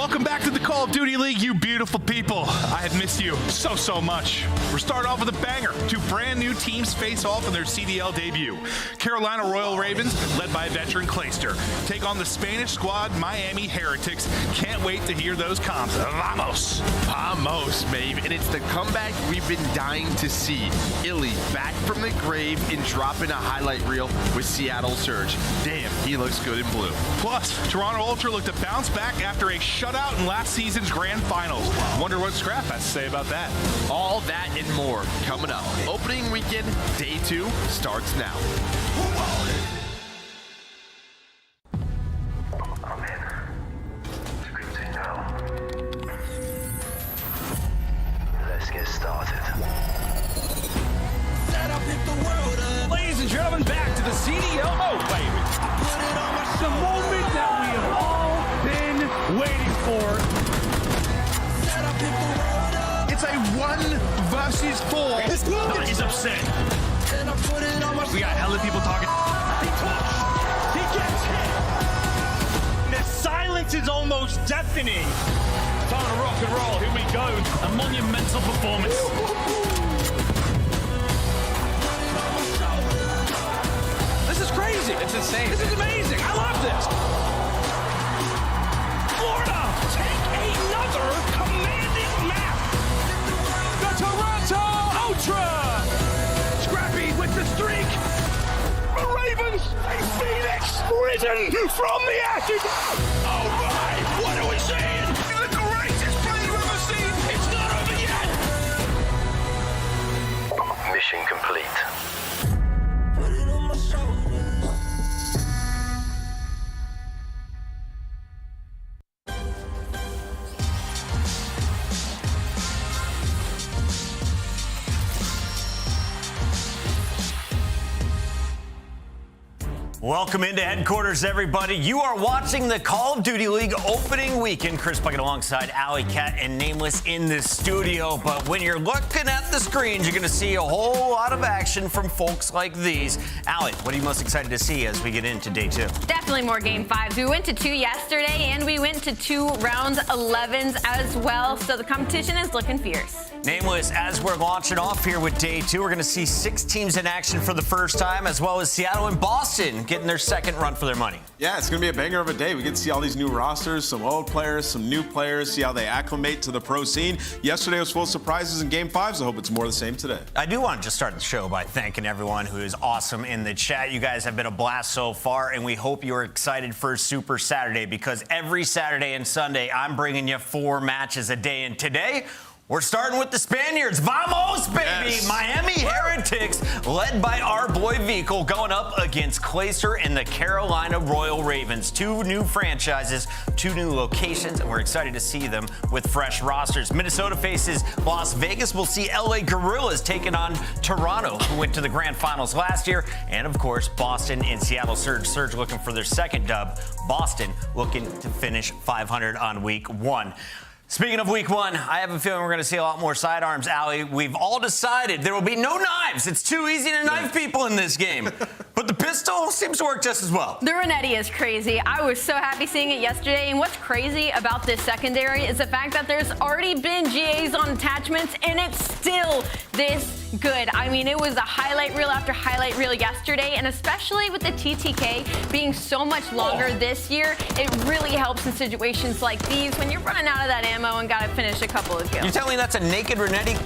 Welcome back to the Call of Duty League, you beautiful people. I have missed you so much. We're starting off with a banger. Two brand new teams face off in their CDL debut. Carolina Royal Ravens, led by veteran Clayster, take on the Spanish squad Miami Heretics. Can't wait to hear those comms. Vamos. Vamos, babe. And it's the comeback we've been dying to see. Illey back from the grave and dropping a highlight reel with Seattle Surge. Damn, he looks good in blue. Plus, Toronto Ultra looked to bounce back after a shutout in last season's grand finals. Wonder what Scrap has to say about that. All that and more coming up. Opening weekend, day 2 starts now. I'm in. It's good to know. Let's get started. Ladies and gentlemen, back to the CDL. Oh, baby. The moment that we have all been waiting for. It's a 1 versus 4. This moment is upset. We got hella people talking. He touched. He gets hit. The silence is almost deafening. Time to rock and roll. Here we go. A monumental performance. This is crazy. It's insane. This is amazing. I love this. Florida, take another commanding map. The Toronto Ultra. Scrappy with the streak. The Ravens, a phoenix risen from the ashes. All right, what are we saying? The greatest play you've ever seen. It's not over yet. Mission complete. Welcome into headquarters, everybody. You are watching the Call of Duty League opening weekend. Chris Bucket alongside Alley Cat and Nameless in the studio. But when you're looking at the screens, you're going to see a whole lot of action from folks like these. Alley, what are you most excited to see as we get into day 2? Definitely more game 5s. We went to 2 yesterday, and we went to 2 round 11s as well. So the competition is looking fierce. Nameless, as we're launching off here with day 2, we're going to see 6 teams in action for the first time, as well as Seattle and Boston getting their second run for their money. Yeah, it's going to be a banger of a day. We get to see all these new rosters, some old players, some new players, see how they acclimate to the pro scene. Yesterday was full of surprises in game 5s. I hope it's more the same today. I do want to just start the show by thanking everyone who is awesome in the chat. You guys have been a blast so far, and we hope you're excited for Super Saturday, because every Saturday and Sunday, I'm bringing you 4 matches a day. And today, we're starting with the Spaniards. Vamos, baby! Yes. Miami Heretics, led by our boy Vehicle, going up against Clayster and the Carolina Royal Ravens. 2 new franchises, 2 new locations, and we're excited to see them with fresh rosters. Minnesota faces Las Vegas. We'll see LA Guerrillas taking on Toronto, who went to the grand finals last year. And, of course, Boston and Seattle Surge. Surge looking for their second dub. Boston looking to finish 500 on week 1. Speaking of week 1, I have a feeling we're going to see a lot more sidearms, Alley. We've all decided there will be no knives. It's too easy to knife people in this game. But the pistol seems to work just as well. The Renetti is crazy. I was so happy seeing it yesterday. And what's crazy about this secondary is the fact that there's already been GAs on attachments, and it's still this good. I mean, it was a highlight reel after highlight reel yesterday, and especially with the TTK being so much longer this year, it really helps in situations like these when you're running out of that ammo and got to finish a couple of kills. You're telling me that's a naked Renetti?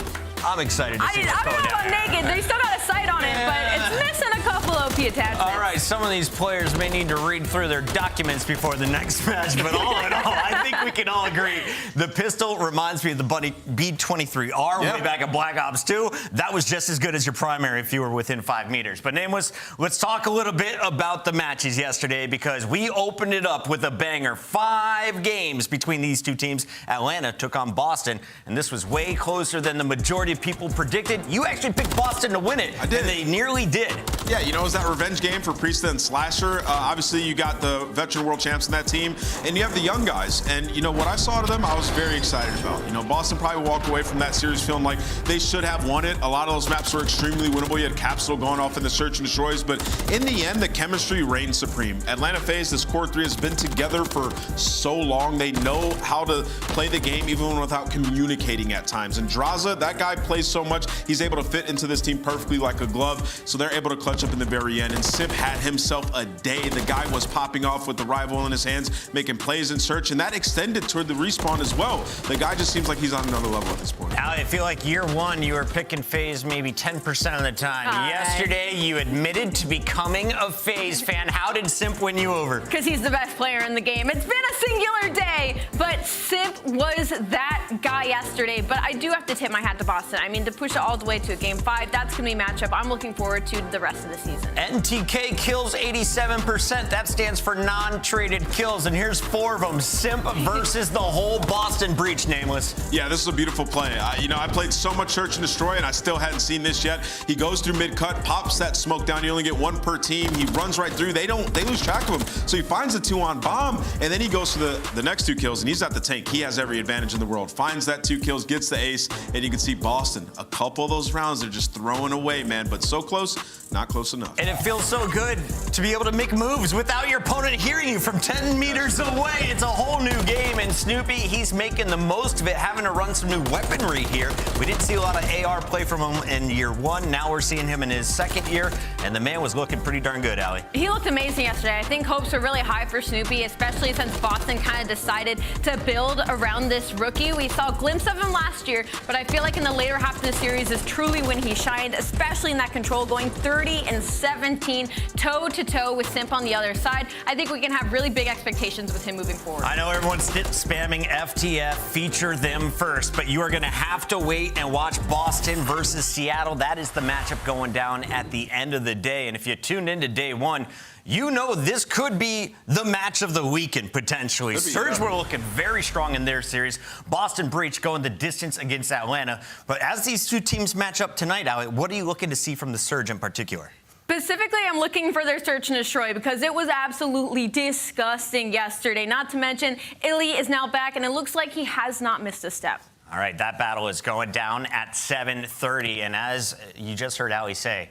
I'm excited to see what's I going don't know down about naked. They still got a sight on it, but it's missing a couple OP attachments. All right, some of these players may need to read through their documents before the next match, but all in all, I think we can all agree the pistol reminds me of the Buddy B-23R way back at Black Ops 2. That was just as good as your primary if you were within 5 meters. But Nameless, let's talk a little bit about the matches yesterday, because we opened it up with a banger. 5 games between these 2 teams. Atlanta took on Boston, and this was way closer than the majority of people predicted. You actually picked Boston to win it. I did. did. And they nearly did. Yeah, you know, it was that revenge game for Priestahh and Slasher. Obviously, you got the veteran world champs in that team, and you have the young guys. And, you know, what I saw to them, I was very excited about. You know, Boston probably walked away from that series feeling like they should have won it. A lot of those maps were extremely winnable. You had Capsidal going off in the search and destroys, but in the end, the chemistry reigned supreme. Atlanta FaZe, this core three, has been together for so long. They know how to play the game even without communicating at times. And Drazah, that guy plays so much, he's able to fit into this team perfectly like a glove, so they're able to clutch up in the very end. And Simp had himself a day. The guy was popping off with the rival in his hands, making plays in search, and that extended toward the respawn as well. The guy just seems like he's on another level at this point. I feel like year one, you were picking FaZe maybe 10% of the time. Yesterday, you admitted to becoming a FaZe fan. How did Simp win you over? Because he's the best player in the game. It's been a singular day, but Simp was that guy yesterday. But I do have to tip my hat to Boston. I mean, to push it all the way to a game 5, that's going to be a matchup I'm looking forward to the rest of the season. NTK kills 87%. That stands for non-traded kills. And here's 4 of them. Simp versus the whole Boston Breach, Nameless. Yeah, this is a beautiful play. You know, I played so much Search and Destroy, and I still hadn't seen this yet. He goes through mid-cut, pops that smoke down. You only get 1 per team. He runs right through. They lose track of him. So he finds the 2 on bomb, and then he goes for the next 2 kills, and he's at the tank. He has every advantage in the world. Finds that 2 kills, gets the ace, and you can see Boston. A couple of those rounds they're just throwing away, man. But so close, not close enough. And it feels so good to be able to make moves without your opponent hearing you from 10 meters away. It's a whole new game, and Snoopy, he's making the most of it, having to run some new weaponry here. We didn't see a lot of AR play from him in year 1. Now we're seeing him in his 2nd year, and the man was looking pretty darn good, Allie. He looked amazing yesterday. I think hopes are really high for Snoopy, especially since Boston kind of decided to build around this rookie. We saw a glimpse of him last year, but I feel like in the later half of the series is truly when he shined, especially in that control, going 30 and 17 toe-to-toe with Simp on the other side. I think we can have really big expectations with him moving forward. I know everyone's spamming FTF, feature them first, but you are going to have to wait and watch Boston versus Seattle. That is the matchup going down at the end of the day. And if you tuned into day 1, you know this could be the match of the weekend, potentially. Surge were looking very strong in their series. Boston Breach going the distance against Atlanta. But as these 2 teams match up tonight, Allie, what are you looking to see from the Surge in particular? Specifically, I'm looking for their search and destroy because it was absolutely disgusting yesterday. Not to mention, Illey is now back, and it looks like he has not missed a step. All right, that battle is going down at 7:30, and as you just heard Allie say,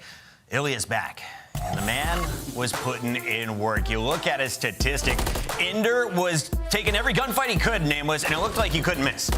Illey is back. And the man was putting in work. You look at his statistic. Ender was taking every gunfight he could, Nameless, and it looked like he couldn't miss.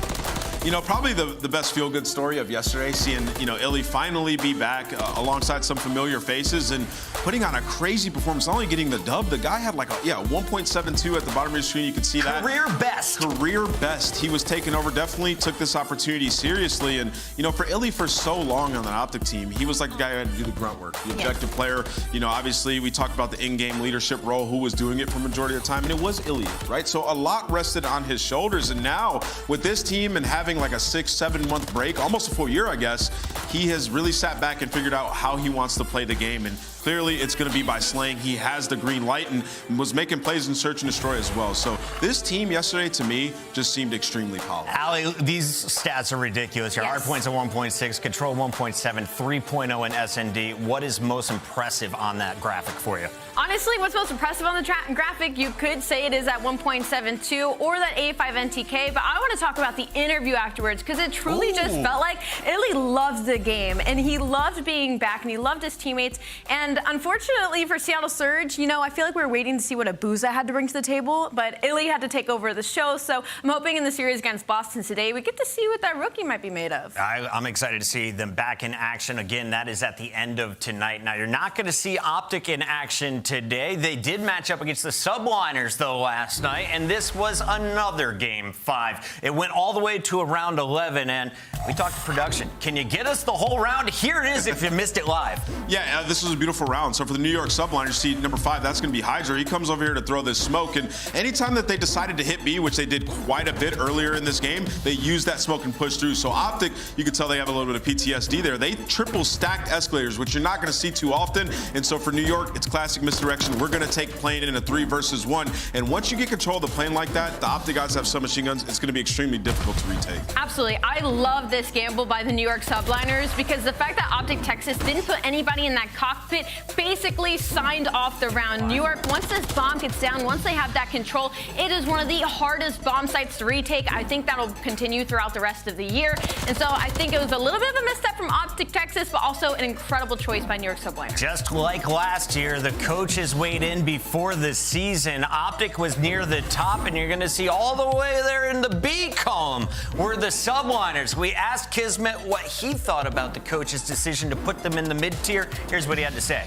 You know, probably the best feel-good story of yesterday, seeing, you know, Illey finally be back alongside some familiar faces and putting on a crazy performance, not only getting the dub, the guy had like a 1.72 at the bottom of your screen. You could see that. Career best. Career best. He was taking over, definitely took this opportunity seriously. And, you know, for Illey for so long on the OpTic team, he was like the guy who had to do the grunt work, the objective player. You know, obviously we talked about the in-game leadership role, who was doing it for majority of the time, and it was Illey, right? So a lot rested on his shoulders. And now with this team and having like a 6-7 month break, almost a full year, I guess, he has really sat back and figured out how he wants to play the game. And clearly it's going to be by slaying. He has the green light and was making plays in search and destroy as well. So this team yesterday, to me, just seemed extremely polished. Allie, these stats are ridiculous. Your hard points at 1.6, control 1.7, 3.0 in SND. What is most impressive on that graphic for you? Honestly, what's most impressive on the graphic, you could say it is at 1.72 or that 85 NTK, but I want to talk about the interview afterwards because it truly just felt like Illey loved the game and he loved being back and he loved his teammates. And unfortunately for Seattle Surge, you know, I feel like we were waiting to see what Abuzah had to bring to the table, but Illey had to take over the show. So I'm hoping in the series against Boston today, we get to see what that rookie might be made of. I'm excited to see them back in action again. That is at the end of tonight. Now, you're not going to see OpTic in action today. They did match up against the Subliners, though, last night, and this was another Game 5. It went all the way to around 11, and we talked production. Can you get us the whole round? Here it is if you missed it live. Yeah, this was a beautiful round. So for the New York Subliners, see number 5, that's going to be Hydra. He comes over here to throw this smoke, and anytime that they decided to hit B, which they did quite a bit earlier in this game, they used that smoke and pushed through. So OpTic, you could tell they have a little bit of PTSD there. They triple stacked escalators, which you're not going to see too often, and so for New York, it's classic Mr. this direction. We're going to take plane in a 3 versus 1. And once you get control of the plane like that, the OpTic guys have submachine guns. It's going to be extremely difficult to retake. Absolutely. I love this gamble by the New York Subliners because the fact that OpTic Texas didn't put anybody in that cockpit basically signed off the round. New York, once this bomb gets down, once they have that control, it is one of the hardest bomb sites to retake. I think that'll continue throughout the rest of the year. And so I think it was a little bit of a misstep from OpTic Texas, but also an incredible choice by New York Subliners. Just like last year, the coaches weighed in before the season. OpTic was near the top, and you're going to see all the way there in the B column were the Subliners. We asked Kismet what he thought about the coach's decision to put them in the mid-tier. Here's what he had to say.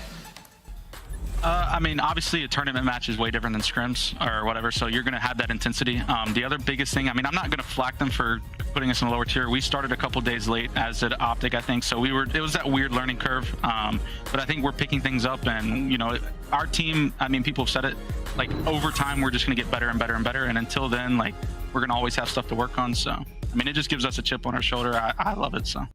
I mean, obviously a tournament match is way different than scrims or whatever, so you're going to have that intensity. The other biggest thing, I mean, I'm not going to flack them for putting us in the lower tier. We started a couple days late, as did OpTic, I think, so it was that weird learning curve. But I think we're picking things up, and, you know, our team, I mean, people have said it, like, over time, we're just going to get better and better and better, and until then, like, we're going to always have stuff to work on, so, I mean, it just gives us a chip on our shoulder. I love it, so.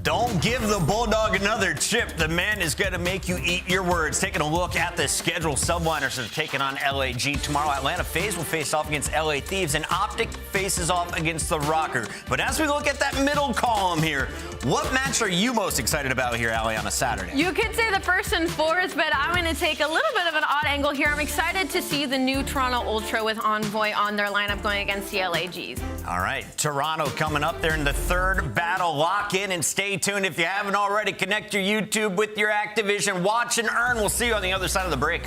Don't give the Bulldog another chip. The man is going to make you eat your words. Taking a look at the schedule, Subliners are taking on LAG tomorrow. Atlanta FaZe will face off against LA Thieves, and OpTic faces off against the Røkkr. But as we look at that middle column here, what match are you most excited about here, Allie, on a Saturday? You could say the first and fourth, but I'm going to take a little bit of an odd angle here. I'm excited to see the new Toronto Ultra with Envoy on their lineup going against the LAGs. All right, Toronto coming up there in the third battle. Lock in and stay tuned. If you haven't already, connect your YouTube with your Activision. Watch and earn. We'll see you on the other side of the break.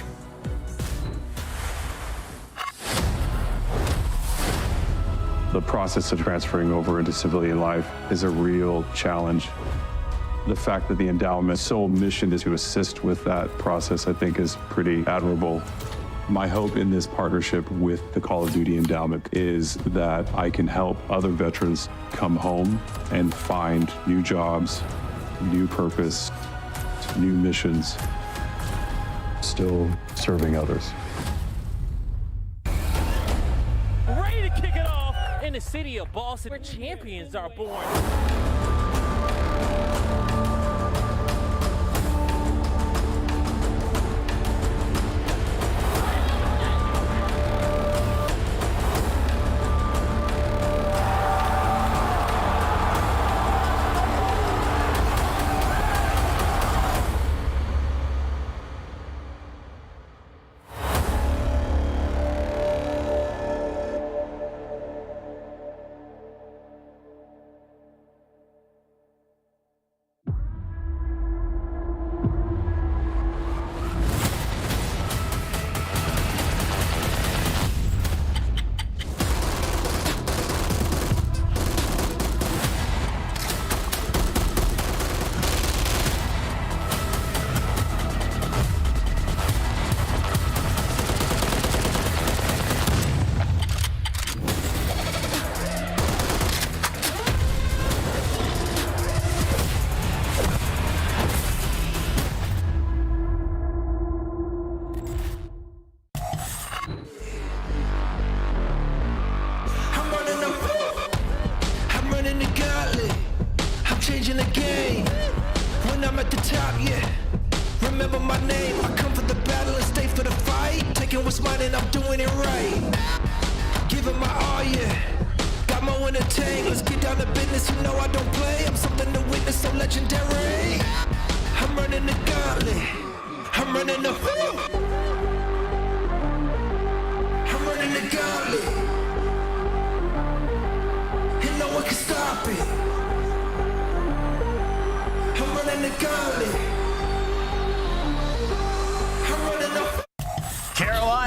The process of transferring over into civilian life is a real challenge. The fact that the endowment's sole mission is to assist with that process, I think, is pretty admirable. My hope in this partnership with the Call of Duty Endowment is that I can help other veterans come home and find new jobs, new purpose, new missions, still serving others. Ready to kick it off in the city of Boston, where champions are born.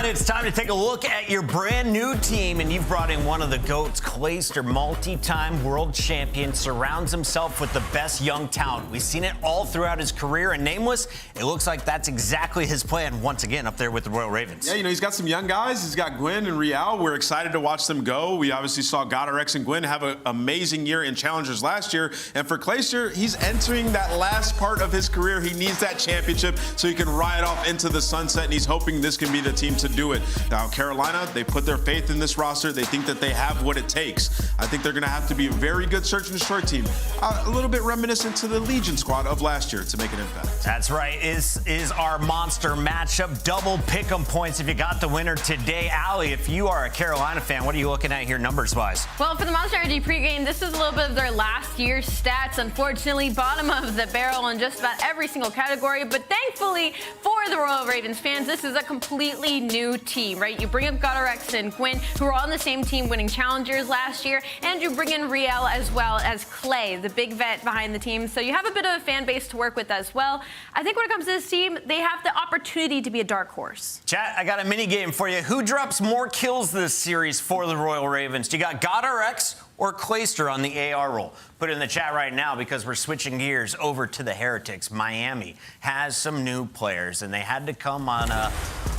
It's time to take a look at your brand new team, and you've brought in one of the GOATs. Clayster, multi-time world champion, surrounds himself with the best young talent. We've seen it all throughout his career, and Nameless, it looks like that's exactly his plan once again up there with the Royal Ravens. Yeah, you know, he's got some young guys. He's got Gwinn and Real. We're excited to watch them go. We obviously saw GODRX and Gwinn have an amazing year in Challengers last year, and for Clayster, he's entering that last part of his career. He needs that championship so he can ride off into the sunset, and he's hoping this can be the team to do it. Now, Carolina, they put their faith in this roster. They think that they have what it takes. I think they're going to have to be a very good search and destroy team. A little bit reminiscent to the Legion squad of last year to make an impact. That's right. Is our monster matchup. Double pick'em points if you got the winner today. Allie, if you are a Carolina fan, what are you looking at here numbers-wise? Well, for the Monster Energy pregame, this is a little bit of their last year's stats. Unfortunately, bottom of the barrel in just about every single category. But thankfully, for the Royal Ravens fans, this is a completely new team, right? You bring up GODRX and Gwinn, who were on the same team winning challengers last year, and you bring in Riel as well as Clay, the big vet behind the team. So you have a bit of a fan base to work with as well. I think when it comes to this team, they have the opportunity to be a dark horse. Chat, I got a mini game for you. Who drops more kills this series for the Royal Ravens? You got GODRX or Clayster on the AR role? Put it in the chat right now because we're switching gears over to the Heretics. Miami has some new players, and they had to come on a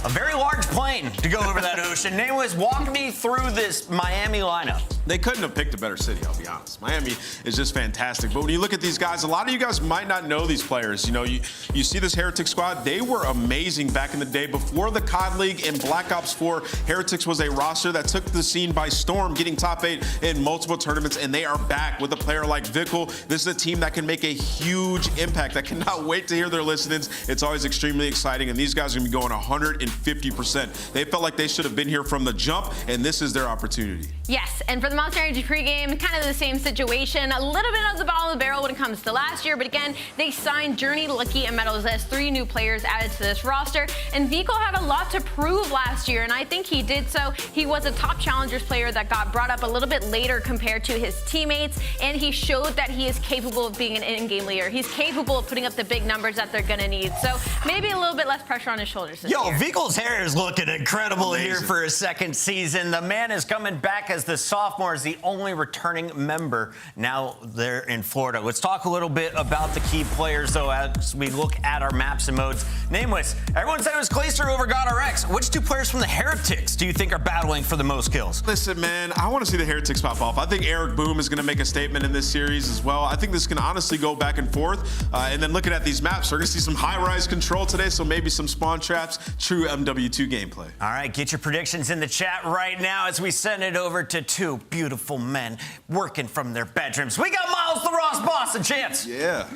very large plane to go over that ocean. Nameless, walk me through this Miami lineup. They couldn't have picked a better city, I'll be honest. Miami is just fantastic. But when you look at these guys, a lot of you guys might not know these players. You know, you see this Heretic squad, they were amazing back in the day. Before the COD League and Black Ops 4, Heretics was a roster that took the scene by storm, getting top 8 in multiple tournaments, and they are back with a player like Vickle. This is a team that can make a huge impact. I cannot wait to hear their listenings. It's always extremely exciting, and these guys are going to be going 150%. They felt like they should have been here from the jump, and this is their opportunity. Yes, and for the Monster Energy pregame, kind of the same situation. A little bit of the bottom of the barrel when it comes to last year, but again, they signed Journey, Lucky, and Metals as 3 new players added to this roster. And Vickle had a lot to prove last year, and I think he did so. He was a top challengers player that got brought up a little bit later compared to his teammates, and he showed that he is capable of being an in-game leader. He's capable of putting up the big numbers that they're going to need. So maybe a little bit less pressure on his shoulders this year. Vickle's hair is looking incredible here for his second season. The man is coming back as the sophomore, as the only returning member now there in Florida. Let's talk a little bit about the key players, though, as we look at our maps and modes. Nameless, everyone said it was Clayster over GODRX. Which 2 players from the Heretics do you think are battling for the most kills? Listen, man, I want to see the Heretics pop off. I think Eric Boom is going to make a statement in this series as well. I think this can honestly go back and forth. And then looking at these maps, we're going to see some high-rise control today, so maybe some spawn traps, true MW2 gameplay. All right, get your predictions in the chat right now as we send it over to 2 beautiful men working from their bedrooms. We got Miles the Ross Boss and Chance. Yeah.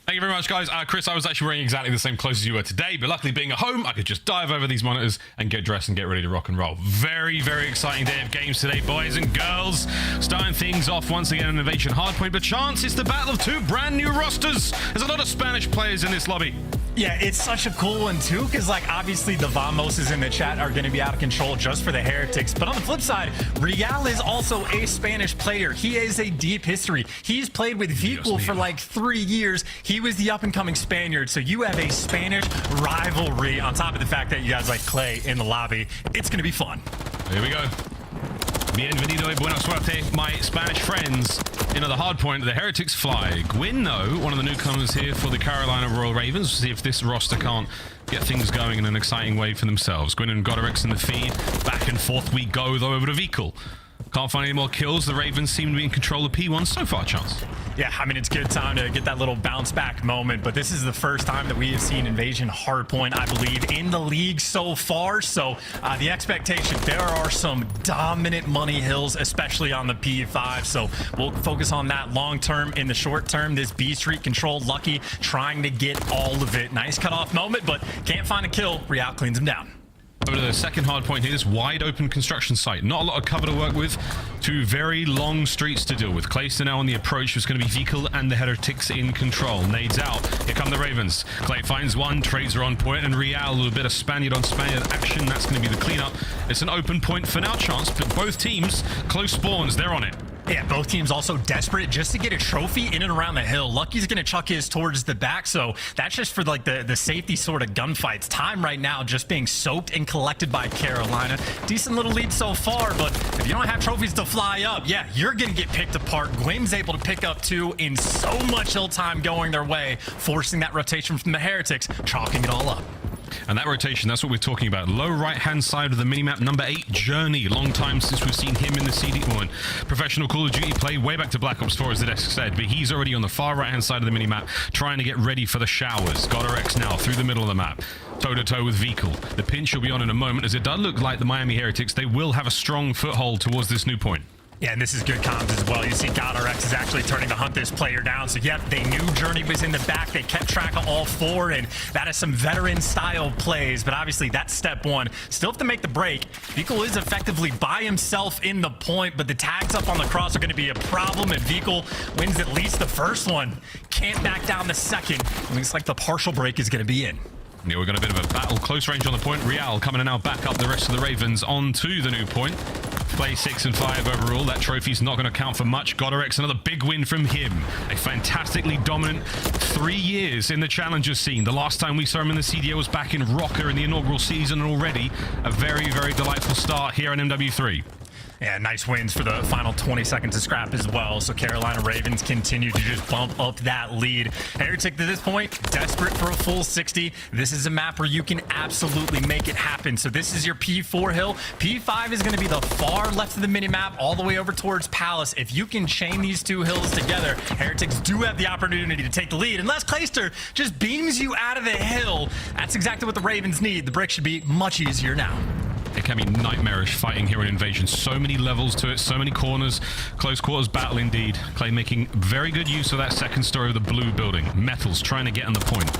Thank you very much, guys. Chris, I was actually wearing exactly the same clothes as you were today, but luckily being at home, I could just dive over these monitors and get dressed and get ready to rock and roll. Very, very exciting day of games today, boys and girls. Starting things off once again, Innovation Hardpoint, but Chance, it's the battle of 2 brand new rosters. There's a lot of Spanish players in this lobby. Yeah, it's such a cool one, too, because, like, obviously the Vamoses in the chat are going to be out of control just for the Heretics. But on the flip side, Riel is also a Spanish player. He has a deep history. He's played with Vickle for, like, 3 years. He was the up-and-coming Spaniard, so you have a Spanish rivalry on top of the fact that you guys like Clay in the lobby. It's going to be fun. Here we go. Bienvenido y buena suerte, my Spanish friends. In the hard point, the Heretics fly. Gwinn, though, one of the newcomers here for the Carolina Royal Ravens. We'll see if this roster can't get things going in an exciting way for themselves. Gwinn and GODRX in the feed. Back and forth we go, though, over to Vickle. Can't find any more kills. The Ravens seem to be in control of P1 so far, Chance. Yeah, I mean, it's good time to get that little bounce back moment, but this is the first time that we have seen Invasion Hardpoint, I believe, in the league so far. So the expectation, there are some dominant money hills, especially on the P5. So we'll focus on that long term. In the short term, this B Street control, Lucky trying to get all of it. Nice cutoff moment, but can't find a kill. Riel cleans him down. Over to the second hard point here, this wide open construction site. Not a lot of cover to work with. 2 very long streets to deal with. Clayster now on the approach. Was going to be Vickle and the Heretics in control. Nades out. Here come the Ravens. Clay finds one. Trades are on point. And Riel, a little bit of Spaniard on Spaniard action. That's going to be the cleanup. It's an open point for now, Chance. But both teams, close spawns. They're on it. Yeah, both teams also desperate just to get a trophy in and around the hill. Lucky's going to chuck his towards the back, so that's just for like the safety sort of gunfights. Time right now just being soaked and collected by Carolina. Decent little lead so far, but if you don't have trophies to fly up, yeah, you're going to get picked apart. Gwynn's able to pick up 2 in so much ill time going their way, forcing that rotation from the Heretics, chalking it all up. And that rotation, that's what we're talking about. Low right-hand side of the minimap, number 8, Journey. Long time since we've seen him in the CD1. Professional Call of Duty play way back to Black Ops 4, as the desk said, but he's already on the far right-hand side of the minimap, trying to get ready for the showers. GODRX now through the middle of the map. Toe-to-toe with Vehicle. The pinch will be on in a moment, as it does look like the Miami Heretics, they will have a strong foothold towards this new point. Yeah, and this is good comms as well. You see GODRX is actually turning to hunt this player down. So, yep, they knew Journey was in the back. They kept track of all 4, and that is some veteran-style plays. But obviously, that's step 1. Still have to make the break. Vehicle is effectively by himself in the point, but the tags up on the cross are going to be a problem, and Vehicle wins at least the first one. Can't back down the second. It looks like the partial break is going to be in. Yeah, we've got a bit of a battle. Close range on the point. Real coming to now back up the rest of the Ravens onto the new point. Play 6 and 5 overall. That trophy's not going to count for much. GODRX, another big win from him. A fantastically dominant 3 years in the challenger scene. The last time we saw him in the CDL was back in Røkkr in the inaugural season, and already a very, very delightful start here on MW3. Yeah, nice wins for the final 20 seconds of scrap as well. So Carolina Ravens continue to just bump up that lead. Heretic to this point, desperate for a full 60. This is a map where you can absolutely make it happen. So this is your P4 hill. P5 is going to be the far left of the minimap, all the way over towards Palace. If you can chain these 2 hills together, Heretics do have the opportunity to take the lead. Unless Clayster just beams you out of the hill. That's exactly what the Ravens need. The break should be much easier now. It can be nightmarish fighting here in Invasion. So many levels to it, so many corners. Close quarters battle indeed. Clay making very good use of that second story of the blue building. Metals trying to get on the point.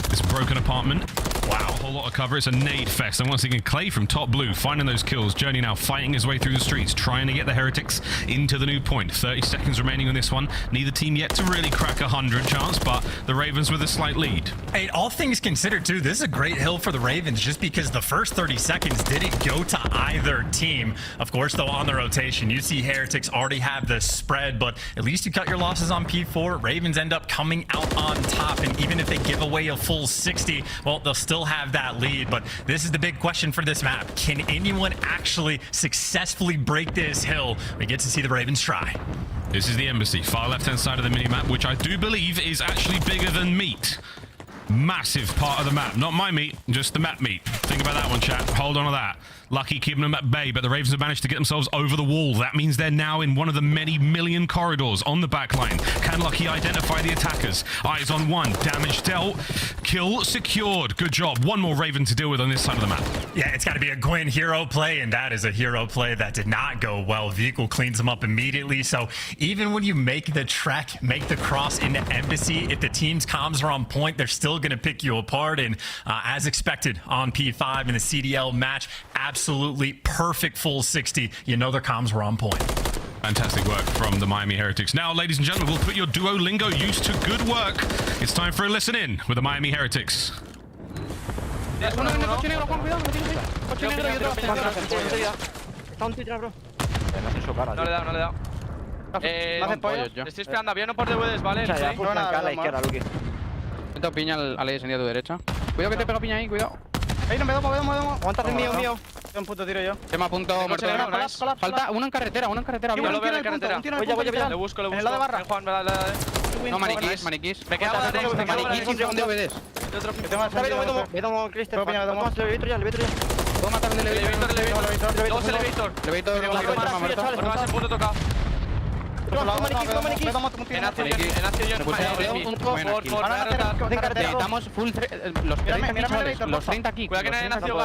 This broken apartment. Wow, a whole lot of cover. It's a nade fest. And once again, Clay from top blue finding those kills. Journey now fighting his way through the streets, trying to get the Heretics into the new point. 30 seconds remaining on this one. Neither team yet to really crack 100 chance, but the Ravens with a slight lead. Hey, all things considered too, this is a great hill for the Ravens just because the first 30 seconds didn't go to either team. Of course, though, on the rotation, you see Heretics already have the spread, but at least you cut your losses on P4. Ravens end up coming out on top, and even if they give away a full 60, well, they'll still have that lead. But this is the big question for this map. Can anyone actually successfully break this hill? We get to see the Ravens try. This is the embassy, far left-hand side of the minimap, which I do believe is actually bigger than meat. Massive part of the map. Not my meat, just the map meat. Think about that one, chat. Hold on to that. Lucky keeping them at bay, but the Ravens have managed to get themselves over the wall. That means they're now in one of the many million corridors on the backline. Can Lucky identify the attackers? Eyes on one. Damage dealt. Kill secured. Good job. One more Raven to deal with on this side of the map. Yeah, it's got to be a Gwinn hero play, and that is a hero play that did not go well. Vehicle cleans him up immediately. So even when you make the trek, make the cross into Embassy, if the team's comms are on point, they're still going to pick you apart. And as expected on P5 in the CDL match, absolutely perfect full 60. You know their comms were on point. Fantastic work from the Miami Heretics. Now, ladies and gentlemen, we'll put your Duolingo use to good work. It's time for a listen in with the Miami Heretics. No le he dado. Estoy esperando, había uno por DVDs, ¿vale? Meto piña al de tu derecha. Cuidado que te pega piña ahí, cuidado. Ahí no me domo. Aguántate el mío. Un puto tiro yo. Tema punto muerto. Falta uno en carretera. Yo lo veo en carretera. Voy. Le busco. En el lado de barra. Juan, no, maniquís. Me queda maniquís con DVDs. Me domo, Clayster. Le Puedo matar un elevator. Dos elevator. Muerto. Más el punto tocado. En Acio yo. Necesitamos full los 30 aquí. Cuidado que nadie nació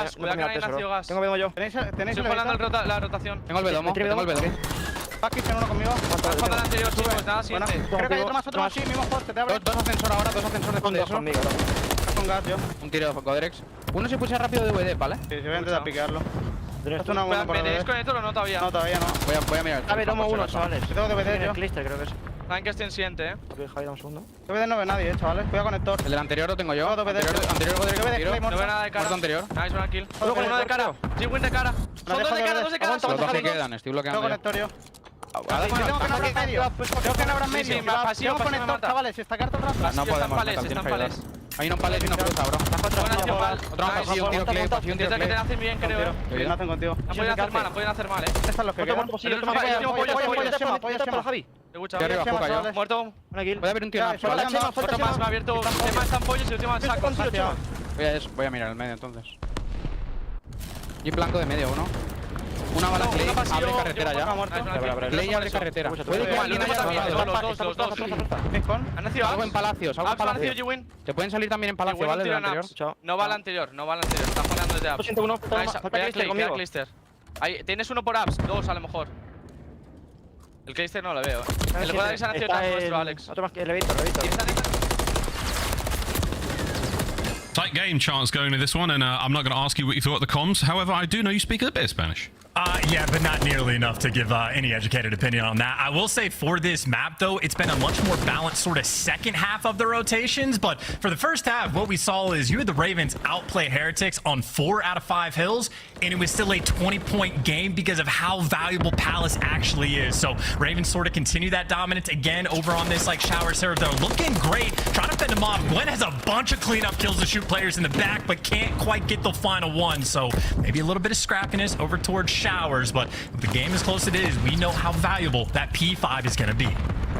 gas. Tengo yo. Estoy parando la rotación. Tengo el vedomo. Paki, tiene uno conmigo. Falta el anterior, chicos. Nada, siguiente. Creo que hay otro más. Sí, mismo poste. Te abre. Dos ascensor ahora, dos ascensores de eso. Con gas, yo. Un tiro de GODRX. Uno se pucha rápido de VD, ¿vale? Sí, voy a intentar piquearlo. ¿Tenéis con esto o no todavía? No, todavía no. Voy a mirar. A ver, tomo uno, chavales. Yo tengo DVD, yo. Clayster, creo que es. Saben que estén siguiente, Javi, un segundo. DVD no ve nadie, chavales. Cuidado conector. El del anterior lo tengo yo. Anterior GODRX. No ve nada de cara. Muerto anterior. Nice, buena kill. Uno de cara. Gwinn de cara. Son dos de cara. Los dos que quedan, estoy bloqueando. Conector yo. Tengo que no abrir medio. Tengo que no abrir medio. Tengo conector, chavales. Está carta atrás. No podemos. Están pales. Hay unos pales y una fruta, bro. Otro un tiro que te hacen bien, creo, Bien, hacen contigo. Pueden hacer mal, Están los que quedan. Javi. Muerto. Voy a ver un tiro. Otro más, me ha abierto. Tema están pollos y último saco. Voy a mirar el medio entonces. Y blanco de medio, uno. Una bala Clay, abre carretera ya. Clay abre carretera. Puede que alguien haya Han nacido algo en palacios, algo en palacios. Te pueden salir también en palacio, ¿vale? Del anterior. No va al anterior, Están poniendo desde apps. Cuidado, Clayster. Tienes uno por apps, dos a lo mejor. El Clayster no lo veo. El GODRX ha nacido tan nuestro, Alex. Otro más que Levito. Tight game chance going to this one, and I'm not going to ask you what you thought of the comms. However, I do know you speak a bit of Spanish. Yeah, but not nearly enough to give any educated opinion on that. I will say for this map, though, it's been a much more balanced sort of second half of the rotations. But for the first half, what we saw is you had the Ravens outplay Heretics on 4 out of 5 hills, and it was still a 20-point game because of how valuable Palace actually is. So Ravens sort of continue that dominance again over on this like shower serve. They're looking great, trying to fend them off. Gwinn has a bunch of cleanup kills to shoot players in the back, but can't quite get the final one. So maybe a little bit of scrappiness over towards showers, but if the game is close as it is, we know how valuable that P5 is going to be.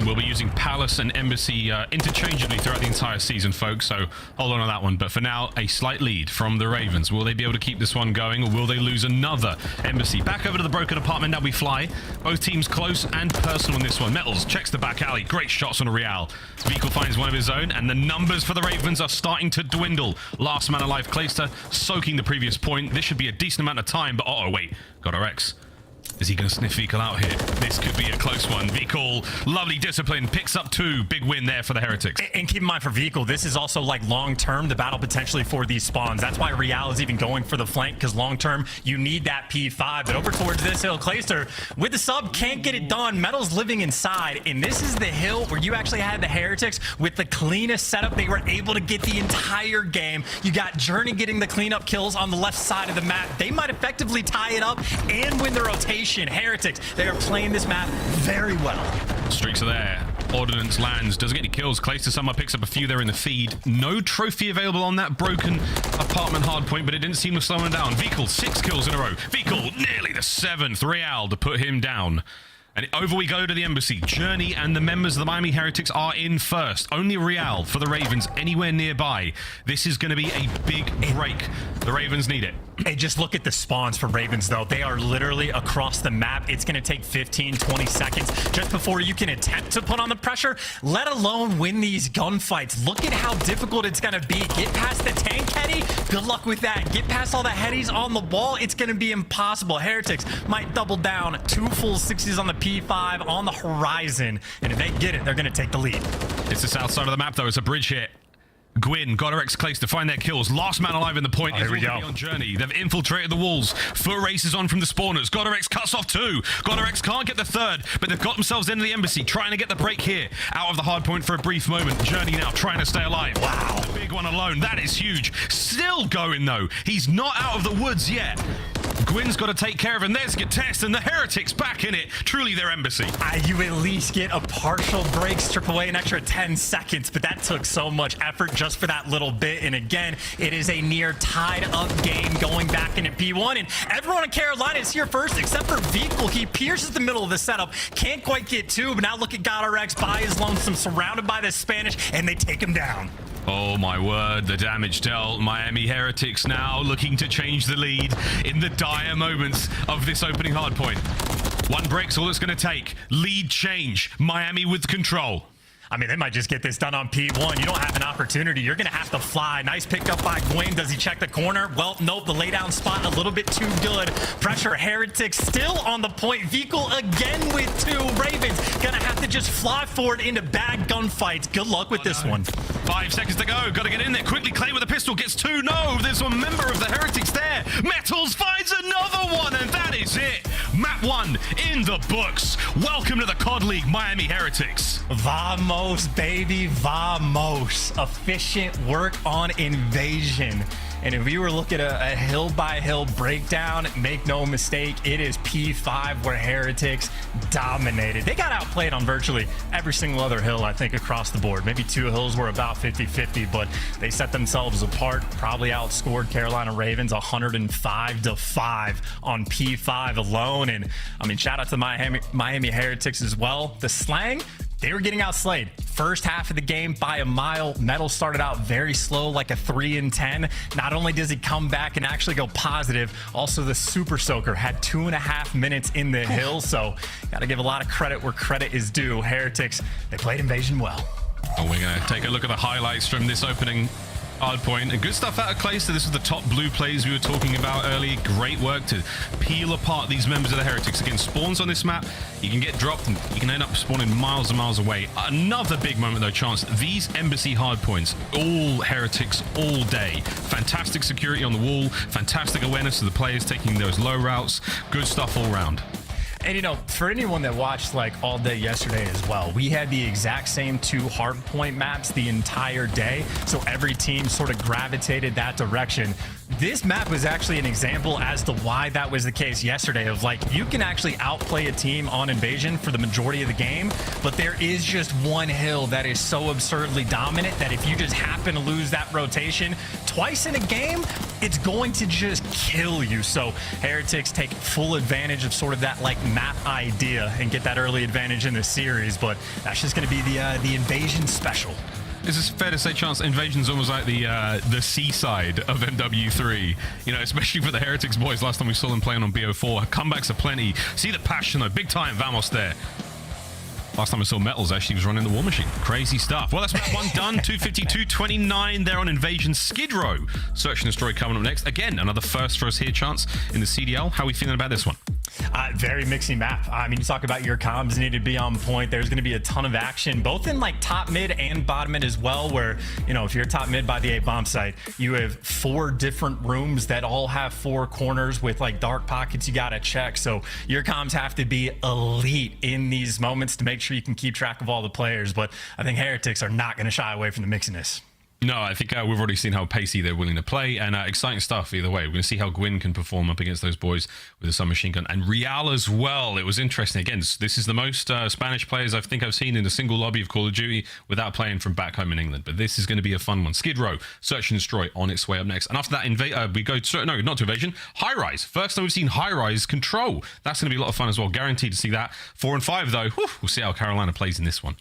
We'll be using Palace and Embassy interchangeably throughout the entire season, folks, so hold on to that one. But for now, a slight lead from the Ravens. Will they be able to keep this one going, or will they lose another Embassy? Back over to the broken apartment now we fly. Both teams close and personal in this one. Metals checks the back alley. Great shots on a Real. Vehicle finds one of his own, and the numbers for the Ravens are starting to dwindle. Last man alive, Clayster, soaking the previous point. This should be a decent amount of time, but uh-oh, wait. GODRX. Is he going to sniff Vehicle out here? This could be a close one. Vehicle, lovely discipline, picks up 2. Big win there for the Heretics. And keep in mind for Vehicle, this is also like long-term, the battle potentially for these spawns. That's why Real is even going for the flank, because long-term, you need that P5. But over towards this hill, Clayster, with the sub, can't get it done. Metal's living inside, and this is the hill where you actually had the Heretics with the cleanest setup. They were able to get the entire game. You got Journey getting the cleanup kills on the left side of the map. They might effectively tie it up and win the rotation. Heretics, they are playing this map very well. Streaks are there. Ordnance lands, doesn't get any kills. Clayster somehow picks up a few there in the feed. No trophy available on that broken apartment hardpoint, but it didn't seem to slow him down. Vehicle, 6 kills in a row. Vehicle, nearly the 7th. Real to put him down. And over we go to the Embassy. Journey and the members of the Miami Heretics are in first. Only Real for the Ravens anywhere nearby. This is going to be a big break. The Ravens need it. Hey, just look at the spawns for Ravens, though. They are literally across the map. It's going to take 15, 20 seconds just before you can attempt to put on the pressure, let alone win these gunfights. Look at how difficult it's going to be. Get past the tank heady. Good luck with that. Get past all the headies on the wall. It's going to be impossible. Heretics might double down. 2 full 60s on the P5 on the horizon. And if they get it, they're going to take the lead. It's the south side of the map, though. It's a bridge here. Gwinn, GODRX, Clayster to find their kills. Last man alive in the point is already on Journey. They've infiltrated the walls. Foot races on from the spawners. GODRX cuts off 2. GODRX can't get the 3rd, but they've got themselves into the Embassy, trying to get the break here. Out of the hard point for a brief moment. Journey now trying to stay alive. Wow. The big one alone. That is huge. Still going, though. He's not out of the woods yet. Gwynn's got to take care of him. There's Test, and the Heretics back in it. Truly their Embassy. You at least get a partial break, strip away an extra 10 seconds, but that took so much effort just for that little bit. And again, it is a near tied up game going back into P1, and everyone in Carolina is here first except for Vehicle. He pierces the middle of the setup, can't quite get 2, but now look at GODRX by his lonesome, surrounded by the Spanish, and they take him down. Oh my word, the damage dealt. Miami Heretics now looking to change the lead in the dire moments of this opening hardpoint. 1 break's all it's going to take. Lead change. Miami with control. I mean, they might just get this done on P1. You don't have an opportunity. You're going to have to fly. Nice pickup by Gwinn. Does he check the corner? Well, nope. The laydown spot a little bit too good. Pressure Heretics still on the point. Vehicle again with 2. Ravens going to have to just fly forward into bad gunfights. Good luck with this one. 5 seconds to go. Got to get in there quickly. Clay with a pistol gets 2. No, there's a member of the Heretics there. Metals finds another one, and that is it. Map 1 in the books. Welcome to the COD League, Miami Heretics. Vamos, baby, vamos. Efficient work on invasion. And if you were looking at a hill-by-hill breakdown, make no mistake, it is P5 where Heretics dominated. They got outplayed on virtually every single other hill, I think, across the board. Maybe 2 hills were about 50-50, but they set themselves apart, probably outscored Carolina Ravens 105-5 on P5 alone. And, I mean, shout out to Miami Heretics as well. The slang they were getting outslayed. First half of the game by a mile. Metal started out very slow, like a 3 and 10. Not only does he come back and actually go positive, also the Super Soaker had 2.5 minutes in the hill. So got to give a lot of credit where credit is due. Heretics, they played Invasion well. Oh, we're going to take a look at the highlights from this opening hard point. And good stuff out of Clayster. This was the top blue plays we were talking about earlier. Great work to peel apart these members of the Heretics. Again, spawns on this map, you can get dropped and you can end up spawning miles and miles away. Another big moment though, Chance. These Embassy hard points, all Heretics all day. Fantastic security on the wall, fantastic awareness of the players taking those low routes. Good stuff all round. And you know, for anyone that watched like all day yesterday as well, we had the exact same 2 hardpoint maps the entire day. So every team sort of gravitated that direction. This map was actually an example as to why that was the case yesterday of like, you can actually outplay a team on Invasion for the majority of the game, but there is just one hill that is so absurdly dominant that if you just happen to lose that rotation twice in a game, it's going to just kill you. So Heretics take full advantage of sort of that like map idea and get that early advantage in the series, but that's just going to be the Invasion special. Is it fair to say, Chance, Invasion's almost like the seaside of MW3? You know, especially for the Heretics boys. Last time we saw them playing on BO4. Comebacks are plenty. See the passion, though. Big time Vamos there. Last time I saw Metals, actually, was running the War Machine. Crazy stuff. Well, that's map 1 done. 252.29 there on Invasion. Skid Row. Search and Destroy coming up next. Again, another first for us here, Chance, in the CDL. How are we feeling about this one? Very mixing map. I mean, you talk about your comms need to be on point. There's going to be a ton of action, both in like top mid and bottom mid as well, where, you know, if you're top mid by the A bomb site, you have 4 different rooms that all have 4 corners with like dark pockets you got to check. So your comms have to be elite in these moments to make sure you can keep track of all the players. But I think Heretics are not going to shy away from the mixiness. No, I think we've already seen how pacey they're willing to play, and exciting stuff either way. We're going to see how Gwinn can perform up against those boys with a submachine gun, and Real as well. It was interesting. Again, this is the most Spanish players I think I've seen in a single lobby of Call of Duty without playing from back home in England, but this is going to be a fun one. Skid Row, Search and Destroy on its way up next, and after that, we go to, no, not to Invasion, High Rise. First time we've seen High Rise Control. That's going to be a lot of fun as well. Guaranteed to see that. 4 and 5 though. Whew, we'll see how Carolina plays in this one.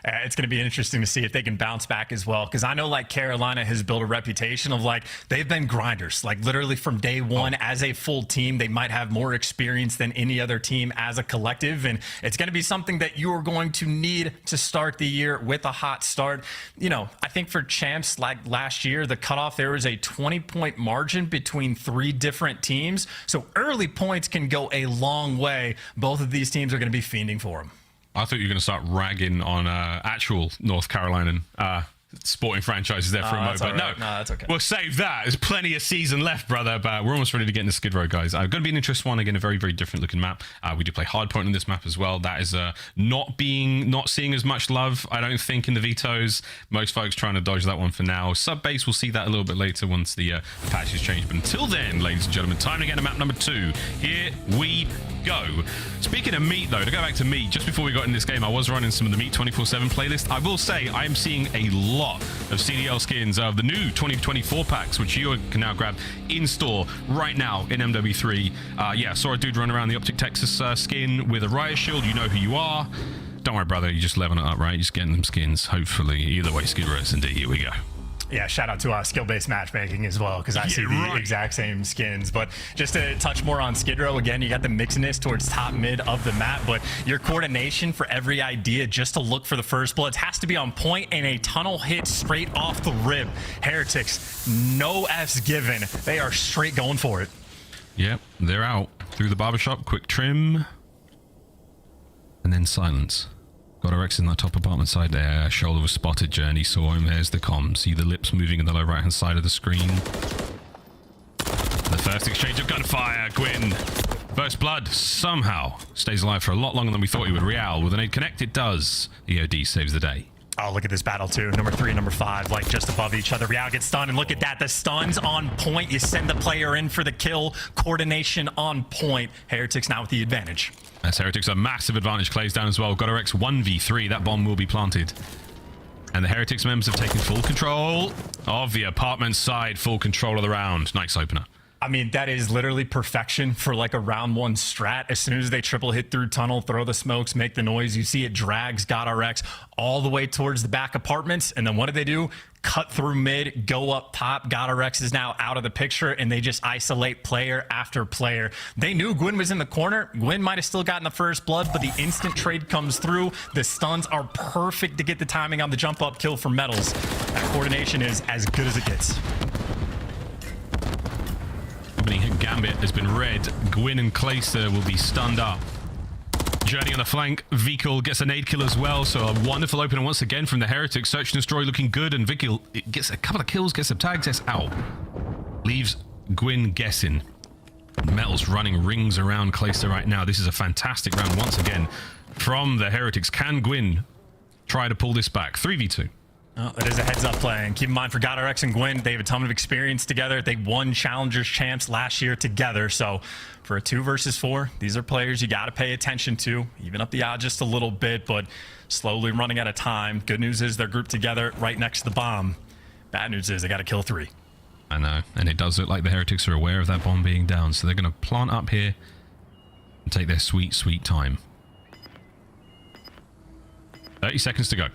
It's going to be interesting to see if they can bounce back as well, because I know like Carolina has built a reputation of like they've been grinders, like literally from day one as a full team. They might have more experience than any other team as a collective, and it's going to be something that you are going to need to start the year with a hot start. You know, I think for champs like last year, the cutoff there was a 20-point margin between 3 different teams, so early points can go a long way. Both of these teams are going to be fiending for them. I thought you were going to start ragging on actual North Carolinian sporting franchises there for a moment, but no, that's okay. We'll save that. There's plenty of season left, brother, but we're almost ready to get into Skid Row, guys. Going to be an interesting one. Again, a very, very different looking map. We do play hardpoint on this map as well. That is not seeing as much love, I don't think, in the vetoes. Most folks trying to dodge that one for now. Sub base, we'll see that a little bit later once the patches change. But until then, ladies and gentlemen, time to get to map number 2. Here we go. Speaking of meat, though, to go back to meat, just before we got in this game, I was running some of the Meat 24/7 playlist. I will say I am seeing a lot of CDL skins of the new 2024 packs, which you can now grab in store right now in MW3. Yeah, saw a dude run around the OpTic Texas skin with a riot shield. You know who you are. Don't worry, brother. You're just leveling it up, right? You're just getting them skins, hopefully. Either way, Skid Row S&D. Here we go. Yeah, shout out to skill-based matchmaking as well, because I see the exact same skins. But just to touch more on Skid Row, again, you got the mixiness towards top mid of the map, but your coordination for every idea just to look for the first bullets has to be on point, and a tunnel hit straight off the rib. Heretics, no F's given. They are straight going for it. Yep, they're out. Through the barbershop, quick trim, and then silence. GODRX in that top apartment side there. Shoulder was spotted. Journey saw him. There's the comm. See the lips moving in the low right hand side of the screen. The first exchange of gunfire. Gwinn. First blood somehow stays alive for a lot longer than we thought he would. Real with an 8 connect. It does. EOD saves the day. Oh, look at this battle too. Number 3 and number 5, like just above each other. Real gets stunned, and look at that. The stun's on point. You send the player in for the kill. Coordination on point. Heretics now with the advantage. As Heretics a massive advantage. Clay's down as well. GODRX 1v3. That bomb will be planted. And the Heretics members have taken full control of the apartment side. Full control of the round. Nice opener. I mean, that is literally perfection for like a round one strat. As soon as they triple hit through tunnel, throw the smokes, make the noise, you see it drags GODRX all the way towards the back apartments. And then what do? Cut through mid, go up top. GODRX is now out of the picture, and they just isolate player after player. They knew Gwinn was in the corner. Gwinn might have still gotten the first blood, but the instant trade comes through. The stuns are perfect to get the timing on the jump up kill for Metals. That coordination is as good as it gets. Gambit has been read. Gwinn and Clayster will be stunned up. Journey on the flank. Vikul gets a nade kill as well, so a wonderful opener once again from the Heretics. Search and Destroy looking good, and Vikul gets a couple of kills, gets some tags, gets out. Leaves Gwinn guessing. Metals running rings around Clayster right now. This is a fantastic round once again from the Heretics. Can Gwinn try to pull this back? 3v2. Oh, that is a heads-up play. And keep in mind, for GODRX and Gwinn, they have a ton of experience together. They won Challengers Champs last year together. So for a 2 versus 4, these are players you got to pay attention to. Even up the odds just a little bit, but slowly running out of time. Good news is they're grouped together right next to the bomb. Bad news is they got to kill 3. I know, and it does look like the Heretics are aware of that bomb being down. So they're going to plant up here and take their sweet, sweet time. 30 seconds to go.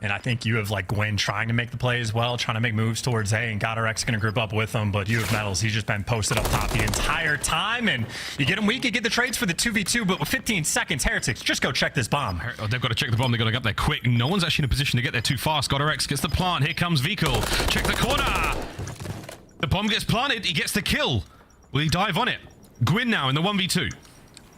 And I think you have like Gwinn trying to make the play as well, trying to make moves towards A, and GODRX going to group up with them, but you have Metals. He's just been posted up top the entire time, and you get him weak, you get the trades for the 2v2, but with 15 seconds, Heretics, just go check this bomb. Oh, they've got to check the bomb. They've got to get up there quick. No one's actually in a position to get there too fast. GODRX gets the plant. Here comes Vikul. Check the corner. The bomb gets planted. He gets the kill. Will he dive on it? Gwinn now in the 1v2.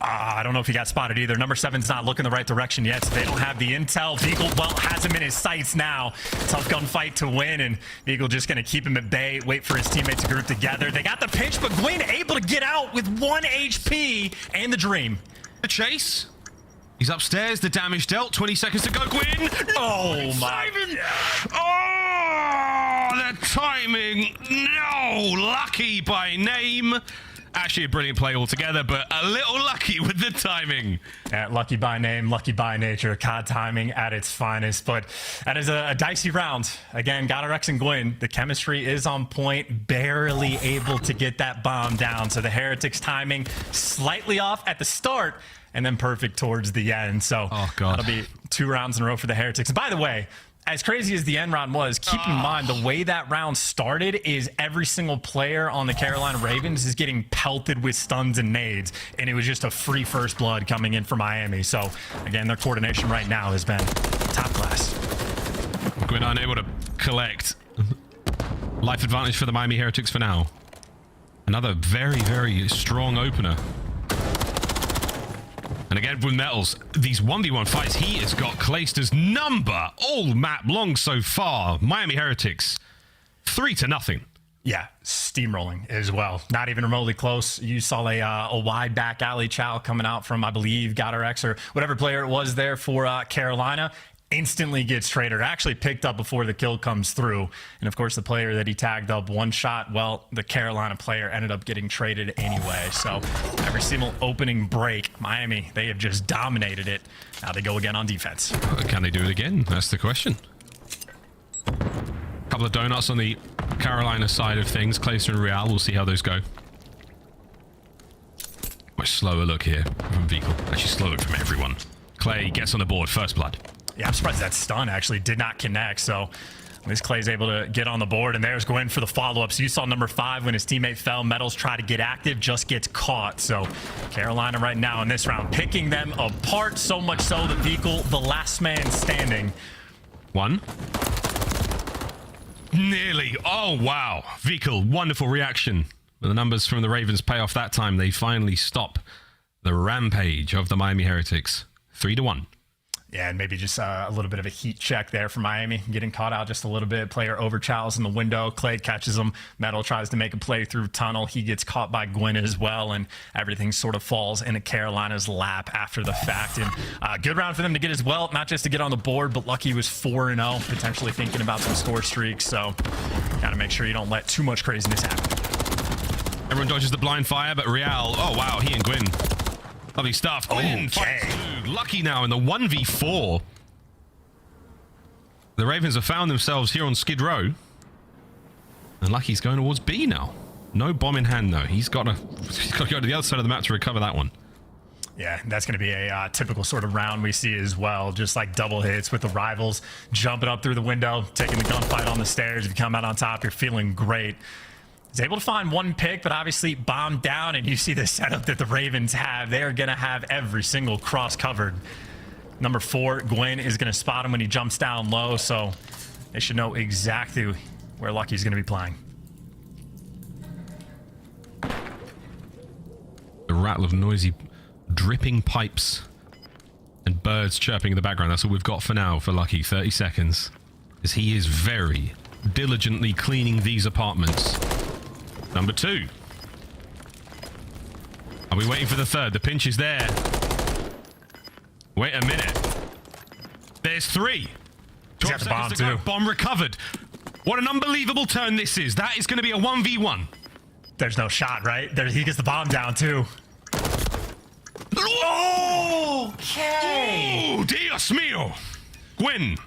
I don't know if he got spotted either. Number 7's not looking the right direction yet, so they don't have the intel. Vikul, well, has him in his sights now. Tough gunfight to win, and Vikul just going to keep him at bay, wait for his teammates to group together. They got the pinch, but Gwinn able to get out with 1 HP and the dream. The chase. He's upstairs. The damage dealt. 20 seconds to go. Gwinn. Oh, my God. Oh, the timing. No. Lucky by name. Actually a brilliant play altogether, but a little lucky with the timing. Yeah, lucky by name, lucky by nature. COD timing at its finest, but that is a dicey round. Again, GODRX and Gwinn, the chemistry is on point, barely able to get that bomb down. So the Heretics timing slightly off at the start, and then perfect towards the end. So that'll be 2 rounds in a row for the Heretics. And by the way, as crazy as the end round was, keep in mind the way that round started is every single player on the Carolina Ravens is getting pelted with stuns and nades, and it was just a free first blood coming in for Miami. So again, their coordination right now has been top class. Gwinn unable to collect. Life advantage for the Miami Heretics for now. Another very, very strong opener. And again with Metals, these 1v1 fights, he has got Clayster's number all map long so far. Miami Heretics, 3-0. Yeah, steamrolling as well. Not even remotely close. You saw a wide back alley chow coming out from, I believe, GODRX or whatever player it was there for Carolina. Instantly gets traded, actually picked up before the kill comes through. And of course, the player that he tagged up one shot, well, the Carolina player ended up getting traded anyway. So every single opening break, Miami, they have just dominated it. Now they go again on defense. Can they do it again? That's the question. Couple of donuts on the Carolina side of things. Clayster and Real, we'll see how those go. Much slower look here from Vikul. Actually, slow look from everyone. Clay gets on the board, first blood. Yeah, I'm surprised that stun actually did not connect. So at least Clay's able to get on the board, and there's Gwinn for the follow-up. So you saw number 5 when his teammate fell. Metals try to get active, just gets caught. So Carolina right now in this round picking them apart, so much so that Vikul, the last man standing. 1. Nearly. Oh, wow. Vikul, wonderful reaction. But the numbers from the Ravens pay off that time. They finally stop the rampage of the Miami Heretics. 3-1. Yeah, and maybe just a little bit of a heat check there for Miami, getting caught out just a little bit. Player over Charles in the window. Clay catches him. Metal tries to make a play through tunnel. He gets caught by Gwinn as well, and everything sort of falls into Carolina's lap after the fact. And good round for them to get as well, not just to get on the board, but lucky he was 4-0, potentially thinking about some score streaks. So got to make sure you don't let too much craziness happen. Everyone dodges the blind fire, but Real, oh wow, he and Gwinn. Lovely stuff. Gwinn fights through. Lucky now in the 1v4. The Ravens have found themselves here on Skid Row. And Lucky's going towards B now. No bomb in hand, though. He's got to go to the other side of the map to recover that one. Yeah, that's going to be a typical sort of round we see as well. Just like double hits with the rivals jumping up through the window, taking the gunfight on the stairs. If you come out on top, you're feeling great. He's able to find one pick, but obviously bombed down, and you see the setup that the Ravens have. They are going to have every single cross covered. Number 4, Gwinn, is going to spot him when he jumps down low, so they should know exactly where Lucky's going to be playing. The rattle of noisy, dripping pipes and birds chirping in the background. That's all we've got for now for Lucky. 30 seconds. As he is very diligently cleaning these apartments. Number 2. Are we waiting for the third? The pinch is there. Wait a minute. There's 3. 12 seconds to go. Bomb recovered. What an unbelievable turn this is. That is going to be a 1v1. There's no shot, right? He gets the bomb down, too. Okay. Oh, Dios mío. Gwinn.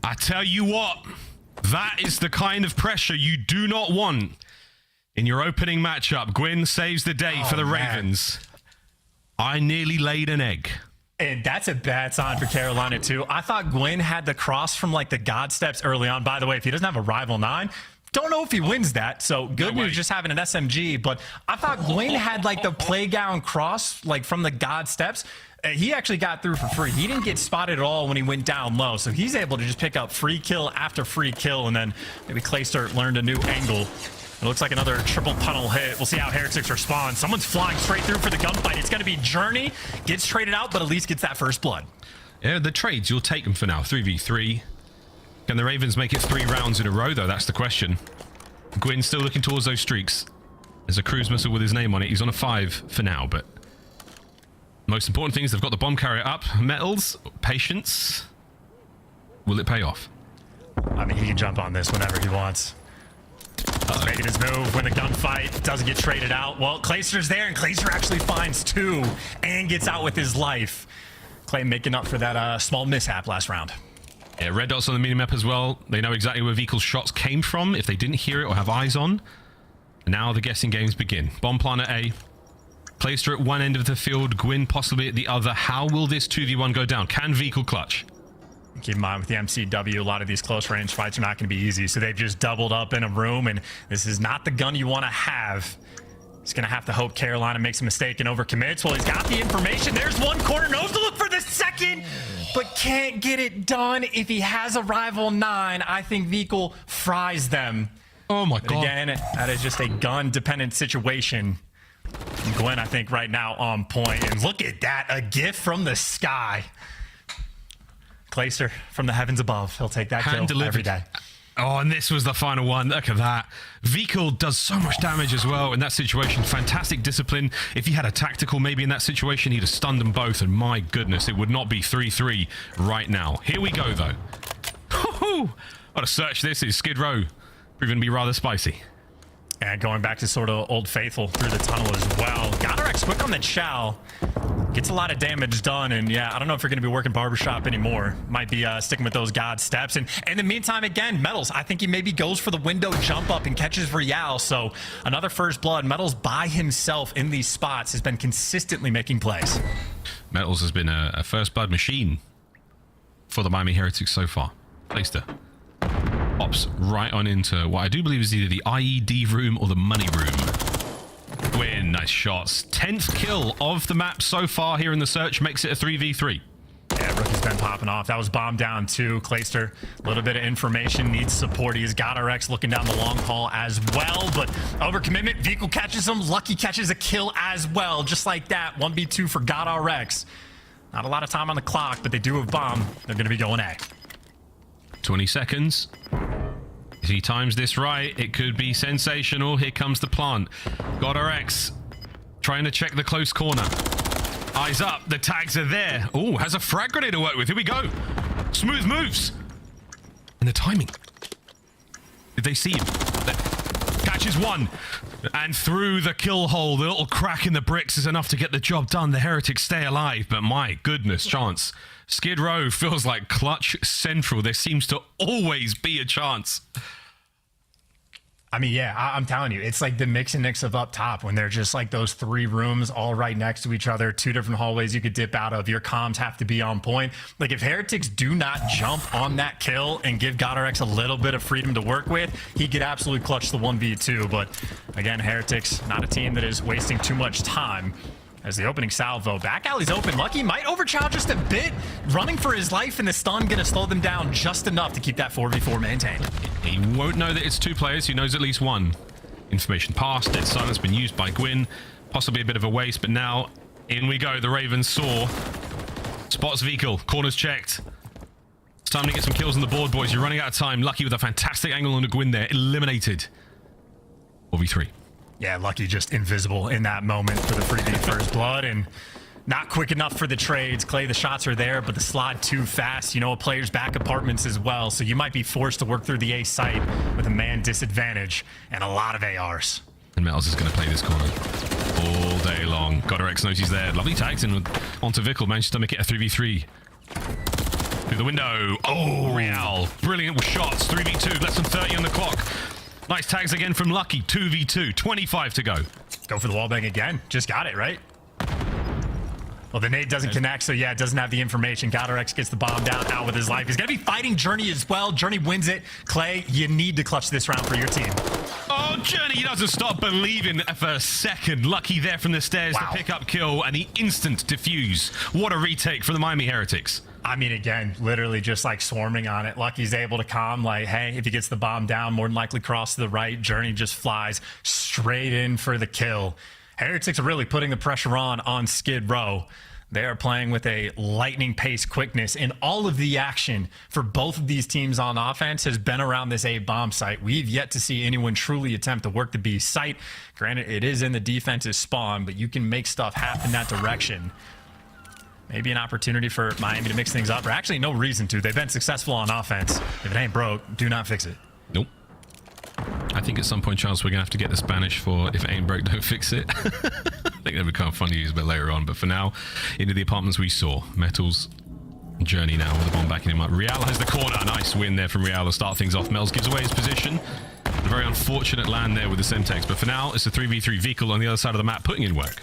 I tell you what, that is the kind of pressure you do not want in your opening matchup. Gwinn saves the day for the Ravens. I nearly laid an egg. And that's a bad sign for Carolina, too. I thought Gwinn had the cross from, like, the God steps early on. By the way, if he doesn't have a rival 9, don't know if he wins that. So good news just having an SMG. But I thought Gwinn had, like, the playground cross, like, from the God steps. He actually got through for free. He didn't get spotted at all when he went down low. So he's able to just pick up free kill after free kill. And then maybe Clayster learned a new angle. It looks like another triple tunnel hit. We'll see how Heretics respond. Someone's flying straight through for the gunfight. It's going to be Journey. Gets traded out, but at least gets that first blood. Yeah, the trades, you'll take them for now. 3v3. Can the Ravens make it 3 rounds in a row, though? That's the question. Gwinn still looking towards those streaks. There's a cruise missile with his name on it. He's on a 5 for now, but most important thing is they've got the bomb carrier up. Metals, patience. Will it pay off? I mean, he can jump on this whenever he wants. Making his move when the gunfight doesn't get traded out. Well, Clayster's there, and Clayster actually finds 2 and gets out with his life. Clay making up for that small mishap last round. Yeah, red dots on the minimap as well. They know exactly where Vehicle's shots came from if they didn't hear it or have eyes on. Now the guessing games begin. Bomb plant at A. Clayster at one end of the field, Gwinn possibly at the other. How will this 2v1 go down? Can Vehicle clutch? Keep in mind with the MCW, a lot of these close range fights are not going to be easy. So they've just doubled up in a room, and this is not the gun you want to have. He's going to have to hope Carolina makes a mistake and overcommits. Well, he's got the information. There's one corner, knows to look for the second, but can't get it done. If he has a rival 9, I think Vehicle fries them. Oh my God. Again, that is just a gun-dependent situation. And Gwinn, I think, right now on point. And look at that, a gift from the sky. Clayster from the heavens above. He'll take that kill every day. Oh, and this was the final one. Look at that. Vehicle does so much damage as well in that situation. Fantastic discipline. If he had a tactical maybe in that situation, he'd have stunned them both. And my goodness, it would not be 3-3 right now. Here we go, though. What a search this is. Skid Row proving to be rather spicy. And going back to sort of Old Faithful through the tunnel as well. GODRX quick on the chow. Gets a lot of damage done, and yeah, I don't know if you're going to be working barbershop anymore. Might be sticking with those God steps. And in the meantime, again, Metals, I think he maybe goes for the window jump up and catches Real. So another first blood. Metals by himself in these spots has been consistently making plays. Metals has been a first blood machine for the Miami Heretics so far. Clayster pops right on into what I do believe is either the IED room or the money room. Gwinn, nice shots. 10th kill of the map so far here in the search, makes it a 3v3. Yeah, Rookie's been popping off. That was bomb down too. Clayster, a little bit of information, needs support. He's GODRX looking down the long haul as well, but overcommitment, Vehicle catches him. Lucky catches a kill as well, just like that. 1v2 for GODRX. Not a lot of time on the clock, but they do have bomb. They're going to be going A. 20 seconds. If he times this right, it could be sensational. Here comes the plant. GODRX trying to check the close corner. Eyes up. The tags are there. Oh, has a frag grenade to work with. Here we go. Smooth moves. And the timing. Did they see him? Catches one. And through the kill hole, the little crack in the bricks is enough to get the job done. The Heretics stay alive, but my goodness, chance. Skid Row feels like clutch central. There seems to always be a chance. I mean, yeah, I'm telling you, it's like the mix and mix of up top when they're just like those 3 rooms all right next to each other, 2 different hallways you could dip out of. Your comms have to be on point. Like if Heretics do not jump on that kill and give GODRX a little bit of freedom to work with, he could absolutely clutch the 1v2. But again, Heretics, not a team that is wasting too much time. As the opening salvo, back alley's open. Lucky might overchild just a bit, running for his life, and the stun gonna slow them down just enough to keep that 4v4 maintained. He won't know that it's 2 players. He knows at least 1. Information passed. Dead silence been used by Gwinn. Possibly a bit of a waste, but now in we go. The Ravens saw. Spots vehicle. Corners checked. It's time to get some kills on the board, boys. You're running out of time. Lucky with a fantastic angle on the Gwinn there. Eliminated. 4v3. Yeah, Lucky just invisible in that moment for the freebie first blood, and not quick enough for the trades. Clay, the shots are there, but the slot too fast. You know, a player's back apartments as well, so you might be forced to work through the A site with a man disadvantage and a lot of ARs. And Metals is going to play this corner all day long. GODRX knows he's there. Lovely tags in onto Vickle. Manages to make it a 3v3. Through the window. Oh, Real. Brilliant shots. 3v2. Less than 30 on the clock. Nice tags again from Lucky. 2v2. 25 to go. Go for the wallbang again. Just got it, right? Well, the nade doesn't connect, so yeah, it doesn't have the information. GODRX gets the bomb down, out with his life. He's going to be fighting Journey as well. Journey wins it. Clay, you need to clutch this round for your team. Oh, Journey doesn't stop believing for a second. Lucky there from the stairs to pick up kill, and the instant defuse. What a retake for the Miami Heretics. I mean, again, literally just like swarming on it. Lucky's able to calm, like, hey, if he gets the bomb down, more than likely cross to the right. Journey just flies straight in for the kill. Heretics are really putting the pressure on Skid Row. They are playing with a lightning pace quickness, and all of the action for both of these teams on offense has been around this A bomb site. We've yet to see anyone truly attempt to work the B site. Granted, it is in the defense's spawn, but you can make stuff happen that direction. Maybe an opportunity for Miami to mix things up, or actually no reason to. They've been successful on offense. If it ain't broke, do not fix it. Nope. I think at some point, Charles, we're going to have to get the Spanish for if it ain't broke, don't fix it. I think that'd be kind of fun to use a bit later on. But for now, into the apartments we saw. Metals, Journey now with the bomb backing him up. Real has the corner. Nice win there from Real to start things off. Mel's gives away his position. A very unfortunate land there with the Semtex. But for now, it's a 3v3 vehicle on the other side of the map, putting in work.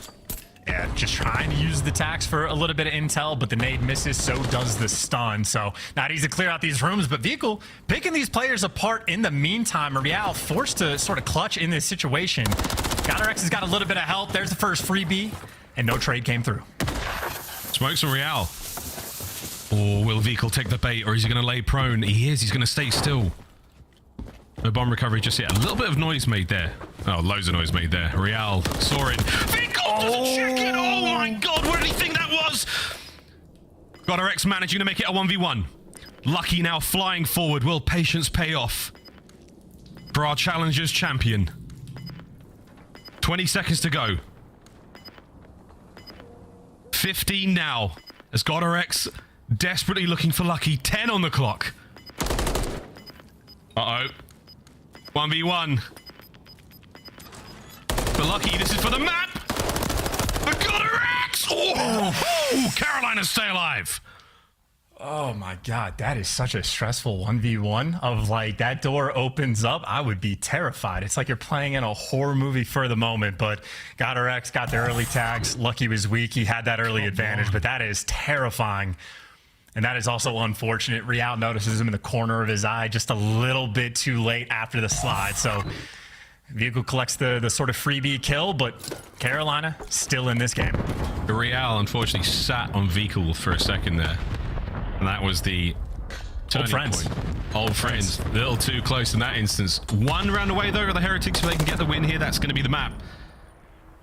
Yeah, just trying to use the tax for a little bit of intel, but the nade misses, so does the stun. So not easy to clear out these rooms, but Vehicle picking these players apart in the meantime. Real forced to sort of clutch in this situation. GODRX has got a little bit of help. There's the first freebie, and no trade came through. Smokes from Real. Or will Vehicle take the bait, or is he going to lay prone? He is. He's going to stay still. No bomb recovery just yet. A little bit of noise made there. Oh, loads of noise made there. Real saw it. Vehicle doesn't check it. Oh my god, what did he think that was? GODRX managing to make it a 1v1. Lucky now flying forward. Will patience pay off for our challenger's champion? 20 seconds to go. 15 now. As GODRX desperately looking for Lucky. 10 on the clock. Uh-oh. 1v1. For Lucky, this is for the map! For GODRX! Oh! Carolina, stay alive! Oh my god, that is such a stressful 1v1 of like that door opens up. I would be terrified. It's like you're playing in a horror movie for the moment, but GODRX got the early tags. Lucky was weak. He had that early advantage, but that is terrifying. And that is also unfortunate. Real notices him in the corner of his eye just a little bit too late after the slide. So Vehicle collects the sort of freebie kill, but Carolina still in this game. Real unfortunately sat on Vehicle for a second there. And that was the old friends. Point. Old friends. A little too close in that instance. One round away though of the Heretics, so they can get the win here. That's going to be the map.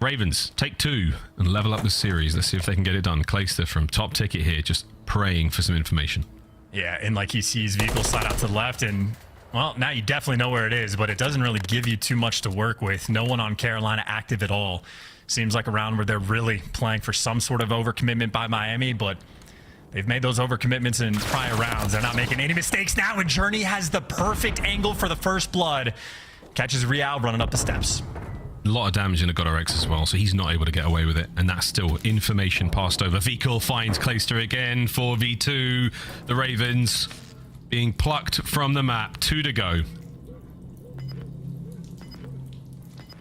Ravens, take 2 and level up the series. Let's see if they can get it done. Clayster from top ticket here, just praying for some information. Yeah, and like he sees Vehicle slide out to the left, and well, now you definitely know where it is, but it doesn't really give you too much to work with. No one on Carolina active at all. Seems like a round where they're really playing for some sort of overcommitment by Miami, but they've made those overcommitments in prior rounds. They're not making any mistakes now, and Journey has the perfect angle for the first blood. Catches Real running up the steps. A lot of damage in the GODRX as well, so he's not able to get away with it, and that's still information passed over. Vehicle finds Clayster again, 4v2. The Ravens being plucked from the map. 2 to go.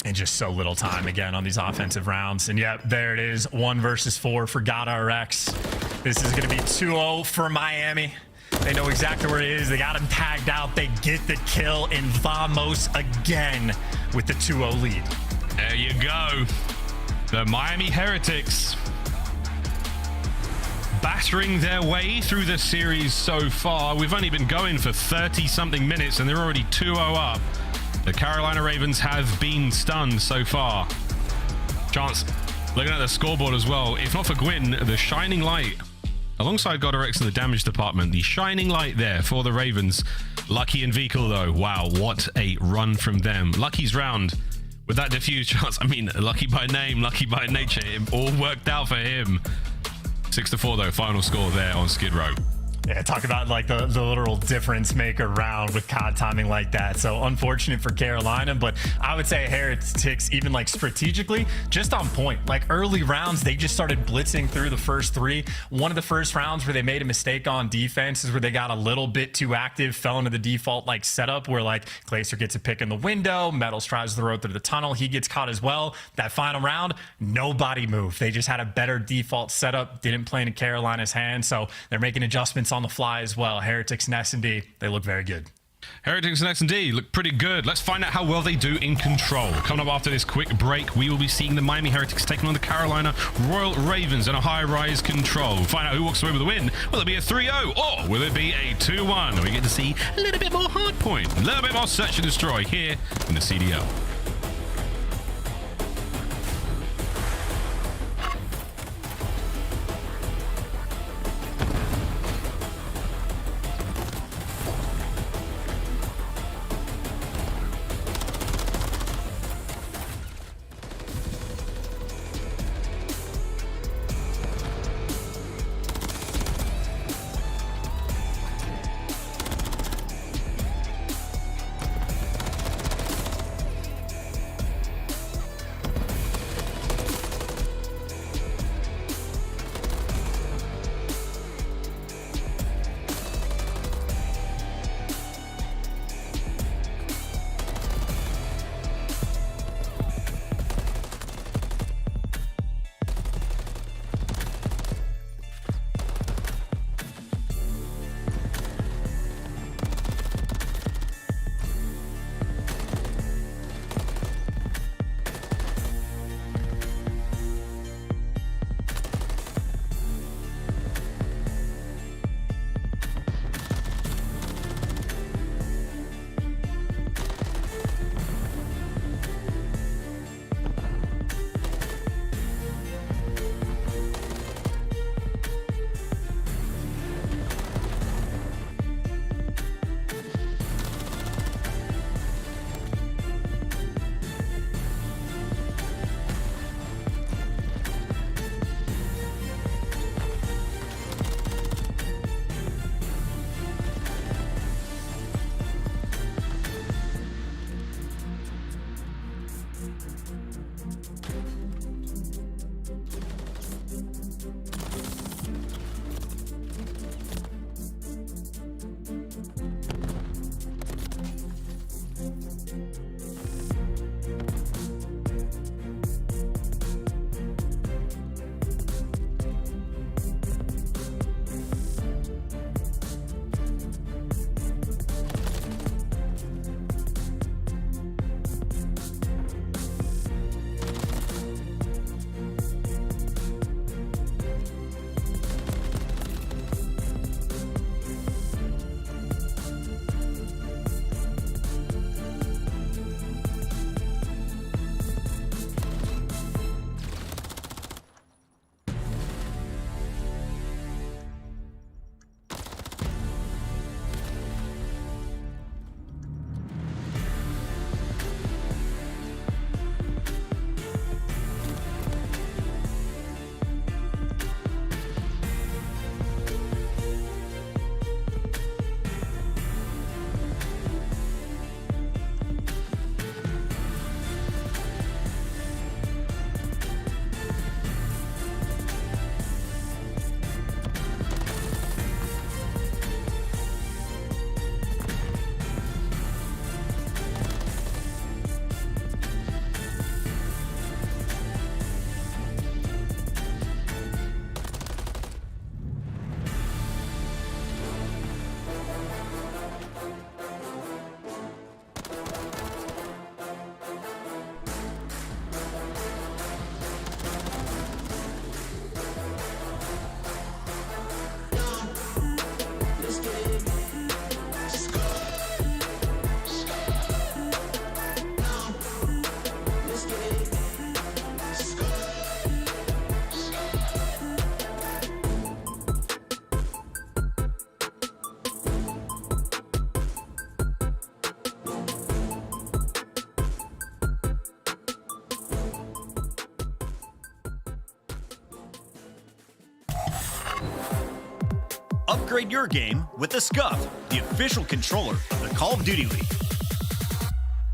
And just so little time again on these offensive rounds. And yep, there it is. 1 versus 4 for GODRX. This is going to be 2-0 for Miami. They know exactly where it is. They got him tagged out. They get the kill in Vamos again with the 2-0 lead. There you go. The Miami Heretics battering their way through the series so far. We've only been going for 30-something minutes, and they're already 2-0 up. The Carolina Ravens have been stunned so far. Chance, looking at the scoreboard as well, if not for Gwinn, the shining light, alongside GODRX in the damage department, the shining light there for the Ravens. Lucky and Vehicle, though. Wow, what a run from them. Lucky's round with that defuse chance. I mean, lucky by name, lucky by nature. It all worked out for him. 6-4, though, final score there on Skid Row. Yeah, talk about like the literal difference maker round with COD timing like that. So unfortunate for Carolina, but I would say Heretics, even like strategically, just on point. Like early rounds, they just started blitzing through the first 3. One of the first rounds where they made a mistake on defense is where they got a little bit too active, fell into the default like setup where like Clayster gets a pick in the window, Metals tries to throw through the tunnel, he gets caught as well. That final round, nobody moved. They just had a better default setup, didn't play into Carolina's hand, so they're making adjustments on the fly as well. Heretics and S&D, they look very good. Heretics and S&D look pretty good. Let's find out how well they do in control. Coming up after this quick break, we will be seeing the Miami Heretics taking on the Carolina Royal Ravens in a high-rise control. Find out who walks away with the win. Will it be a 3-0 or will it be a 2-1? We get to see a little bit more hardpoint, a little bit more search and destroy here in the CDL. Upgrade your game with the Scuff, the official controller of the Call of Duty League.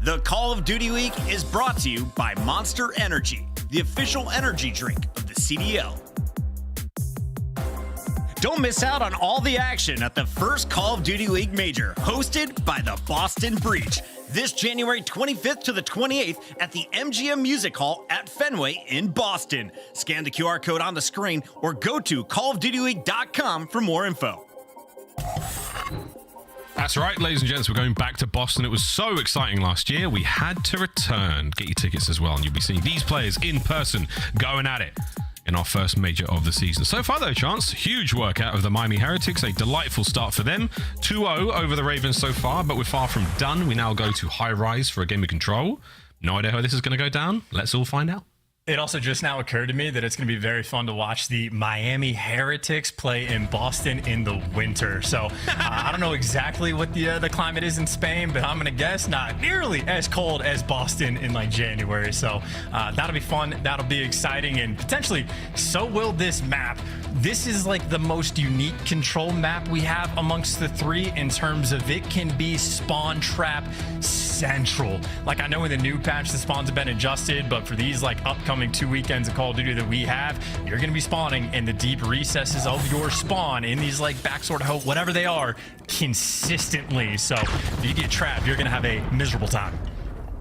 The Call of Duty Week is brought to you by Monster Energy, the official energy drink of the CDL. Don't miss out on all the action at the first Call of Duty League Major, hosted by the Boston Breach, this January 25th to the 28th at the MGM Music Hall at Fenway in Boston. Scan the QR code on the screen or go to callofdutyleague.com for more info. That's right, ladies and gents, we're going back to Boston. It was so exciting last year, we had to return. Get your tickets as well, and you'll be seeing these players in person going at it in our first major of the season. So far, though, Chance, huge work out of the Miami Heretics. A delightful start for them. 2-0 over the Ravens so far, but we're far from done. We now go to High Rise for a game of Control. No idea how this is going to go down. Let's all find out. It also just now occurred to me that it's going to be very fun to watch the Miami Heretics play in Boston in the winter. So I don't know exactly what the climate is in Spain, but I'm going to guess not nearly as cold as Boston in like January. So that'll be fun. That'll be exciting, and potentially so will this map. This is like the most unique control map we have amongst the three in terms of it can be spawn trap central. Like, I know in the new patch the spawns have been adjusted, but for these like upcoming 2 weekends of Call of Duty that we have, you're going to be spawning in the deep recesses of your spawn in these like backsword hope, whatever they are, consistently. So if you get trapped, you're going to have a miserable time.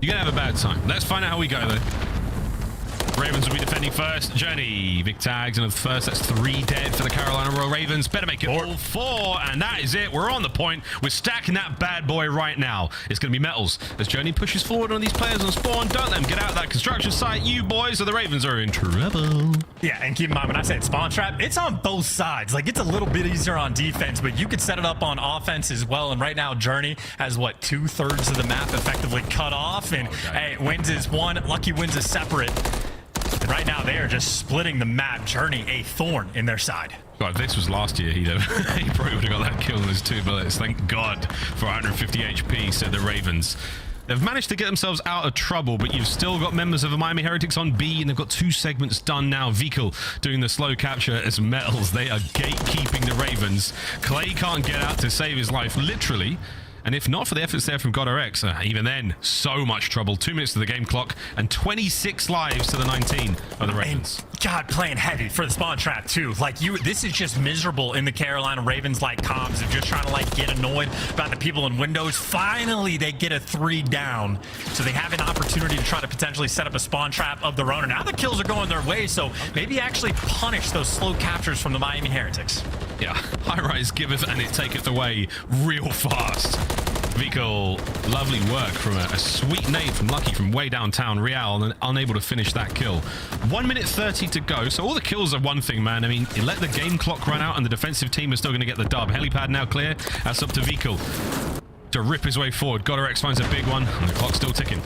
You're going to have a bad time. Let's find out how we go, though. Ravens will be defending first. Journey, big tags, and at first, that's 3 dead for the Carolina Royal Ravens. Better make it all 4, and that is it. We're on the point. We're stacking that bad boy right now. It's going to be Metals as Journey pushes forward on these players on spawn. Don't let them get out of that construction site. You boys, or the Ravens are in trouble. Yeah, and keep in mind, when I said spawn trap, it's on both sides. Like, it's a little bit easier on defense, but you could set it up on offense as well. And right now, Journey has, what, 2/3 of the map effectively cut off. And, hey, Wins is one. Lucky Wins is separate. And right now, they are just splitting the map. Journey, a thorn in their side. God, if this was last year, he probably would have got that kill in his 2 bullets. Thank God for 150 HP, said the Ravens. They've managed to get themselves out of trouble, but you've still got members of the Miami Heretics on B, and they've got 2 segments done now. Vehicle doing the slow capture as Metals. They are gatekeeping the Ravens. Clay can't get out to save his life, literally. And if not for the efforts there from GODRX, even then, so much trouble. 2 minutes to the game clock and 26 lives to the 19 of the Ravens. And God, playing heavy for the spawn trap too. Like, this is just miserable in the Carolina Ravens like comms of just trying to like get annoyed about the people in windows. Finally, they get a 3 down. So they have an opportunity to try to potentially set up a spawn trap of their own. And now the kills are going their way. So maybe actually punish those slow captures from the Miami Heretics. Yeah, High Rise giveth and it taketh away real fast. Vico, lovely work from a sweet nade from Lucky from way downtown. Real and unable to finish that kill. 1 minute 30 to go. So all the kills are one thing, man. I mean, you let the game clock run out and the defensive team is still going to get the dub. Helipad now clear. That's up to Vico to rip his way forward. GODRX finds a big one and the clock's still ticking.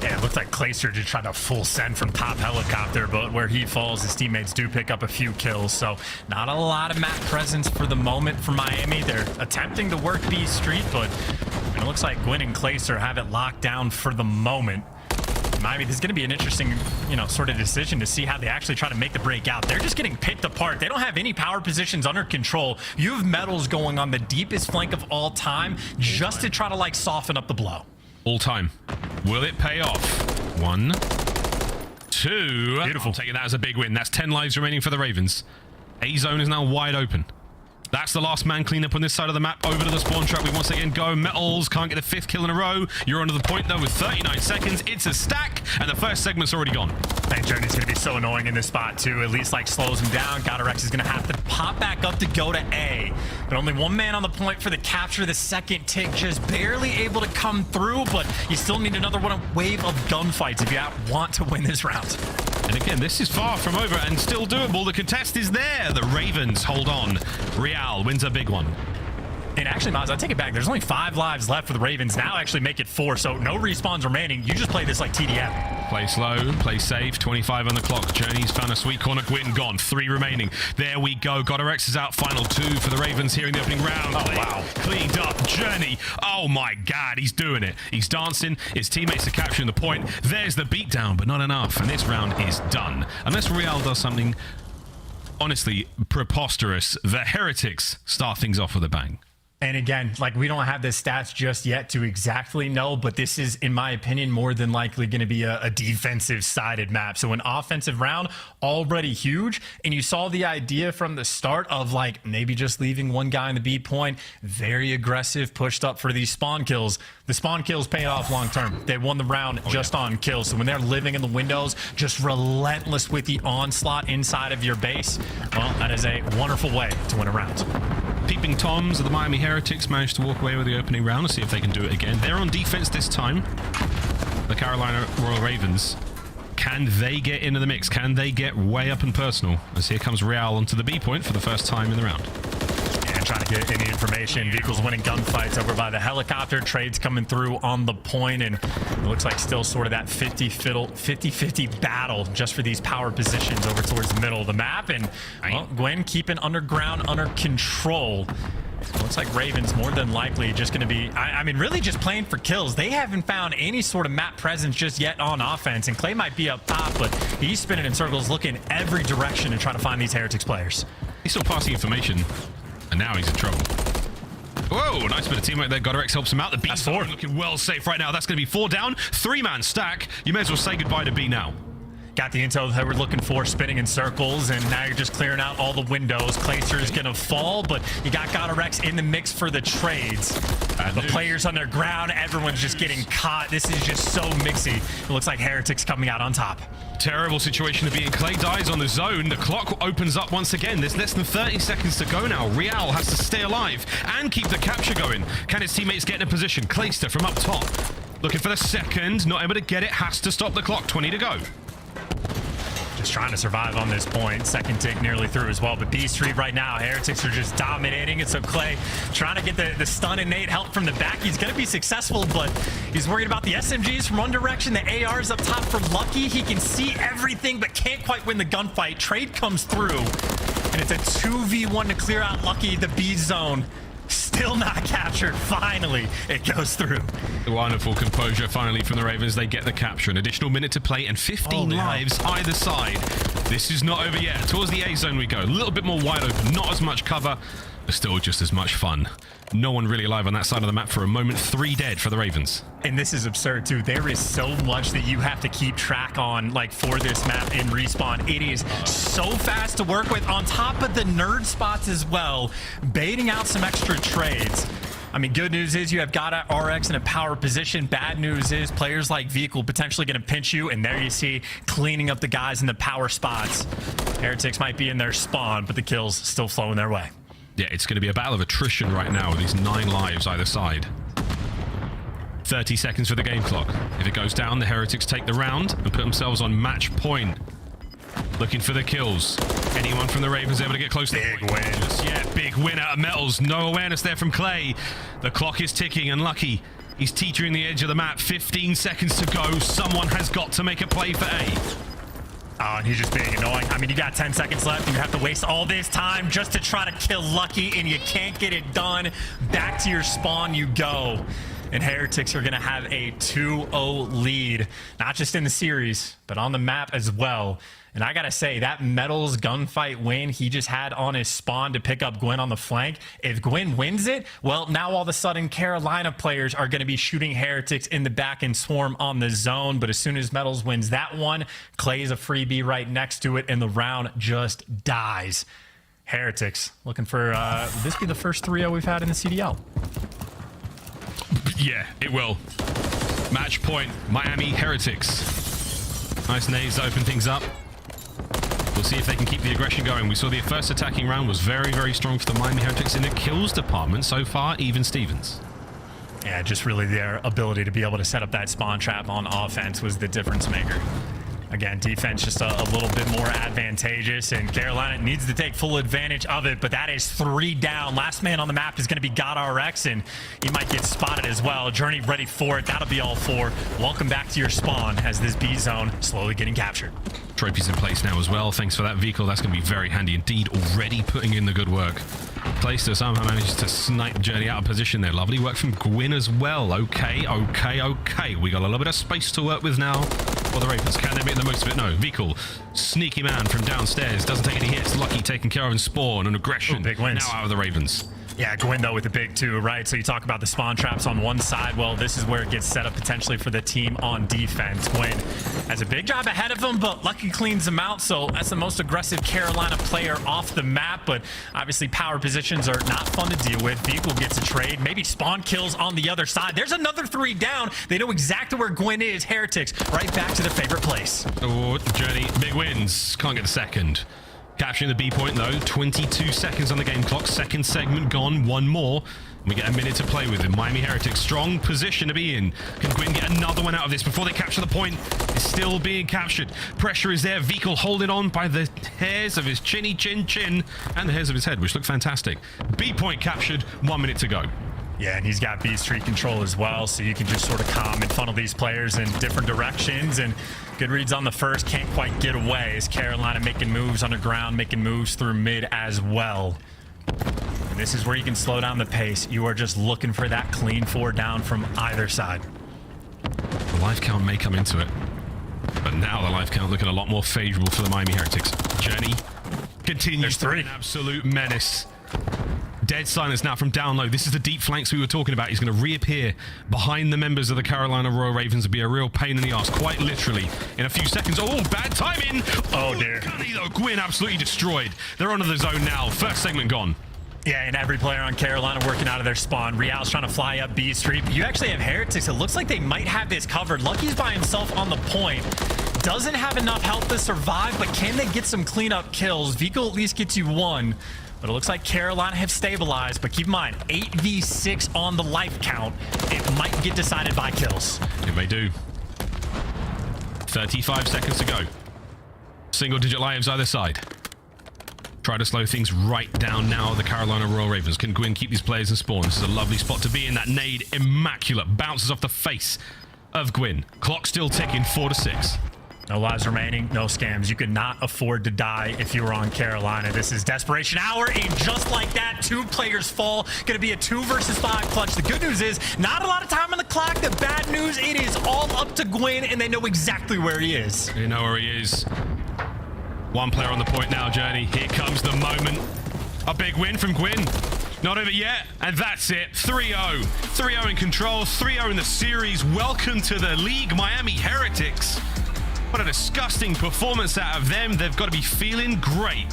Yeah, it looks like Clayster just tried to full send from top helicopter, but where he falls, his teammates do pick up a few kills. So not a lot of map presence for the moment for Miami. They're attempting to work B Street, but it looks like Gwinn and Clayster have it locked down for the moment. Miami, this is going to be an interesting, sort of decision to see how they actually try to make the break out. They're just getting picked apart. They don't have any power positions under control. You have Metals going on the deepest flank of all time just to try to like soften up the blow. All time. Will it pay off? 1, 2. Beautiful. Taking that as a big win. That's 10 lives remaining for the Ravens. A zone is now wide open. That's the last man cleanup on this side of the map. Over to the spawn trap. We once again go. Metals can't get the 5th kill in a row. You're onto the point though with 39 seconds. It's a stack and the first segment's already gone. I think Journey's going to be so annoying in this spot too. At least like slows him down. GODRX is going to have to pop back up to go to A. But only 1 man on the point for the capture. The second tick just barely able to come through, but you still need another wave of gunfights if you want to win this round. And again, this is far from over and still doable. The contest is there. The Ravens hold on. Real wins a big one. And actually, Miles, I take it back. There's only 5 lives left for the Ravens. Now actually make it 4, so no respawns remaining. You just play this like TDM. Play slow, play safe. 25 on the clock. Journey's found a sweet corner. Gwinn gone. 3 remaining. There we go. GODRX is out. Final 2 for the Ravens here in the opening round. Oh, wow. Cleaned up. Journey. Oh, my God. He's doing it. He's dancing. His teammates are capturing the point. There's the beatdown, but not enough. And this round is done. Unless Real does something honestly preposterous. The Heretics start things off with a bang. And again, like, we don't have the stats just yet to exactly know, but this is, in my opinion, more than likely going to be a defensive-sided map. So an offensive round, already huge, and you saw the idea from the start of, like, maybe just leaving one guy in the B point, very aggressive, pushed up for these spawn kills. The spawn kills paid off long-term. They won the round just on kills. So when they're living in the windows, just relentless with the onslaught inside of your base, well, that is a wonderful way to win a round. Peeping Toms of the Miami Heretics managed to walk away with the opening round. Let's see if they can do it again. They're on defense this time. The Carolina Royal Ravens. Can they get into the mix? Can they get way up and personal? As here comes Real onto the B point for the first time in the round. And trying to get any information. Vehicles winning gunfights over by the helicopter. Trades coming through on the point, and it looks like still sort of that 50-50 battle just for these power positions over towards the middle of the map. And well, Gwinn keeping underground under control. Looks like Ravens more than likely just going to be, I mean, really just playing for kills. They haven't found any sort of map presence just yet on offense, and Clay might be up top, but he's spinning in circles, looking every direction and trying to find these Heretics players. He's still passing information, and now he's in trouble. Whoa, nice bit of teamwork there. GODRX helps him out. The B's looking well safe right now. That's going to be 4 down, 3-man stack. You may as well say goodbye to B now. Got the intel that we're looking for, spinning in circles, and now you're just clearing out all the windows. Clayster is going to fall, but you got GODRX in the mix for the trades. The players on their ground, everyone's just getting caught. This is just so mixy. It looks like Heretics coming out on top. Terrible situation to be in. Clay dies on the zone. The clock opens up once again. There's less than 30 seconds to go now. Real has to stay alive and keep the capture going. Can his teammates get in a position? Clayster from up top, looking for the second. Not able to get it. Has to stop the clock. 20 to go. Just trying to survive on this point. Second tick nearly through as well, but B Street right now, Heretics are just dominating it. So Clay trying to get the stun and nade help from the back. He's going to be successful, but he's worried about the SMGs from one direction. The ARs up top for Lucky. He can see everything, but can't quite win the gunfight. Trade comes through, and it's a 2v1 to clear out Lucky, the B zone. Still not captured. Finally, it goes through. Wonderful composure finally from the Ravens. They get the capture. An additional minute to play and 15 lives either side. This is not over yet. Towards the A zone we go. A little bit more wide open. Not as much cover, but still just as much fun. No one really alive on that side of the map for a moment. 3 dead for the Ravens. And this is absurd too. There is so much that you have to keep track on, like, for this map in Respawn. It is so fast to work with, on top of the nerd spots as well, baiting out some extra trades. I mean, good news is you have GODRX in a power position. Bad news is players like Vehicle potentially going to pinch you, and there you see cleaning up the guys in the power spots. Heretics might be in their spawn, but the kills still flowing their way. Yeah, it's going to be a battle of attrition right now with these 9 lives either side. 30 seconds for the game clock. If it goes down, the Heretics take the round and put themselves on match point. Looking for the kills. Anyone from the Ravens able to get close to big win. Yeah, big win out of Metals. No awareness there from Clay. The clock is ticking, and Lucky, he's teetering the edge of the map. 15 seconds to go. Someone has got to make a play for A. Oh, and he's just being annoying. I mean, you got 10 seconds left. You have to waste all this time just to try to kill Lucky, and you can't get it done. Back to your spawn you go. And Heretics are going to have a 2-0 lead, not just in the series, but on the map as well. And I got to say, that Metals gunfight win he just had on his spawn to pick up Gwinn on the flank, if Gwinn wins it, well, now all of a sudden Carolina players are going to be shooting Heretics in the back and swarm on the zone. But as soon as Metals wins that one, Clay's a freebie right next to it, and the round just dies. Heretics looking for, would this be the first 3-0 we've had in the CDL? Yeah, it will. Match point, Miami Heretics. Nice nades to open things up. We'll see if they can keep the aggression going. We saw the first attacking round was very, very strong for the Miami Heretics in the kills department. So far, even Stevens. Yeah, just really their ability to be able to set up that spawn trap on offense was the difference maker. Again, defense just a little bit more advantageous, and Carolina needs to take full advantage of it, but that is 3 down. Last man on the map is going to be GODRX, and he might get spotted as well. Journey ready for it. That'll be all 4. Welcome back to your spawn as this B zone slowly getting captured. Trophies in place now as well. Thanks for that vehicle. That's going to be very handy indeed. Already putting in the good work. Clayster somehow manages to snipe Journey out of position there. Lovely work from Gwinn as well. Okay. We got a little bit of space to work with now. for the Ravens. Can they make the most of it? No. Vikul, sneaky man from downstairs, doesn't take any hits. Lucky taken care of in spawn and aggression. Big wins. Now out of the Ravens. Yeah, Gwinn though with the big two, right? So you talk about the spawn traps on one side. Well, this is where it gets set up potentially for the team on defense. Gwinn has a big job ahead of him, but Lucky cleans him out. So that's the most aggressive Carolina player off the map. But obviously power positions are not fun to deal with. Vikul gets a trade. Maybe spawn kills on the other side. There's another 3 down. They know exactly where Gwinn is. Heretics right back to their favorite place. Oh, Journey, big wins. Can't get the second. Capturing the B point though, 22 seconds on the game clock, second segment gone, one more. We get a minute to play with him. Miami Heretics, strong position to be in. Can Gwinn get another one out of this before they capture the point? It's still being captured. Pressure is there. Vikul holding on by the hairs of his chin and the hairs of his head, which look fantastic. B point captured, 1 minute to go. Yeah, and he's got B Street control as well, so you can just sort of calm and funnel these players in different directions. And good reads on the first, can't quite get away as Carolina making moves underground, making moves through mid as well. And this is where you can slow down the pace. You are just looking for that clean 4 down from either side. The life count may come into it, but now the life count looking a lot more favorable for the Miami Heretics. Journey continues to be an absolute menace. Dead silence now from down low. This is the deep flanks we were talking about. He's going to reappear behind the members of the Carolina Royal Ravens and be a real pain in the ass, quite literally, in a few seconds. Oh, bad timing. Oh, dear. Though. Gwinn absolutely destroyed. They're onto the zone now. First segment gone. Yeah, and every player on Carolina working out of their spawn. Real's trying to fly up B Street. But you actually have Heretics. It looks like they might have this covered. Lucky's by himself on the point. Doesn't have enough health to survive, but can they get some cleanup kills? Vikul at least gets you 1. But it looks like Carolina have stabilized. But keep in mind, 8v6 on the life count. It might get decided by kills. It may do. 35 seconds to go. Single-digit lives either side. Try to slow things right down now. The Carolina Royal Ravens. Can Gwinn keep these players in spawn? This is a lovely spot to be in. That nade, immaculate. Bounces off the face of Gwinn. Clock still ticking, 4 to 6. No lives remaining, no scams. You could not afford to die if you were on Carolina. This is desperation hour, and just like that, 2 players fall. Gonna be a 2 versus 5 clutch. The good news is, not a lot of time on the clock. The bad news, it is all up to Gwinn, and they know exactly where he is. They know where he is. 1 player on the point now, Journey. Here comes the moment. A big win from Gwinn. Not over yet, and that's it. 3-0. 3-0 in control, 3-0 in the series. Welcome to the league, Miami Heretics. What a disgusting performance out of them. They've got to be feeling great.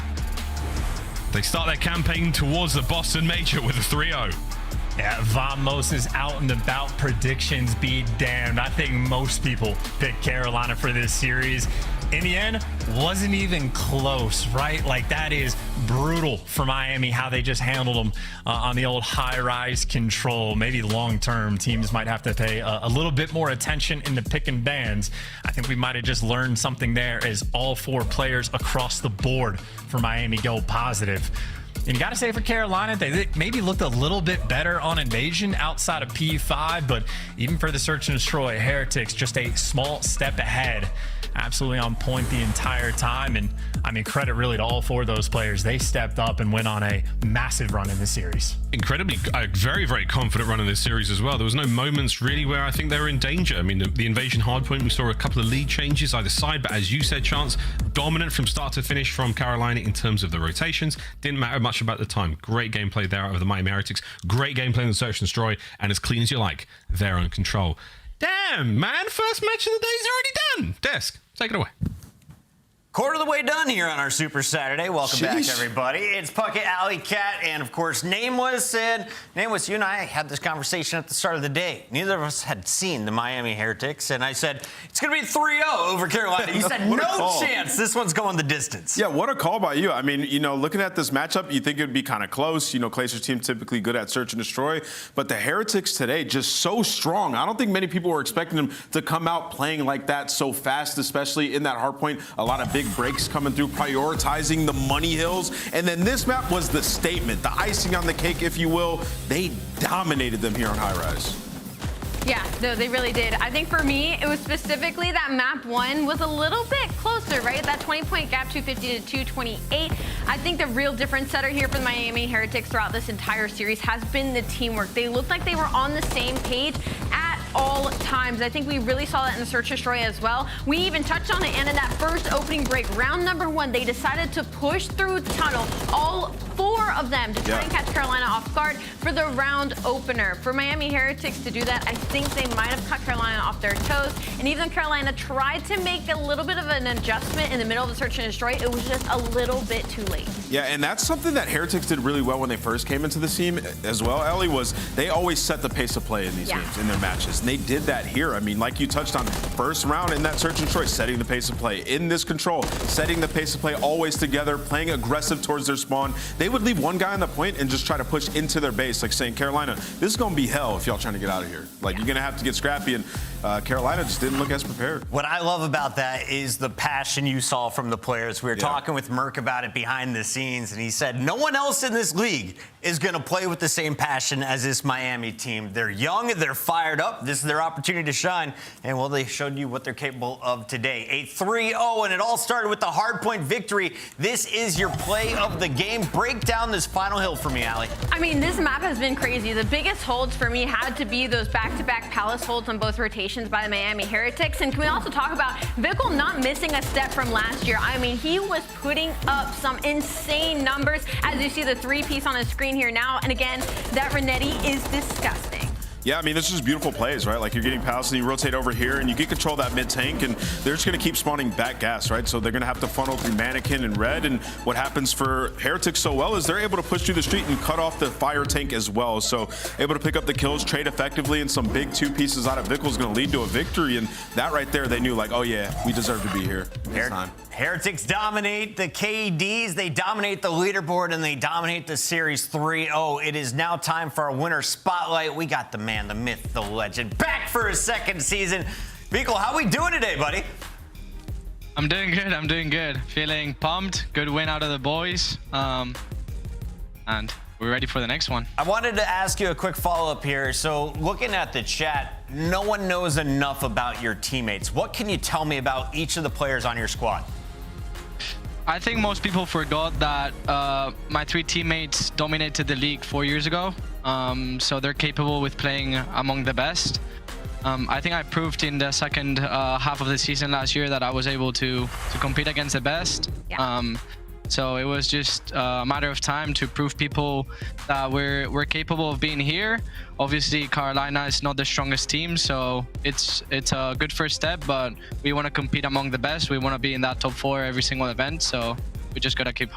They start their campaign towards the Boston Major with a 3-0. Yeah, Vamos is out and about. Predictions be damned. I think most people pick Carolina for this series. In the end, wasn't even close, right? Like, that is brutal for Miami, how they just handled them on the old high-rise control. Maybe long-term, teams might have to pay a little bit more attention in the pick and bans. I think we might have just learned something there as all 4 players across the board for Miami go positive. And you got to say for Carolina, they maybe looked a little bit better on Invasion outside of P5, but even for the Search and Destroy, Heretics just a small step ahead. Absolutely on point the entire time. And I mean, credit really to all 4 of those players. They stepped up and went on a massive run in this series. Incredibly, very, very confident run in this series as well. There was no moments really where I think they were in danger. I mean, the Invasion hardpoint, we saw a couple of lead changes either side, but as you said, Chance, dominant from start to finish from Carolina in terms of the rotations. Didn't matter much about the time. Great gameplay there out of the Miami Heretics. Great gameplay in the Search and Destroy, and as clean as you like, they're on control. Damn, man, first match of the day is already done. Desk, take it away. Quarter of the way done here on our Super Saturday. Welcome back, everybody. It's Puckett, Alley Cat, and of course, Nameless. And Nameless, you and I had this conversation at the start of the day. Neither of us had seen the Miami Heretics, and I said, it's going to be 3-0 over Carolina. You said, no chance. This one's going the distance. Yeah, what a call by you. I mean, you know, looking at this matchup, you think it would be kind of close. You know, Clayster's team typically good at Search and Destroy, but the Heretics today just so strong. I don't think many people were expecting them to come out playing like that so fast, especially in that hardpoint. A lot of big breaks coming through, prioritizing the money hills. And then this map was the statement, the icing on the cake, if you will. They dominated them here on High Rise. Yeah, no, they really did. I think for me, it was specifically that map 1 was a little bit closer, right? That 20-point gap, 250 to 228. I think the real difference setter here for the Miami Heretics throughout this entire series has been the teamwork. They looked like they were on the same page at all times. I think we really saw that in the Search and Destroy as well. We even touched on it, and in that first opening break, round number 1, they decided to push through the tunnel, all 4 of them, to try and catch Carolina off guard for the round opener. For Miami Heretics to do that, I think they might have caught Carolina off their toes, and even though Carolina tried to make a little bit of an adjustment in the middle of the Search and Destroy, it was just a little bit too late. Yeah, and that's something that Heretics did really well when they first came into the scene as well, Ellie, was they always set the pace of play in these games, in their matches. And they did that here. I mean, like you touched on, first round in that Search and Destroy, setting the pace of play. In this Control, setting the pace of play, always together, playing aggressive towards their spawn. They would leave one guy on the point and just try to push into their base, like saying, Carolina, this is going to be hell if y'all trying to get out of here. Like, you're going to have to get scrappy, and Carolina just didn't look as prepared. What I love about that is the passion you saw from the players. We were talking with Merc about it behind the scenes, and he said no one else in this league is going to play with the same passion as this Miami team. They're young, they're fired up. This is their opportunity to shine, and well, they showed you what they're capable of today. A 3-0, and it all started with the hardpoint victory. This is your play of the game. Break down this final hill for me, Allie. I mean, this map has been crazy. The biggest holds for me had to be those back-to-back Palace holds on both rotations by the Miami Heretics. And can we also talk about Vickle not missing a step from last year? I mean, he was putting up some insane numbers, as you see the 3-piece on his screen here now. And again, that Renetti is disgusting. Yeah, I mean, this is just beautiful plays, right? Like, you're getting past and you rotate over here and you get control of that mid tank, and they're just going to keep spawning back gas, right? So they're going to have to funnel through Mannequin and Red, and what happens for Heretics so well is they're able to push through the street and cut off the fire tank as well. So able to pick up the kills, trade effectively, and some big 2 pieces out of Vickle is going to lead to a victory, and that right there, they knew, like, oh yeah, we deserve to be here this time. Heretics dominate the KDs, they dominate the leaderboard, and they dominate the series 3-0. It is now time for our winner spotlight. We got the man, the myth, the legend, back for his 2nd season. Vickle, how we doing today, buddy? I'm doing good, I'm doing good. Feeling pumped, good win out of the boys. And we're ready for the next one. I wanted to ask you a quick follow-up here. So looking at the chat, no one knows enough about your teammates. What can you tell me about each of the players on your squad? I think most people forgot that my 3 teammates dominated the league 4 years ago. So they're capable with playing among the best. I think I proved in the second half of the season last year that I was able to compete against the best. So it was just a matter of time to prove people that we're capable of being here. Obviously, Carolina is not the strongest team, so it's a good first step, but we want to compete among the best. We want to be in that top 4 every single event, so we just got to keep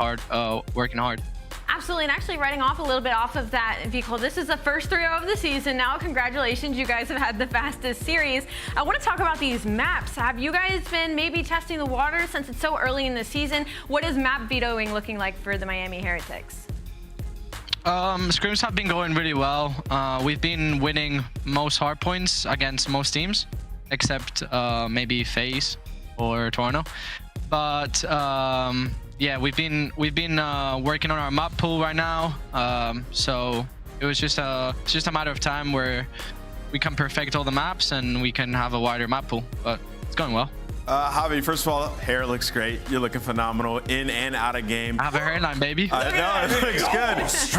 working hard. Absolutely, and actually writing off a little bit off of that, Vickle, this is the first 3-0 of the season. Now, congratulations, you guys have had the fastest series. I want to talk about these maps. Have you guys been maybe testing the water since it's so early in the season? What is map vetoing looking like for the Miami Heretics? Scrims have been going really well. We've been winning most hardpoints against most teams, except maybe FaZe or Toronto. But yeah, we've been working on our map pool right now. So it was just a matter of time where we can perfect all the maps and we can have a wider map pool. But it's going well. Javi, first of all, hair looks great. You're looking phenomenal in and out of game. I have a hairline, baby. No, it looks good.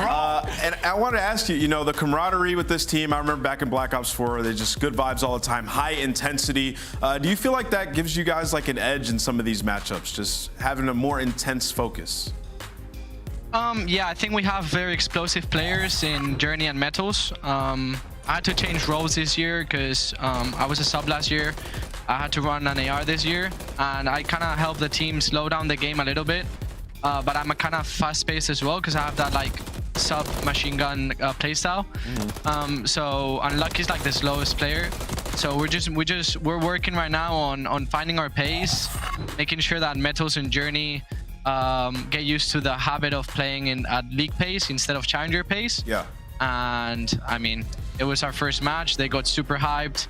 And I wanted to ask you, the camaraderie with this team, I remember back in Black Ops 4, they're just good vibes all the time, high intensity. Do you feel like that gives you guys like an edge in some of these matchups, just having a more intense focus? Yeah, I think we have very explosive players in Journey and Metals. I had to change roles this year because I was a sub last year. I had to run an AR this year, and I kind of helped the team slow down the game a little bit. But I'm a kind of fast-paced as well because I have that like sub machine gun playstyle. So Unlucky's like the slowest player. So we're working right now on finding our pace, making sure that Metals and Journey get used to the habit of playing at league pace instead of challenger pace. Yeah. And I mean, it was our first match. They got super hyped.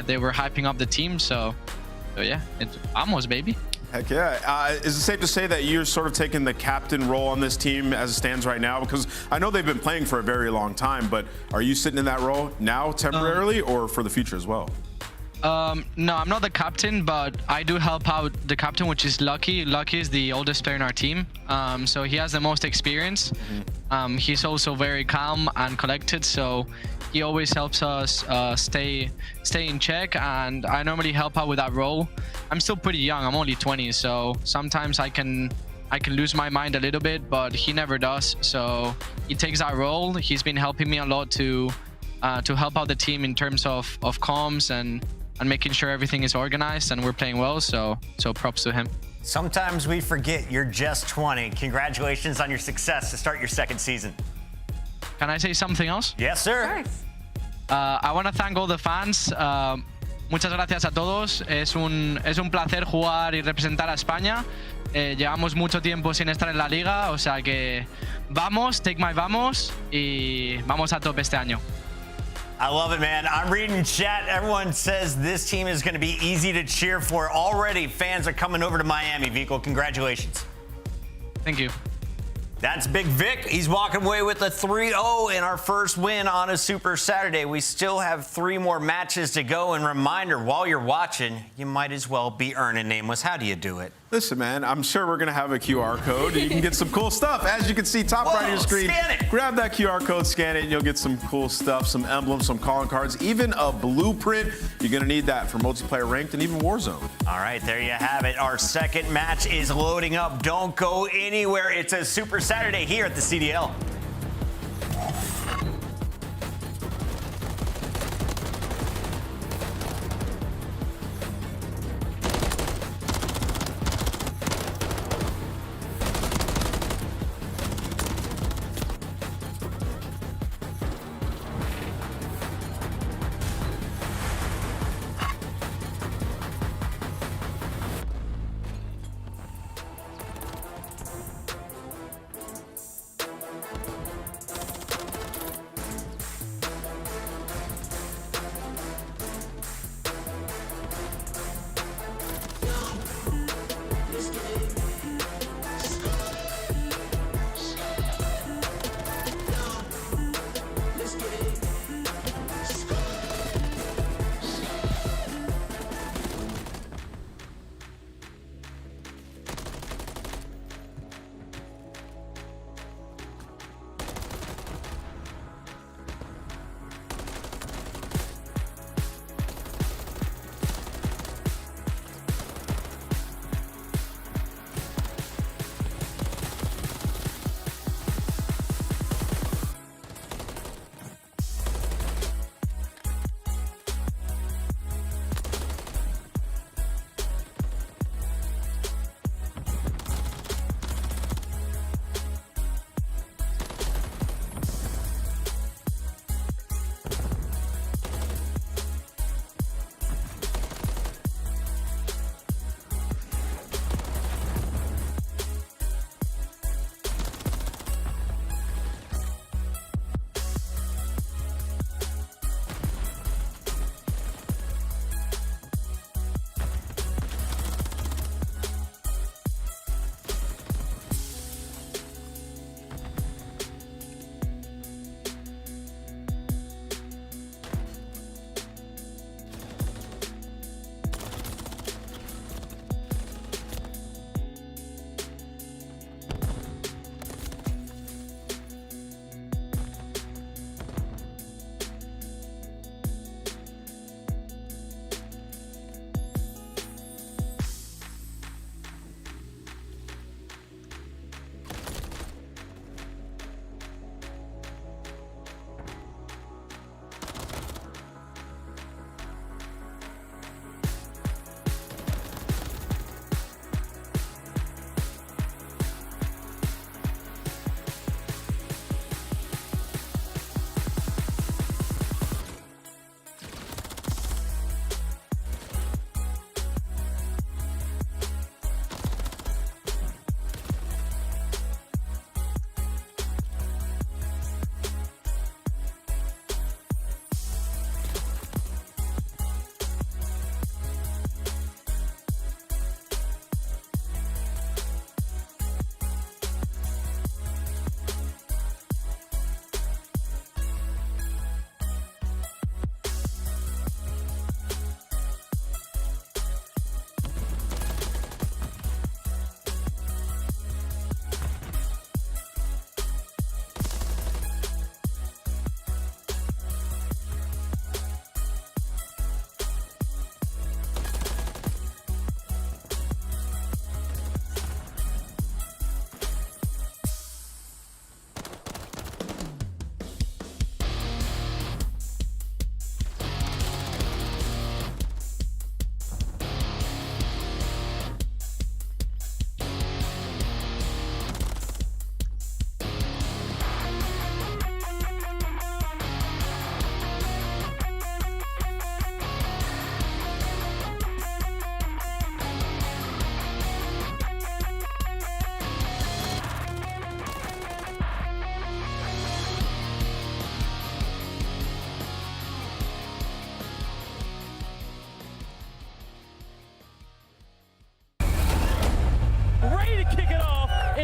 They were hyping up the team, so yeah, it's almost, baby. Heck yeah. Is it safe to say that you're sort of taking the captain role on this team as it stands right now? Because I know they've been playing for a very long time, but are you sitting in that role now temporarily or for the future as well? No, I'm not the captain, but I do help out the captain, which is Lucky. Lucky is the oldest player in our team, so he has the most experience. He's also very calm and collected, so he always helps us stay in check, and I normally help out with that role. I'm still pretty young. I'm only 20, so sometimes I can lose my mind a little bit, but he never does. So he takes that role. He's been helping me a lot to help out the team in terms of comms and making sure everything is organized and we're playing well. So props to him. Sometimes we forget you're just 20. Congratulations on your success to start your second season. Can I say something else? Yes, sir. I want to thank all the fans. Muchas gracias a todos. Es un placer jugar y representar a España. Llevamos mucho tiempo sin estar en la liga, o sea que vamos, take my vamos y vamos a tope este año. I love it, man. I'm reading chat. Everyone says this team is going to be easy to cheer for. Already, fans are coming over to Miami. Vico, congratulations. Thank you. That's Big Vic. He's walking away with a 3-0 in our first win on a Super Saturday. We still have 3 more matches to go. And reminder, while you're watching, you might as well be earning Nameless. How do you do it? Listen, man, I'm sure we're going to have a QR code. You can get some cool stuff. As you can see, top right of your screen, scan it. Grab that QR code, scan it, and you'll get some cool stuff, some emblems, some calling cards, even a blueprint. You're going to need that for multiplayer ranked and even Warzone. All right, there you have it. Our second match is loading up. Don't go anywhere. It's a Super Saturday here at the CDL.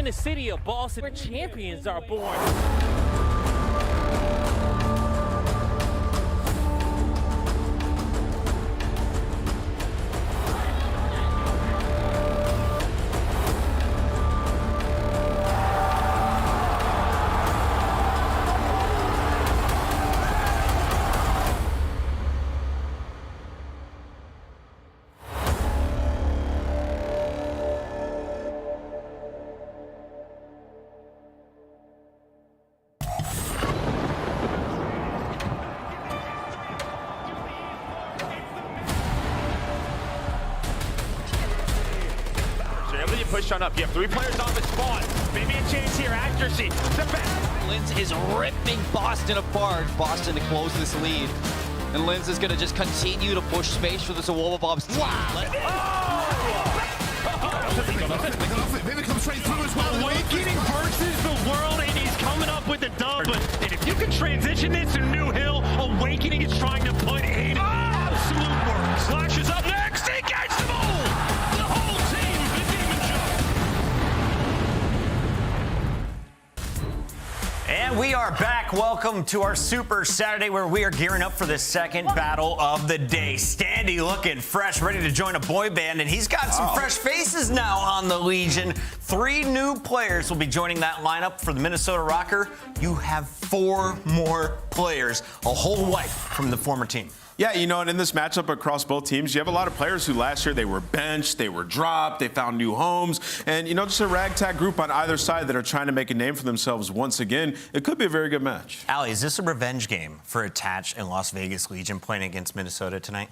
the city of Boston, where champions are born. Push on up. You have 3 players off at spawn. Maybe a chance here. Accuracy. The back. Lynz is ripping Boston apart. Boston to close this lead. And Lynz is going to just continue to push space for this Awolabob's team. Vivid comes straight through as well. Awakening versus the world, and he's coming up with the dub. And if you can transition this to New Hill, Awakening is trying to put in absolute work. Slash is up next. He gets them all. The whole team, the Demon Show. And we are back. Welcome to our Super Saturday, where we are gearing up for the second battle of the day. Standy looking fresh, ready to join a boy band, and he's got some fresh faces now on the Legion. 3 new players will be joining that lineup for the Minnesota Røkkr. You have 4 more players, a whole wipe from the former team. Yeah, you know, and in this matchup across both teams, you have a lot of players who last year they were benched, they were dropped, they found new homes, and, you know, just a ragtag group on either side that are trying to make a name for themselves once again. It could be a very good match. Allie, is this a revenge game for Attach and Las Vegas Legion playing against Minnesota tonight?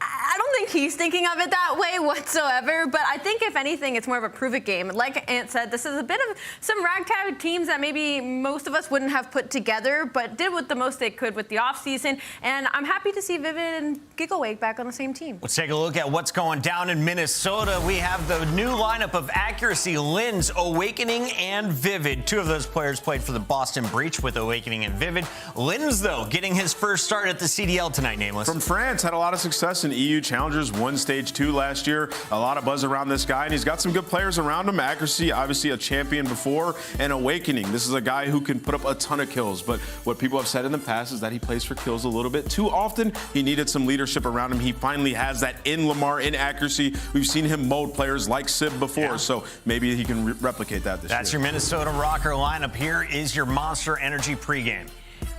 I don't think he's thinking of it that way whatsoever, but I think if anything, it's more of a prove-it game. Like Ant said, this is a bit of some ragtag teams that maybe most of us wouldn't have put together, but did with the most they could with the offseason, and I'm happy to see Vivid and Gigglewake back on the same team. Let's take a look at what's going down in Minnesota. We have the new lineup of Accuracy, Lynz, Owakening, and Vivid. 2 of those players played for the Boston Breach with Owakening and Vivid. Lynz, though, getting his first start at the CDL tonight, Nameless. From France, had a lot of success in EU Challengers, won Stage 2 last year. A lot of buzz around this guy, and he's got some good players around him. Accuracy, obviously a champion before, and Owakening. This is a guy who can put up a ton of kills, but what people have said in the past is that he plays for kills a little bit too often. He needed some leadership around him. He finally has that in Lamar, in Accuracy. We've seen him mold players like Sib before, so maybe he can replicate that this year. That's your Minnesota Røkkr lineup. Here is your Monster Energy pregame.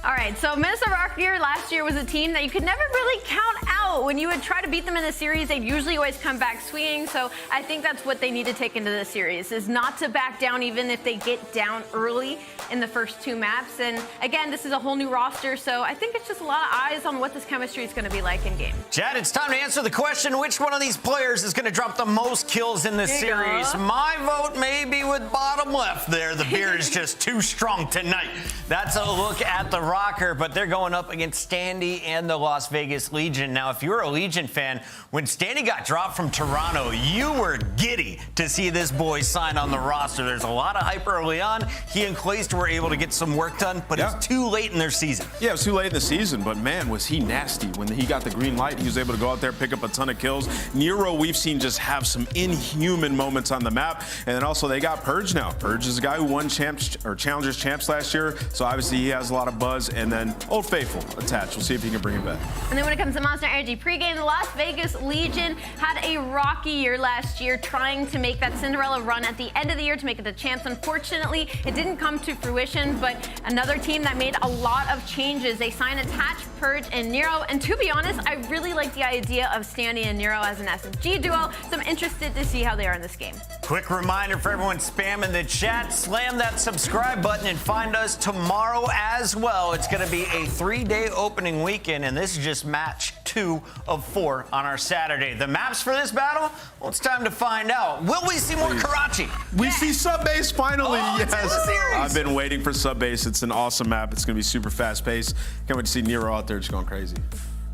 All right, so Minnesota Røkkr last year was a team that you could never really count out. When you would try to beat them in the series, they'd usually always come back swinging. So I think that's what they need to take into the series, is not to back down even if they get down early in the first 2 maps. And again, this is a whole new roster, so I think it's just a lot of eyes on what this chemistry is going to be like in game. Chad, it's time to answer the question, which one of these players is going to drop the most kills in the series? My vote may be with bottom left there. The beer is just too strong tonight. That's a look at the Røkkr, but they're going up against Standy and the Las Vegas Legion. Now, if you're a Legion fan, when Standy got dropped from Toronto, you were giddy to see this boy sign on the roster. There's a lot of hype early on. He and Clayster were able to get some work done, but it's too late in their season. Yeah, it was too late in the season, but man, was he nasty. When he got the green light, he was able to go out there, pick up a ton of kills. Nero, we've seen just have some inhuman moments on the map, and then also they got Purge now. Purge is a guy who won Challengers Champs last year, so obviously he has a lot of buzz, and then Old Faithful attached. We'll see if he can bring it back. And then when it comes to Monster Energy pregame, the Las Vegas Legion had a rocky year last year, trying to make that Cinderella run at the end of the year to make it the champs. Unfortunately, it didn't come to fruition, but another team that made a lot of changes. They signed Attach, Purge, and Nero, and to be honest, I really like the idea of Standy and Nero as an SSG duo, so I'm interested to see how they are in this game. Quick reminder for everyone spamming the chat, slam that subscribe button and find us tomorrow as well. It's going to be a 3-day opening weekend, and this is just match 2 of 4 on our Saturday. The maps for this battle? Well, it's time to find out. Will we see more Karachi? We see Subbase finally, yes. It's in the series. I've been waiting for Subbase. It's an awesome map. It's going to be super fast-paced. Can't wait to see Nero out there just going crazy.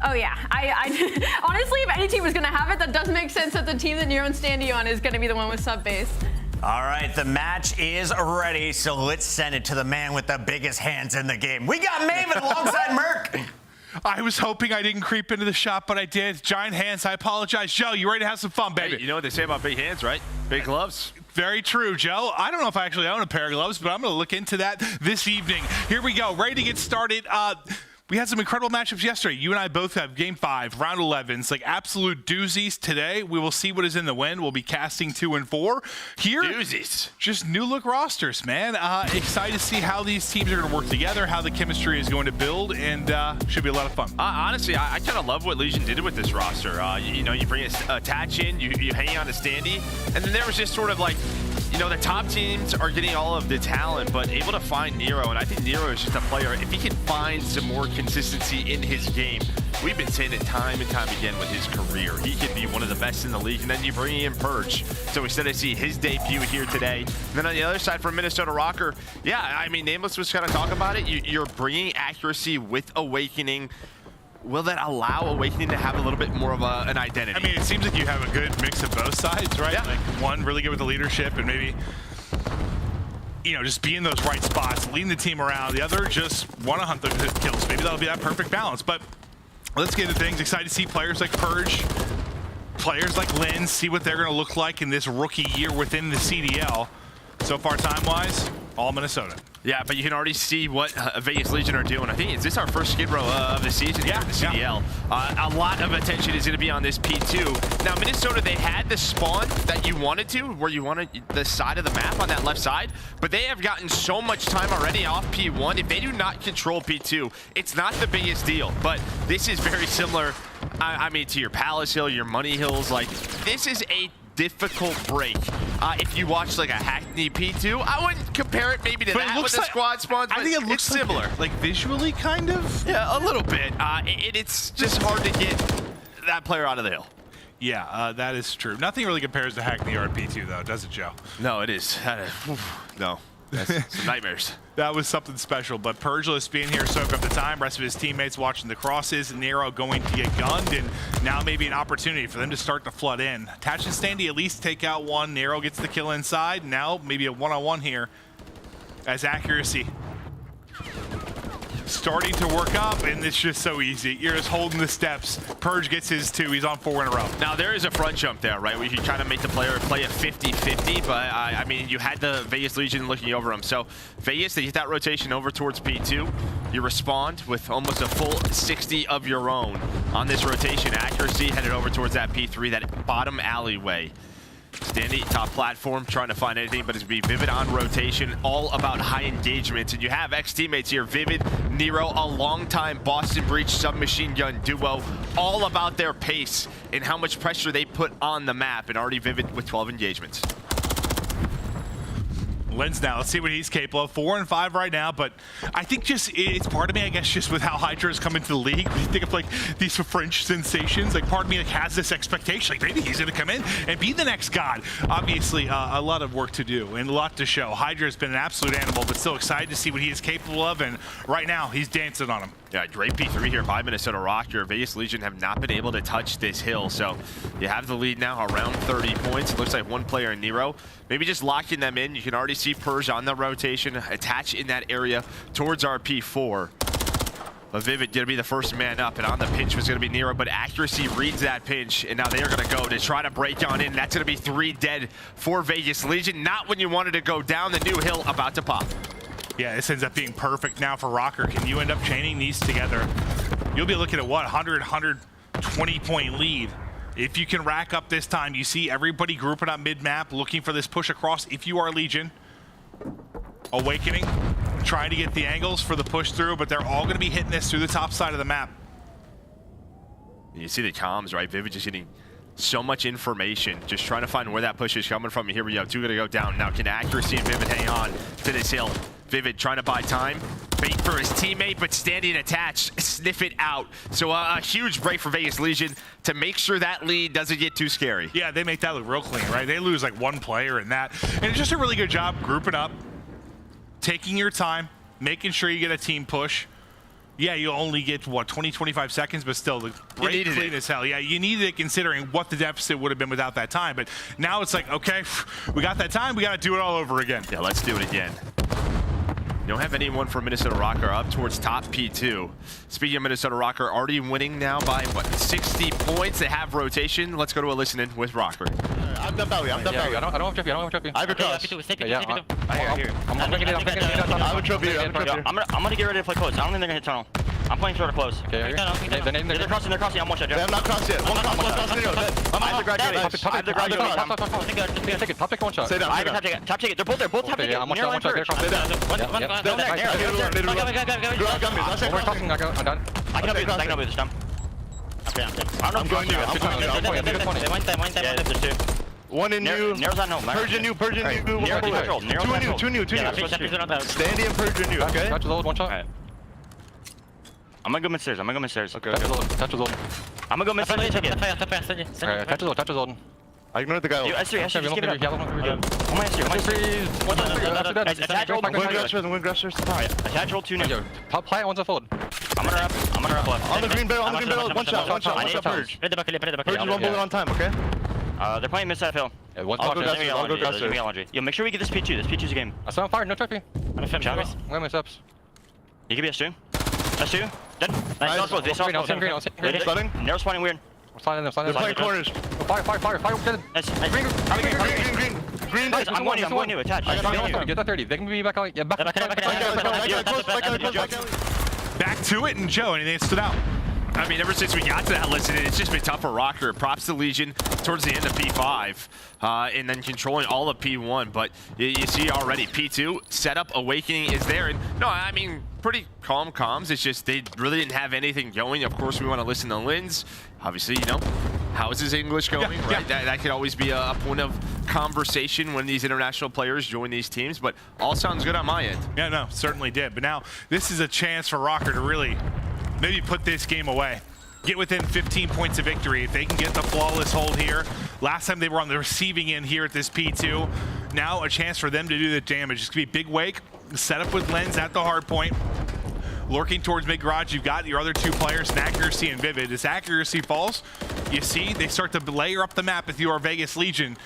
Oh, yeah. I honestly, if any team was going to have it, that does make sense that the team that Nero and Standy on is going to be the one with Subbase. All right, the match is ready, so let's send it to the man with the biggest hands in the game. We got Maven alongside Merc. I was hoping I didn't creep into the shop, but I did. Giant hands, I apologize. Joe, you ready to have some fun, baby? Hey, you know what they say about big hands, right? Big gloves. Very true, Joe. I don't know if I actually own a pair of gloves, but I'm going to look into that this evening. Here we go. Ready to get started. We had some incredible matchups yesterday. You and I both have Game 5, Round 11s, like absolute doozies. Today, we will see what is in the wind. We'll be casting 2 and 4. Here, doozies. Just new look rosters, man. Excited to see how these teams are going to work together, how the chemistry is going to build, and should be a lot of fun. Honestly, I kind of love what Legion did with this roster. You know, you bring a attach in, you hang on to Standy, and then there was just sort of like, you know, the top teams are getting all of the talent, but able to find Nero, and I think Nero is just a player. If he can find some more consistency in his game, we've been saying it time and time again with his career. He could be one of the best in the league, and then you bring in Purge. So instead of see his debut here today. And then on the other side for Minnesota Røkkr, yeah, I mean, Nameless was kind of talking about it. You're bringing accuracy with Awakening. Will that allow Awakening to have a little bit more of an identity? I mean, it seems like you have a good mix of both sides, right? Yeah. Like one really good with the leadership and maybe, you know, just be in those right spots, leading the team around. The other just want to hunt the kills. Maybe that'll be that perfect balance. But let's get into things. Excited to see players like Purge, players like Lynz, see what they're going to look like in this rookie year within the CDL. So far, time-wise, all Minnesota. Yeah, but you can already see what Vegas Legion are doing. I think, is this our first skid row of the season here in the CDL? Yeah. A lot of attention is going to be on this P2. Now, Minnesota, they had the spawn that you wanted to, where you wanted the side of the map on that left side, but they have gotten so much time already off P1. If they do not control P2, it's not the biggest deal, but this is very similar, I mean, to your Palace Hill, your Money Hills. Like, this is a difficult break. If you watch like a Hackney P2, I wouldn't compare it maybe to that with the squad spawns, but I think it looks similar. Like visually, kind of? Yeah, a little bit. It's just hard to get that player out of the hill. Yeah, that is true. Nothing really compares to Hackney or P2, though, does it, Joe? No, it is. No. That's some nightmares. That was something special, but Purgeless being here soak up the time, rest of his teammates watching the crosses, Nero going to get gunned, and now maybe an opportunity for them to start to flood in. Attach and Standy at least take out one, Nero gets the kill inside, now maybe a one-on-one here as accuracy starting to work up, and it's just so easy. You're just holding the steps. Purge gets his 2, he's on 4 in a row. Now there is a front jump there, right? Where you can kind of make the player play a 50-50, but I mean, you had the Vegas Legion looking over him. So Vegas, they get that rotation over towards P2. You respond with almost a full 60 of your own on this rotation. Accuracy headed over towards that P3, that bottom alleyway. Standy, top platform, trying to find anything, but it's be Vivid on rotation, all about high engagement. And you have ex-teammates here, Vivid, Nero, a long-time Boston Breach submachine gun duo, all about their pace and how much pressure they put on the map, and already Vivid with 12 engagements. Lynz now, let's see what he's capable of. 4 and 5 right now, but I think just it's part of me, I guess, just with how Hydra has come into the league. We think of like these French sensations. Like part of me like has this expectation, like maybe he's going to come in and be the next god. Obviously, a lot of work to do and a lot to show. Hydra has been an absolute animal, but still excited to see what he is capable of. And right now, he's dancing on him. Yeah, great P3 here by Minnesota Røkkr. Vegas Legion have not been able to touch this hill, so you have the lead now around 30 points. It looks like one player in Nero. Maybe just locking them in. You can already see Purge on the rotation, attach in that area towards our P4. But Vivid gonna be the first man up, and on the pinch was gonna be Nero, but accuracy reads that pinch, and now they are gonna go to try to break on in. That's gonna be 3 dead for Vegas Legion. Not when you wanted to go down the new hill, about to pop. Yeah, this ends up being perfect now for Røkkr. Can you end up chaining these together? You'll be looking at what, 120 point lead. If you can rack up this time, you see everybody grouping up mid-map, looking for this push across. If you are Legion, Awakening, trying to get the angles for the push through, but they're all going to be hitting this through the top side of the map. You see the comms, right? Vivid just getting so much information, just trying to find where that push is coming from. Here we go, 2 gonna go down. Now can accuracy and Vivid hang on to this hill? Vivid trying to buy time, bait for his teammate, but standing attached, sniff it out. So a huge break for Vegas Legion to make sure that lead doesn't get too scary. Yeah, they make that look real clean, right? They lose like 1 player in that. And it's just a really good job grouping up, taking your time, making sure you get a team push. Yeah, you only get, what, 20, 25 seconds, but still, the break clean as hell. Yeah, you needed it considering what the deficit would have been without that time. But now it's like, okay, we got that time, we got to do it all over again. Yeah, let's do it again. You don't have anyone from Minnesota Røkkr up towards top P2. Speaking of Minnesota Røkkr, already winning now by, what, 60 points. They have rotation. Let's go to a listen-in with Røkkr. I've done belly. I'm done belly. I don't have trophy. I have a cross. I'm gonna get it. I have a trophy. I'm gonna get ready to play close. I don't think they're gonna hit tunnel. I'm playing sort of close. Okay, they're crossing. I'm one shot. They have not crossed yet. One cross. I have the graduate. I have the graduate. Take it. Top pick one shot. Stay down. I have top take it. They're both top take it. Yeah, I'm one shot. Stay down. I'm done. I can help you this time. I'm going new. There's two. One in new. Nero's on home. Purge new. Two new. Standy and Purge new. Okay. Touch the old one shot. I'm gonna go mid-stairs. Okay. Touch the old. I'm gonna go mid-stairs. Okay, touch the old. I ignored the guy. S3, just give it up. I'm on S3. Attach roll. I'm going Grashers. Attach roll 2 new. Top plant, one's a fold. I'm gonna rep left. On the green barrel. One shot. Purge. Purge is 1 bullet on time, okay? They're playing mid-side hill. Yeah, one's I'll go Grashers. Yo, make sure we get this P2. This P2's a game. I saw him fire, no trophy. I'm Where my steps? You can be S2. S2. Dead. Nice. They saw green. Nero's spawning weird. They're playing corners. Fire. Green. I'm going new. Attach. Get that 30. They can be back out. Yeah, back. Back to it, and Joe, anything that stood out? I mean, ever since we got to that list, it's just been tough for Røkkr. Props to Legion towards the end of P5, and then controlling all of P1. But you see already, P2 setup, Awakening is there. And no, I mean, pretty calm comms. It's just they really didn't have anything going. Of course, we want to listen to Lynz. Obviously, you know, how is his English going, right? Yeah. That could always be a point of conversation when these international players join these teams. But all sounds good on my end. Yeah, no, certainly did. But now this is a chance for Røkkr to really maybe put this game away. Get within 15 points of victory. If they can get the flawless hold here. Last time they were on the receiving end here at this P2. Now a chance for them to do the damage. It's going to be big wake. Set up with Lynz at the hard point. Lurking towards mid-garage, you've got your other two players, Accuracy and Vivid. As Accuracy falls, you see they start to layer up the map if you are Vegas Legion.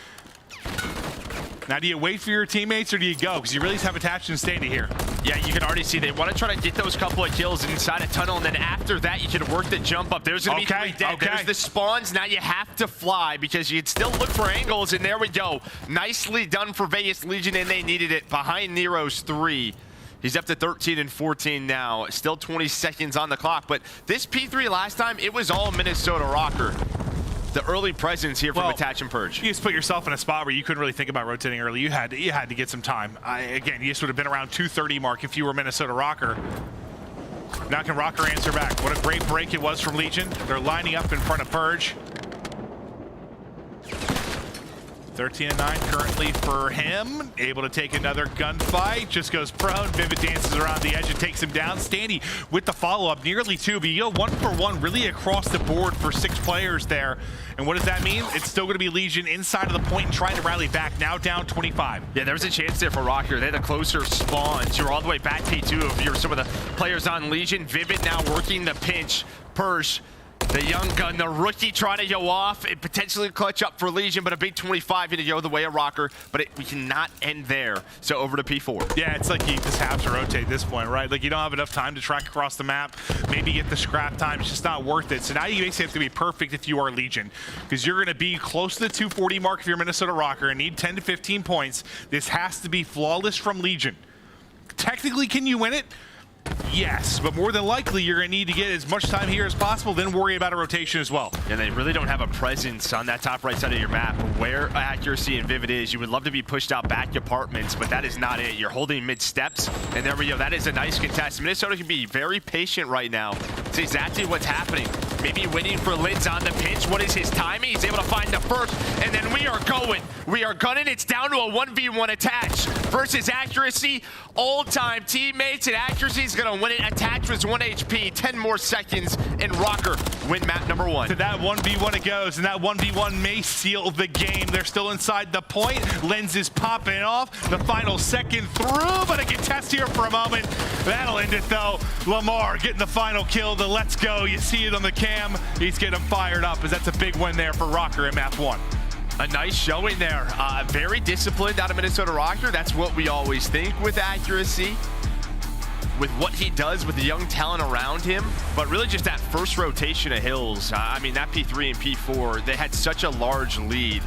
Now, do you wait for your teammates or do you go? Because you really have attached and Standy here. Yeah, you can already see they want to try to get those couple of kills inside a tunnel, and then after that, you can work the jump up. There's going to be 3 dead. There's the spawns. Now you have to fly because you'd still look for angles, and there we go. Nicely done for Vegas Legion, and they needed it. Behind Nero's 3. He's up to 13 and 14 now. Still 20 seconds on the clock, but this P3 last time, it was all Minnesota Røkkr. The early presence here from Attach and Purge. You just put yourself in a spot where you couldn't really think about rotating early. You had to get some time. Again, you just would have been around 2:30 mark if you were Minnesota Røkkr. Now can Røkkr answer back? What a great break it was from Legion. They're lining up in front of Purge. 13 and 9 currently for him. Able to take another gunfight. Just goes prone. Vivid dances around the edge and takes him down. Standy with the follow-up. Nearly 2, but you go 1 for 1 really across the board for 6 players there. And what does that mean? It's still going to be Legion inside of the point and trying to rally back. Now down 25. Yeah, there was a chance there for Røkkr. They had a closer spawns. You're all the way back P2 if you're some of the players on Legion. Vivid now working the pinch. Purge. The young gun, the rookie trying to go off and potentially clutch up for Legion, but a big 25 to go the way of Røkkr, but we cannot end there. So over to P4. Yeah, it's like you just have to rotate at this point, right? Like you don't have enough time to track across the map, maybe get the scrap time. It's just not worth it. So now you basically have to be perfect if you are Legion, because you're going to be close to the 240 mark if you're Minnesota Røkkr and need 10 to 15 points. This has to be flawless from Legion. Technically, can you win it? Yes, but more than likely you're going to need to get as much time here as possible, then worry about a rotation as well. And they really don't have a presence on that top right side of your map where Accuracy and Vivid is. You would love to be pushed out back apartments, but that is not it. You're holding mid steps, and there we go. That is a nice contest. Minnesota can be very patient right now. It's exactly what's happening. Maybe waiting for Lynz on the pinch. What is his timing? He's able to find the first, and then we are going. We are gunning. It's down to a 1v1 Attach versus Accuracy. Old-time teammates, and Accuracy's going to win it. Attach was 1 HP, 10 more seconds, and Røkkr win map number 1. To that 1v1 it goes, and that 1v1 may seal the game. They're still inside the point. Lynz is popping off. The final second through, but a contest here for a moment. That'll end it, though. Lamar getting the final kill. The let's go. You see it on the cam. He's getting fired up, as that's a big win there for Røkkr in map 1. A nice showing there. Very disciplined out of Minnesota Røkkr. That's what we always think with Accuracy, with what he does with the young talent around him. But really just that first rotation of hills. I mean, that P3 and P4, they had such a large lead.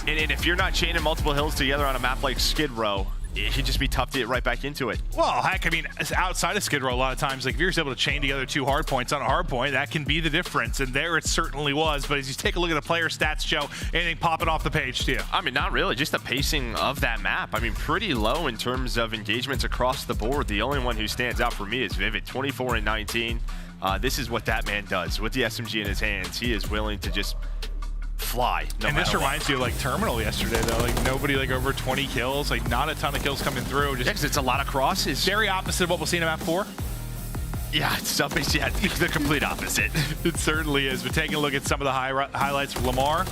And if you're not chaining multiple hills together on a map like Skid Row, it should just be tough to get right back into it. Well, heck, I mean, outside of Skid Row, a lot of times, like if you're able to chain together 2 hard points on a hard point, that can be the difference. And there it certainly was. But as you take a look at the player stats, Joe, anything popping off the page to you? I mean, not really. Just the pacing of that map. I mean, pretty low in terms of engagements across the board. The only one who stands out for me is Vivid, 24 and 19. This is what that man does. With the SMG in his hands, he is willing to just fly. And this reminds you of like Terminal yesterday, though. Like nobody like over 20 kills, like not a ton of kills coming through. Just because it's a lot of crosses. Very opposite of what we'll see in map 4. Yeah, it's the complete opposite. It certainly is. But taking a look at some of the highlights from Lamar,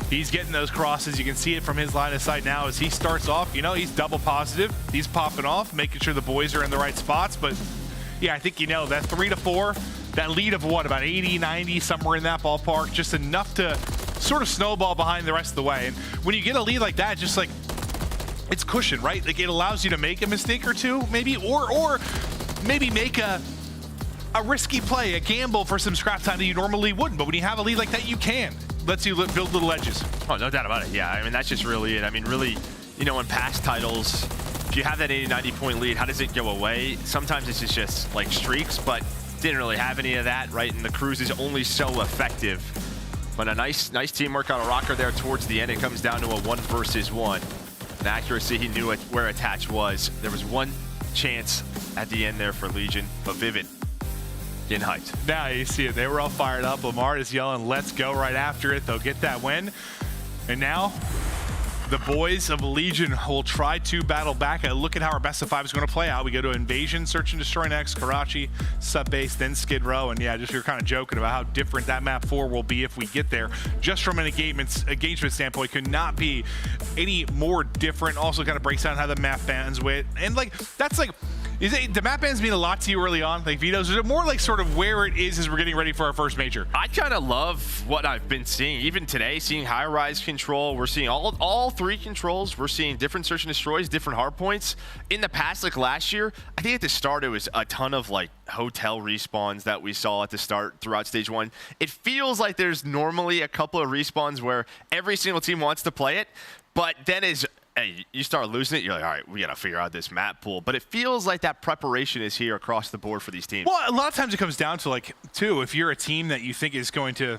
he's getting those crosses. You can see it from his line of sight now as he starts off. You know, he's double positive. He's popping off, making sure the boys are in the right spots. But yeah, I think you know that 3 to 4. That lead of what, about 80, 90, somewhere in that ballpark, just enough to sort of snowball behind the rest of the way. And when you get a lead like that, just like, it's cushion, right? Like it allows you to make a mistake or two, maybe, or maybe make a risky play, a gamble for some scrap time that you normally wouldn't. But when you have a lead like that, you can. Lets you build little edges. Oh, no doubt about it. Yeah, I mean, that's just really it. I mean, really, you know, in past titles, if you have that 80, 90 point lead, how does it go away? Sometimes it's just like streaks, but didn't really have any of that, right? And the cruise is only so effective. But a nice teamwork out of Røkkr there towards the end. It comes down to a 1 versus 1. And accuracy, he knew where attach was. There was one chance at the end there for Legion, but Vivid getting hyped. Now you see it. They were all fired up. Lamar is yelling, let's go right after it. They'll get that win. And now the boys of Legion will try to battle back. Look at how our best of 5 is going to play out. We go to Invasion, Search and Destroy next, Karachi, Sub-Base, then Skid Row. And yeah, just we were kind of joking about how different that map 4 will be if we get there. Just from an engagement standpoint, could not be any more different. Also kind of breaks down how the map bans with. And like, that's like, the map bans mean a lot to you early on? Like Vito's, is it more like sort of where it is as we're getting ready for our first major? I kind of love what I've been seeing. Even today, seeing high-rise control. We're seeing all 3 controls. We're seeing different search and destroys, different hard points. In the past, like last year, I think at the start it was a ton of like hotel respawns that we saw at the start throughout stage 1. It feels like there's normally a couple of respawns where every single team wants to play it, but then hey, you start losing it, you're like, all right, we got to figure out this map pool. But it feels like that preparation is here across the board for these teams. Well, a lot of times it comes down to like, too, if you're a team that you think is going to,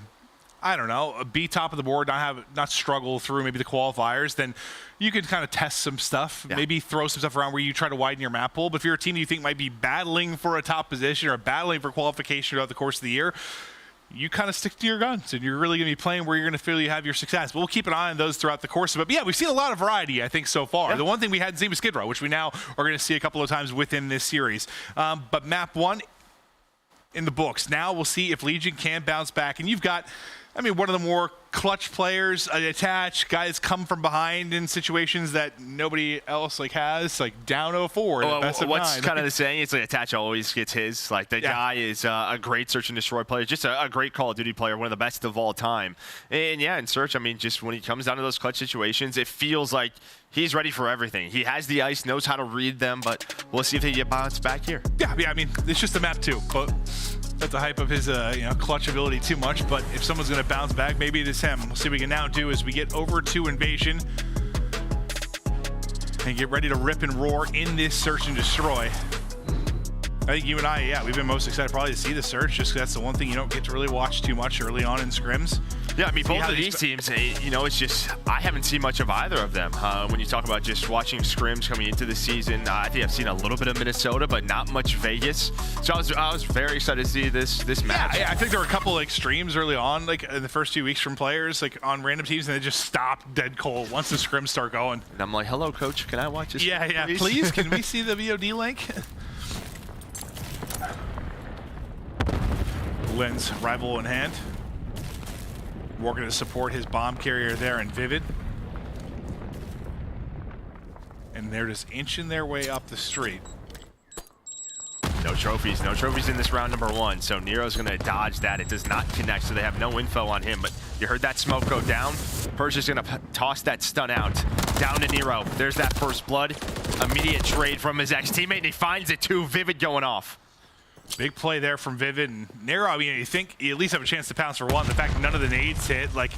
I don't know, be top of the board, not struggle through maybe the qualifiers, then you could kind of test some stuff, maybe throw some stuff around where you try to widen your map pool. But if you're a team you think might be battling for a top position or battling for qualification throughout the course of the year, you kind of stick to your guns, and you're really going to be playing where you're going to feel you have your success. But we'll keep an eye on those throughout the course of it. But yeah, we've seen a lot of variety, I think, so far. The one thing we hadn't seen was Skid Row, which we now are going to see a couple of times within this series. But map 1 in the books. Now we'll see if Legion can bounce back. And you've got, I mean, one of the more clutch players, attach, guys come from behind in situations that nobody else like has, like down 0-4 in the best of 9. What's kind of the saying? It's like attach always gets his. Like the guy is a great search and destroy player, just a great Call of Duty player, one of the best of all time. And yeah, in search, I mean, just when he comes down to those clutch situations, it feels like he's ready for everything. He has the ice, knows how to read them, but we'll see if they get bounced back here. Yeah, I mean, it's just a map 2, but that's the hype of his clutch ability too much. But if someone's going to bounce back, maybe it is him. We'll see what we can now do as we get over to Invasion and get ready to rip and roar in this search and destroy. I think you and I, we've been most excited probably to see the search, just because that's the one thing you don't get to really watch too much early on in scrims. Yeah, I mean, both of these teams, you know, it's just, I haven't seen much of either of them. When you talk about just watching scrims coming into the season, I think I've seen a little bit of Minnesota, but not much Vegas. So I was very excited to see this match. Yeah, I think there were a couple like streams early on, like in the first few weeks from players, like on random teams, and they just stopped dead cold once the scrims start going. And I'm like, hello, coach, can I watch this? Yeah, please, can we see the VOD link? Lynz, rival in hand. Working to support his bomb carrier there in Vivid. And they're just inching their way up the street. No trophies in this round number 1. So Nero's gonna dodge that. It does not connect, so they have no info on him. But you heard that smoke go down. Persia's gonna toss that stun out. Down to Nero. There's that first blood. Immediate trade from his ex-teammate, and he finds it too. Vivid going off. Big play there from Vivid and Nero. I mean, you think you at least have a chance to pounce for one. The fact none of the nades hit, like,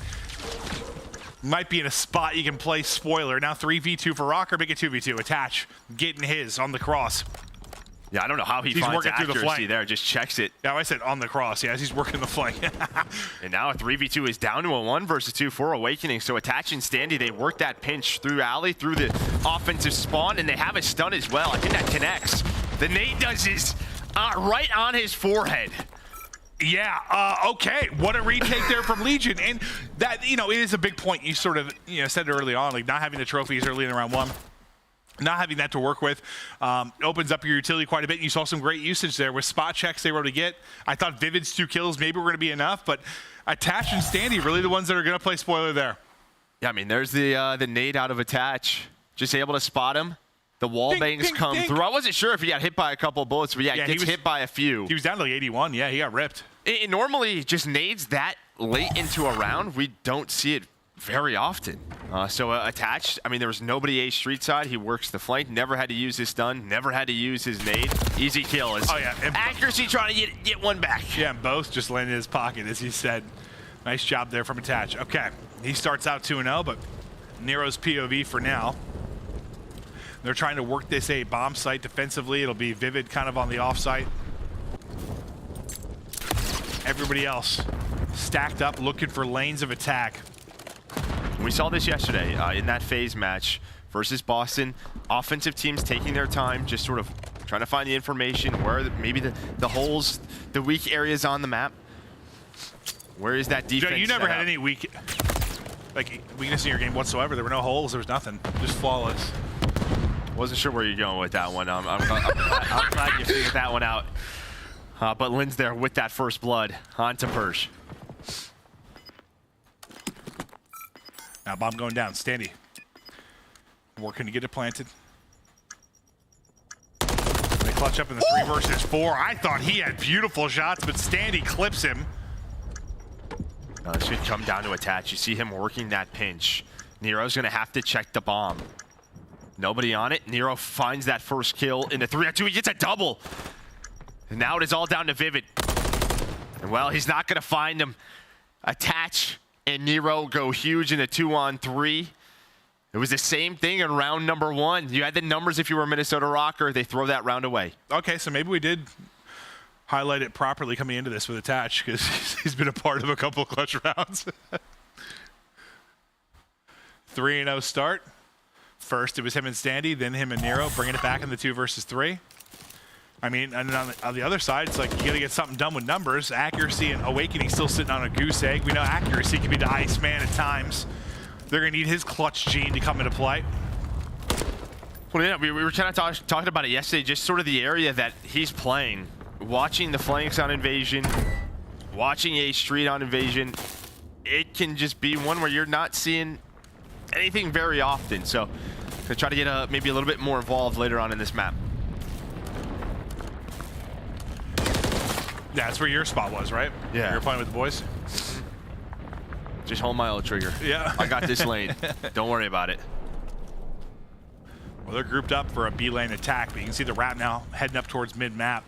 might be in a spot you can play spoiler. Now 3v2 for Røkkr, make it 2v2. Attach, getting his on the cross. Yeah, I don't know how he's finds working through the flank there. Just checks it. Yeah, I said on the cross. Yeah, he's working the flank. And now a 3v2 is down to a 1 versus 2 for Owakening. So Attach and Standy, they work that pinch through alley, through the offensive spawn, and they have a stun as well. I think that connects. The nade does his right on his forehead. Yeah, okay. What a retake there from Legion. And that, you know, it is a big point. You sort of, you know, said it early on, like not having the trophies early in round 1. Not having that to work with opens up your utility quite a bit. You saw some great usage there with spot checks they were able to get. I thought Vivid's 2 kills maybe were going to be enough, but Attach and Standy really the ones that are going to play spoiler there. Yeah, I mean, there's the nade out of Attach. Just able to spot him. The wall bangs come through. I wasn't sure if he got hit by a couple of bullets, but yeah, he gets hit by a few. He was down to like 81. Yeah, he got ripped. It normally just nades that late into a round. We don't see it very often. So Attached, I mean, there was nobody A street side. He works the flank, never had to use his stun, never had to use his nade. Easy kill. Oh, yeah. Accuracy trying to get one back. Yeah, and both just landed in his pocket, as he said. Nice job there from Attach. Okay, he starts out 2-0, but Nero's POV for now. They're trying to work this A bomb site defensively. It'll be Vivid kind of on the off site. Everybody else stacked up, looking for lanes of attack. We saw this yesterday in that FaZe match versus Boston. Offensive teams taking their time, just sort of trying to find the information, where are maybe the holes, the weak areas on the map. Where is that defense? Joe, you never had any weakness in your game whatsoever. There were no holes. There was nothing. Just flawless. Wasn't sure where you're going with that one. I'm glad you figured that one out. But Lynz there with that first blood onto Persh. Now bomb going down. Standy working to get it planted. They clutch up in the 3 versus 4. I thought he had beautiful shots, but Standy clips him. It should come down to Attach. You see him working that pinch. Nero's going to have to check the bomb. Nobody on it. Nero finds that first kill in the 3-on-2. He gets a double. And now it is all down to Vivid. And well, he's not going to find him. Attach and Nero go huge in the 2-on-3. It was the same thing in round number 1. You had the numbers if you were Minnesota Røkkr. They throw that round away. Okay, so maybe we did highlight it properly coming into this with Attach, because he's been a part of a couple of clutch rounds. 3-0 start. First, it was him and Standy, then him and Nero, bringing it back in the 2 versus 3. I mean, and on the other side, it's like you got to get something done with numbers. Accuracy and Owakening still sitting on a goose egg. We know accuracy can be the Iceman at times. They're going to need his clutch gene to come into play. Well, yeah, we were kind of talking about it yesterday, just sort of the area that he's playing. Watching the flanks on Invasion, watching A Street on Invasion, it can just be one where you're not seeing anything very often. So, to try to get maybe a little bit more involved later on in this map. Yeah, that's where your spot was, right? Yeah. You were playing with the boys? Just hold my old trigger. Yeah. I got this lane. Don't worry about it. Well, they're grouped up for a B lane attack, but you can see the wrap now heading up towards mid-map.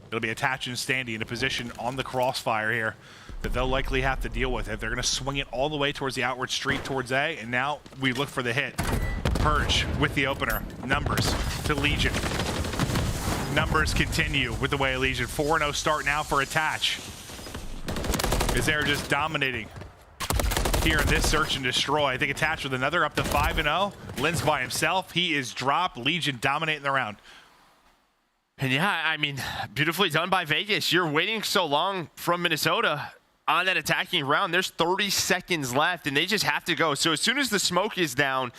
It'll be Attach and Standy in a position on the crossfire here that they'll likely have to deal with it. They're going to swing it all the way towards the outward street towards A, and now we look for the hit. Purge with the opener. Numbers to Legion. Numbers continue with the way of Legion. 4-0 start now for Attach, as they're just dominating here in this search and destroy. I think Attach with another up to 5-0. Lynz by himself. He is dropped. Legion dominating the round. And yeah, I mean, beautifully done by Vegas. You're waiting so long from Minnesota on that attacking round. There's 30 seconds left, and they just have to go. So as soon as the smoke is down,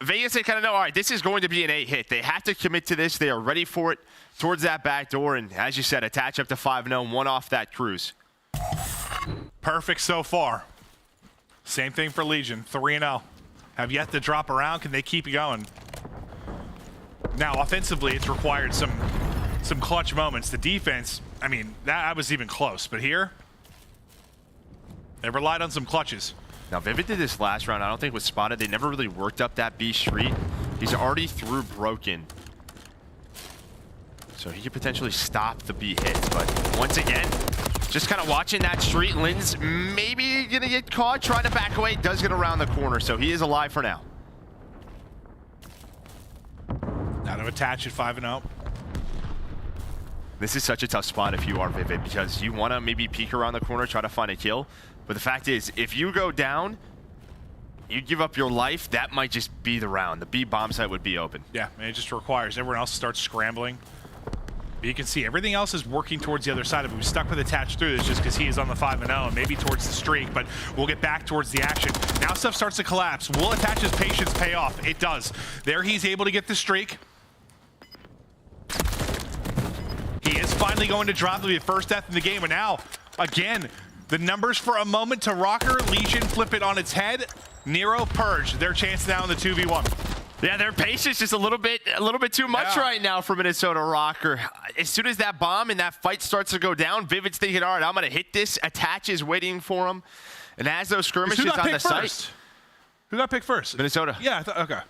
Vegas, they kind of know, all right, this is going to be an 8 hit. They have to commit to this. They are ready for it towards that back door. And as you said, Attach up to 5-0, one off that cruise. Perfect so far. Same thing for Legion, 3-0. Have yet to drop around. Can they keep going? Now, offensively, it's required some clutch moments. The defense, I mean, that was even close. But here, they relied on some clutches. Now, Vivid did this last round. I don't think was spotted. They never really worked up that B street. He's already through Broken. So he could potentially stop the B hits. But once again, Just kind of watching that street. Lynz maybe gonna get caught, trying to back away. Does get around the corner, so he is alive for now. Out of attach at 5-0. This is such a tough spot if you are Vivid, because you want to maybe peek around the corner, try to find a kill. But the fact is, if you go down, you give up your life, that might just be the round. The B bomb site would be open. Yeah, and it just requires everyone else to start scrambling. But you can see everything else is working towards the other side of it. We stuck with attached through this just because he is on the 5-0 and maybe towards the streak, but we'll get back towards the action. Now stuff starts to collapse. Will Attach's patience pay off? It does. There he's able to get the streak. He is finally going to drop the first death in the game, and now, again, the numbers for a moment to Røkkr. Legion flip it on its head. Nero purge their chance now in the 2v1. Yeah, their patience just a little bit too much right now for Minnesota Røkkr. As soon as that bomb and that fight starts to go down, Vivid's thinking, all right, I'm gonna hit this. Attach is waiting for him, and as those skirmishes on the site. Who got picked first? Minnesota. Yeah, okay.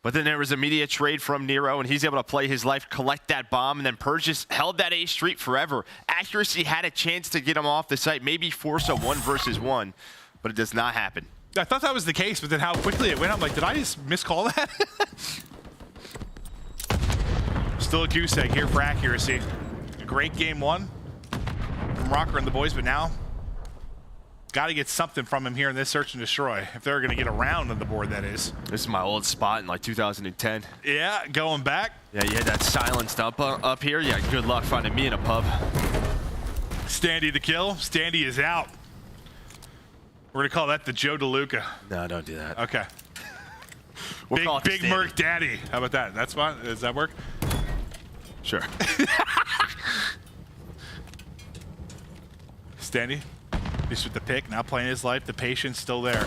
But then there was immediate trade from Nero, and he's able to play his life, collect that bomb, and then Purge just held that A street forever. Accuracy had a chance to get him off the site, maybe force a 1v1, but it does not happen. I thought that was the case, but then how quickly it went, I'm like, did I just miscall that? Still a goose egg here for accuracy. A great game one from Røkkr and the boys, but now got to get something from him here in this search and destroy. If they're going to get around on the board, that is. This is my old spot in like 2010. Yeah, going back. Yeah, you had that silenced up here. Yeah, good luck finding me in a pub. Standy the kill. Standy is out. We're going to call that the Joe DeLuca. No, don't do that. Okay. Big Merc Daddy. How about that? That's fine. Does that work? Sure. Standy. Just with the pick, now playing his life. The patience still there.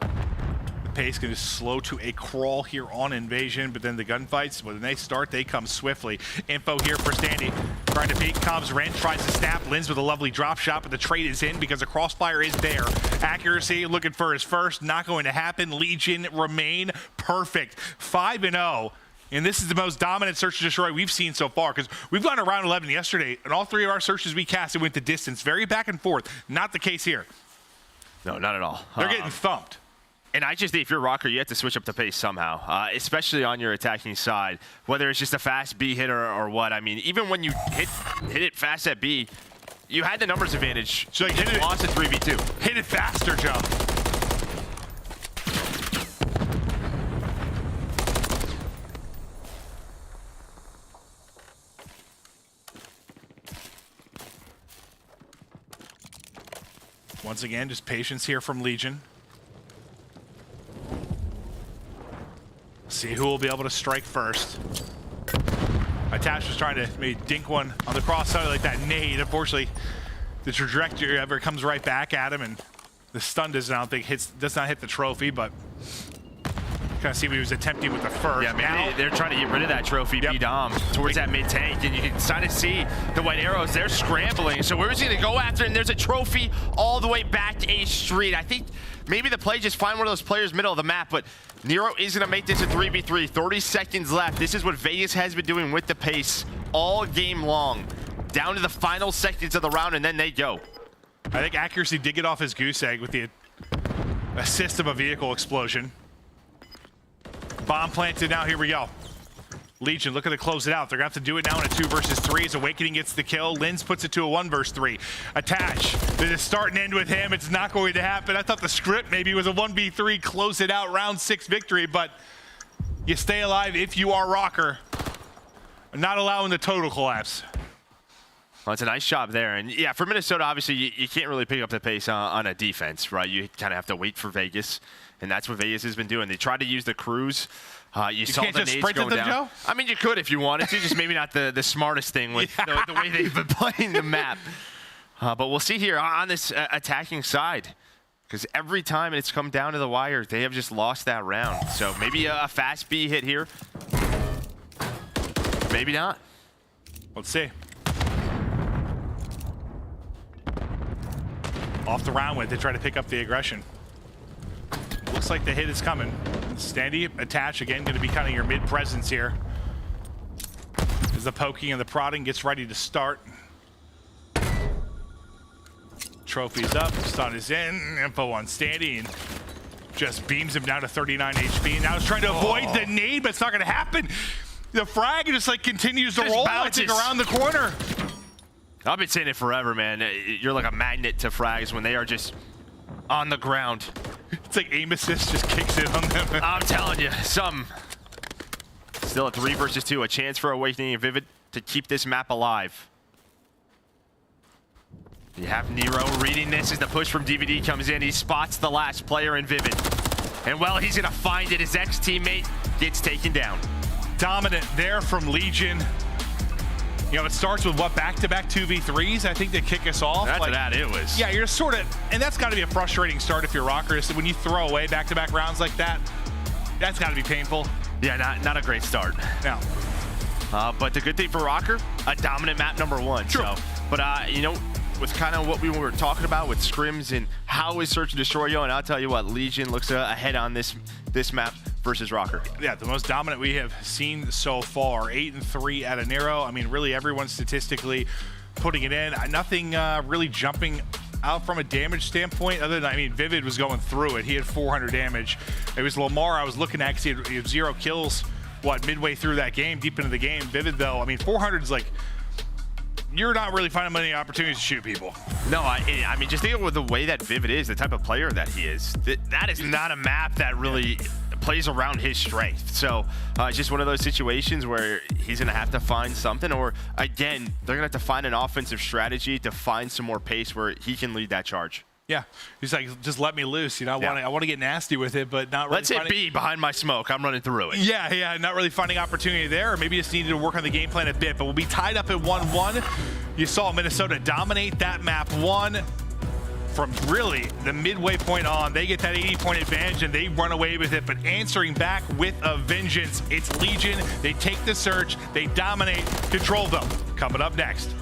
The pace going to slow to a crawl here on Invasion, but then the gunfights, when they start, they come swiftly. Info here for Standy. Trying to peek, comes Ren, tries to snap. Lynz with a lovely drop shot, but the trade is in because the crossfire is there. Accuracy, looking for his first, not going to happen. Legion remain perfect. 5-0. And this is the most dominant search and destroy we've seen so far, because we've gone to round 11 yesterday, and all three of our searches we casted went the distance. Very back and forth. Not the case here. No, not at all. They're getting thumped. And I just think if you're Røkkr, you have to switch up the pace somehow, especially on your attacking side, whether it's just a fast B hit or what. I mean, even when you hit it fast at B, you had the numbers advantage. So you lost at 3v2. Hit it faster, Joe. Once again, just patience here from Legion. See who will be able to strike first. Attach was trying to maybe dink one on the cross side like that nade. Unfortunately, the trajectory ever comes right back at him, and the stun does not hit the trophy, but kind of see what he was attempting with the first. Yeah, maybe they're trying to get rid of that trophy B-Dom towards that mid-tank, and you can kind of see the white arrows, they're scrambling. So where is he going to go after? And there's a trophy all the way back to A Street. I think maybe the play, just find one of those players middle of the map, but Nero is going to make this a 3v3. 30 seconds left. This is what Vegas has been doing with the pace all game long. Down to the final seconds of the round, and then they go. I think accuracy did get off his goose egg with the assist of a vehicle explosion. Bomb planted now, here we go. Legion looking to close it out. They're gonna have to do it now in a 2 versus 3 as Owakening gets the kill. Lynz puts it to a 1 versus 3. Attach, there's a start and end with him. It's not going to happen. I thought the script maybe was a 1v3, close it out, round 6 victory, but you stay alive if you are Røkkr. Not allowing the total collapse. Well, it's a nice job there. And yeah, for Minnesota, obviously, you can't really pick up the pace on a defense, right? You kind of have to wait for Vegas, and that's what Vegas has been doing. They tried to use the cruise. You saw can't the just nades sprint go at them, down. Joe? I mean, you could if you wanted to, just maybe not the smartest thing with the way they've been playing the map. But we'll see here on this attacking side, because every time it's come down to the wire, they have just lost that round. So maybe a fast B hit here. Maybe not. Let's see. Off the round with, they try to pick up the aggression. Looks like the hit is coming. Standy, attach again, going to be kind of your mid-presence here. As the poking and the prodding gets ready to start. trophies up. Stun is in. Info on Standy and just beams him down to 39 HP. Now he's trying to avoid the nade, but it's not going to happen. The frag just like continues to roll, I think, around the corner. I've been saying it forever, man. You're like a magnet to frags when they are just on the ground. It's like aim assist just kicks in on them. I'm telling you, Still a 3 versus 2, a chance for Awakening and Vivid to keep this map alive. You have Nero reading this as the push from DVD comes in. He spots the last player in Vivid. And well, he's gonna find it. His ex-teammate gets taken down. Dominant there from Legion. You know, it starts with what, back-to-back 2v3s, I think, to kick us off. After that, it was. Yeah, you're sort of, and that's got to be a frustrating start if you're Røkkr. So when you throw away back-to-back rounds like that, that's got to be painful. Yeah, not a great start. No. But the good thing for Røkkr, a dominant map #1. True. So, but you know, with kind of what we were talking about with scrims and how is Search and Destroy going, I'll tell you what, Legion looks ahead on this map versus Røkkr. Yeah, the most dominant we have seen so far. 8-3 at a Nero. I mean, really everyone statistically putting it in. Nothing really jumping out from a damage standpoint other than, I mean, Vivid was going through it. He had 400 damage. It was Lamar I was looking at because he had 0 kills, midway through that game, deep into the game. Vivid, though, I mean, 400 is like, you're not really finding many opportunities to shoot people. No, I mean, just think of the way that Vivid is, the type of player that he is. That is not a map that really plays around his strength. So it's just one of those situations where he's going to have to find something, or again, they're going to have to find an offensive strategy to find some more pace where he can lead that charge. Yeah, he's like, just let me loose. You know, I want to get nasty with it, but not really. Let's hit B behind my smoke. I'm running through it. Yeah, not really finding opportunity there. Or maybe just needed to work on the game plan a bit, but we'll be tied up at 1-1. You saw Minnesota dominate that map 1 from really the midway point on. They get that 80-point advantage and they run away with it, but answering back with a vengeance. It's Legion. They take the search. They dominate. Control them. Coming up next.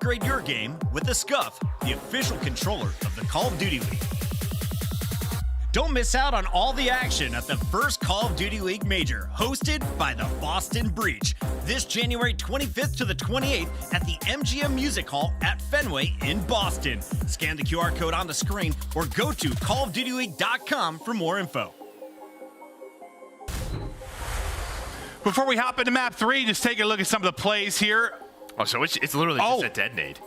Upgrade your game with the Scuff, the official controller of the Call of Duty League. Don't miss out on all the action at the first Call of Duty League Major, hosted by the Boston Breach, this January 25th to the 28th at the MGM Music Hall at Fenway in Boston. Scan the QR code on the screen or go to callofdutyleague.com for more info. Before we hop into map 3, just take a look at some of the plays here. Oh, so it's literally just a dead nade.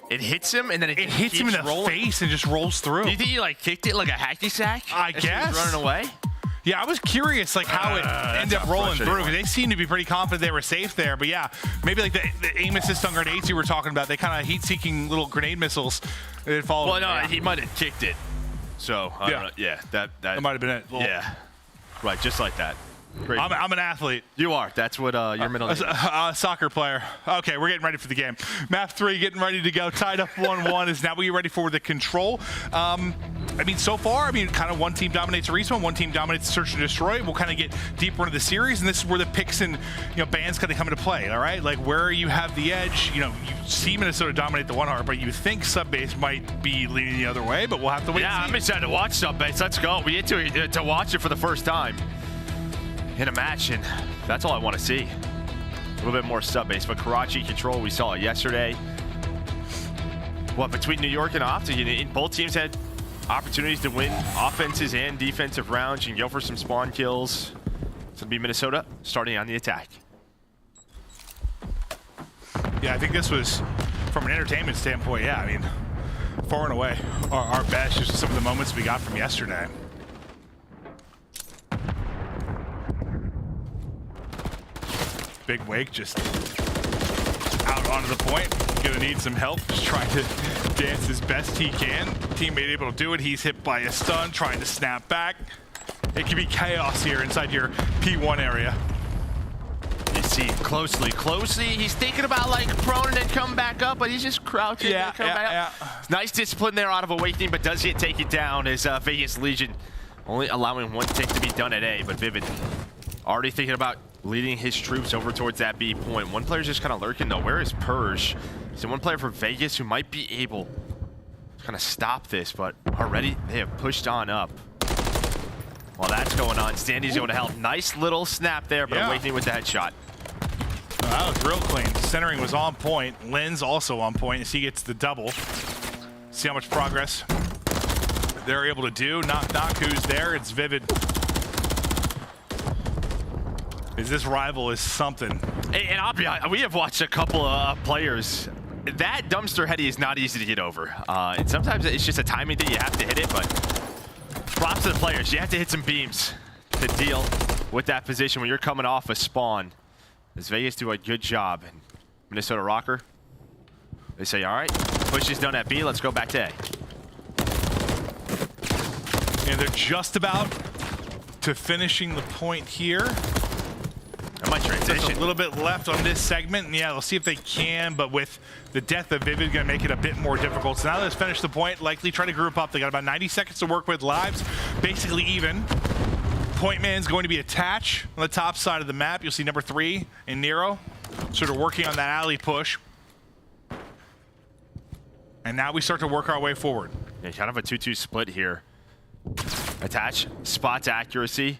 It hits him, and then it hits him in the face and just rolls through. Do you think he like kicked it like a hacky sack? I guess. Running away. Yeah, I was curious like how it ended up rolling through because they seemed to be pretty confident they were safe there. But yeah, maybe like the aim assist on grenades you were talking about, they kind of heat-seeking little grenade missiles. It followed. Well, no, he might have kicked it. So I don't know. Yeah, that might have been it. Yeah, right, just like that. Great. I'm an athlete. You are. That's what your middle name is. Soccer player. Okay, we're getting ready for the game. Map 3, getting ready to go. Tied up 1-1 is now we get ready for the control. I mean, so far, kind of one team dominates Respawn, one team dominates Search and Destroy. We'll kind of get deeper into the series, and this is where the picks and bans kind of come into play. All right, like where you have the edge. You see Minnesota dominate the 1-heart, but you think Subbase might be leaning the other way. But we'll have to wait. Yeah, I'm excited to watch Subbase. Let's go. We get to watch it for the first time in a match, and that's all I want to see. A little bit more Subbase, but Karachi control, we saw it yesterday. Between New York and OpTic, both teams had opportunities to win offenses and defensive rounds. You can go for some spawn kills. It's gonna be Minnesota starting on the attack. Yeah, I think this was, from an entertainment standpoint, yeah, I mean, far and away, our best, just some of the moments we got from yesterday. Big Wake just out onto the point. Gonna need some help. Just trying to dance as best he can. Teammate able to do it. He's hit by a stun, trying to snap back. It can be chaos here inside your P1 area. You see closely. He's thinking about like prone and then come back up, but he's just crouching and come back up. Nice discipline there out of Awakening, but does get taken down as Vegas Legion only allowing one tick to be done at A, but Vivid already thinking about leading his troops over towards that B point. One player's just kind of lurking though. Where is Purge? So one player for Vegas who might be able to kind of stop this, but already they have pushed on up. While that's going on, Standy's able to help. Nice little snap there, but Awakening with the headshot. That was real clean. Centering was on point. Lynz also on point as he gets the double. See how much progress they're able to do. Knock who's there. It's Vivid. This rival is something. And I'll be honest, we have watched a couple of players. That dumpster heady is not easy to get over. And sometimes it's just a timing thing. You have to hit it, but props to the players. You have to hit some beams to deal with that position when you're coming off a spawn. As Vegas do a good job. And Minnesota Røkkr, they say, all right, push is done at B. Let's go back to A. And they're just about to finishing the point here. I might transition. There's a little bit left on this segment, and yeah, they'll see if they can, but with the death of Vivid, gonna make it a bit more difficult. So now let's finish the point, likely try to group up. They got about 90 seconds to work with, lives basically even. Point man's going to be attached on the top side of the map. You'll see number 3 in Nero, sort of working on that alley push. And now we start to work our way forward. Yeah, kind of a 2-2 split here. Attach, spots accuracy.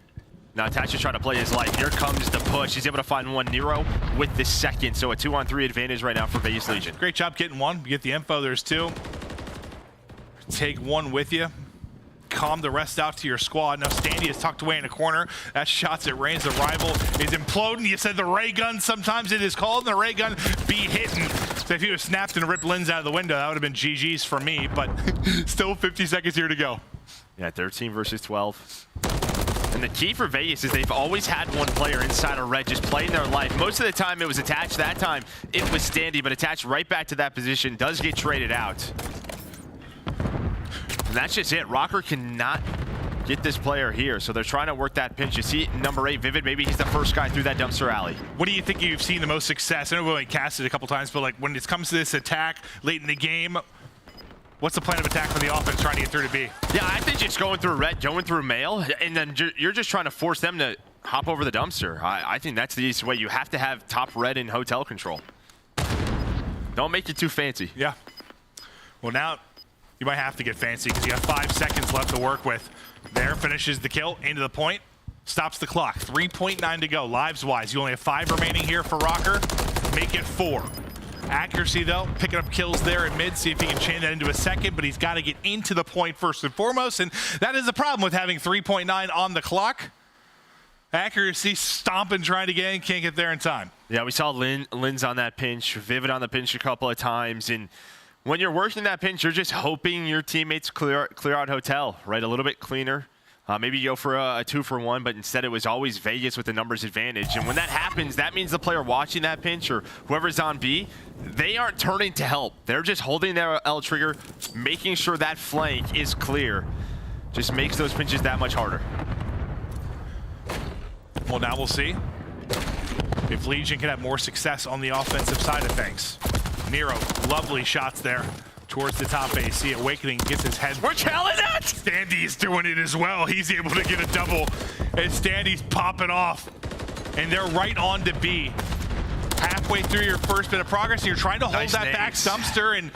Now Attach is trying to play his life. Here comes the push. He's able to find one. Nero with the second. So a 2-on-3 advantage right now for Vegas Legion. Great job getting one. You get the info, there's 2. Take one with you. Calm the rest out to your squad. Now Standy is tucked away in a corner. That shots at range. The rival is imploding. You said the ray gun, sometimes it is called, and the ray gun be hitting. So if he was snapped and ripped Lynz out of the window, that would have been GG's for me, but still 50 seconds here to go. Yeah, 13 versus 12. And the key for Vegas is they've always had one player inside of red just playing their life. Most of the time it was Attached. That time it was Standy, but Attached right back to that position, does get traded out. And that's just it. Røkkr cannot get this player here, so they're trying to work that pinch. You see number 8, Vivid, maybe he's the first guy through that dumpster alley. What do you think you've seen the most success? I know we only cast it a couple times, but like when it comes to this attack late in the game, what's the plan of attack for the offense trying to get through to B? Yeah, I think just going through red, going through mail, and then you're just trying to force them to hop over the dumpster. I think that's the easiest way. You have to have top red in hotel control. Don't make it too fancy. Yeah. Well, now you might have to get fancy because you have 5 seconds left to work with. There, finishes the kill, into the point, stops the clock. 3.9 to go, lives-wise. You only have 5 remaining here for Røkkr. Make it 4. Accuracy, though, picking up kills there in mid, see if he can chain that into a second, but he's got to get into the point first and foremost, and that is the problem with having 3.9 on the clock. Accuracy, stomping, trying to get in, can't get there in time. Yeah, we saw Lynz on that pinch, Vivid on the pinch a couple of times, and when you're working that pinch, you're just hoping your teammates clear out hotel, right? A little bit cleaner. Maybe you go for a 2-for-1, but instead it was always Vegas with the numbers advantage. And when that happens, that means the player watching that pinch or whoever's on B, they aren't turning to help. They're just holding their L trigger, making sure that flank is clear. Just makes those pinches that much harder. Well, now we'll see if Legion can have more success on the offensive side of things. Nero, lovely shots there towards the top A. See Owakening gets his head. We're telling that! Standy's doing it as well. He's able to get a double, and Standy's popping off. And they're right on to B. Halfway through your first bit of progress, and you're trying to hold Nice that nades. back dumpster, and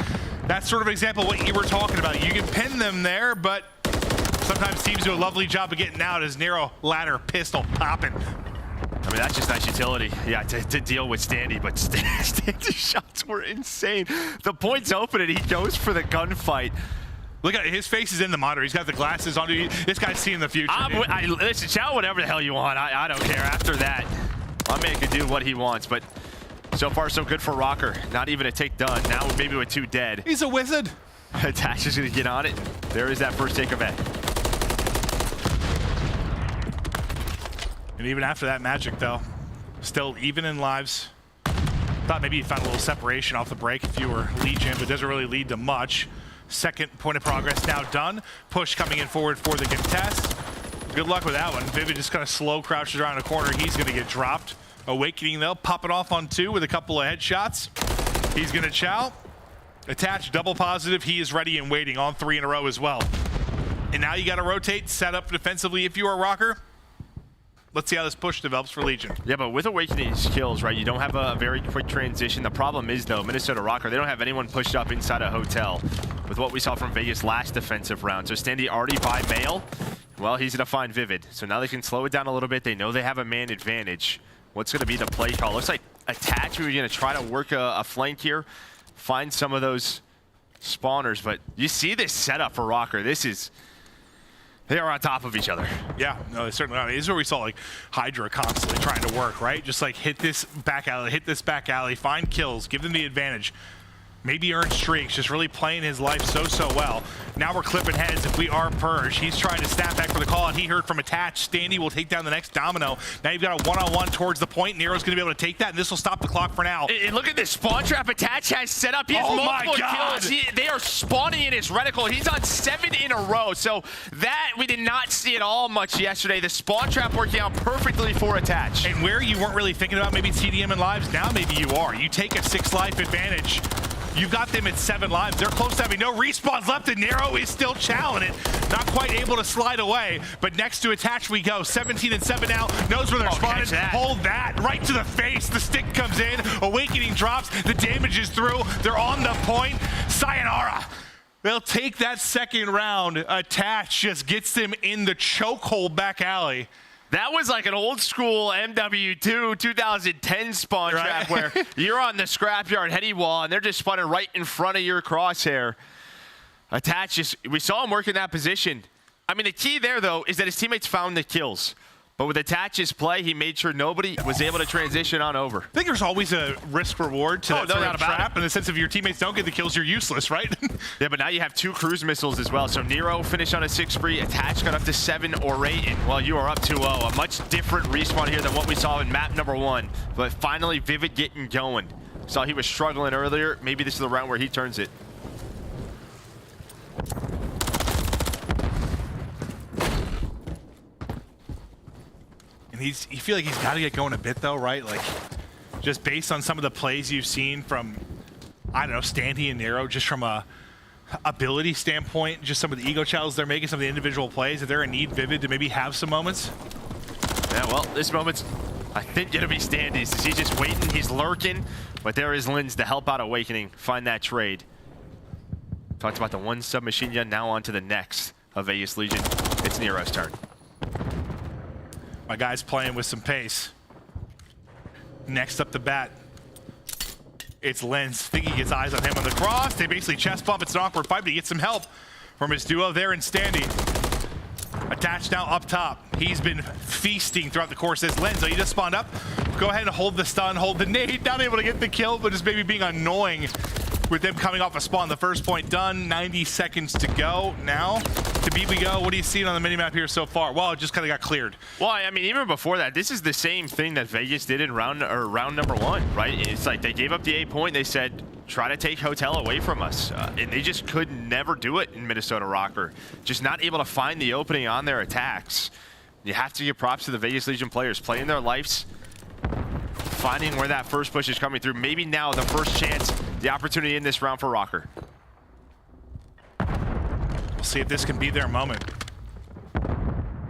that's sort of an example of what you were talking about. You can pin them there, but sometimes teams do a lovely job of getting out as Nero ladder pistol popping. I mean, that's just nice utility, yeah, to deal with Standy, but Standy's shots were insane. The point's open, and he goes for the gunfight. Look at his face is in the monitor. He's got the glasses on. This guy's seeing the future. Listen, shout whatever the hell you want. I don't care. After that, my man can do what he wants, but so far so good for Røkkr. Not even a take done. Now maybe with 2 dead. He's a wizard. Dash is going to get on it. There is that first take of A. And even after that magic, though, still even in lives. Thought maybe you found a little separation off the break if you were Legion, but doesn't really lead to much. Second point of progress now done. Push coming in forward for the contest. Good luck with that one. Vivid just kind of slow crouches around a corner. He's going to get dropped. Owakening, though, popping off on 2 with a couple of headshots. He's going to chow. Attach, double positive. He is ready and waiting on 3 in a row as well. And now you got to rotate, set up defensively if you are Røkkr. Let's see how this push develops for Legion. Yeah, but with Awakening's kills, right, you don't have a very quick transition. The problem is, though, Minnesota Røkkr, they don't have anyone pushed up inside a hotel with what we saw from Vegas last defensive round. So Standy already by mail. Well, he's going to find Vivid. So now they can slow it down a little bit. They know they have a man advantage. What's going to be the play call? Looks like Attach, we're going to try to work a flank here, find some of those spawners. But you see this setup for Røkkr. This is... They are on top of each other. Yeah, no, they certainly are. This is where we saw like Hydra constantly trying to work, right? Just like hit this back alley, find kills, give them the advantage. Maybe earn streaks, just really playing his life so well. Now we're clipping heads if we are Purge. He's trying to snap back for the call, and he heard from Attach. Standy will take down the next domino. Now you've got a one-on-one towards the point. Nero's going to be able to take that, and this will stop the clock for now. And look at this spawn trap Attach has set up. He has multiple kills. They are spawning in his reticle. He's on 7 in a row. So that we did not see at all much yesterday. The spawn trap working out perfectly for Attach. And where you weren't really thinking about maybe TDM and lives, now maybe you are. You take a 6 life advantage. You've got them at 7 lives. They're close to having no respawns left, and Nero is still chowing it. Not quite able to slide away, but next to Attach we go. 17 and 7 now. Knows where they're spawning. Hold that right to the face. The stick comes in. Awakening drops. The damage is through. They're on the point. Sayonara. They'll take that second round. Attach just gets them in the chokehold back alley. That was like an old school MW2 2010 spawn trap where you're on the scrapyard heady wall and they're just spawning right in front of your crosshair. Attach just, we saw him work in that position. I mean, the key there, though, is that his teammates found the kills. But with Attach's play, he made sure nobody was able to transition on over. I think there's always a risk reward to that sort of trap in the sense of your teammates don't get the kills, you're useless, right? Yeah, but now you have 2 cruise missiles as well. So Nero finished on a 6 free. Attach got up to 7 or 8. And well, you are up 2-0. A much different respawn here than what we saw in map number 1. But finally, Vivid getting going. Saw he was struggling earlier. Maybe this is the round where he turns it. And you feel like he's got to get going a bit, though, right? Like, just based on some of the plays you've seen from, I don't know, Standy and Nero, just from a ability standpoint, just some of the ego challenges they're making, some of the individual plays, that they're going to need Vivid to maybe have some moments. Yeah, well, this moment's I think it'll be Standy's. Is he just waiting? He's lurking. But there is Lynz to help out Owakening. Find that trade. Talked about the one submachine gun. Now on to the next of Vegas Legion. It's Nero's turn. My guy's playing with some pace. Next up the bat, it's Lynz. Think he gets eyes on him on the cross. They basically chest bump. It's an awkward fight, but he gets some help from his duo there in Standy. Attached now up top. He's been feasting throughout the course. As Lynz, he just spawned up. Go ahead and hold the stun, hold the nade. Not able to get the kill, but just maybe being annoying with them coming off a spawn. The first point done. 90 seconds to go now. To beat we go. What are you seeing on the minimap here so far? Well, it just kind of got cleared. Well, I mean, even before that, this is the same thing that Vegas did in round number 1, right? It's like they gave up the 8 point. They said, try to take Hotel away from us. And they just could never do it in Minnesota Røkkr. Just not able to find the opening on their attacks. You have to give props to the Vegas Legion players, playing their lives, finding where that first push is coming through. Maybe now the first chance, the opportunity in this round for Røkkr. We'll see if this can be their moment.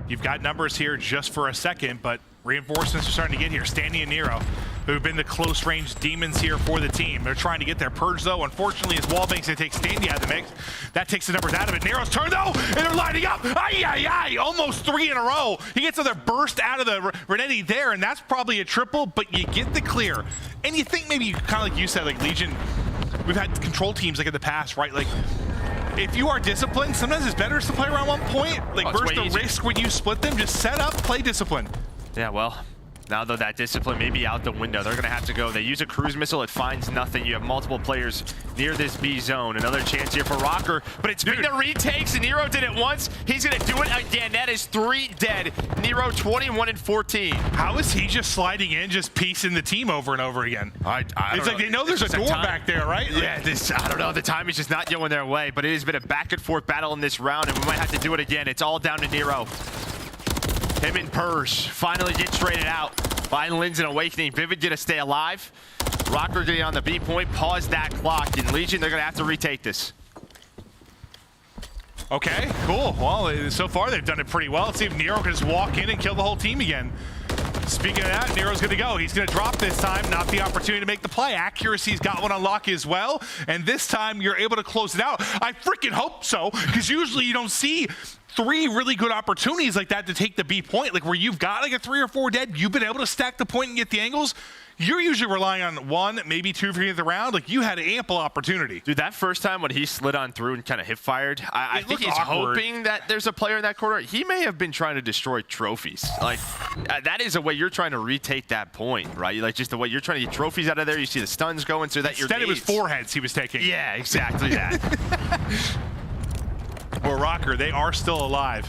You've got numbers here just for a second, but reinforcements are starting to get here. Standy and Nero, who've been the close range demons here for the team. They're trying to get their purge though. Unfortunately, as Wallbanks, they take Standy out of the mix. That takes the numbers out of it. Nero's turn though, and they're lining up. Ay, almost 3 in a row. He gets another burst out of the Renetti there, and that's probably a triple, but you get the clear. And you think maybe, kind of like you said, like Legion, we've had control teams like in the past, right? Like, if you are disciplined, sometimes it's better to play around 1 point. Like, versus the risk when you split them, just set up, play discipline. Yeah, well, now though that discipline may be out the window, they're gonna have to go. They use a cruise missile, it finds nothing. You have multiple players near this B zone. Another chance here for Røkkr, but it's been the retakes, and Nero did it once. He's gonna do it again. That is 3 dead. Nero 21 and 14. How is he just sliding in, just piecing the team over and over again? It's like they know there's a door back there, right? Yeah, I don't know. The time is just not going their way, but it has been a back and forth battle in this round, and we might have to do it again. It's all down to Nero. Him and Purge finally get traded out by Lynz and Owakening. Vivid gonna stay alive. Røkkr getting on the B point, pause that clock. And Legion, they're gonna have to retake this. Okay, cool. Well, so far they've done it pretty well. Let's see if Nero can just walk in and kill the whole team again. Speaking of that, Nero's gonna go. He's gonna drop this time, not the opportunity to make the play. Accuracy's got one on lock as well, and this time you're able to close it out. I freaking hope so, because usually you don't see 3 really good opportunities like that to take the B point, like where you've got like a 3 or 4 dead, you've been able to stack the point and get the angles. You're usually relying on 1, maybe 2 for you at the round. Like, you had ample opportunity. Dude, that first time when he slid on through and kind of hip fired, I think he's hoping that there's a player in that corner. He may have been trying to destroy trophies. Like, that is a way you're trying to retake that point, right? Like, just the way you're trying to get trophies out of there. You see the stuns going so that Instead, it was 4 heads he was taking. Yeah, exactly that. Well, Røkkr, they are still alive.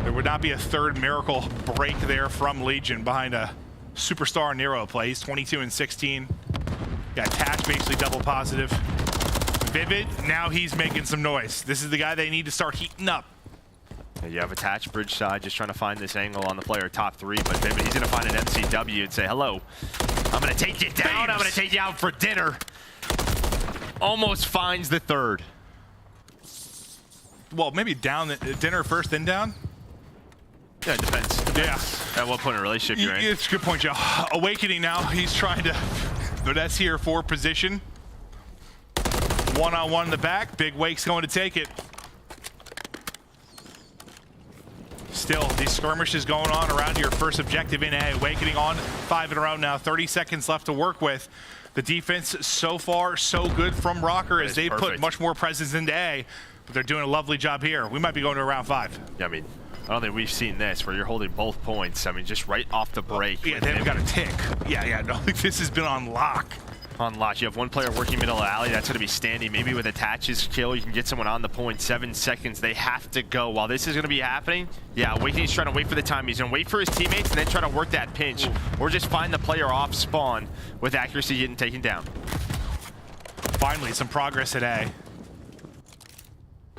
There would not be a third miracle break there from Legion behind a superstar Nero play. He's 22 and 16. Got Tatch basically double positive. Vivid, now he's making some noise. This is the guy they need to start heating up. You have a Tatch bridge side just trying to find this angle on the player top 3, but Vivid, he's gonna find an MCW and say, hello, I'm gonna take you down, I'm gonna take you out for dinner. Almost finds the 3rd. Well, maybe down dinner first, then down? Yeah, it depends. Yeah. At what point in a relationship you're in. It's a good point, Joe. Owakening now, he's trying to, but that's here for position. 1-on-1 in the back, Big Wake's going to take it. Still, these skirmishes going on around your first objective in A. Awakening on 5 in a row now, 30 seconds left to work with. The defense so far so good from Røkkr as they put much more presence into A, but they're doing a lovely job here. We might be going to round 5. Yeah, I mean, I don't think we've seen this where you're holding both points. I mean, just right off the break. Yeah, they've got a tick. Yeah, no, this has been on lock. On lock. You have one player working middle of the alley. That's going to be Standy. Maybe with attaches kill, you can get someone on the point. 7 seconds. They have to go. While this is going to be happening, yeah, Awakening's trying to wait for the time. He's going to wait for his teammates and then try to work that pinch. Or just find the player off spawn with accuracy getting taken down. Finally, some progress at A.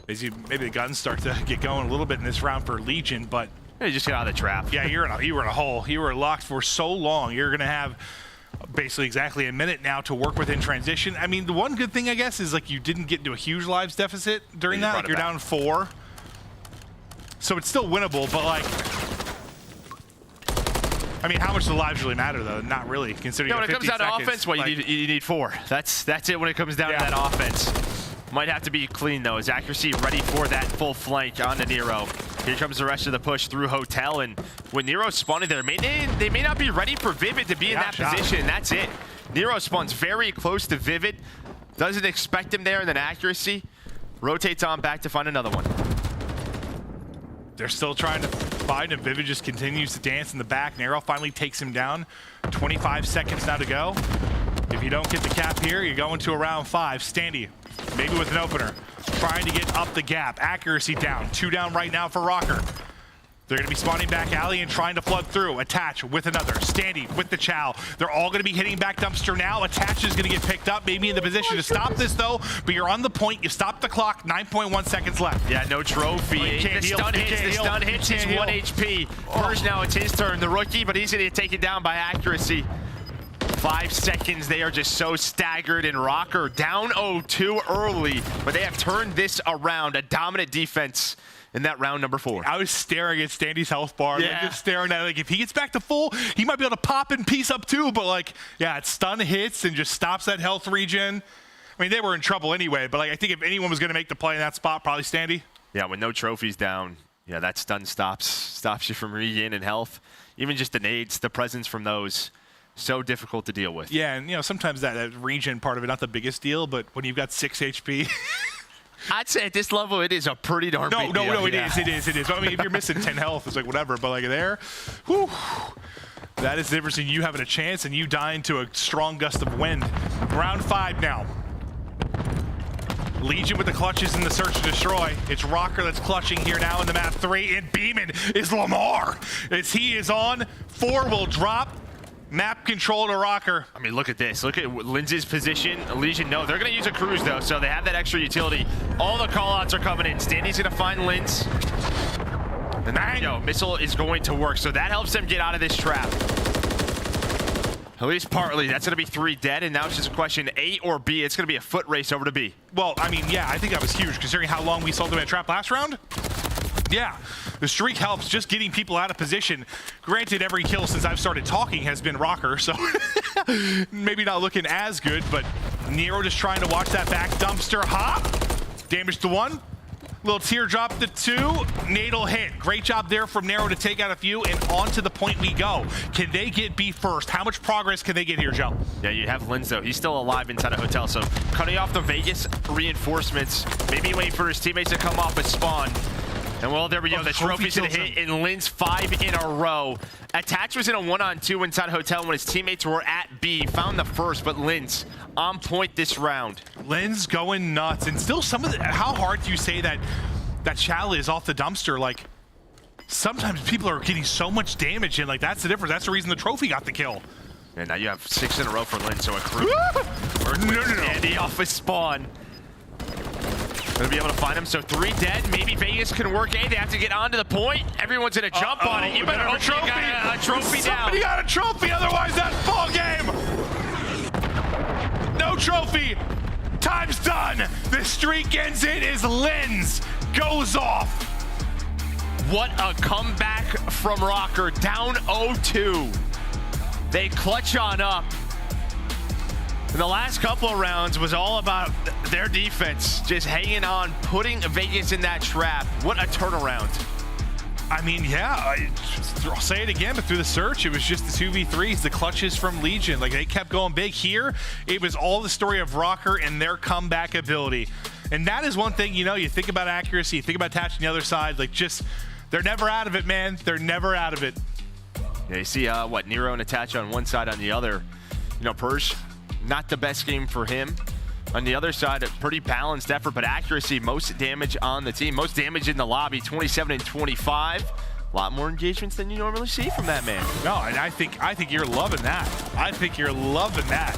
Maybe the guns start to get going a little bit in this round for Legion, but... Yeah, you just get out of the trap. Yeah, you were in a hole. You were locked for so long. You're going to have basically exactly a minute now to work with in transition. I mean, the one good thing, I guess, is like you didn't get into a huge lives deficit during that. Like you're down 4. So it's still winnable, but like I mean, how much do the lives really matter, though? Not really, considering when it comes down to offense, well, like, you need 4. That's it when it comes down to that offense. Might have to be clean, though. His accuracy ready for that full flank onto Nero. Here comes the rest of the push through Hotel, and when Nero's spawning there, they may not be ready for Vivid to be in that position. That's it. Nero spawns very close to Vivid, doesn't expect him there, and then accuracy rotates on back to find another one. They're still trying to find him. Vivid just continues to dance in the back. Nero finally takes him down. 25 seconds now to go. If you don't get the cap here, you're going to a round 5. Standy, maybe with an opener, trying to get up the gap. Accuracy down. 2 down right now for Røkkr. They're going to be spawning back alley and trying to flood through. Attach with another. Standy with the Chow. They're all going to be hitting back dumpster now. Attach is going to get picked up. Maybe in the position to stop this, though. But you're on the point. You stop the clock. 9.1 seconds left. Yeah, no trophy. The stun hits. He's 1 HP. Purge now, it's his turn. The rookie, but he's going to get taken down by accuracy. 5 seconds. They are just so staggered, and Røkkr down 0-2 early. But they have turned this around. A dominant defense in that round number 4. I was staring at Standy's health bar, like just staring at it. Like, if he gets back to full, he might be able to pop and piece up too, but like, yeah, it stun hits and just stops that health regen. I mean, they were in trouble anyway, but like, I think if anyone was going to make the play in that spot, probably Standy. Yeah, with no trophies down, yeah, that stun stops you from regaining health. Even just the nades, the presence from those, so difficult to deal with. Yeah, and you know, sometimes that regen part of it, not the biggest deal, but when you've got 6 HP. I'd say at this level, it is a pretty darn big deal. No, it is. I mean, if you're missing 10 health, it's like whatever, but like there, whew, that is the difference in you having a chance and you dying to a strong gust of wind. Round 5 now. Legion with the clutches in the search to destroy. It's Røkkr that's clutching here now in the map 3, and Beeman is Lamar as he is on. 4 will drop. Map control to Røkkr. I mean, look at this. Look at Lynz's position. Legion, no, they're going to use a cruise, though, so they have that extra utility. All the callouts are coming in. Standy's going to find Lynz. And missile is going to work, so that helps them get out of this trap. At least partly. That's going to be 3 dead, and now it's just a question A or B. It's going to be a foot race over to B. Well, I mean, yeah, I think that was huge, considering how long we sold them in a trap last round. Yeah, the streak helps just getting people out of position. Granted, every kill since I've started talking has been Røkkr, so maybe not looking as good, but Nero just trying to watch that back dumpster hop. Damage to 1. Little teardrop to 2. Nadal hit. Great job there from Nero to take out a few, and on to the point we go. Can they get B first? How much progress can they get here, Joe? Yeah, you have Lynz, though. He's still alive inside a hotel, so cutting off the Vegas reinforcements, maybe waiting for his teammates to come off and spawn. And well, there we go. The trophy's gonna hit, and Lynz 5 in a row. Attach was in a 1-on-2 inside hotel when his teammates were at B. Found the first, but Lynz on point this round. Lynz going nuts, and still some of the, how hard do you say that Chal is off the dumpster? Like, sometimes people are getting so much damage, and like that's the difference. That's the reason the trophy got the kill. And now you have 6 in a row for Lynz, so a crew. No. Andy off his spawn. Gonna be able to find him, so 3 dead. Maybe Vegas can work A. They have to get onto the point. Everyone's gonna jump on it. You better hope you got a trophy down. Somebody got a trophy, otherwise that's ball game. No trophy. Time's done. The streak ends it as Lynz goes off. What a comeback from Røkkr, down 0-2. They clutch on up. And the last couple of rounds was all about their defense, just hanging on, putting Vegas in that trap. What a turnaround. I mean, yeah, I'll say it again, but through the search, it was just the 2v3s, the clutches from Legion. Like, they kept going big. Here, it was all the story of Røkkr and their comeback ability. And that is one thing, you know, you think about accuracy, you think about attaching the other side, like just, they're never out of it, man. They're never out of it. Yeah, you see, Nero and Attach on one side, on the other. You know, Purge, not the best game for him. On the other side, a pretty balanced effort, but accuracy, most damage on the team. Most damage in the lobby, 27 and 25. A lot more engagements than you normally see from that man. No, and I think you're loving that. I think you're loving that.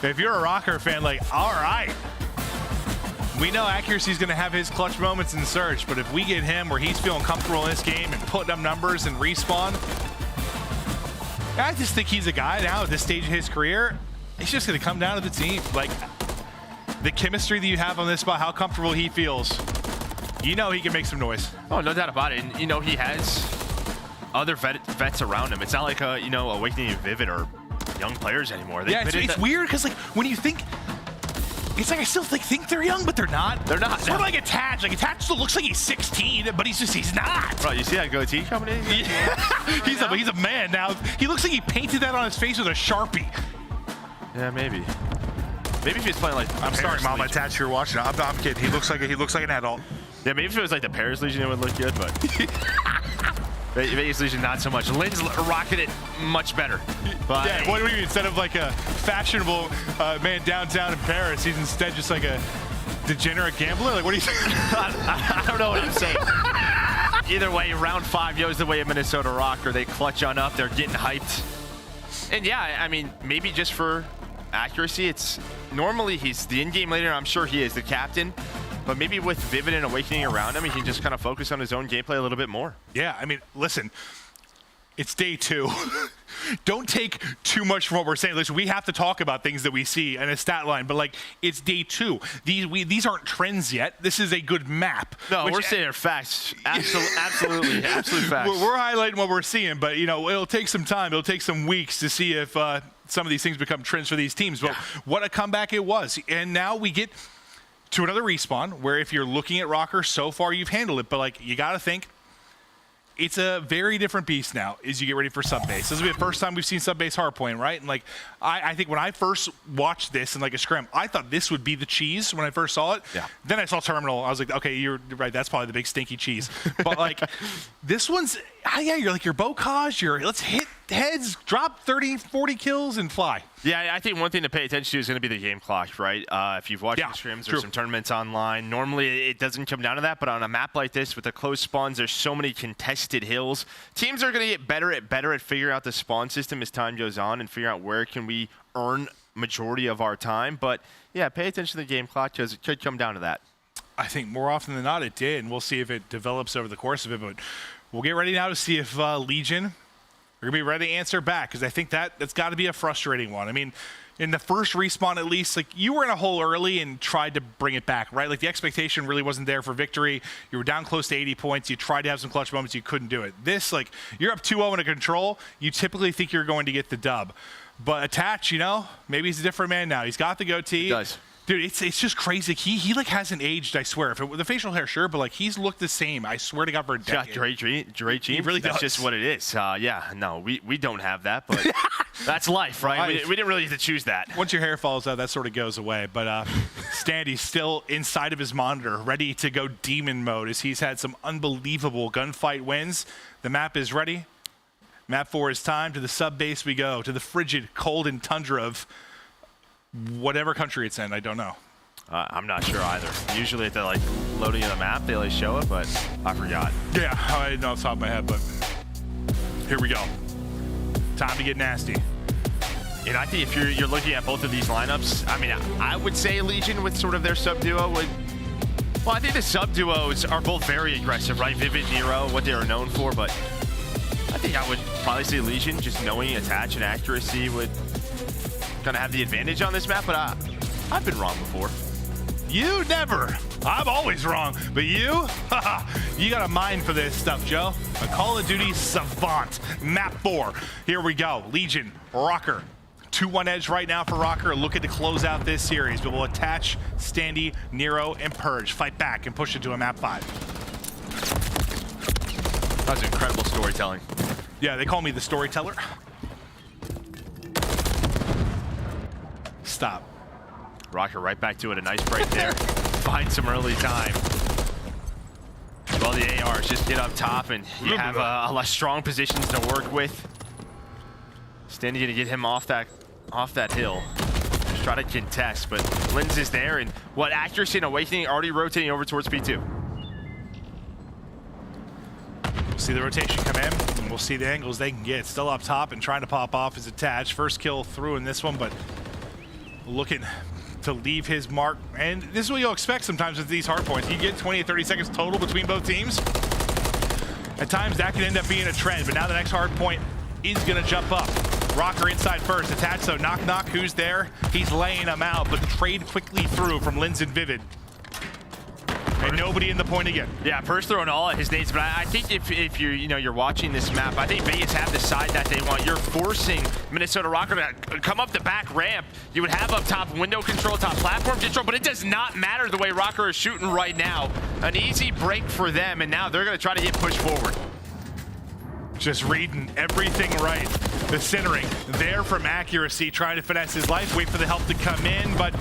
If you're a Røkkr fan, like, all right. We know accuracy's gonna have his clutch moments in search, but if we get him where he's feeling comfortable in this game and putting up numbers and respawn, I just think he's a guy now at this stage of his career. It's just gonna come down to the team. Like, the chemistry that you have on this spot, how comfortable he feels. You know he can make some noise. Oh, no doubt about it. And you know he has other vets around him. It's not like you know, Awakening and Vivid are young players anymore. Yeah, it's weird because like when you think, it's like I still think they're young, but they're not. They're not. Sort of like Attach. Like Attach still looks like he's 16, but he's not. Bro, you see that goatee coming in? Yeah. he's a man now. He looks like he painted that on his face with a Sharpie. Yeah, maybe. Maybe if he's playing like. I'm sorry, Mom. Attach, you're watching. I'm kidding. He looks like an adult. Yeah, maybe if it was like the Paris Legion, it would look good, but Vegas Legion not so much. Lynz rocketed it much better. But yeah, what do you mean? Instead of like a fashionable man downtown in Paris, he's instead just like a degenerate gambler? Like, what do you think? I don't know what I'm saying. Either way, round 5 goes the way of Minnesota Røkkr. They clutch on up. They're getting hyped. And yeah, I mean, maybe just for accuracy, it's normally he's the in-game leader. I'm sure he is the captain. But maybe with Vivid and Awakening around him, he can just kind of focus on his own gameplay a little bit more. Yeah, I mean, listen, it's day 2. Don't take too much from what we're saying. Listen, we have to talk about things that we see in a stat line, but like, it's day 2. These aren't trends yet. This is a good map. No, we're saying they're facts. Absolutely, absolute facts. We're highlighting what we're seeing, but you know, it'll take some time. It'll take some weeks to see if some of these things become trends for these teams. But what a comeback it was. And now we get to another respawn where if you're looking at Røkkr, so far you've handled it, but like, you got to think, it's a very different beast now as you get ready for sub-base. This will be the first time we've seen sub-base hardpoint, right? And like, I think when I first watched this in like a scrim, I thought this would be the cheese when I first saw it. Yeah. Then I saw terminal. I was like, okay, you're right. That's probably the big stinky cheese. But like, this one's, yeah, you're like your Bocage, let's hit heads, drop 30, 40 kills and fly. Yeah, I think one thing to pay attention to is going to be the game clock, right? If you've watched the streams or some tournaments online, normally it doesn't come down to that, but on a map like this with the close spawns, there's so many contested hills. Teams are going to get better at figuring out the spawn system as time goes on and figure out where can we earn majority of our time. But yeah, pay attention to the game clock because it could come down to that. I think more often than not it did, and we'll see if it develops over the course of it. But we'll get ready now to see if Legion are going to be ready to answer back, because I think that's got to be a frustrating one. I mean, in the first respawn at least, like, you were in a hole early and tried to bring it back, right? Like, the expectation really wasn't there for victory. You were down close to 80 points. You tried to have some clutch moments. You couldn't do it. This, like, you're up 2-0 in a control. You typically think you're going to get the dub. But Attach, you know, maybe he's a different man now. He's got the goatee. He does. Dude, it's just crazy. He like hasn't aged, I swear. If it, the facial hair, sure, but like he's looked the same. I swear to God, for a decade. Great genes. He really That's does. just what it is. Yeah, no, we don't have that, but that's life, right? We didn't really get to choose that. Once your hair falls out, that sort of goes away. But Standy's still inside of his monitor, ready to go demon mode as he's had some unbelievable gunfight wins. The map is ready. Map 4 is time. To the sub base we go, to the frigid, cold, and tundra of whatever country it's in. I don't know. I'm not sure either. Usually at the like loading of the map, they like show it, but I forgot. Yeah, I didn't know off the top of my head, but here we go. Time to get nasty. You know, I think if you're looking at both of these lineups, I mean, I would say Legion with sort of their sub duo would. Well, I think the sub duos are both very aggressive, right? Vivid, Nero, what they are known for, but I think I would probably say Legion, just knowing attach and accuracy would kind of have the advantage on this map, but I've been wrong before. You never. I'm always wrong. But you? You got a mind for this stuff, Joe. A Call of Duty savant. Map 4. Here we go. Legion, Røkkr. 2-1 edge right now for Røkkr. Looking to close out this series, but we'll attach Standy, Nero, and Purge. Fight back and push it to a map 5. That was incredible storytelling. Yeah, they call me the storyteller. Stop. Røkkr right back to it. A nice break there. Find some early time. Well, the ARs just get up top, and you have a lot of strong positions to work with. Standy gonna get him off that hill. Just try to contest, but Lynz is there, and what accuracy and Awakening already rotating over towards P2. We'll see the rotation come in, and we'll see the angles they can get. Still up top and trying to pop off his attach. First kill through in this one, but looking to leave his mark. And this is what you'll expect sometimes with these hard points. You get 20 to 30 seconds total between both teams. At times that can end up being a trend, but now the next hard point is gonna jump up. Røkkr inside first. Attach, so knock knock, who's there? He's laying him out, but the trade quickly through from Lynz and Vivid. And nobody in the point again. Yeah, Purge throwing all at his nades, but I think if you're watching this map, I think Vegas have the side that they want. You're forcing Minnesota Røkkr to come up the back ramp. You would have up top window control, top platform control, but it does not matter the way Røkkr is shooting right now. An easy break for them, and now they're going to try to get pushed forward. Just reading everything right. The centering there from accuracy, trying to finesse his life, wait for the help to come in, but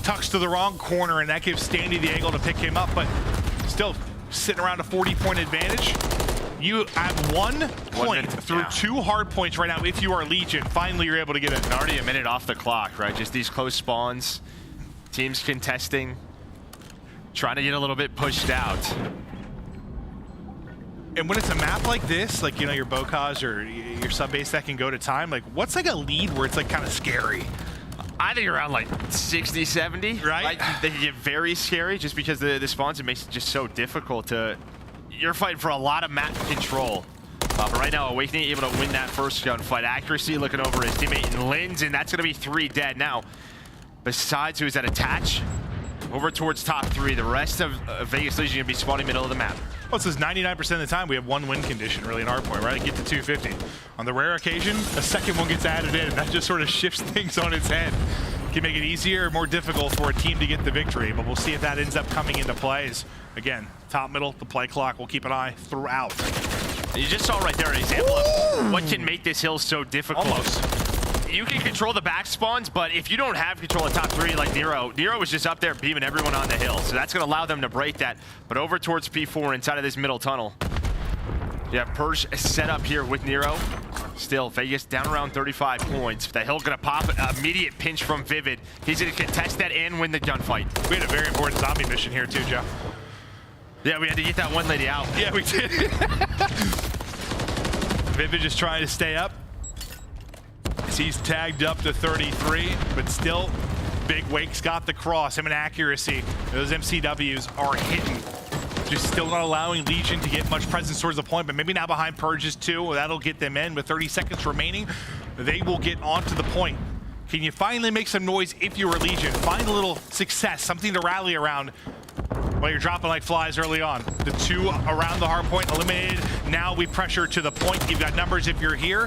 tucks to the wrong corner, and that gives Standy the angle to pick him up, but still sitting around a 40-point advantage. You have 1 point through 2 hard points right now. If you are Legion, finally you're able to get in. And already a minute off the clock, right? Just these close spawns, teams contesting, trying to get a little bit pushed out. And when it's a map like this, like, your Bocage or your sub base that can go to time, like, what's like a lead where it's like kind of scary? I think around like 60, 70, right? They can get very scary just because the spawns, it makes it just so difficult to, you're fighting for a lot of map control. But right now, Owakening able to win that first gunfight. Accuracy looking over his teammate in Lynz, and that's going to be 3 dead. Now, besides who's at attach, over towards top 3, the rest of Vegas Legion going to be spawning middle of the map. Well, it says 99% of the time we have 1 win condition really in our point, right? Get to 250. On the rare occasion, a second one gets added in, and that just sort of shifts things on its head. Can make it easier or more difficult for a team to get the victory, but we'll see if that ends up coming into plays. Again, top, middle, the play clock, we'll keep an eye throughout. You just saw right there an example of what can make this hill so difficult. Almost. You can control the back spawns, but if you don't have control of top 3 like Nero was just up there beaming everyone on the hill. So that's going to allow them to break that. But over towards P4 inside of this middle tunnel. You have Purge set up here with Nero. Still, Vegas down around 35 points. The hill going to pop an immediate pinch from Vivid. He's going to contest that and win the gunfight. We had a very important zombie mission here too, Joe. Yeah, we had to get that one lady out. Yeah, we did. Vivid just trying to stay up. He's tagged up to 33, but still, Big Wake's got the cross. Him and accuracy. Those MCWs are hitting. Just still not allowing Legion to get much presence towards the point, but maybe now behind Purges too. That'll get them in. With 30 seconds remaining, they will get onto the point. Can you finally make some noise if you were Legion? Find a little success, something to rally around while you're dropping like flies early on. The 2 around the hard point eliminated. Now we pressure to the point. You've got numbers if you're here.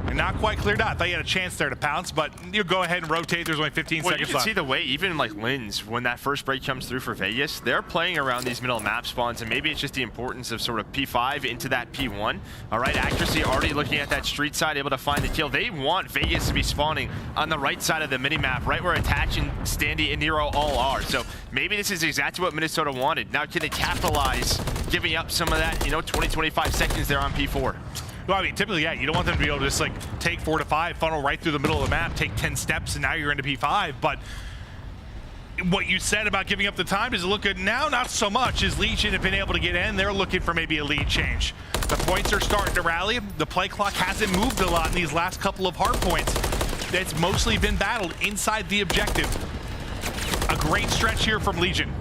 And not quite cleared out. I thought you had a chance there to pounce, but you go ahead and rotate. There's only 15 seconds left. You can see the way, even like Lynz, when that first break comes through for Vegas, they're playing around these middle map spawns, and maybe it's just the importance of sort of P5 into that P1. All right, accuracy already looking at that street side, able to find the kill. They want Vegas to be spawning on the right side of the mini-map, right where Attach and Standy and Nero all are. So maybe this is exactly what Minnesota wanted. Now can they capitalize, giving up some of that, 20, 25 seconds there on P4? Well, I mean, typically, yeah, you don't want them to be able to just like take 4 to 5, funnel right through the middle of the map, take 10 steps, and now you're into P5. But what you said about giving up the time, does it look good now? Not so much. As Legion have been able to get in, they're looking for maybe a lead change. The points are starting to rally. The play clock hasn't moved a lot in these last couple of hard points. It's mostly been battled inside the objective. A great stretch here from Legion.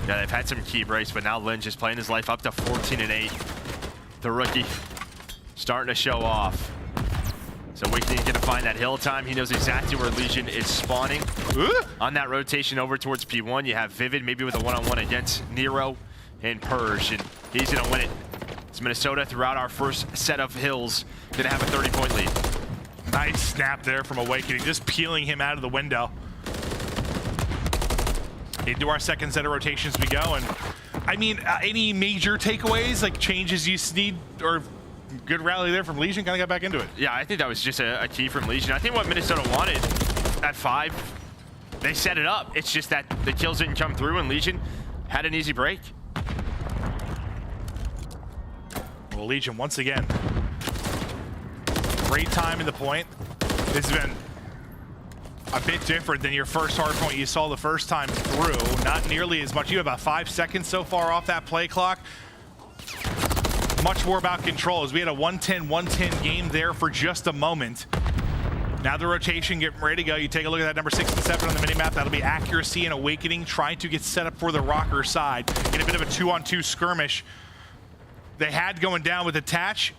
Yeah, they've had some key breaks, but now Lynz is playing his life up to 14-8. The rookie starting to show off. So Awakening is going to find that hill time. He knows exactly where Legion is spawning. On that rotation over towards P1, you have Vivid maybe with a one-on-one against Nero and Purge, and he's going to win it. It's Minnesota throughout our first set of hills going to have a 30-point lead. Nice snap there from Awakening, just peeling him out of the window. Into our second set of rotations we go, and I mean, any major takeaways, like changes you need, or good rally there from Legion, kind of got back into it? Yeah, I think that was just a key from Legion. I think what Minnesota wanted at 5, they set it up. It's just that the kills didn't come through, and Legion had an easy break. Well, Legion, once again, great time in the point. This has been a bit different than your first hard point you saw the first time through. Not nearly as much. You have about 5 seconds so far off that play clock. Much more about control, as we had a 110-110 game there for just a moment. Now the rotation getting ready to go. You take a look at that number 6 and 7 on the minimap. That'll be accuracy and Awakening, trying to get set up for the Røkkr side in a bit of a 2-on-2 skirmish. They had going down with Attach,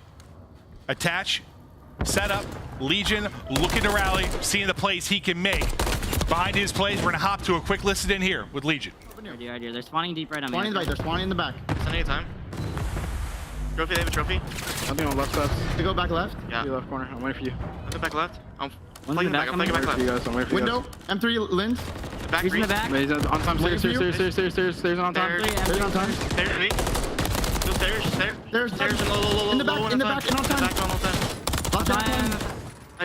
set up, Legion looking to rally, seeing the plays he can make. Behind his plays, we're gonna hop to a quick listen in here with Legion. Idea. They're spawning deep right on me. Spawning right, they're spawning in the back. Sending a time. Trophy, they have a trophy. Something on left side. To go back left? Yeah. Left corner. I'm waiting for you. Go back left. I'm One's playing back. I'm playing back left. I'm waiting for you guys. Window. M3 Lynz. Back He's in the back. He's on time. Stairs on time. Stairs on time. Stairs, me. Go stairs. Stairs and low. In the back and on time. Back on time. Last time.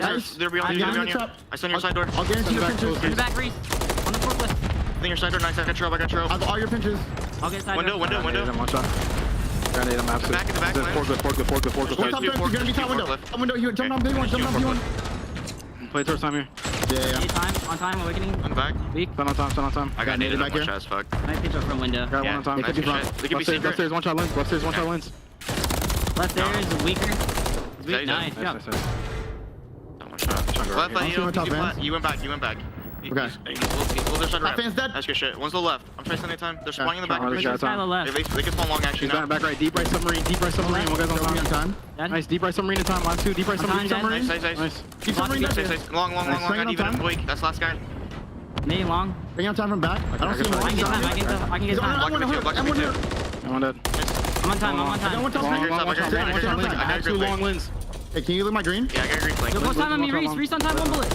Nice. They're beyond you. I saw your side door. I'll guarantee your pinches. In the back, Reese. On the forklift. I think your side door. Nice. I got your I have all your pinches. I'll get side window. One shot. Grenade, I'm absolute. Back in the back. Forklift. One top, you're gonna be top window. Top window, you jump on B1. Play towards time here. Yeah. Time, on time, Awakening. I'm back. Weak. Stand on time. I got naded back here. As fuck. Nice pitch up from window. Got one on time. They could be front. They could be secret. Left stairs, one shot Lynz. Left there is weaker. Weak, nice. Jump. Left, you went back. Okay. That fan's dead. That's good shit. One's the left. I'm tracing anytime. They're spawning in the back. They can spawn long actually now. Back right. Deep right submarine. One guy's on time. Nice. Deep right submarine in time. Last two. Deep right submarine. Nice. Keep submarine. Long. Got even weak. That's last guy. Me long. Bring out time from back. I don't see him. I can get time. I'm on dead. I'm on time. I have two long Lynz. Hey, can you look my green? Yeah, I got a green flank. Go time on me, Reese. Reese on time, 1 bullet.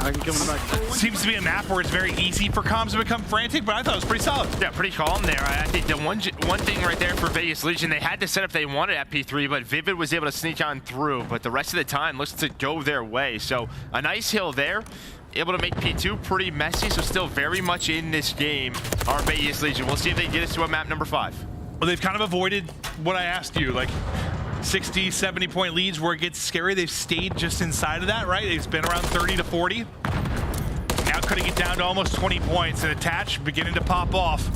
I can kill him in the back. Seems to be a map where it's very easy for comms to become frantic, but I thought it was pretty solid. Yeah, pretty calm there. I think the one thing right there for Vegas Legion, they had the setup they wanted at P3, but Vivid was able to sneak on through. But the rest of the time looks to go their way. So a nice hill there. Able to make P2 pretty messy, so still very much in this game are Vegas Legion. We'll see if they get us to a map number 5. Well, they've kind of avoided what I asked you, like 60, 70 point leads where it gets scary. They've stayed just inside of that, right? It's been around 30 to 40. Now cutting it down to almost 20 points, and attach beginning to pop off.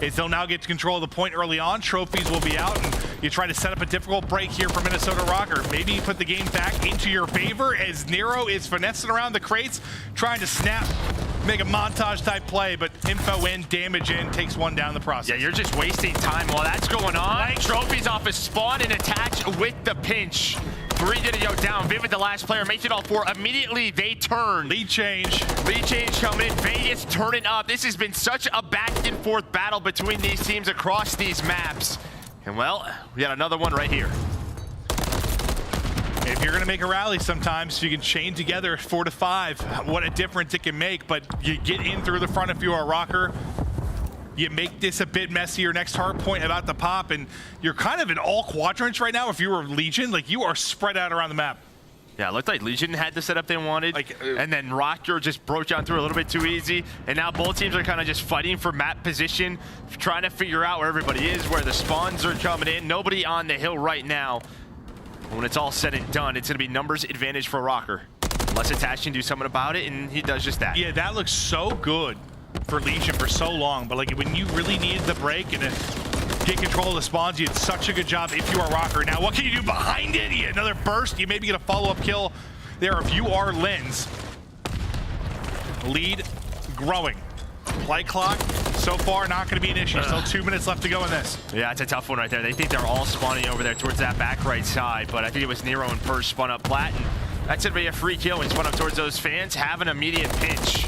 Is they'll now get control of the point early on. Trophies will be out, and you try to set up a difficult break here for Minnesota Røkkr. Maybe you put the game back into your favor as Nero is finessing around the crates, trying to snap, make a montage type play, but info in, damage in, takes one down the process. Yeah, you're just wasting time while that's going on. Trophies off his spawn and attach with the pinch. 3 did it go down. Vivid, the last player, makes it all 4. Immediately they turn. Lead change coming in. Vegas turning up. This has been such a back and forth battle between these teams across these maps. And well, we got another one right here. If you're gonna make a rally sometimes, you can chain together 4 to 5. What a difference it can make, but you get in through the front if you are Røkkr. You make this a bit messier. Next hard point about to pop, and you're kind of in all quadrants right now. If you were Legion, like you are spread out around the map. Yeah, it looked like Legion had the setup they wanted, and then Røkkr just broke down through a little bit too easy, and now both teams are kind of just fighting for map position, trying to figure out where everybody is, where the spawns are coming in. Nobody on the hill right now. When it's all said and done, it's going to be numbers advantage for Røkkr. Unless Attach can do something about it, and he does just that. Yeah, that looks so good for Legion for so long, but like when you really needed the break and get control of the spawns, you did such a good job if you are Røkkr. Now, what can you do behind it? You get another burst. You maybe get a follow-up kill there if you are Lynz. Lead growing. Play clock, so far, not going to be an issue. Still 2 minutes left to go in this. Yeah, it's a tough one right there. They think they're all spawning over there towards that back right side, but I think it was Nero and first spun up Plat, and that's going to be a free kill and spun up towards those fans. Have an immediate pinch.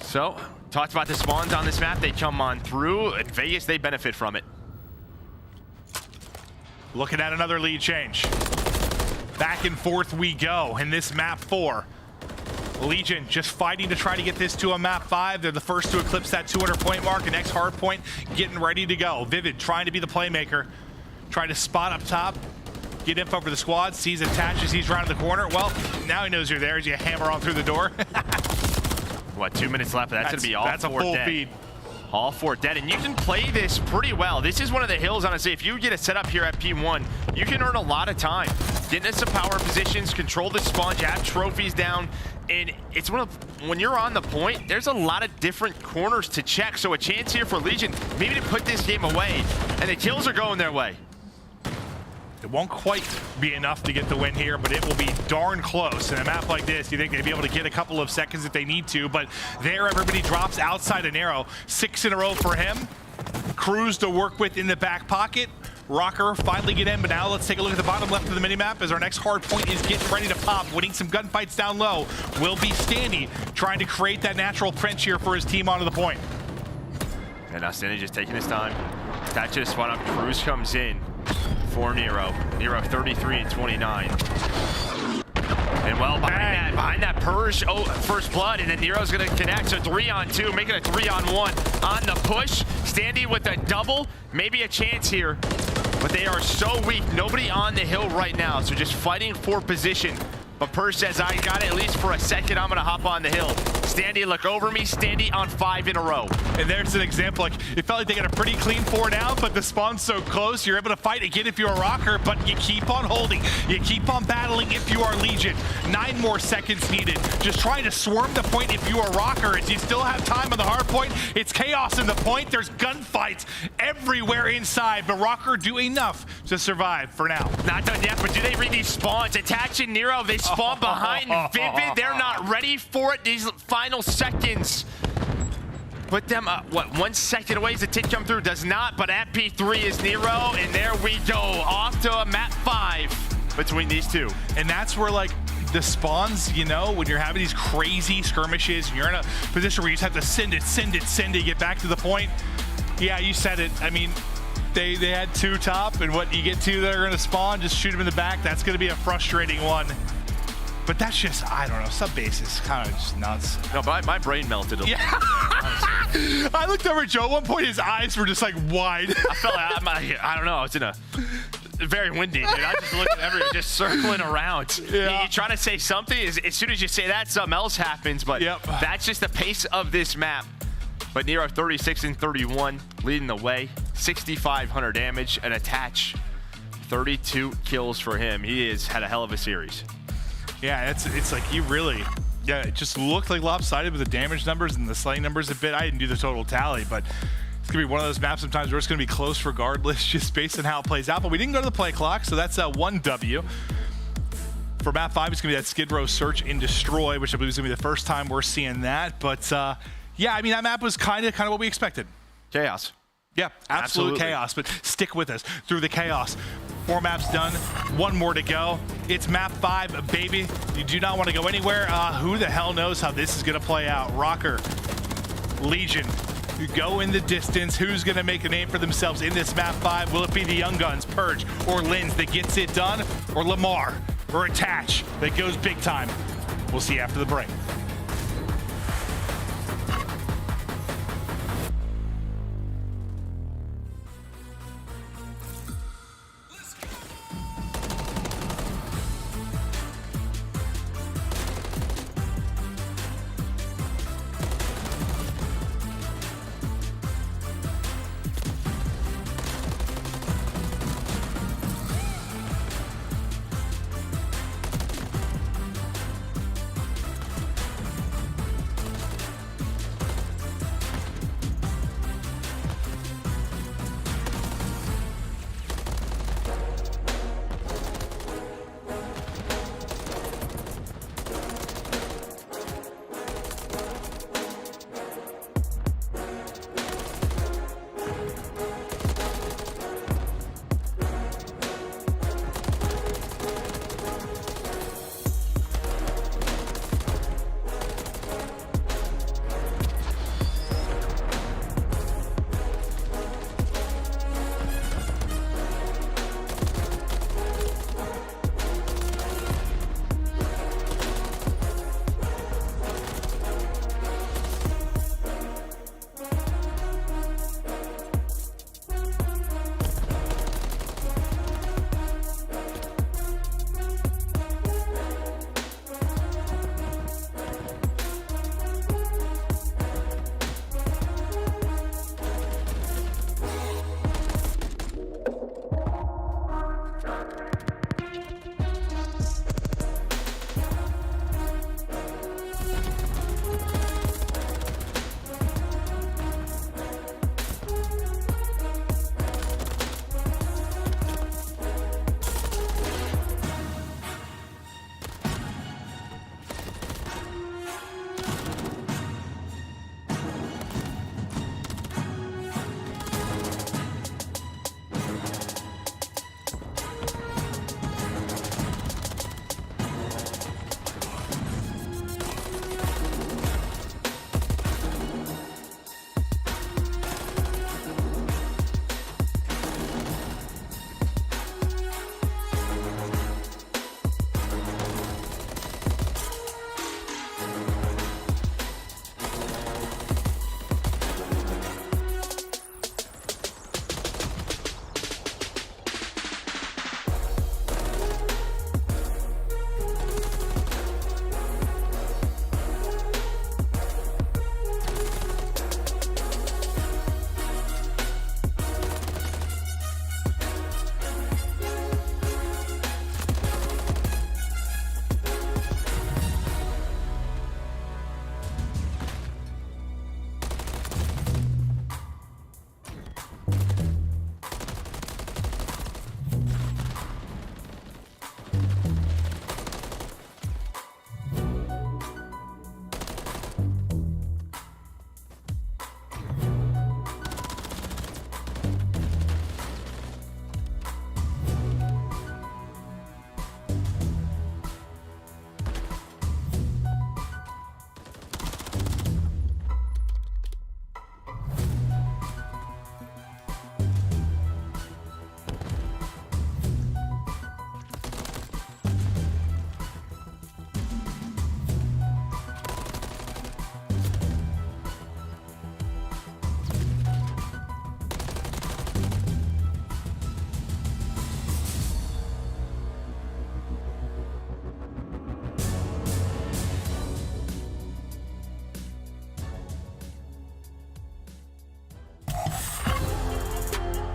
So, talked about the spawns on this map. They come on through. At Vegas, they benefit from it. Looking at another lead change. Back and forth we go in this map 4. Legion just fighting to try to get this to a map 5. They're the first to eclipse that 200 point mark. The next hard point getting ready to go. Vivid trying to be the playmaker. Trying to spot up top. Get info for the squad. Sees Attach as he's around the corner. Well, now he knows you're there as you hammer on through the door. What, 2 minutes left? That's going to be all 4 dead. That's a full feed. All 4 dead, and you can play this pretty well. This is one of the hills, honestly. If you get a setup here at P1, you can earn a lot of time. Get into some power positions, control the spawn, you have trophies down, and it's one of, when you're on the point, there's a lot of different corners to check. So a chance here for Legion, maybe to put this game away, and the kills are going their way. It won't quite be enough to get the win here, but it will be darn close. In a map like this, you think they'd be able to get a couple of seconds if they need to, but there everybody drops outside an arrow. 6 in a row for him. Cruz to work with in the back pocket. Røkkr finally get in, but now let's take a look at the bottom left of the minimap as our next hard point is getting ready to pop, winning some gunfights down low. Will be Standy trying to create that natural pinch here for his team onto the point. And now Standy just taking his time. That just spot up. Cruz comes in for Nero. Nero 33 and 29. And well, behind that Purge, first blood, and then Nero's gonna connect, so 3-on-2, making a 3-on-1 on the push. Standy with a double, maybe a chance here, but they are so weak. Nobody on the hill right now, so just fighting for position. But Purge says, I got it at least for a second, I'm gonna hop on the hill. Standy, look over me. Standy on 5 in a row. And there's an example. Like, it felt like they got a pretty clean 4 down, but the spawn's so close, you're able to fight again if you're a Røkkr, but you keep on holding. You keep on battling if you are Legion. 9 more seconds needed. Just trying to swarm the point if you are Røkkr. As you still have time on the hard point, it's chaos in the point. There's gunfights everywhere inside, but Røkkr do enough to survive for now. Not done yet, but do they read these spawns? Attaching Nero, they spawn behind Vivid. They're not ready for it. These final seconds put them what, 1 second away as the tick come through? Does not, but at P3 is Nero, and there we go, off to a map 5 between these two. And that's where, like, the spawns, you know, when you're having these crazy skirmishes and you're in a position where you just have to send it, get back to the point. Yeah, you said it. I mean, they had 2 top, and what you get 2 that are going to spawn, just shoot them in the back. That's going to be a frustrating one. But that's just, I don't know, sub-base is kind of just nuts. No, my brain melted a little. Yeah. I looked over at Joe at one point, his eyes were just like wide. I felt like, I don't know, it's in a very windy, dude. I just looked at everyone just circling around. Yeah. You trying to say something, as soon as you say that, something else happens, but that's just the pace of this map. But Nero 36 and 31, leading the way, 6,500 damage, and attach 32 kills for him. He has had a hell of a series. Yeah, it's like you really, it just looked like lopsided with the damage numbers and the slaying numbers a bit. I didn't do the total tally, but it's gonna be one of those maps sometimes where it's gonna be close regardless, just based on how it plays out. But we didn't go to the play clock, so that's 1 W. For map 5, it's gonna be that Skid Row search and destroy, which I believe is gonna be the first time we're seeing that. But yeah, I mean, that map was kind of what we expected. Chaos. Yeah, absolute chaos, but stick with us through the chaos. 4 maps done, 1 more to go. It's map 5, baby. You do not want to go anywhere. Who the hell knows how this is going to play out? Røkkr, Legion, you go in the distance. Who's going to make a name for themselves in this map 5? Will it be the Young Guns, Purge, or Lynz that gets it done? Or Lamar, or Attach that goes big time? We'll see after the break.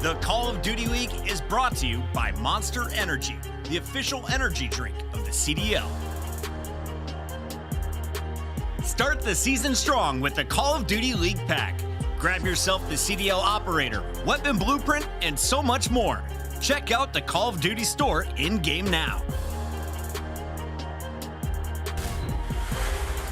The Call of Duty Week is brought to you by Monster Energy, the official energy drink of the CDL. Start the season strong with the Call of Duty League Pack. Grab yourself the CDL Operator, Weapon Blueprint, and so much more. Check out the Call of Duty store in-game now.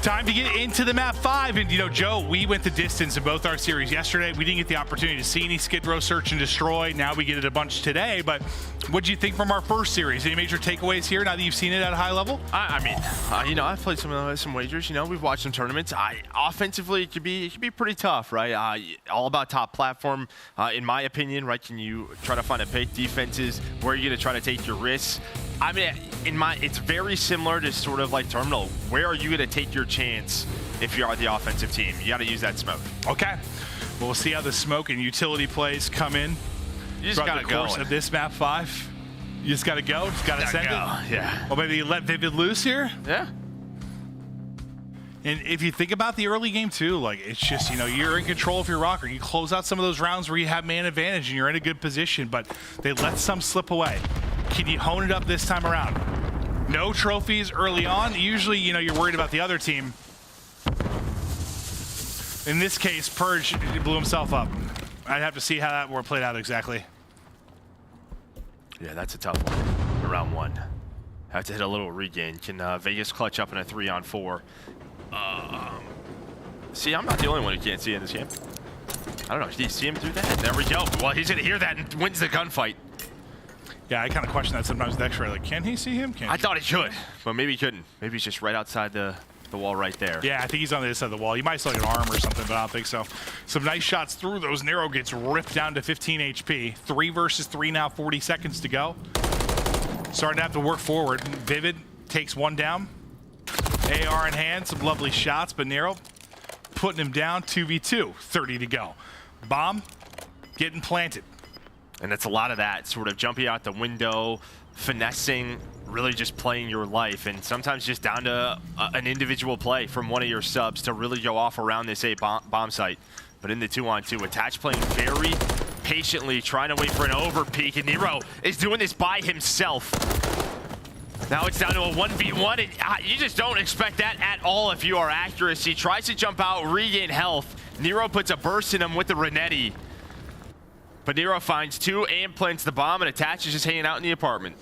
Time to get into the map 5, and Joe, we went the distance in both our series yesterday. We didn't get the opportunity to see any Skid Row Search and Destroy. Now we get it a bunch today, but what'd you think from our first series? Any major takeaways here now that you've seen it at a high level? I mean, I've played some wagers. We've watched some tournaments. Offensively, it could be pretty tough, right? All about top platform, in my opinion, right? Can you try to find a pick? Defenses, where are you gonna try to take your risks? I mean, it's very similar to sort of like Terminal. Where are you gonna take your chance if you are the offensive team? You got to use that smoke. Okay. Well, we'll see how the smoke and utility plays come in. You just got to go. Of this map 5. You just got to go. Just got to send it. Yeah. Well, maybe you let Vivid loose here. Yeah. And if you think about the early game too, like it's just, you're in control of your Røkkr. You close out some of those rounds where you have man advantage and you're in a good position, but they let some slip away. Can you hone it up this time around? No trophies early on. Usually, you're worried about the other team. In this case, Purge blew himself up. I'd have to see how that played out exactly. Yeah, that's a tough one. Round 1. Have to hit a little regain. Can Vegas clutch up in a 3-on-4? See, I'm not the only one who can't see in this game. I don't know. Do you see him do that? There we go. Well, he's going to hear that and wins the gunfight. Yeah, I kind of question that sometimes with X-Ray. Like, can he see him? I thought he could, but maybe he couldn't. Maybe he's just right outside the wall right there. Yeah, I think he's on the other side of the wall. You might still get an arm or something, but I don't think so. Some nice shots through those. Nero gets ripped down to 15 HP. 3 versus 3 now, 40 seconds to go. Starting to have to work forward. Vivid takes one down. AR in hand, some lovely shots, but Nero putting him down. 2v2, 30 to go. Bomb getting planted. And it's a lot of that, sort of jumping out the window, finessing, really just playing your life. And sometimes just down to an individual play from one of your subs to really go off around this A bomb site. But in the 2-on-2, Attach playing very patiently, trying to wait for an overpeak. And Nero is doing this by himself. Now it's down to a 1v1, and you just don't expect that at all if you are Accuracy. Tries to jump out, regain health. Nero puts a burst in him with the Renetti. But Nero finds 2 and plants the bomb, and Attach is just hanging out in the apartment.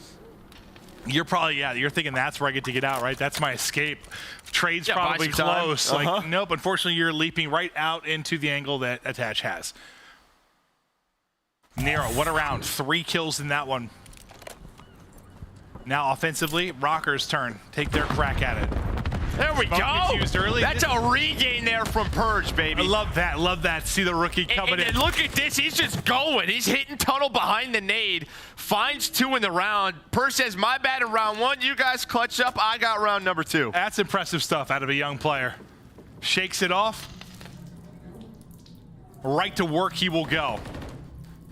You're probably, you're thinking that's where I get to get out, right? That's my escape. Trade's probably close. Like, nope, unfortunately, you're leaping right out into the angle that Attach has. Nero, what a round. 3 kills in that one. Now, offensively, Røkkr's turn. Take their crack at it. There we go. Used early. That's a regain there from Purge, baby. I love that. Love that. See the rookie coming in. And look at this. He's just going. He's hitting tunnel behind the nade. Finds 2 in the round. Purge says, my bad in round 1. You guys clutched up. I got round number 2. That's impressive stuff out of a young player. Shakes it off. Right to work he will go.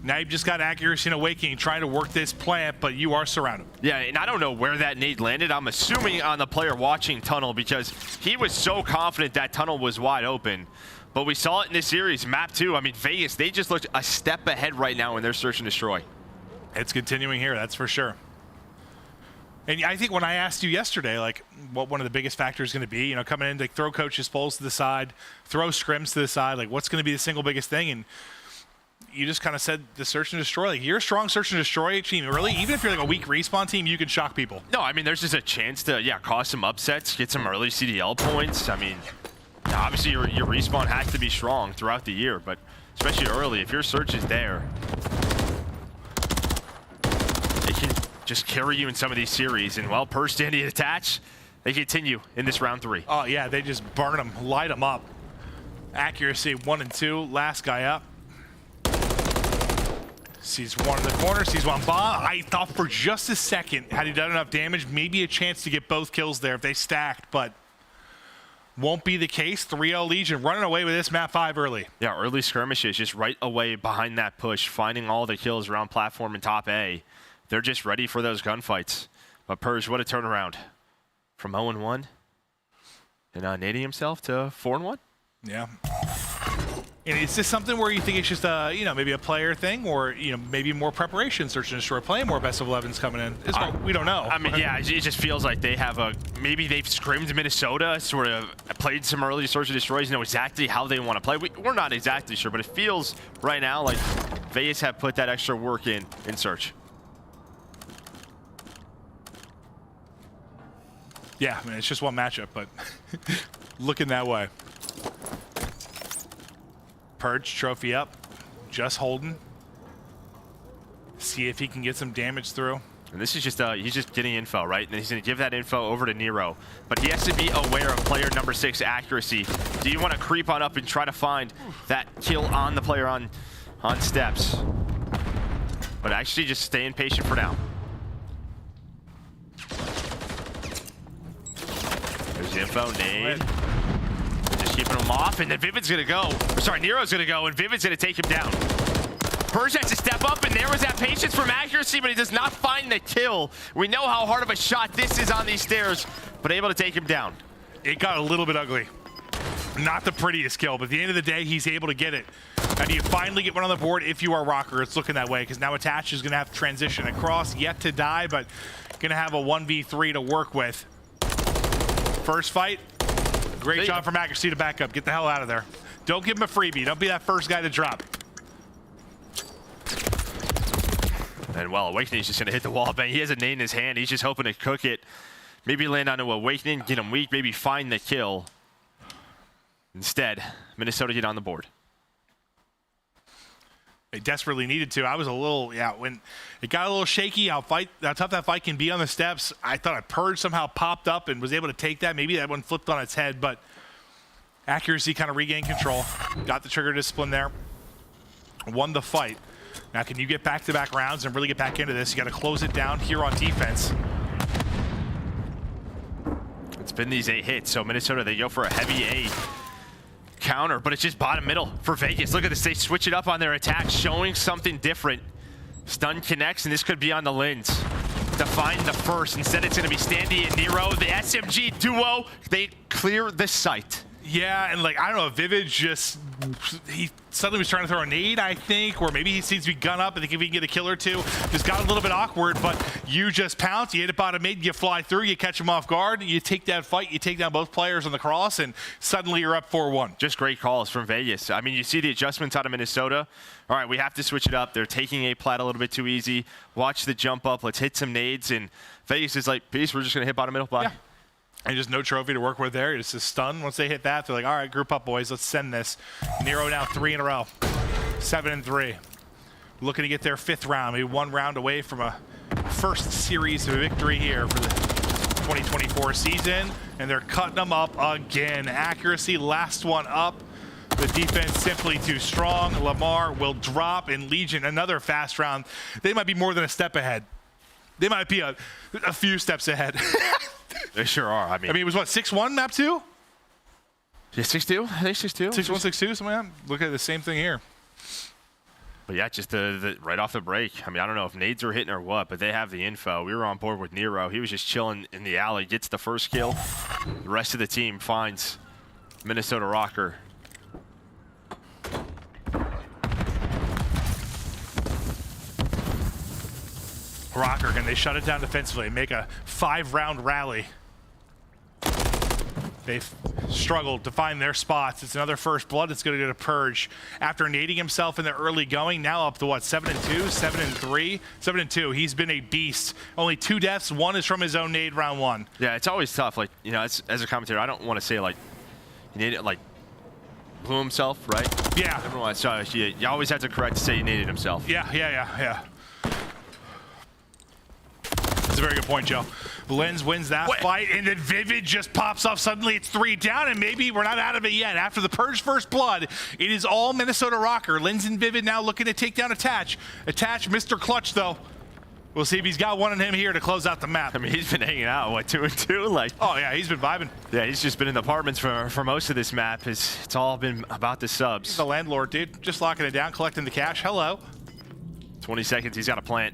Now you've just got Accuracy and Awakening trying to work this plant, but you are surrounded. Yeah, and I don't know where that nade landed. I'm assuming on the player watching tunnel because he was so confident that tunnel was wide open. But we saw it in this series, map 2. I mean, Vegas, they just looked a step ahead right now in their search and destroy. It's continuing here, that's for sure. And I think when I asked you yesterday, like, what one of the biggest factors is going to be, coming in to throw coaches' polls to the side, throw scrims to the side, like, what's going to be the single biggest thing? And you just kind of said the search and destroy. Like, you're a strong search and destroy team early. Even if you're like a weak respawn team, you can shock people. No, I mean, there's just a chance to, cause some upsets, get some early CDL points. I mean, obviously your respawn has to be strong throughout the year, but especially early, if your search is there, it can just carry you in some of these series. And while Purge standing Attach, they continue in this round 3. Oh, yeah, they just burn them, light them up. Accuracy 1 and 2, last guy up. Sees one in the corner, sees one bomb. I thought for just a second, had he done enough damage, maybe a chance to get both kills there if they stacked, but won't be the case. 3L Legion running away with this map 5 early. Yeah, early skirmishes just right away behind that push, finding all the kills around platform and top A. They're just ready for those gunfights. But Purge, what a turnaround. From 0-1 and nading himself to 4-1. Yeah. And is this something where you think it's just a, you know, maybe a player thing, or, you know, maybe more preparation, search and destroy, playing more best of 11s coming in? We don't know. I mean, yeah, it just feels like they have maybe they've scrimmed Minnesota, sort of played some early search and destroys, know exactly how they want to play. We're not exactly sure, but it feels right now like FaZe have put that extra work in search. Yeah, I mean, it's just one matchup, but looking that way. Purge, trophy up, just holding. See if he can get some damage through. And this is just, he's just getting info, right? And he's gonna give that info over to Nero. But he has to be aware of player number 6 accuracy. Do you want to creep on up and try to find that kill on the player on steps? But actually just staying patient for now. There's the info, nade. Just keeping him off, and then Vivid's gonna go. Or sorry, Nero's gonna go, and Vivid's gonna take him down. Purge has to step up, and there was that patience from accuracy, but he does not find the kill. We know how hard of a shot this is on these stairs, but able to take him down. It got a little bit ugly. Not the prettiest kill, but at the end of the day, he's able to get it. And you finally get one on the board if you are Røkkr. It's looking that way, because now Attach is gonna have to transition across, yet to die, but gonna have a 1v3 to work with. First fight, great job from accuracy to back up. Get the hell out of there. Don't give him a freebie. Don't be that first guy to drop. And well, Awakening's just gonna hit the wall bang. He has a nade in his hand. He's just hoping to cook it. Maybe land onto Awakening, get him weak, maybe find the kill. Instead, Minnesota get on the board. They desperately needed to. I was a little, when it got a little shaky, how tough that fight can be on the steps. I thought a Purge somehow popped up and was able to take that. Maybe that one flipped on its head, but accuracy kind of regained control. Got the trigger discipline there. Won the fight. Now, can you get back-to-back rounds and really get back into this? You got to close it down here on defense. It's been these 8 hits, so Minnesota, they go for a heavy A counter, but it's just bottom middle for Vegas. Look at this, they switch it up on their attack, showing something different. Stun connects, and this could be on the Lynz to find the first. Instead, it's gonna be Standy and Nero. The SMG duo, they clear the site. Yeah, and like, I don't know, Vivid just, he suddenly was trying to throw a nade, I think, or maybe he seems to be gun up and think if he can get a kill or two. Just got a little bit awkward, but you just pounce, you hit it bottom mid, you fly through, you catch him off guard, you take that fight, you take down both players on the cross, and suddenly you're up 4-1. Just great calls from Vegas. I mean, you see the adjustments out of Minnesota. All right, we have to switch it up. They're taking a plat a little bit too easy. Watch the jump up, let's hit some nades, and Vegas is like, peace, we're just gonna hit bottom middle, bye. Yeah. And just no trophy to work with there. It's a stun. Once they hit that, they're like, all right, group up, boys. Let's send this. Nero now 3 in a row. 7-3. Looking to get their 5th round. Maybe 1 round away from a first series of victory here for the 2024 season. And they're cutting them up again. Accuracy, last one up. The defense simply too strong. Lamar will drop, and Legion, another fast round. They might be more than a step ahead. They might be a few steps ahead. They sure are. I mean, it was what, 6-1 map 2? Yeah, 6-2. I think 6-2. 6-1, 6-2. So man, look at the same thing here. But yeah, just right off the break. I mean, I don't know if nades are hitting or what, but they have the info. We were on board with Nero. He was just chilling in the alley, gets the first kill. The rest of the team finds Minnesota Røkkr. Røkkr, can they shut it down defensively, make a 5-round rally? They've struggled to find their spots. It's another first blood. It's going to go to Purge. After nading himself in the early going, now up to what, 7-2, 7-3, 7-2. He's been a beast. Only 2 deaths. 1 is from his own nade round 1. Yeah, it's always tough. Like, you know, as a commentator, I don't want to say like, you need it like, blew himself, right? Yeah. Everyone, so you always have to correct to say he naded himself. Yeah. That's a very good point, Joe. Lynz wins that fight, and then Vivid just pops off. Suddenly it's 3 down, and maybe we're not out of it yet. After the Purge first blood, it is all Minnesota Røkkr. Lynz and Vivid now looking to take down Attach. Attach, Mr. Clutch, though. We'll see if he's got one in him here to close out the map. I mean, he's been hanging out, what, 2-2? Like, oh, yeah, he's been vibing. Yeah, he's just been in the apartments for most of this map. It's all been about the subs. He's the landlord, dude. Just locking it down, collecting the cash. Hello. 20 seconds, he's got a plant.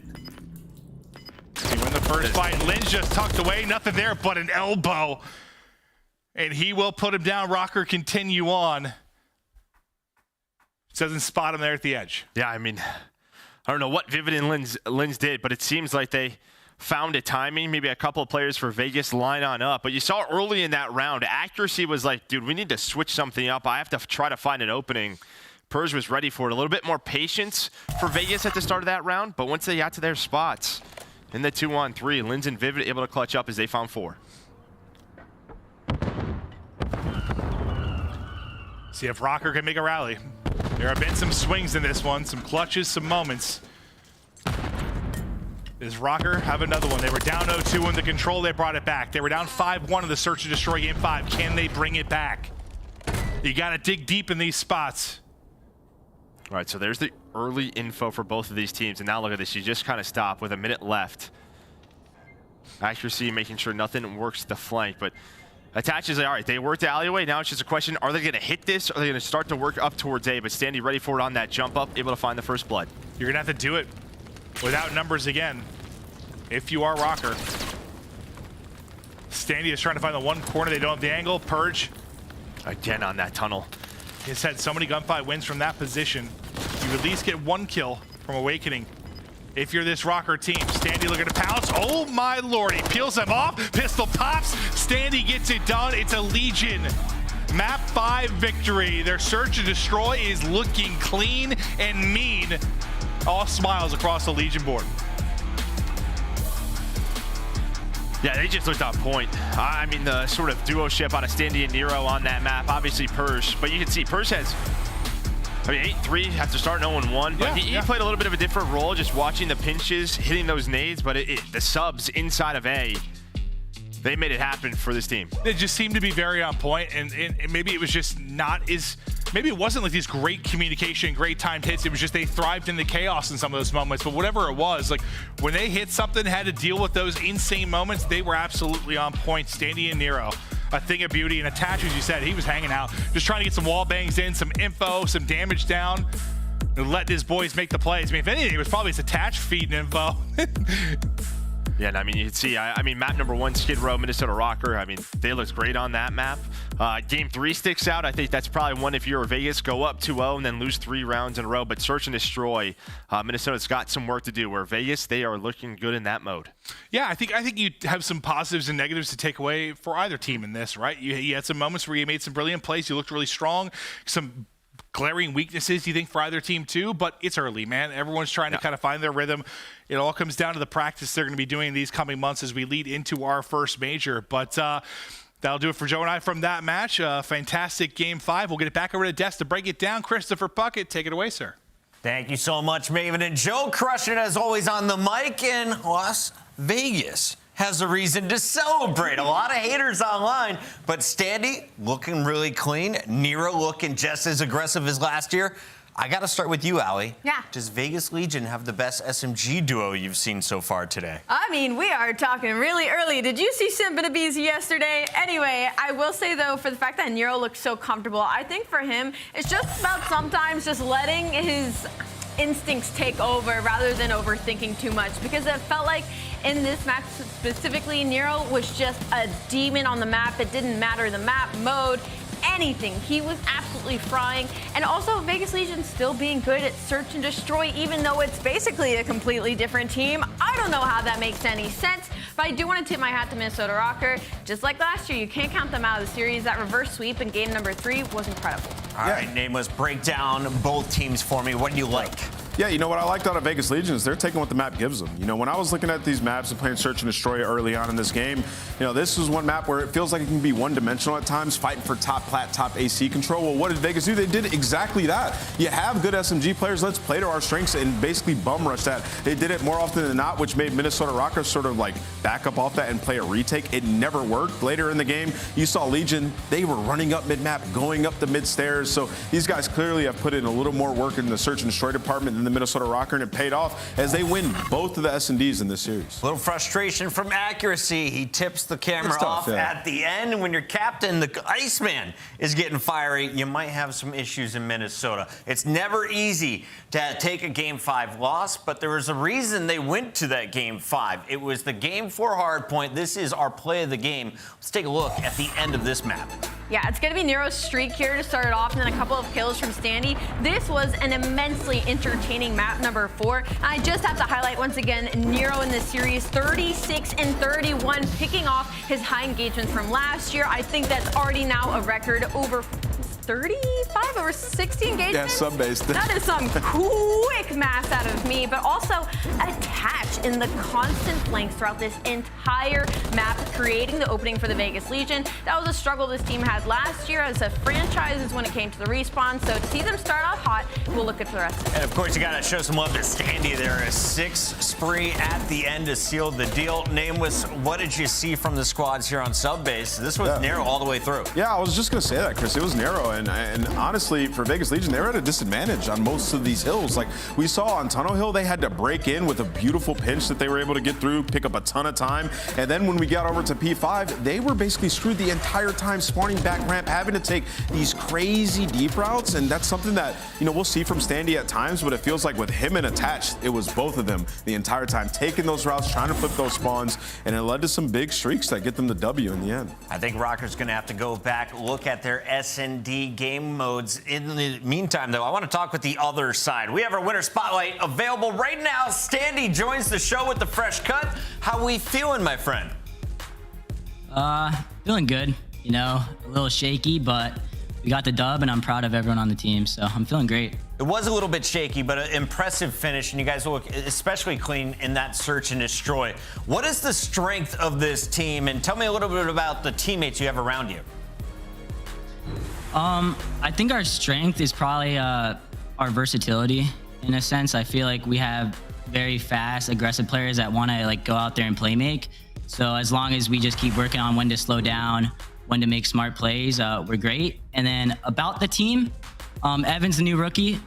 He win the first fight. Lynz just tucked away. Nothing there but an elbow. And he will put him down. Røkkr continue on. doesn't spot him there at the edge. Yeah, I mean, I don't know what Vivid and Lynz did, but it seems like they found a timing. Maybe a couple of players for Vegas line on up. But you saw early in that round, accuracy was like, dude, we need to switch something up. I have to try to find an opening. Purge was ready for it. A little bit more patience for Vegas at the start of that round. But once they got to their spots in the 2-on-3, Lynz and Vivid able to clutch up as they found 4. See if Røkkr can make a rally. There have been some swings in this one, some clutches, some moments. Does Røkkr have another one? They were down 0-2 in the control, they brought it back. They were down 5-1 in the search and destroy game 5. Can they bring it back? You gotta dig deep in these spots. All right, so there's the early info for both of these teams. And now look at this, you just kind of stop with a minute left. Accuracy, making sure nothing works the flank, but attaches, all right, they worked the alleyway. Now it's just a question, are they going to hit this? Or are they going to start to work up towards A? But Standy ready for it on that jump up, able to find the first blood. You're going to have to do it without numbers again, if you are Røkkr. Standy is trying to find the one corner. They don't have the angle. Purge. Again on that tunnel. He's had so many gunfight wins from that position. You at least get 1 kill from Awakening. If you're this Røkkr team, Standy looking to pounce. Oh my lord, he peels them off. Pistol pops. Standy gets it done. It's a Legion map 5 victory. Their search and destroy is looking clean and mean. All smiles across the Legion board. Yeah, they just looked on point. I mean, the sort of duo ship out of Standy and Nero on that map. Obviously, Purge, but you can see Purge has, I mean, 8-3 after starting 0-1, but he played a little bit of a different role, just watching the pinches, hitting those nades, but the subs inside of A, they made it happen for this team. They just seemed to be very on point, and maybe it was just not as, maybe it wasn't like these great communication, great timed hits. It was just they thrived in the chaos in some of those moments. But whatever it was, like when they hit something, had to deal with those insane moments, they were absolutely on point. Standy and Nero, a thing of beauty. And Attach, as you said, he was hanging out, just trying to get some wall bangs in, some info, some damage down, and let his boys make the plays. I mean, if anything, it was probably his Attach feeding info. Yeah, and I mean, you can see, I mean, map number 1, Skid Row, Minnesota Røkkr. I mean, they looked great on that map. Game 3 sticks out. I think that's probably one if you're Vegas, go up 2-0 and then lose 3 rounds in a row. But search and destroy, Minnesota's got some work to do. Where Vegas, they are looking good in that mode. Yeah, I think you have some positives and negatives to take away for either team in this, right? You had some moments where you made some brilliant plays. You looked really strong. Some glaring weaknesses, you think, for either team too, but it's early, man. Everyone's trying to kind of find their rhythm. It all comes down to the practice they're going to be doing these coming months as we lead into our first major. But that'll do it for Joe and I from that match. Fantastic game 5. We'll get it back over to Des to break it down. Christopher Puckett, take it away, sir. Thank you so much, Maven and Joe. Crushing it as always on the mic in Las Vegas. Has a reason to celebrate. A lot of haters online, but Standy looking really clean. Nero looking just as aggressive as last year. I got to start with you, Allie. Yeah. Does Vegas Legion have the best SMG duo you've seen so far today? I mean, we are talking really early. Did you see Simp and aBeZy yesterday? Anyway, I will say, though, for the fact that Nero looks so comfortable, I think for him, it's just about sometimes just letting his instincts take over rather than overthinking too much, because it felt like in this match specifically, Nero was just a demon on the map. It didn't matter the map, mode, anything. He was absolutely frying. And also Vegas Legion still being good at search and destroy, even though it's basically a completely different team. I don't know how that makes any sense, but I do want to tip my hat to Minnesota Røkkr. Just like last year, you can't count them out of the series. That reverse sweep in game number 3 was incredible. All right, Nameless, break down both teams for me. What do you like? Yeah, you know what I liked out of Vegas Legion is they're taking what the map gives them. You know, when I was looking at these maps and playing Search and Destroy early on in this game, you know, this is one map where it feels like it can be one-dimensional at times, fighting for top plat, top AC control. Well, what did Vegas do? They did exactly that. You have good SMG players. Let's play to our strengths and basically bum rush that. They did it more often than not, which made Minnesota Røkkr sort of like back up off that and play a retake. It never worked. Later in the game, you saw Legion. They were running up mid-map, going up the mid-stairs. So these guys clearly have put in a little more work in the Search and Destroy department than the Minnesota Røkkr, and it paid off as they win both of the S&Ds in this series. A little frustration from accuracy. He tips the camera off at the end. And when your captain, the Iceman, is getting fiery, you might have some issues in Minnesota. It's never easy to take a Game 5 loss, but there was a reason they went to that Game 5. It was the Game 4 hardpoint. This is our play of the game. Let's take a look at the end of this map. Yeah, it's going to be Nero's streak here to start it off, and then a couple of kills from Standy. This was an immensely entertaining map number 4. And I just have to highlight once again Nero in this series, 36 and 31, picking off his high engagements from last year. I think that's already now a record over 35 over 60 engagements. Yeah, sub-based. That is some quick math out of me, but also attach in the constant flanks throughout this entire map, creating the opening for the Vegas Legion. That was a struggle this team had last year as a franchise when it came to the respawn. So to see them start off hot, we'll look good for the rest of it. And of course, you got to show some love to Standy there. A 6 spree at the end to seal the deal. Nameless, what did you see from the squads here on sub-base? This was Nero all the way through. Yeah, I was just going to say that, Chris. It was Nero. And honestly, for Vegas Legion, they were at a disadvantage on most of these hills. Like we saw on Tunnel Hill, they had to break in with a beautiful pinch that they were able to get through, pick up a ton of time. And then when we got over to P5, they were basically screwed the entire time, spawning back ramp, having to take these crazy deep routes. And that's something that, you know, we'll see from Standy at times, but it feels like with him and Attached, it was both of them the entire time, taking those routes, trying to flip those spawns, and it led to some big streaks that get them the W in the end. I think Rocker's going to have to go back, look at their S&D game modes. In the meantime, though, I want to talk with the other side. We have our winner spotlight available right now. Standy joins the show with the fresh cut. How we feeling, my friend? Feeling good. You know, a little shaky, but we got the dub, and I'm proud of everyone on the team, so I'm feeling great. It was a little bit shaky, but an impressive finish, and you guys look especially clean in that search and destroy. What is the strength of this team, and tell me a little bit about the teammates you have around you. I think our strength is probably our versatility. In a sense, I feel like we have very fast, aggressive players that want to like go out there and play make. So as long as we just keep working on when to slow down, when to make smart plays, we're great. And then about the team, Evan's the new rookie.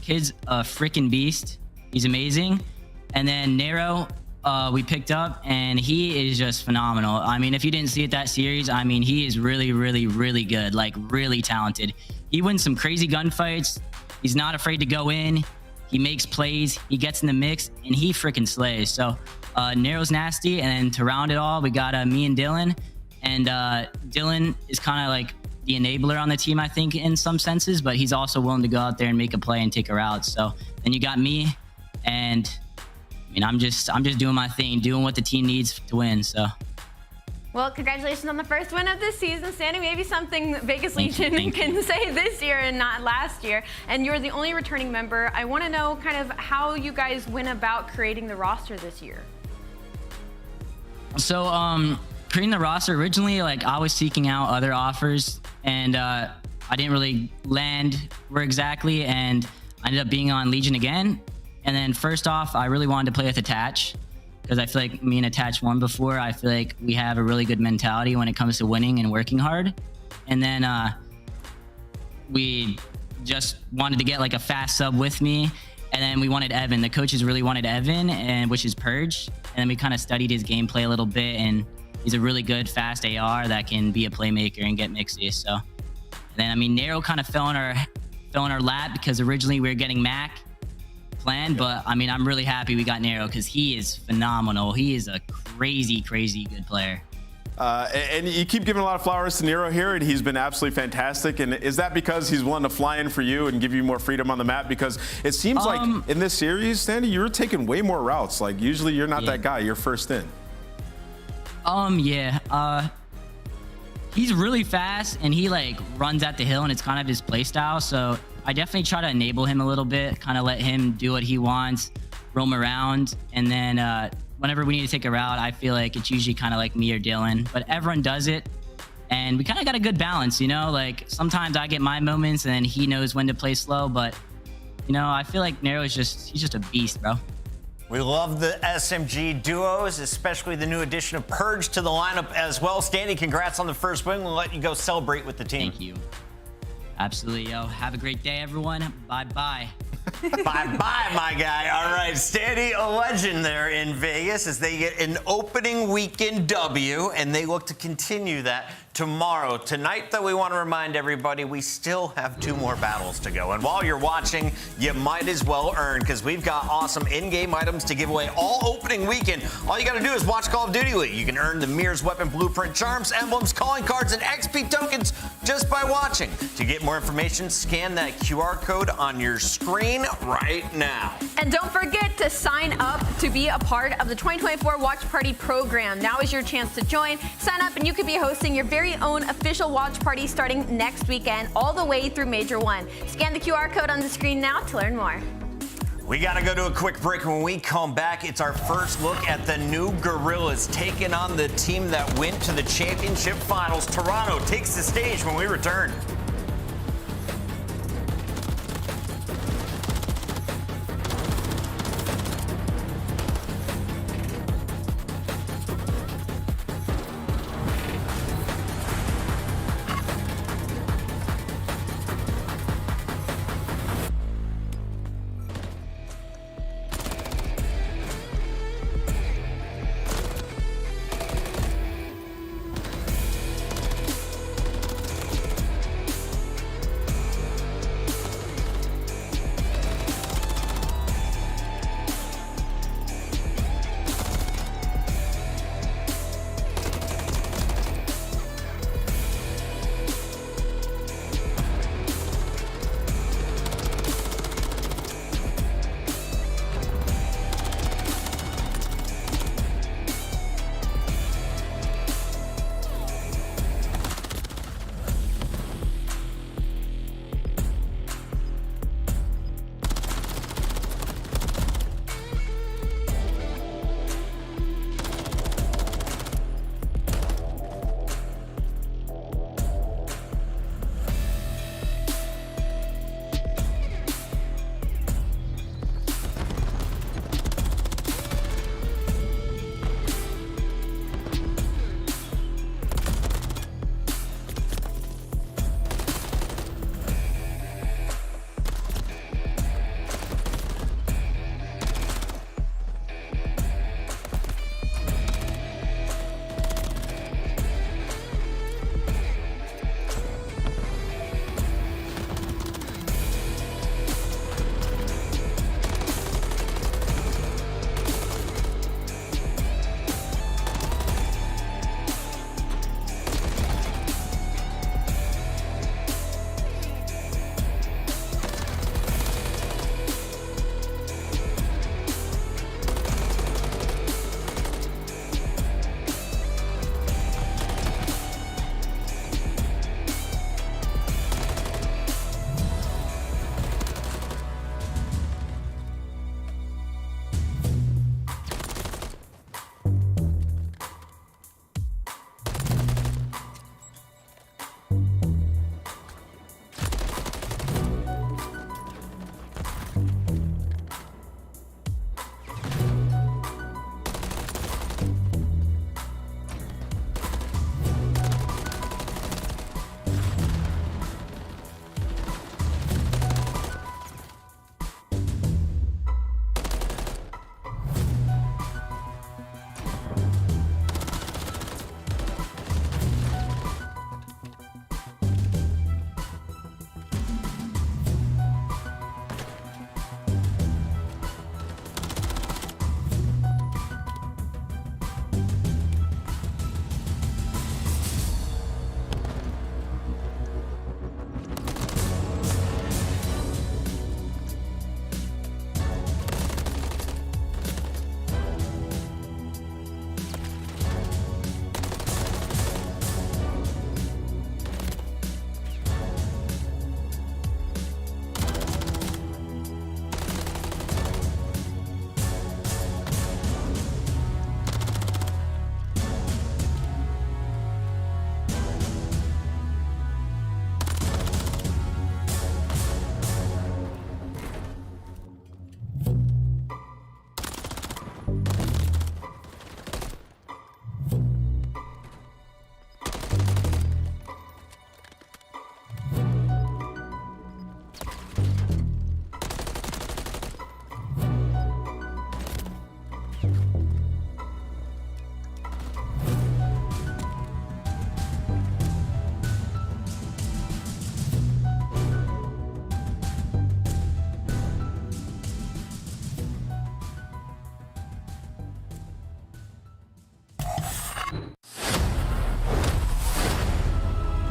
Kid's a freaking beast. He's amazing. And then Nero, we picked up, and he is just phenomenal. I mean, if you didn't see it that series, I mean, he is really, really, really good, like really talented. He wins some crazy gunfights. He's not afraid to go in. He makes plays. He gets in the mix, and he freaking slays. So Nero's nasty, and then to round it all, we got me and Dylan. And Dylan is kind of like the enabler on the team, I think, in some senses, but he's also willing to go out there and make a play and take a route. So then you got me, and I mean, I'm just doing my thing, doing what the team needs to win. So. Well, congratulations on the first win of this season, Standy. Maybe something Vegas Legion can say this year and not last year. And you're the only returning member. I want to know kind of how you guys went about creating the roster this year. So, creating the roster, originally, like I was seeking out other offers, and I didn't really land where exactly, and I ended up being on Legion again. And then first off, I really wanted to play with Attach, because I feel like me and Attach won before. I feel like we have a really good mentality when it comes to winning and working hard. And then we just wanted to get like a fast sub with me. And then we wanted Evan. The coaches really wanted Evan, and which is Purge. And then we kind of studied his gameplay a little bit, and he's a really good fast AR that can be a playmaker and get mixes. So, and then I mean, Nero kind of fell in our lap because originally we were getting Mac planned, but I mean, I'm really happy we got Nero because he is phenomenal. He is a crazy, crazy good player. And you keep giving a lot of flowers to Nero here, and he's been absolutely fantastic. And is that because he's willing to fly in for you and give you more freedom on the map? Because it seems like in this series, Standy, you're taking way more routes. Like usually you're not that guy. You're first in. He's really fast, and he like runs at the hill, and it's kind of his play style. So I definitely try to enable him a little bit, kind of let him do what he wants, roam around, and then whenever we need to take a route, I feel like it's usually kind of like me or Dylan, but everyone does it. And we kind of got a good balance, you know, like sometimes I get my moments and then he knows when to play slow, but you know, I feel like Nero is he's just a beast, bro. We love the SMG duos, especially the new addition of Purge to the lineup as well. Standy, congrats on the first win. We'll let you go celebrate with the team. Thank you. Absolutely, yo. Have a great day, everyone. Bye-bye. Bye-bye, my guy. All right, standing a legend there in Vegas as they get an opening weekend W, and they look to continue that tomorrow. Tonight, though, we want to remind everybody we still have 2 more battles to go. And while you're watching, you might as well earn, because we've got awesome in-game items to give away all opening weekend. All you got to do is watch Call of Duty League. You can earn the Mirror's Weapon Blueprint charms, emblems, calling cards, and XP tokens just by watching. To get more information, scan that QR code on your screen right now. And don't forget to sign up to be a part of the 2024 Watch Party program. Now is your chance to join. Sign up and you could be hosting your very own official watch party starting next weekend all the way through Major 1. Scan the QR code on the screen now to learn more. We got to go to a quick break. When we come back, it's our first look at the new Guerrillas taking on the team that went to the championship finals. Toronto takes the stage when we return.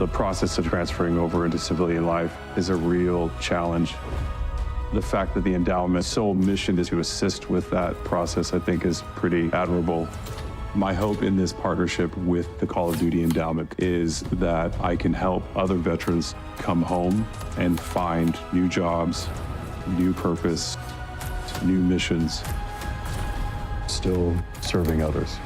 The process of transferring over into civilian life is a real challenge. The fact that the endowment's sole mission is to assist with that process, I think, is pretty admirable. My hope in this partnership with the Call of Duty Endowment is that I can help other veterans come home and find new jobs, new purpose, new missions, still serving others.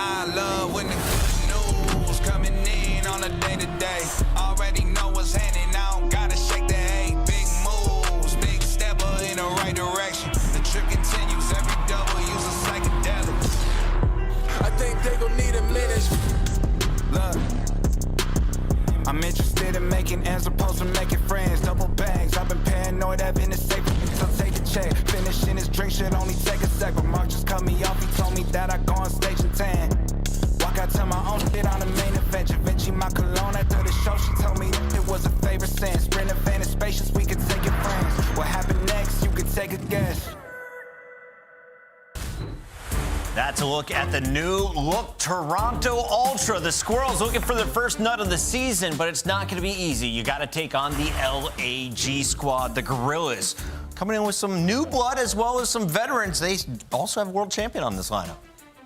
I love when the good news coming in on a day-to-day. Already know what's happening, I don't gotta shake the hay. Big moves, big stepper in the right direction. The trip continues, every double use a psychedelic. I think they gon' need a minute. Look, I'm interested in making ends opposed to making friends. Double bags, I've been paranoid, having it safe. I'll take a check. Finishing his drink should only take a sec. But Mark just cut me off, he told me that I go on stage in 10. Walk out to my own shit on the main event. Vinci my cologne after the show, she told me that it was a favorite sense. Sprint event is spacious, we could take it friends. What happened next, you could take a guess. That's a look at the new look Toronto Ultra. The Squirrels looking for their first nut of the season, but it's not going to be easy. You got to take on the LAG squad, the Guerrillas, coming in with some new blood as well as some veterans. They also have a world champion on this lineup.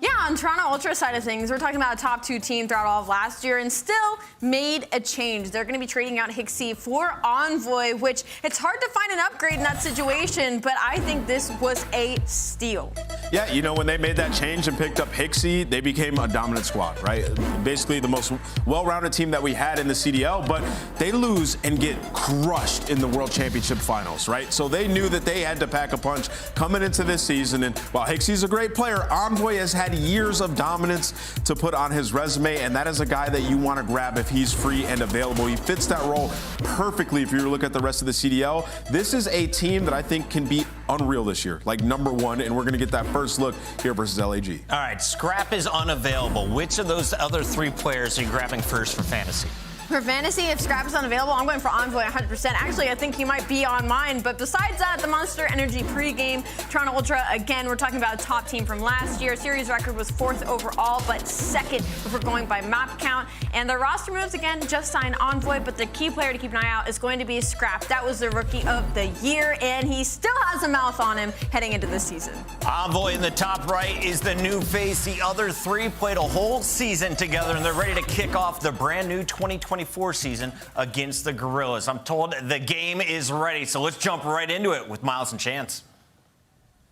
Yeah, on Toronto Ultra side of things, we're talking about a top 2 team throughout all of last year and still made a change. They're going to be trading out Hixie for Envoy, which it's hard to find an upgrade in that situation, but I think this was a steal. Yeah, you know, when they made that change and picked up Hixie, they became a dominant squad, right? Basically the most well-rounded team that we had in the CDL, but they lose and get crushed in the World Championship Finals, right? So they knew that they had to pack a punch coming into this season, and while Hixie's a great player, Envoy has had years of dominance to put on his resume, and that is a guy that you want to grab if he's free and available. He fits that role perfectly if you look at the rest of the CDL. This is a team that I think can be unreal this year, like #1, and we're going to get that first look here versus LAG. All right, Scrap is unavailable. Which of those other 3 players are you grabbing first for fantasy? For fantasy, if Scrap is unavailable, I'm going for Envoy 100%. Actually, I think he might be on mine. But besides that, the Monster Energy pregame, Toronto Ultra, again, we're talking about a top team from last year. Series record was 4th overall, but 2nd if we're going by map count. And the roster moves, again, just signed Envoy, but the key player to keep an eye out is going to be Scrap. That was the Rookie of the Year, and he still has a mouth on him heading into this season. Envoy in the top right is the new face. The other 3 played a whole season together, and they're ready to kick off the brand new 2024 season against the Guerrillas. I'm told the game is ready, so let's jump right into it with Miles and Chance.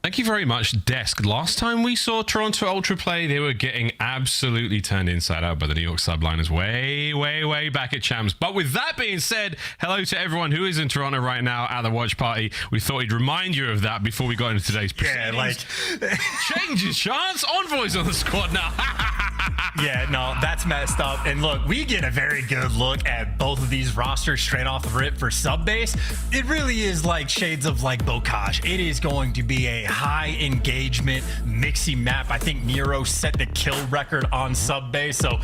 Thank you very much, Desk. Last time we saw Toronto Ultra play, they were getting absolutely turned inside out by the New York Subliners way back at Champs. But with that being said, hello to everyone who is in Toronto right now at the watch party. We thought we'd remind you of that before we got into today's proceedings. Yeah, like... Changes, Chance. Envoy's on the squad now. Yeah, no, that's messed up. And look, we get a very good look at both of these rosters straight off the rip for sub base. It really is like shades of like Bocage. It is going to be a high engagement mixy map. I think Nero set the kill record on sub base, so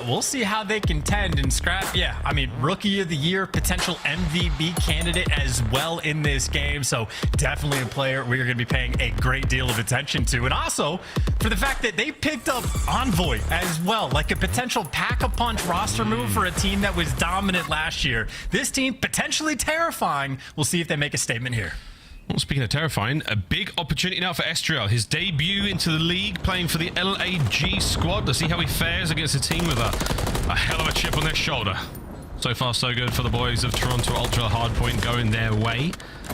we'll see how they contend. And Scrap, yeah, I mean, Rookie of the Year, potential MVP candidate as well in this game, so definitely a player we're going to be paying a great deal of attention to. And also for the fact that they picked up Envoy as well, like a potential pack-a-punch roster move for a team that was dominant last year. This team potentially terrifying. We'll see if they make a statement here. Well, speaking of terrifying, a big opportunity now for Estriel. His debut into the league, playing for the LAG squad. To see how he fares against a team with a hell of a chip on their shoulder. So far, so good for the boys of Toronto Ultra. Hardpoint going their way.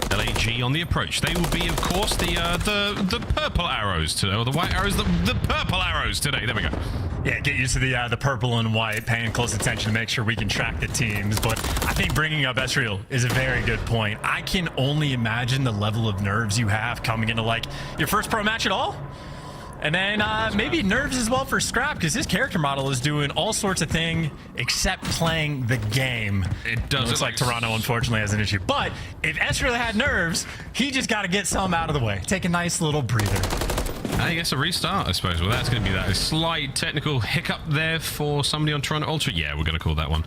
LAG on the approach. They will be, of course, the purple arrows today, or the white arrows, the purple arrows today. There we go. Yeah, get used to the purple and white, paying close attention to make sure we can track the teams. But I think bringing up Estriel is a very good point. I can only imagine the level of nerves you have coming into like your first pro match at all. And then maybe nerves as well for Scrap, because his character model is doing all sorts of things except playing the game. It does. Looks like Toronto, unfortunately, has an issue. But if Estriel had nerves, he just got to get some out of the way. Take a nice little breather. I guess a restart, I suppose. Well, that's going to be that. A slight technical hiccup there for somebody on Toronto Ultra. Yeah, we're going to call that one.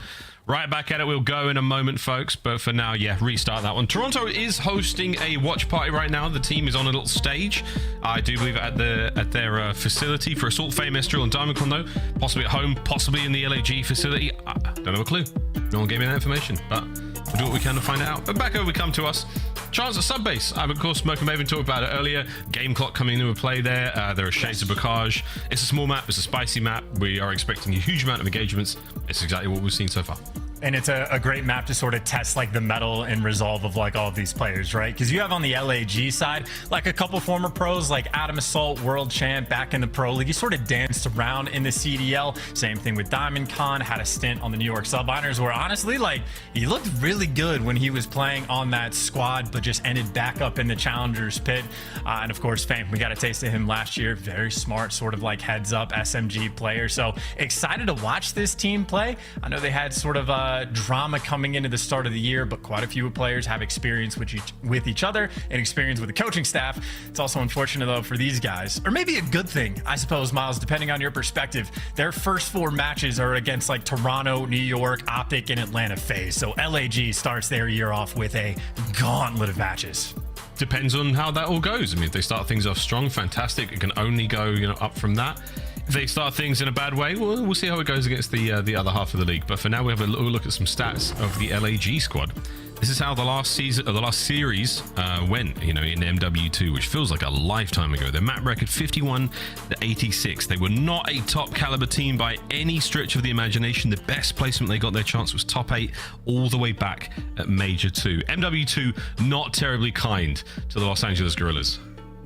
Right back at it, we'll go in a moment, folks. But for now, yeah, restart that one. Toronto is hosting a watch party right now. The team is on a little stage. I do believe at their facility for Assault, Fame, Estral, and Diamond though. Possibly at home, possibly in the LAG facility. I don't have a clue. No one gave me that information, but we'll do what we can to find it out. But back over we come to us. Chance at Subbase. Of course, Smoke and Maven talked about it earlier. Game clock coming into play there. There are shades of Bocage. It's a small map. It's a spicy map. We are expecting a huge amount of engagements. It's exactly what we've seen so far. And it's a great map to sort of test like the mettle and resolve of like all of these players, right? Because you have on the LAG side like a couple former pros like Adam Assault, world champ, back in the pro league. He sort of danced around in the CDL. Same thing with Diamond Con, had a stint on the New York Subliners where honestly like he looked really good when he was playing on that squad, but just ended back up in the challengers pit. And of course Fame, we got a taste of him last year. Very smart, sort of like heads up SMG player. So excited to watch this team play. I know they had sort of drama coming into the start of the year, but quite a few players have experience with each other and experience with the coaching staff. It's also unfortunate though for these guys, or maybe a good thing, I suppose, Miles, depending on your perspective. Their first 4 matches are against like Toronto, New York, OpTic, and Atlanta FaZe. So LAG starts their year off with a gauntlet of matches. Depends on how that all goes. I mean, if they start things off strong, fantastic. It can only go, up from that. If they start things in a bad way, well, we'll see how it goes against the other half of the league. But for now, we have a little look at some stats of the LAG squad. This is how the last season, or the last series, went. In MW2, which feels like a lifetime ago. Their map record 51-86. They were not a top caliber team by any stretch of the imagination. The best placement they got their chance was top 8, all the way back at Major 2. MW2 not terribly kind to the Los Angeles Guerrillas.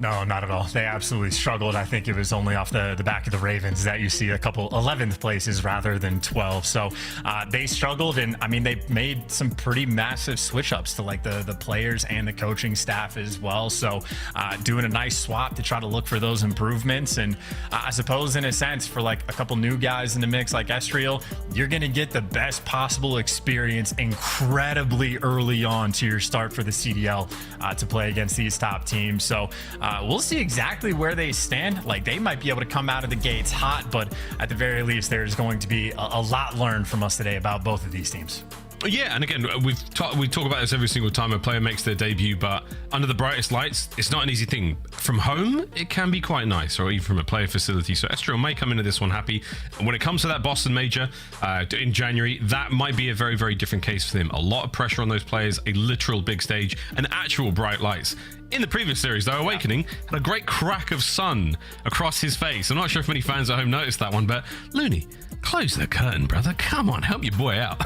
No, not at all. They absolutely struggled. I think it was only off the back of the Ravens that you see a couple 11th places rather than 12. So they struggled, and I mean, they made some pretty massive switch ups to like the players and the coaching staff as well. So doing a nice swap to try to look for those improvements. And I suppose in a sense for like a couple new guys in the mix like Estriel, you're going to get the best possible experience incredibly early on to your start for the CDL to play against these top teams. So we'll see exactly where they stand. Like they might be able to come out of the gates hot, but at the very least, there's going to be a lot learned from us today about both of these teams. Yeah, and again, we talk about this every single time a player makes their debut, but under the brightest lights, it's not an easy thing. From home, it can be quite nice, or even from a player facility. So Estriel may come into this one happy. And when it comes to that Boston Major in January, that might be a very, very different case for them. A lot of pressure on those players, a literal big stage, and actual bright lights. In the previous series, though, Awakening had a great crack of sun across his face. I'm not sure if many fans at home noticed that one, but Looney, close the curtain, brother. Come on, help your boy out.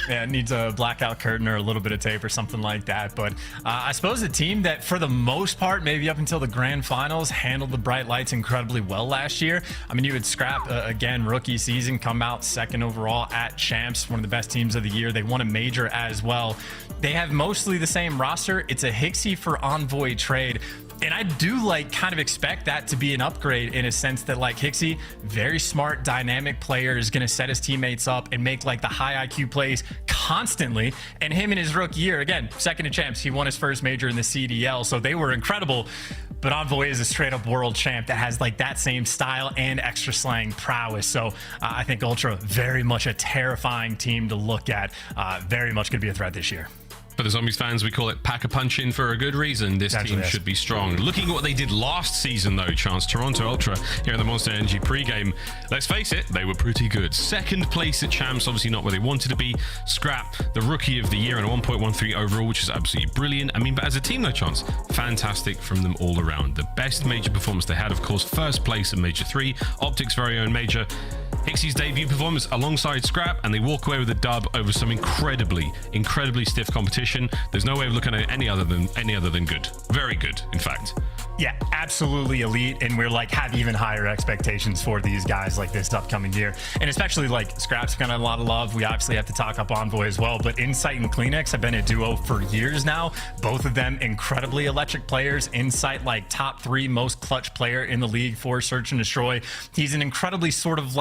Yeah, it needs a blackout curtain or a little bit of tape or something like that. But I suppose a team that, for the most part, maybe up until the grand finals, handled the bright lights incredibly well last year. I mean, you would Scrap, again, rookie season, come out 2nd overall at Champs, one of the best teams of the year. They won a major as well. They have mostly the same roster. It's a Hixie for Envoy trade. And I do kind of expect that to be an upgrade in a sense that Hixie, very smart, dynamic player, is going to set his teammates up and make the high IQ plays constantly. And him in his rookie year, again, 2nd in Champs, he won his first major in the CDL, so they were incredible. But Envoy is a straight up world champ that has that same style and extra slang prowess. So I think Ultra, very much a terrifying team to look at. Very much going to be a threat this year. For the Zombies fans, we call it pack-a-punch-in for a good reason. This team should be strong. Looking at what they did last season, though, Chance, Toronto Ultra here in the Monster Energy pregame. Let's face it, they were pretty good. 2nd place at Champs, obviously not where they wanted to be. Scrap, the Rookie of the Year, and a 1.13 overall, which is absolutely brilliant. I mean, but as a team, though, Chance, fantastic from them all around. The best major performance they had, of course, 1st place at Major 3, OpTic's very own major. Hixie's debut performance alongside Scrap, and they walk away with a dub over some incredibly stiff competition. There's no way of looking at any other than good. Very good, in fact. Yeah, absolutely elite, and we're have even higher expectations for these guys this upcoming year. And especially Scrap's got a lot of love. We obviously have to talk up Envoy as well, but Insight and Kleenex have been a duo for years now. Both of them incredibly electric players. Insight top 3 most clutch player in the league for Search and Destroy. He's an incredibly sort of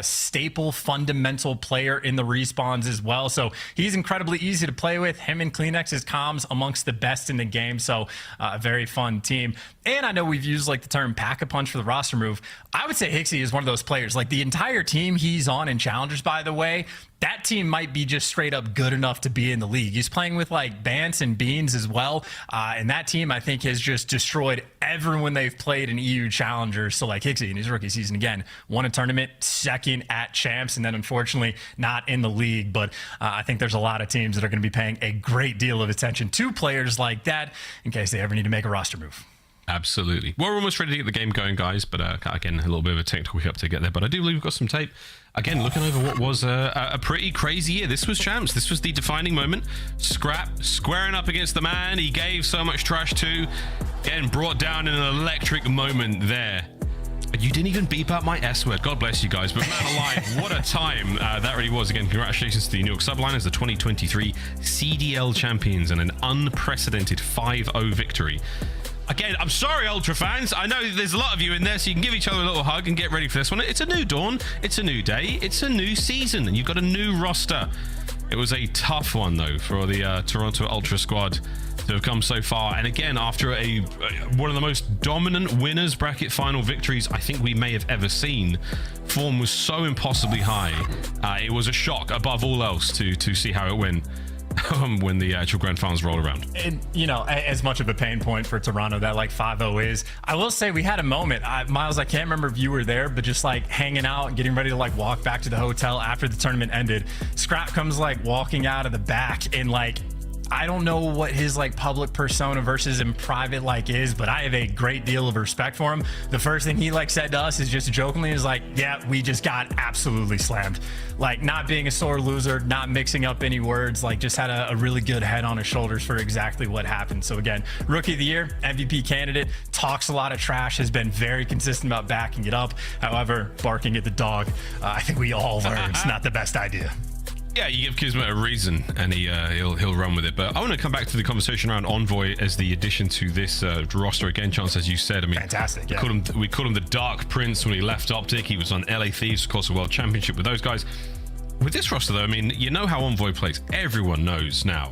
staple fundamental player in the respawns as well. So he's incredibly easy to play with. Him and Kleenex is comms amongst the best in the game. So a very fun team. And I know we've used the term pack-a-punch for the roster move. I would say Hixie is one of those players. The entire team he's on in Challengers, by the way, that team might be just straight up good enough to be in the league. He's playing with like Bance and Beans as well. And that team, I think, has just destroyed everyone they've played in EU Challengers. So like Hixie in his rookie season, again, won a tournament, second at Champs, and then unfortunately not in the league. But I think there's a lot of teams that are going to be paying a great deal of attention to players like that in case they ever need to make a roster move. Absolutely. Well, we're almost ready to get the game going, guys, but again, a little bit of a technical hiccup to get there, but I do believe we've got some tape. Again, looking over what was a pretty crazy year. This was Champs. This was the defining moment. Scrap squaring up against the man he gave so much trash to, getting brought down in an electric moment there. You didn't even beep out my S word. God bless you guys. But man alive, what a time that really was. Again, congratulations to the New York Subliners, the 2023 CDL champions, and an unprecedented 5-0 victory. Again, I'm sorry, Ultra fans. I know there's a lot of you in there, so you can give each other a little hug and get ready for this one. It's a new dawn. It's a new day. It's a new season, and you've got a new roster. It was a tough one, though, for the Toronto Ultra squad to have come so far. And again, after one of the most dominant winners bracket final victories I think we may have ever seen, form was so impossibly high. It was a shock above all else to see how it went when the actual grand finals roll around. And you know, as much of a pain point for Toronto that like 5-0 is, I will say we had a moment, Miles, I can't remember if you were there, but just like hanging out and getting ready to like walk back to the hotel after the tournament ended, Scrap comes like walking out of the back, and like I don't know what his like public persona versus in private like is, but I have a great deal of respect for him. The first thing he like said to us is just jokingly is like, yeah, we just got absolutely slammed. Like not being a sore loser, not mixing up any words, like just had a really good head on his shoulders for exactly what happened. So again, Rookie of the Year, MVP candidate, talks a lot of trash, has been very consistent about backing it up. However, barking at the dog, I think we all learned it's not the best idea. Yeah, you give Kismet a reason, and he'll run with it. But I want to come back to the conversation around Envoy as the addition to this roster again. Chance, as you said, I mean, fantastic. Yeah. We called him the Dark Prince when he left OpTic. He was on LA Thieves, of course, a World Championship with those guys. With this roster, though, I mean, you know how Envoy plays. Everyone knows now.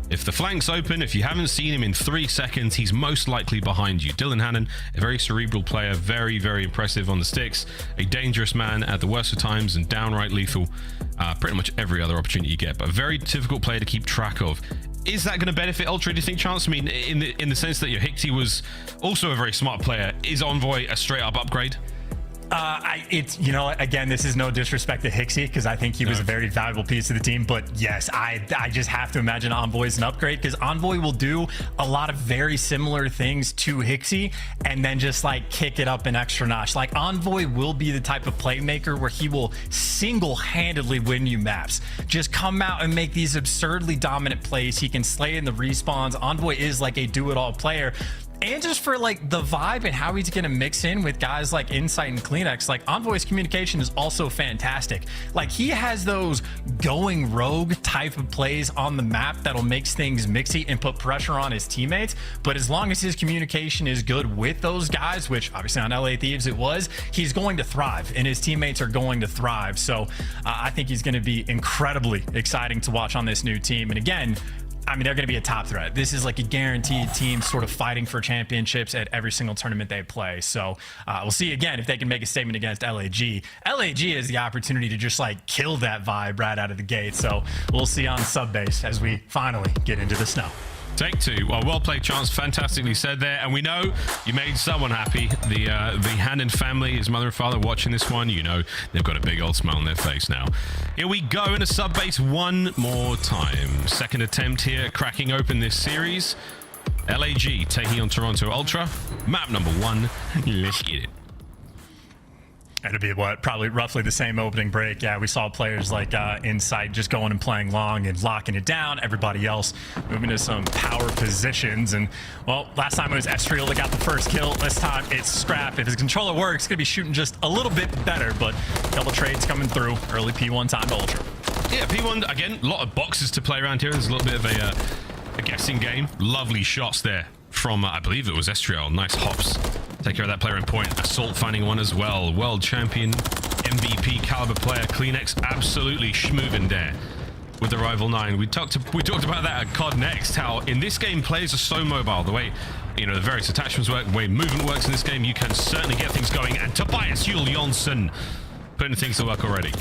If the flank's open, if you haven't seen him in 3 seconds, he's most likely behind you. Dylan Hannon, a very cerebral player, very, very impressive on the sticks, a dangerous man at the worst of times, and downright lethal pretty much every other opportunity you get, but a very difficult player to keep track of. Is that going to benefit Ultra, do you think, Chance? I mean, in the sense that your Hixie was also a very smart player, is Envoy a straight-up upgrade? It's, you know, again, this is no disrespect to Hixie because I think he was a very valuable piece of the team, but yes, I just have to imagine Envoy is an upgrade because Envoy will do a lot of very similar things to Hixie and then just like kick it up an extra notch. Like Envoy will be the type of playmaker where he will single-handedly win you maps. Just come out and make these absurdly dominant plays. He can slay in the respawns. Envoy is like a do-it-all player. And just for like the vibe and how he's going to mix in with guys like Insight and Kleenex, like Envoy's communication is also fantastic. Like he has those going rogue type of plays on the map that'll make things mixy and put pressure on his teammates. But as long as his communication is good with those guys, which obviously on LA Thieves it was, he's going to thrive and his teammates are going to thrive. So I think he's going to be incredibly exciting to watch on this new team. And again, I mean, they're going to be a top threat. This is like a guaranteed team sort of fighting for championships at every single tournament they play. So we'll see again if they can make a statement against LAG. LAG has the opportunity to just like kill that vibe right out of the gate. So we'll see on sub base as we finally get into the snow. Take two. Well played, Chance. Fantastically said there. And we know you made someone happy. The Hannon family, his mother and father watching this one, you know, they've got a big old smile on their face now. Here we go in a sub base one more time. Second attempt here, cracking open this series. LAG taking on Toronto Ultra. Map number 1. Let's get it. It'll be what, probably roughly the same opening break. Yeah, we saw players like Insight just going and playing long and locking it down. Everybody else moving to some power positions. And well, last time it was Estriel that got the first kill. This time it's Scrap. If his controller works, it's gonna be shooting just a little bit better, but a couple trades coming through. Early P1 time to Ultra. Yeah, P1, again, a lot of boxes to play around here. There's a little bit of a guessing game. Lovely shots there from, I believe it was Estriel. Nice hops. Take care of that player in point. Assault finding one as well. World champion, MVP caliber player. Kleenex absolutely schmoving there with the Rival 9. We talked about that at COD Next, how in this game players are so mobile. The way, you know, the various attachments work, the way movement works in this game, you can certainly get things going. And Tobias Juul Jonsson putting things to work already.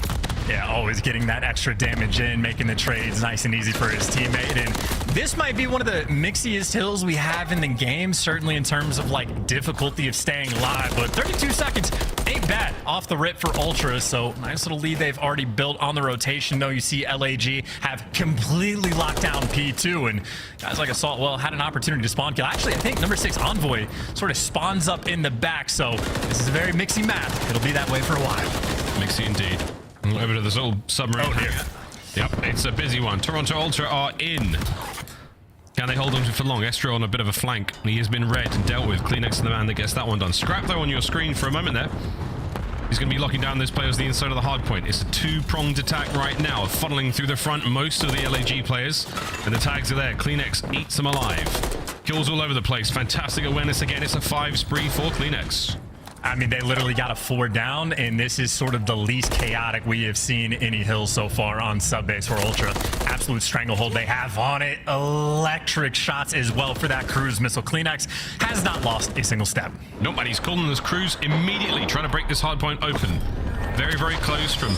Yeah, always getting that extra damage in, making the trades nice and easy for his teammate. And this might be one of the mixiest hills we have in the game, certainly in terms of like difficulty of staying alive. But 32 seconds ain't bad off the rip for Ultra. So nice little lead they've already built on the rotation. Though you see LAG have completely locked down P2, and guys like Assault, well, had an opportunity to spawn kill. Actually, I think number 6 Envoy sort of spawns up in the back. So this is a very mixy map. It'll be that way for a while. Mixy indeed. Over to this little submarine. Oh, here. Yep, it's a busy one. Toronto Ultra are in. Can they hold on to it for long? Estro on a bit of a flank. He has been read and dealt with. Kleenex to the man that gets that one done. Scrap, though, on your screen for a moment there. He's going to be locking down those players the inside of the hard point. It's a two-pronged attack right now, funneling through the front most of the LAG players. And the tags are there. Kleenex eats them alive. Kills all over the place. Fantastic awareness again. It's a 5 spree for Kleenex. I mean, they literally got a 4 down, and this is sort of the least chaotic we have seen any hill so far on sub base for Ultra. Absolute stranglehold they have on it. Electric shots as well for that cruise missile. Kleenex has not lost a single step. Nope, and he's calling this cruise immediately, trying to break this hard point open. Very, very close from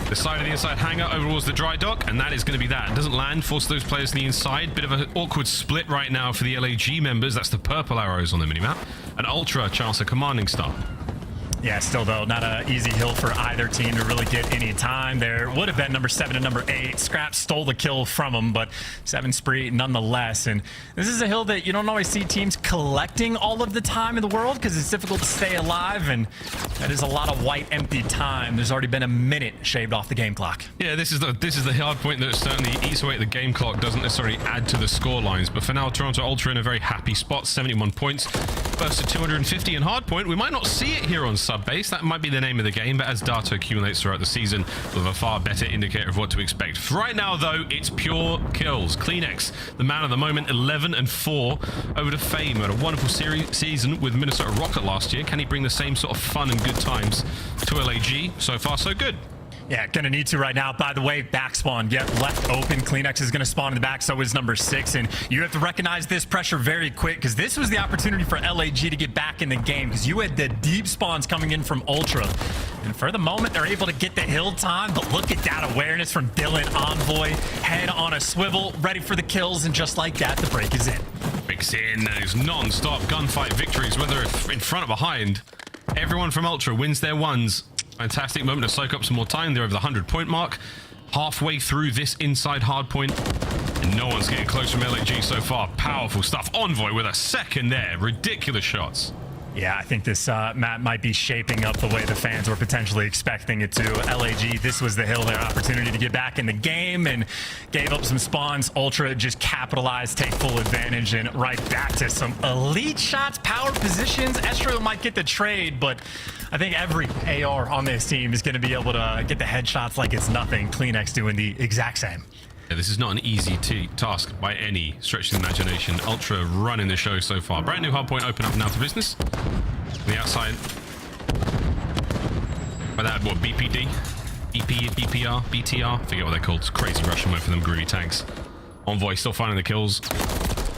the side of the inside hangar over towards the dry dock, and that is going to be that. It doesn't land, force those players to the inside. Bit of an awkward split right now for the LAG members. That's the purple arrows on the minimap. And Ultra chance a commanding start. Yeah, still though, not an easy hill for either team to really get any time. There would have been number 7 and number 8. Scrap stole the kill from him, but 7 spree nonetheless. And this is a hill that you don't always see teams collecting all of the time in the world because it's difficult to stay alive, and that is a lot of white empty time. There's already been a minute shaved off the game clock. Yeah, this is the hard point that certainly eats away at the game clock, doesn't necessarily add to the score lines. But for now, Toronto Ultra in a very happy spot, 71 points versus 250 in hard point. We might not see it here on sub base. That might be the name of the game, but as data accumulates throughout the season, we'll have a far better indicator of what to expect. For right now, though, it's pure kills. Kleenex, the man of the moment, 11 and 4 over to Fame. Had a wonderful season with Minnesota Røkkr last year. Can he bring the same sort of fun and good times to LAG? So far, so good. Yeah, gonna need to right now. By the way, back spawn, yet left open. Kleenex is gonna spawn in the back, so is number 6. And you have to recognize this pressure very quick, because this was the opportunity for LAG to get back in the game, because you had the deep spawns coming in from Ultra. And for the moment, they're able to get the hill time, but look at that awareness from Dylan. Envoy, head on a swivel, ready for the kills, and just like that, the break is in. Breaks in, there's non-stop gunfight victories, whether in front or behind. Everyone from Ultra wins their ones. Fantastic moment to soak up some more time. They're over the 100-point mark. Halfway through this inside hard point. And no one's getting close from LAG so far. Powerful stuff. Envoy with a second there. Ridiculous shots. Yeah, I think this map might be shaping up the way the fans were potentially expecting it to. LAG, this was the hill, their opportunity to get back in the game, and gave up some spawns. Ultra just capitalized, take full advantage, and right back to some elite shots, power positions. Estro might get the trade, but I think every AR on this team is going to be able to get the headshots like it's nothing. Kleenex doing the exact same. Yeah, this is not an easy task by any stretch of the imagination. Ultra running the show so far. Brand new hardpoint open up now to business. On the outside. By that, what, BPD? EP, BPR, BTR? Forget what they're called. It's crazy Russian word for them groovy tanks. Envoy still finding the kills.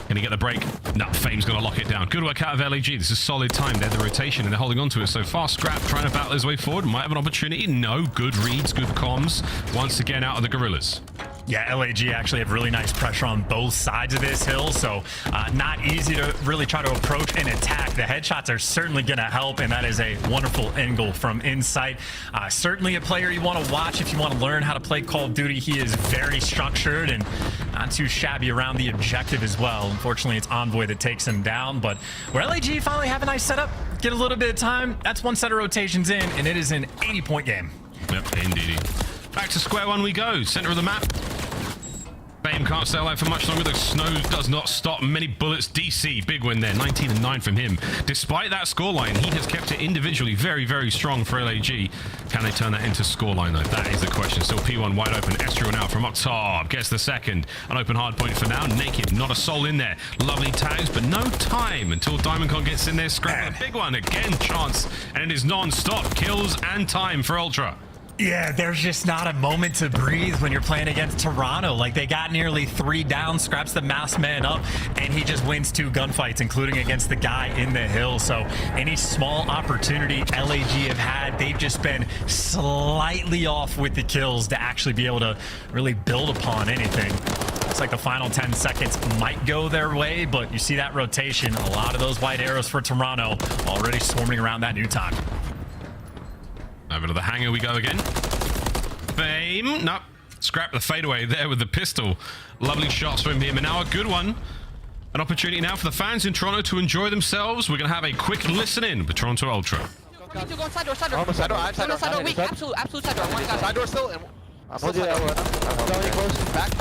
Can he get the break? No, Fame's going to lock it down. Good work out of LAG. This is solid time. They're the rotation and they're holding on to it so far. Scrap trying to battle his way forward. Might have an opportunity. No, good reads, good comms. Once again out of the Guerrillas. Yeah, LAG actually have really nice pressure on both sides of this hill, so not easy to really try to approach and attack. The headshots are certainly going to help, and that is a wonderful angle from Insight. Certainly a player you want to watch if you want to learn how to play Call of Duty. He is very structured and not too shabby around the objective as well. Unfortunately, it's Envoy that takes him down, but where LAG finally have a nice setup, get a little bit of time, that's one set of rotations in, and it is an 80-point game. Yep, indeed. Back to square one we go. Center of the map. Fame can't stay alive for much longer. The snow does not stop. Many bullets. DC, big win there. 19 and 9 from him. Despite that scoreline, he has kept it individually very, very strong for LAG. Can they turn that into scoreline, though? That is the question. Still P1 wide open. Estro now from up top. Gets the second. An open hard point for now. Naked. Not a soul in there. Lovely tags, but no time until DiamondCon gets in there. Scrap a big one. Again, chance. And it is non-stop. Kills and time for Ultra. Yeah, there's just not a moment to breathe when you're playing against Toronto. Like, they got nearly 3 down, scraps the masked man up, and he just wins 2 gunfights, including against the guy in the hill. So any small opportunity LAG have had, they've just been slightly off with the kills to actually be able to really build upon anything. Looks like the final 10 seconds might go their way, but you see that rotation. A lot of those white arrows for Toronto already swarming around that new time. Over to the hangar we go again. Fame. Nope. Scrap the fadeaway there with the pistol. Lovely shots from him. And now a good one. An opportunity now for the fans in Toronto to enjoy themselves. We're going to have a quick listen-in with Toronto Ultra. Go inside door, side door. I'm side door, weak. Absolute side door. Side door still. I'm still side door. Going close. Back.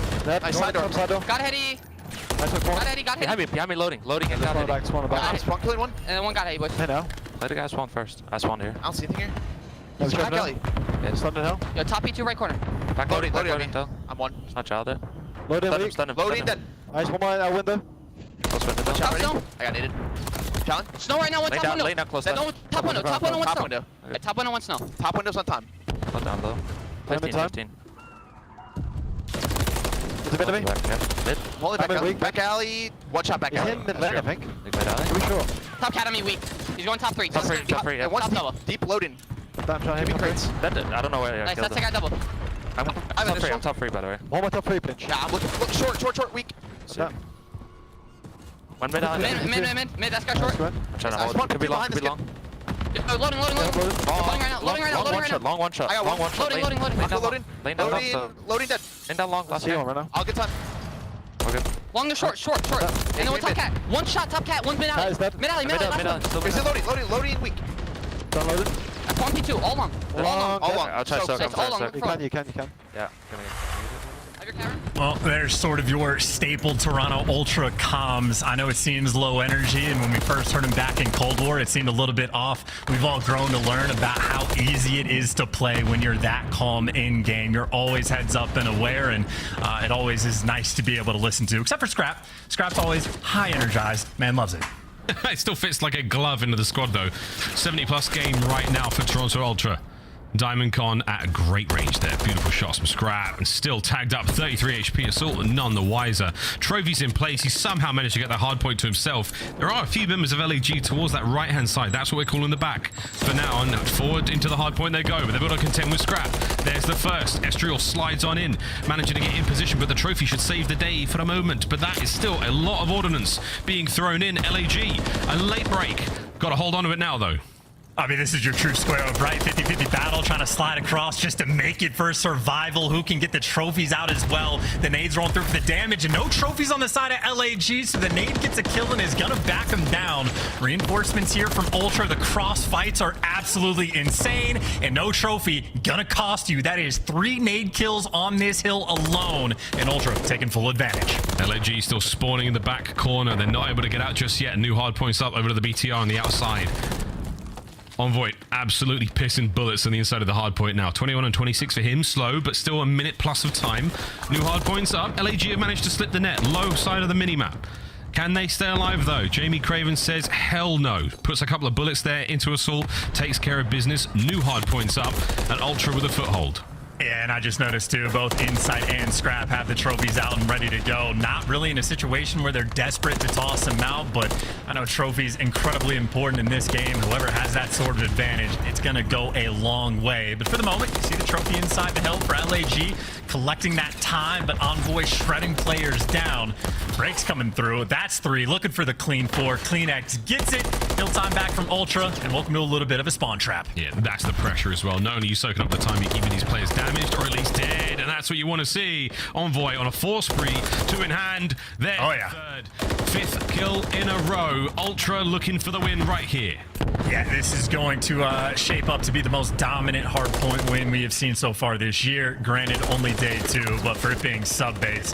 Nice side door. Got heady. Got heady. Behind me, loading. Loading and Spawn back. Spawn killing one. And then one got heady, boys. I know. Let the guy spawn first. I spawned here. I don't see anything here. Back Ellie. Yeah, stun the hill. Yo, top E2 right corner. Back loading on me. I'm one. It's not child it. Loading. Stun him. Loading dead. Nice, one more window. Close window. Top snow. I got naded. Challenge. Snow right now, one top window. Lay down close. Top window, one snow. Top window, one snow. Top window's on time. Hold down low. 15. Is it mid of me? Mid. Hold it back alley. One shot back alley. Him mid lane, I think. Are we sure? Top cat on me, weak. He's going top 3. Top 3, yeah. One double. Deep loading. Heavy crates. I don't know where nice, that's a guy double. I'm top 3, by the way. One more top 3 pinch. Yeah, I'm looking. Look, short, weak. One mid out. Mid, that's got short. I'm trying to hold it. Could be long. Loading right now. Long one shot. I got one. Loading. Lane down Loading dead. Lane down long. Last right now. I'll get time. Okay. Long to short. And then one top cat. One shot, top cat, one mid alley. Mid alley. Is it loading, weak. Done loaded. That's 1v2, all long. All long. I'll try soak. You can. Yeah. Well, there's sort of your staple Toronto Ultra comms. I know it seems low energy, and when we first heard him back in Cold War, it seemed a little bit off. We've all grown to learn about how easy it is to play when you're that calm in-game. You're always heads up and aware, and it always is nice to be able to listen to, except for Scrap. Scrap's always high energized. Man loves it. It still fits like a glove into the squad, though. 70-plus game right now for Toronto Ultra. Diamond Con at a great range there. Beautiful shots from Scrap, and still tagged up. 33 HP assault, and none the wiser. Trophies in place. He somehow managed to get the hard point to himself. There are a few members of LAG towards that right-hand side. That's what we're calling the back for now. And forward into the hard point they go, but they've got to contend with Scrap. There's the first. Estriel slides on in, managing to get in position, but the trophy should save the day for the moment. But that is still a lot of ordnance being thrown in. LAG, a late break. Got to hold on to it now, though. I mean, this is your true square of right 50-50 battle, trying to slide across just to make it for survival. Who can get the trophies out as well? The nades rolling through for the damage, and no trophies on the side of LAG, so the nade gets a kill and is gonna back him down. Reinforcements here from Ultra. The cross fights are absolutely insane, and no trophy gonna cost you. That is 3 nade kills on this hill alone, and Ultra taking full advantage. LAG still spawning in the back corner. They're not able to get out just yet. New hard points up over to the BTR on the outside. Envoy absolutely pissing bullets on the inside of the hard point now. 21 and 26 for him. Slow, but still a minute plus of time. New hard points up. LAG have managed to slip the net. Low side of the minimap. Can they stay alive, though? Jamie Craven says, hell no. Puts a couple of bullets there into Assault. Takes care of business. New hard points up. And Ultra with a foothold. Yeah, and I just noticed too, both Insight and Scrap have the trophies out and ready to go. Not really in a situation where they're desperate to toss them out, but I know trophies incredibly important in this game. Whoever has that sort of advantage, it's going to go a long way. But for the moment, you see the trophy inside the hill for LAG, collecting that time, but Envoy shredding players down. Breaks coming through. That's 3. Looking for the clean 4. Clean X gets it. Kill time back from Ultra, and welcome to a little bit of a spawn trap. Yeah, that's the pressure as well. Not only are you soaking up the time, you're keeping these players damaged, or at least dead, and that's what you want to see. Envoy on a 4 spree, 2 in hand. There, third, 5th kill in a row. Ultra looking for the win right here. Yeah, this is going to shape up to be the most dominant hardpoint win we have seen so far this year. Granted, only day 2, but for it being sub-base,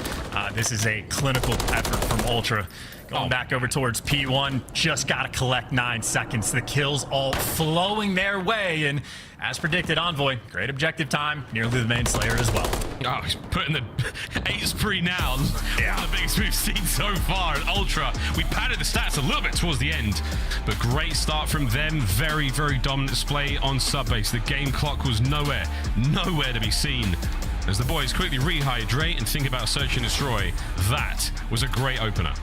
this is a clinical effort from Ultra. Going back over towards P1, just got to collect 9 seconds. The kills all flowing their way, and as predicted, Envoy, great objective time, nearly the main slayer as well. Oh, he's putting the 8 spree now. Yeah. One of the biggest we've seen so far. And Ultra, we padded the stats a little bit towards the end, but great start from them. Very, very dominant display on subbase. The game clock was nowhere to be seen. As the boys quickly rehydrate and think about search and destroy, that was a great opener.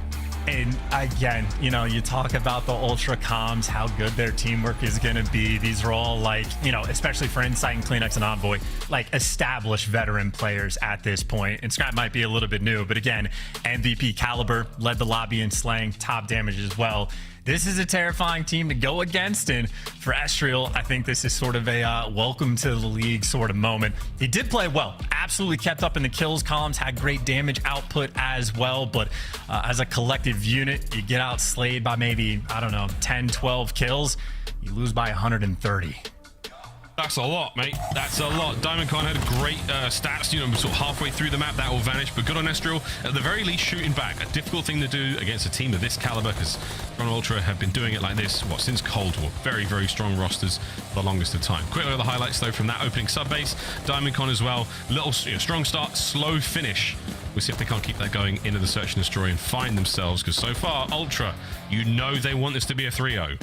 And again, you know, you talk about the Ultra comms, how good their teamwork is going to be. These are all like, you know, especially for Insight and Kleenex and Envoy, like established veteran players at this point. And Scrap might be a little bit new, but again, MVP caliber, led the lobby in slaying, top damage as well. This is a terrifying team to go against, and for Estriel, I think this is sort of a welcome to the league sort of moment. He did play well, absolutely kept up in the kills columns, had great damage output as well, but as a collective unit, you get outslayed by maybe, I don't know, 10, 12 kills, you lose by 130. That's a lot, mate. That's a lot. DiamondCon had great stats, you know, sort of halfway through the map, that all vanished, but good on Estriel. At the very least, shooting back. A difficult thing to do against a team of this caliber, because Toronto Ultra have been doing it like this, what, since Cold War. Very, very strong rosters for the longest of time. Quick look at the highlights, though, from that opening subbase. DiamondCon as well. Little, you know, strong start, slow finish. We'll see if they can't keep that going into the search and destroy and find themselves, because so far, Ultra, you know they want this to be a 3-0.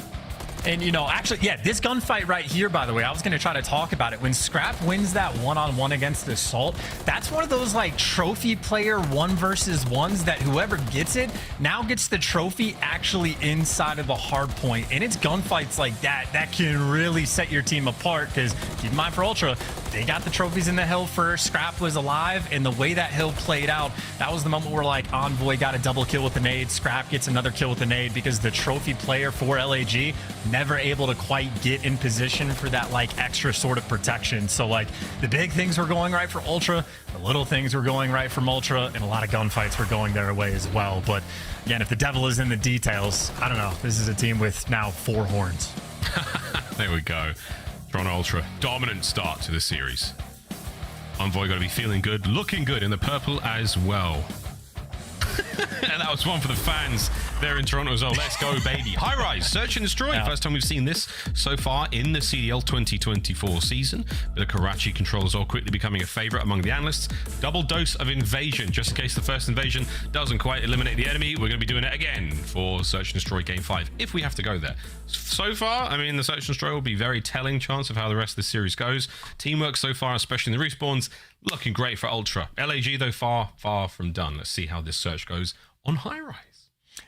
And, you know, actually, yeah, this gunfight right here, by the way, I was going to try to talk about it. When Scrap wins that one-on-one against Assault, that's one of those, like, trophy player 1v1s that whoever gets it now gets the trophy actually inside of a hard point. And it's gunfights like that that can really set your team apart, because keep in mind for Ultra, they got the trophies in the hill first. Scrap was alive, and the way that hill played out, that was the moment where, like, Envoy got a double kill with a nade, Scrap gets another kill with a nade, because the trophy player for LAG never able to quite get in position for that, like, extra sort of protection. So, like, the big things were going right for Ultra, the little things were going right from Ultra, and a lot of gunfights were going their way as well. But again, if the devil is in the details, I don't know. This is a team with now 4 horns. There we go. Toronto Ultra, dominant start to the series. Envoy got to be feeling good, looking good in the purple as well. And that was one for the fans there in Toronto as well. Let's go, baby. High Rise, search and destroy. Yeah. First time we've seen this so far in the CDL 2024 season. Bit of Karachi control as well, quickly becoming a favorite among the analysts. Double dose of invasion, just in case the first invasion doesn't quite eliminate the enemy. We're going to be doing it again for search and destroy game 5, if we have to go there. So far, I mean, the search and destroy will be very telling chance of how the rest of the series goes. Teamwork so far, especially in the respawns, looking great for Ultra. LAG, though, far from done. Let's see how this search goes on High Rise.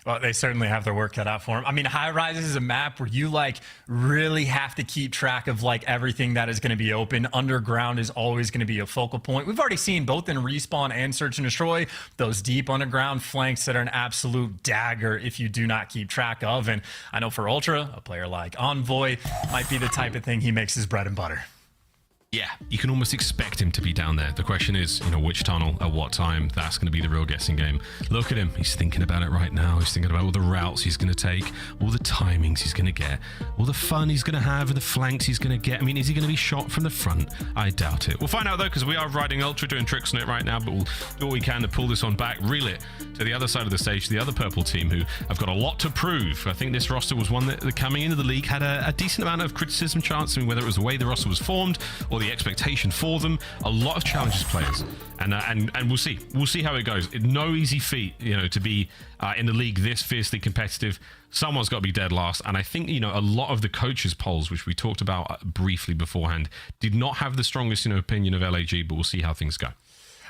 Well, they certainly have their work cut out for them. I mean, High Rise is a map where you, like, really have to keep track of, like, everything that is going to be open. Underground is always going to be a focal point. We've already seen both in Respawn and Search and Destroy those deep underground flanks that are an absolute dagger if you do not keep track of. And I know for Ultra, a player like Envoy might be the type of thing he makes his bread and butter. Yeah, you can almost expect him to be down there. The question is, you know, which tunnel at what time? That's going to be the real guessing game. Look at him. He's thinking about it right now. He's thinking about all the routes he's going to take, all the timings he's going to get, all the fun he's going to have, and the flanks he's going to get. I mean, is he going to be shot from the front? I doubt it. We'll find out, though, because we are riding Ultra, doing tricks on it right now, but we'll do what we can to pull this one back, reel it to the other side of the stage, the other purple team, who have got a lot to prove. I think this roster was one that coming into the league had a decent amount of criticism chance. I mean, whether it was the way the roster was formed or the expectation for them, a lot of challenges players, and we'll see how it goes. No easy feat, you know, to be in the league this fiercely competitive. Someone's got to be dead last, and I think, you know, a lot of the coaches polls, which we talked about briefly beforehand, did not have the strongest, you know, opinion of LAG, but we'll see how things go.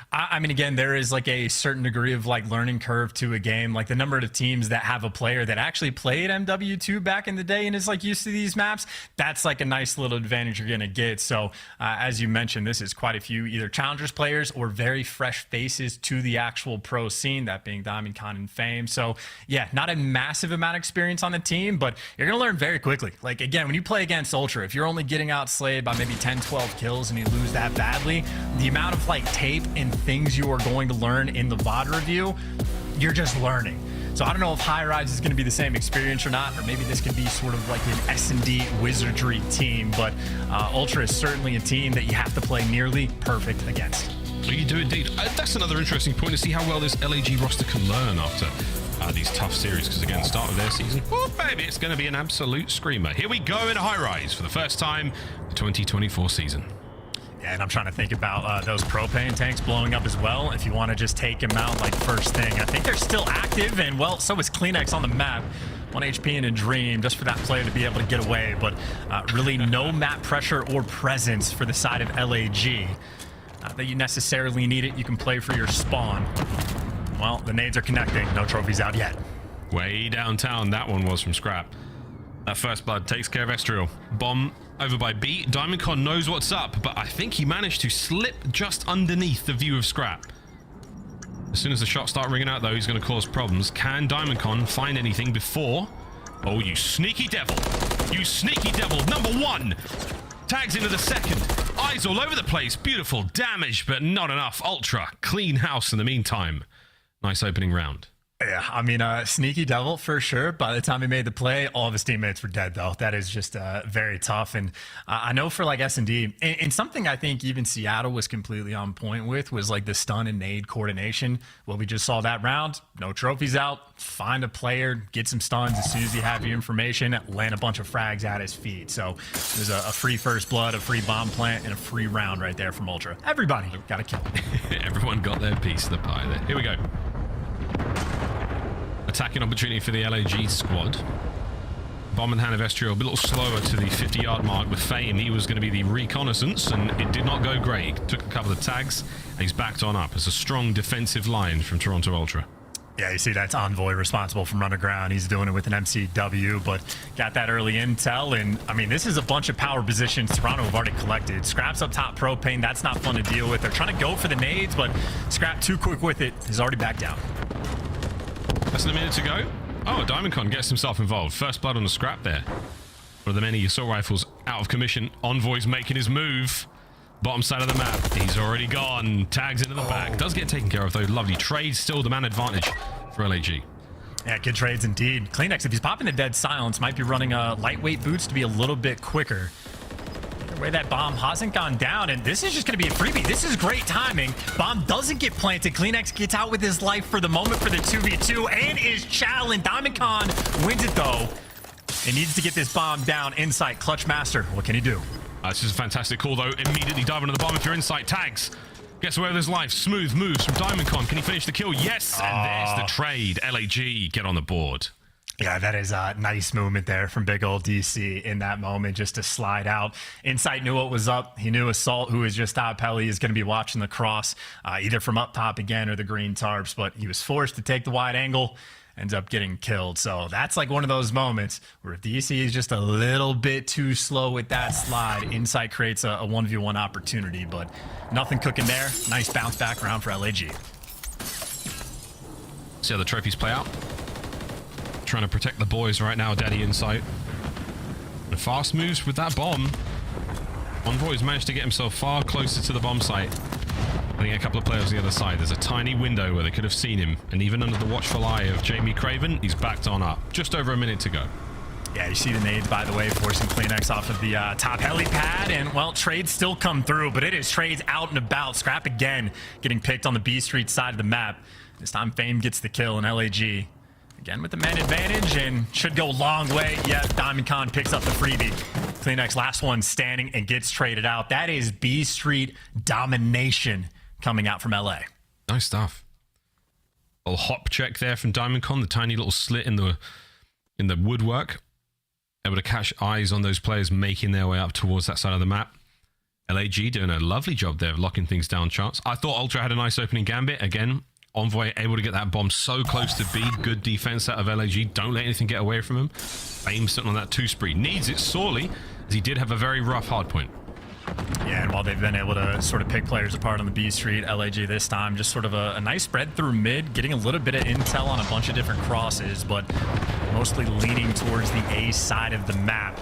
I mean, again, there is like a certain degree of like learning curve to a game. Like the number of teams that have a player that actually played MW2 back in the day and is like used to these maps, that's like a nice little advantage you're going to get. So as you mentioned, this is quite a few either challengers players or very fresh faces to the actual pro scene, that being DiamondCon and Fame. So yeah, not a massive amount of experience on the team, but you're going to learn very quickly. Like again, when you play against Ultra, if you're only getting outslayed by maybe 10, 12 kills and you lose that badly, the amount of like tape and things you are going to learn in the VOD review, you're just learning. So I don't know if High Rise is going to be the same experience or not, or maybe this could be sort of like an S&D wizardry team, but Ultra is certainly a team that you have to play nearly perfect against. You do indeed. That's another interesting point to see how well this LAG roster can learn after these tough series, because again, start of their season, oh baby, it's going to be an absolute screamer. Here we go in High Rise for the first time, the 2024 season. Yeah, and I'm trying to think about those propane tanks blowing up as well. If you want to just take him out like first thing. I think they're still active, and well, so is CleanX on the map. 1 HP in a dream just for that player to be able to get away, but really no map pressure or presence for the side of LAG. Not that you necessarily need it. You can play for your spawn. Well, the nades are connecting. No trophies out yet. Way downtown, that one was from Scrap. That first blood takes care of Estriel. Bomb over by B. DiamondCon knows what's up, but I think he managed to slip just underneath the view of Scrap. As soon as the shots start ringing out, though, he's going to cause problems. Can DiamondCon find anything before? Oh, you sneaky devil. You sneaky devil. Number 1. Tags into the second. Eyes all over the place. Beautiful damage, but not enough. Ultra. Clean house in the meantime. Nice opening round. Yeah, I mean, sneaky devil for sure. By the time he made the play, all of his teammates were dead, though. That is just very tough. And I know for like S&D, and something I think even Seattle was completely on point with was like the stun and nade coordination. Well, we just saw that round. No trophies out. Find a player, get some stuns as soon as you have your information, land a bunch of frags at his feet. So there's a free first blood, a free bomb plant, and a free round right there from Ultra. Everybody got a kill. Everyone got their piece of the pie there. Here we go. Attacking opportunity for the LAG squad. Bomb in hand of Estriel, a little slower to the 50-yard mark with Fame. He was going to be the reconnaissance, and it did not go great. Took a couple of tags, and he's backed on up. It's a strong defensive line from Toronto Ultra. Yeah, you see that's Envoy responsible from underground. He's doing it with an MCW, but got that early intel. And I mean, this is a bunch of power positions Toronto have already collected. Scrap's up top propane. That's not fun to deal with. They're trying to go for the nades, but Scrap too quick with it. He's already back down. Less than a minute to go. Oh, DiamondCon gets himself involved. First blood on the Scrap there. One of the many assault rifles out of commission. Envoy's making his move. Bottom side of the map. He's already gone. Tags into the back. Does get taken care of, though. Lovely trade. Still the man advantage for LAG. Yeah, good trades indeed. CleanX, if he's popping the dead silence, might be running lightweight boots to be a little bit quicker. Either way, that bomb hasn't gone down, and this is just going to be a freebie. This is great timing. Bomb doesn't get planted. CleanX gets out with his life for the moment for the 2v2 and is challenged. DiamondCon wins it, though. He needs to get this bomb down. Insight, Clutch Master. What can he do? This is a fantastic call, though. Immediately dive into the bomb if you're inside. Tags. Gets away with his life. Smooth moves from DiamondCon. Can he finish the kill? Yes. And there's the trade. LAG get on the board. Yeah, that is a nice movement there from big old DC in that moment, just to slide out. Insight knew what was up. He knew Assault, who is just top heli, is going to be watching the cross, either from up top again or the green tarps, but he was forced to take the wide angle. Ends up getting killed. So that's like one of those moments where if DC is just a little bit too slow with that slide, Insight creates a 1v1 opportunity, but nothing cooking there. Nice bounce back round for LAG. See how the trophies play out. Trying to protect the boys right now, Daddy Insight. And fast moves with that bomb. Envoy's managed to get himself far closer to the bomb site. I think a couple of players on the other side. There's a tiny window where they could have seen him, and even under the watchful eye of Jamie Craven, he's backed on up. Just over a minute to go. Yeah, you see the nades, by the way, forcing CleanX off of the top helipad, and, well, trades still come through, but it is trades out and about. Scrap again, getting picked on the B Street side of the map. This time, Fame gets the kill in LAG. Again with the man advantage, and should go a long way. Yeah, DiamondCon picks up the freebie. CleanX last one standing and gets traded out. That is B Street domination coming out from LA. Nice stuff. A little hop check there from DiamondCon, the tiny little slit in the woodwork. Able to catch eyes on those players making their way up towards that side of the map. LAG doing a lovely job there of locking things down, Charts. I thought Ultra had a nice opening gambit. Again, Envoy able to get that bomb so close to B. Good defense out of LAG. Don't let anything get away from him. Fame sitting on that 2 spree. Needs it sorely, as he did have a very rough hard point. Yeah, and while they've been able to sort of pick players apart on the B Street, LAG this time just sort of a nice spread through mid, getting a little bit of intel on a bunch of different crosses, but mostly leaning towards the A side of the map.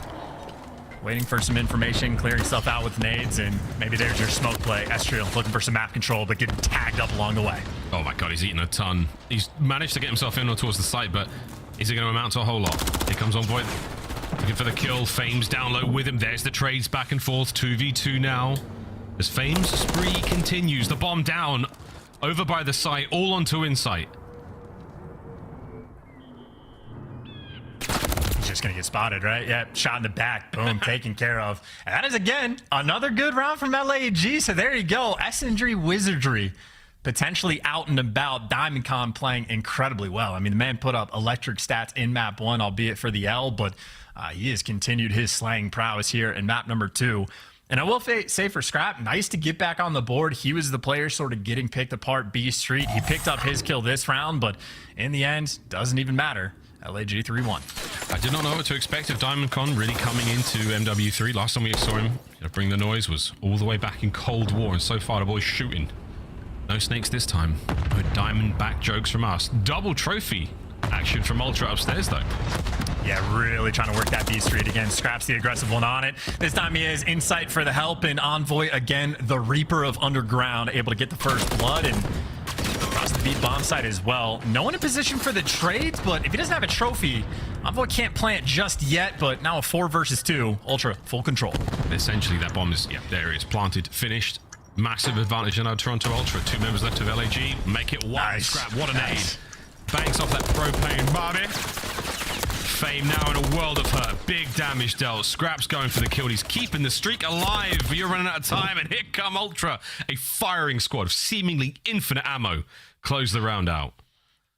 Waiting for some information, clearing stuff out with nades, and maybe there's your smoke play. Estriel looking for some map control, but getting tagged up along the way. Oh my god, he's eating a ton. He's managed to get himself in towards the site, but is it going to amount to a whole lot? Here comes Envoy. Looking for the kill. Fame's down low with him. There's the trades back and forth. 2v2 now. As Fame's spree continues. The bomb down. Over by the site. All onto Insight. just going to get spotted, right? Yeah, shot in the back. Boom, taken care of. And that is, again, another good round from LAG. So there you go. Essendry Wizardry potentially out and about. DiamondCon playing incredibly well. I mean, the man put up electric stats in map 1, albeit for the L, but he has continued his slaying prowess here in map number 2. And I will say for Scrap, nice to get back on the board. He was the player sort of getting picked apart B Street. He picked up his kill this round, but in the end, doesn't even matter. LAG 3-1. I did not know what to expect of DiamondCon really coming into MW3. Last time we saw him bring the noise was all the way back in Cold War, and so far the boy's shooting. No snakes this time. No Diamondback jokes from us. Double trophy action from Ultra upstairs, though. Yeah, really trying to work that B Street again. Scraps the aggressive one on it. This time he has insight for the help, and Envoy, again, the Reaper of Underground, able to get the first blood, and across the B bomb site as well. No one in position for the trades, but if he doesn't have a trophy, Envoy can't plant just yet, but now a 4 versus 2. Ultra, full control. Essentially, that bomb is, yeah, there it is. Planted, finished. Massive advantage in our Toronto Ultra. 2 members left of LAG. Make it 1. Nice. Scrap, what an aid. Banks off that propane Barbie. Fame now in a world of hurt. Big damage dealt. Scrap's going for the kill. He's keeping the streak alive. You're running out of time, and here come Ultra. A firing squad of seemingly infinite ammo. Close the round out.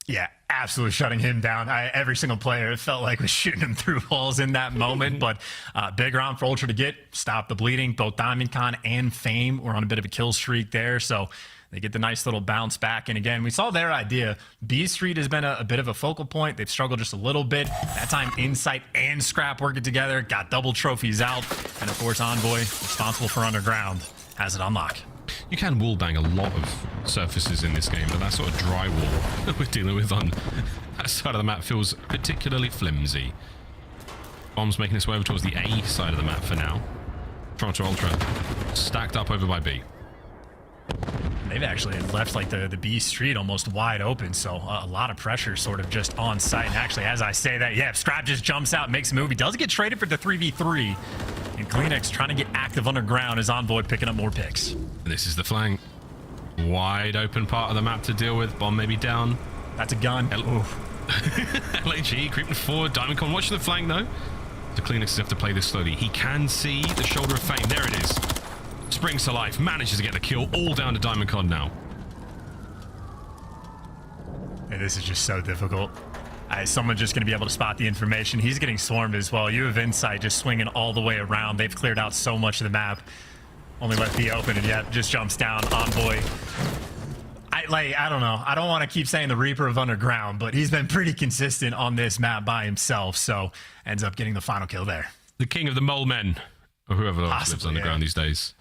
Yeah, absolutely shutting him down. Every single player, it felt like, was shooting him through walls in that moment. But big round for Ultra to get. Stop the bleeding. Both DiamondCon and Fame were on a bit of a kill streak there. So they get the nice little bounce back. And again, we saw their idea. B Street has been a bit of a focal point. They've struggled just a little bit. That time, Insight and Scrap working together. Got double trophies out. And of course, Envoy, responsible for Underground, has it on lock. You can wallbang a lot of surfaces in this game, but that sort of drywall that we're dealing with on that side of the map feels particularly flimsy. Bomb's making its way over towards the A side of the map for now. Toronto Ultra stacked up over by B. They've actually left like the B Street almost wide open, so a lot of pressure sort of just on site. And actually, as I say that, yeah, Scrap just jumps out, makes a move. He does get traded for the 3v3. And Kleenex trying to get active underground as Envoy picking up more picks. This is the flank. Wide open part of the map to deal with. Bomb maybe down. That's a gun. LAG creeping forward. DiamondCon watching the flank though. So Kleenex have to play this slowly. He can see the shoulder of Fame. There it is. Springs to life. Manages to get the kill. All down to DiamondCon now. Hey, this is just so difficult. Someone's just going to be able to spot the information. He's getting swarmed as well. You have Insight just swinging all the way around. They've cleared out so much of the map. Only left B open, and yet just jumps down. Envoy. I don't know. I don't want to keep saying the Reaper of Underground, but he's been pretty consistent on this map by himself, so ends up getting the final kill there. The king of the mole men, or whoever else lives underground these days.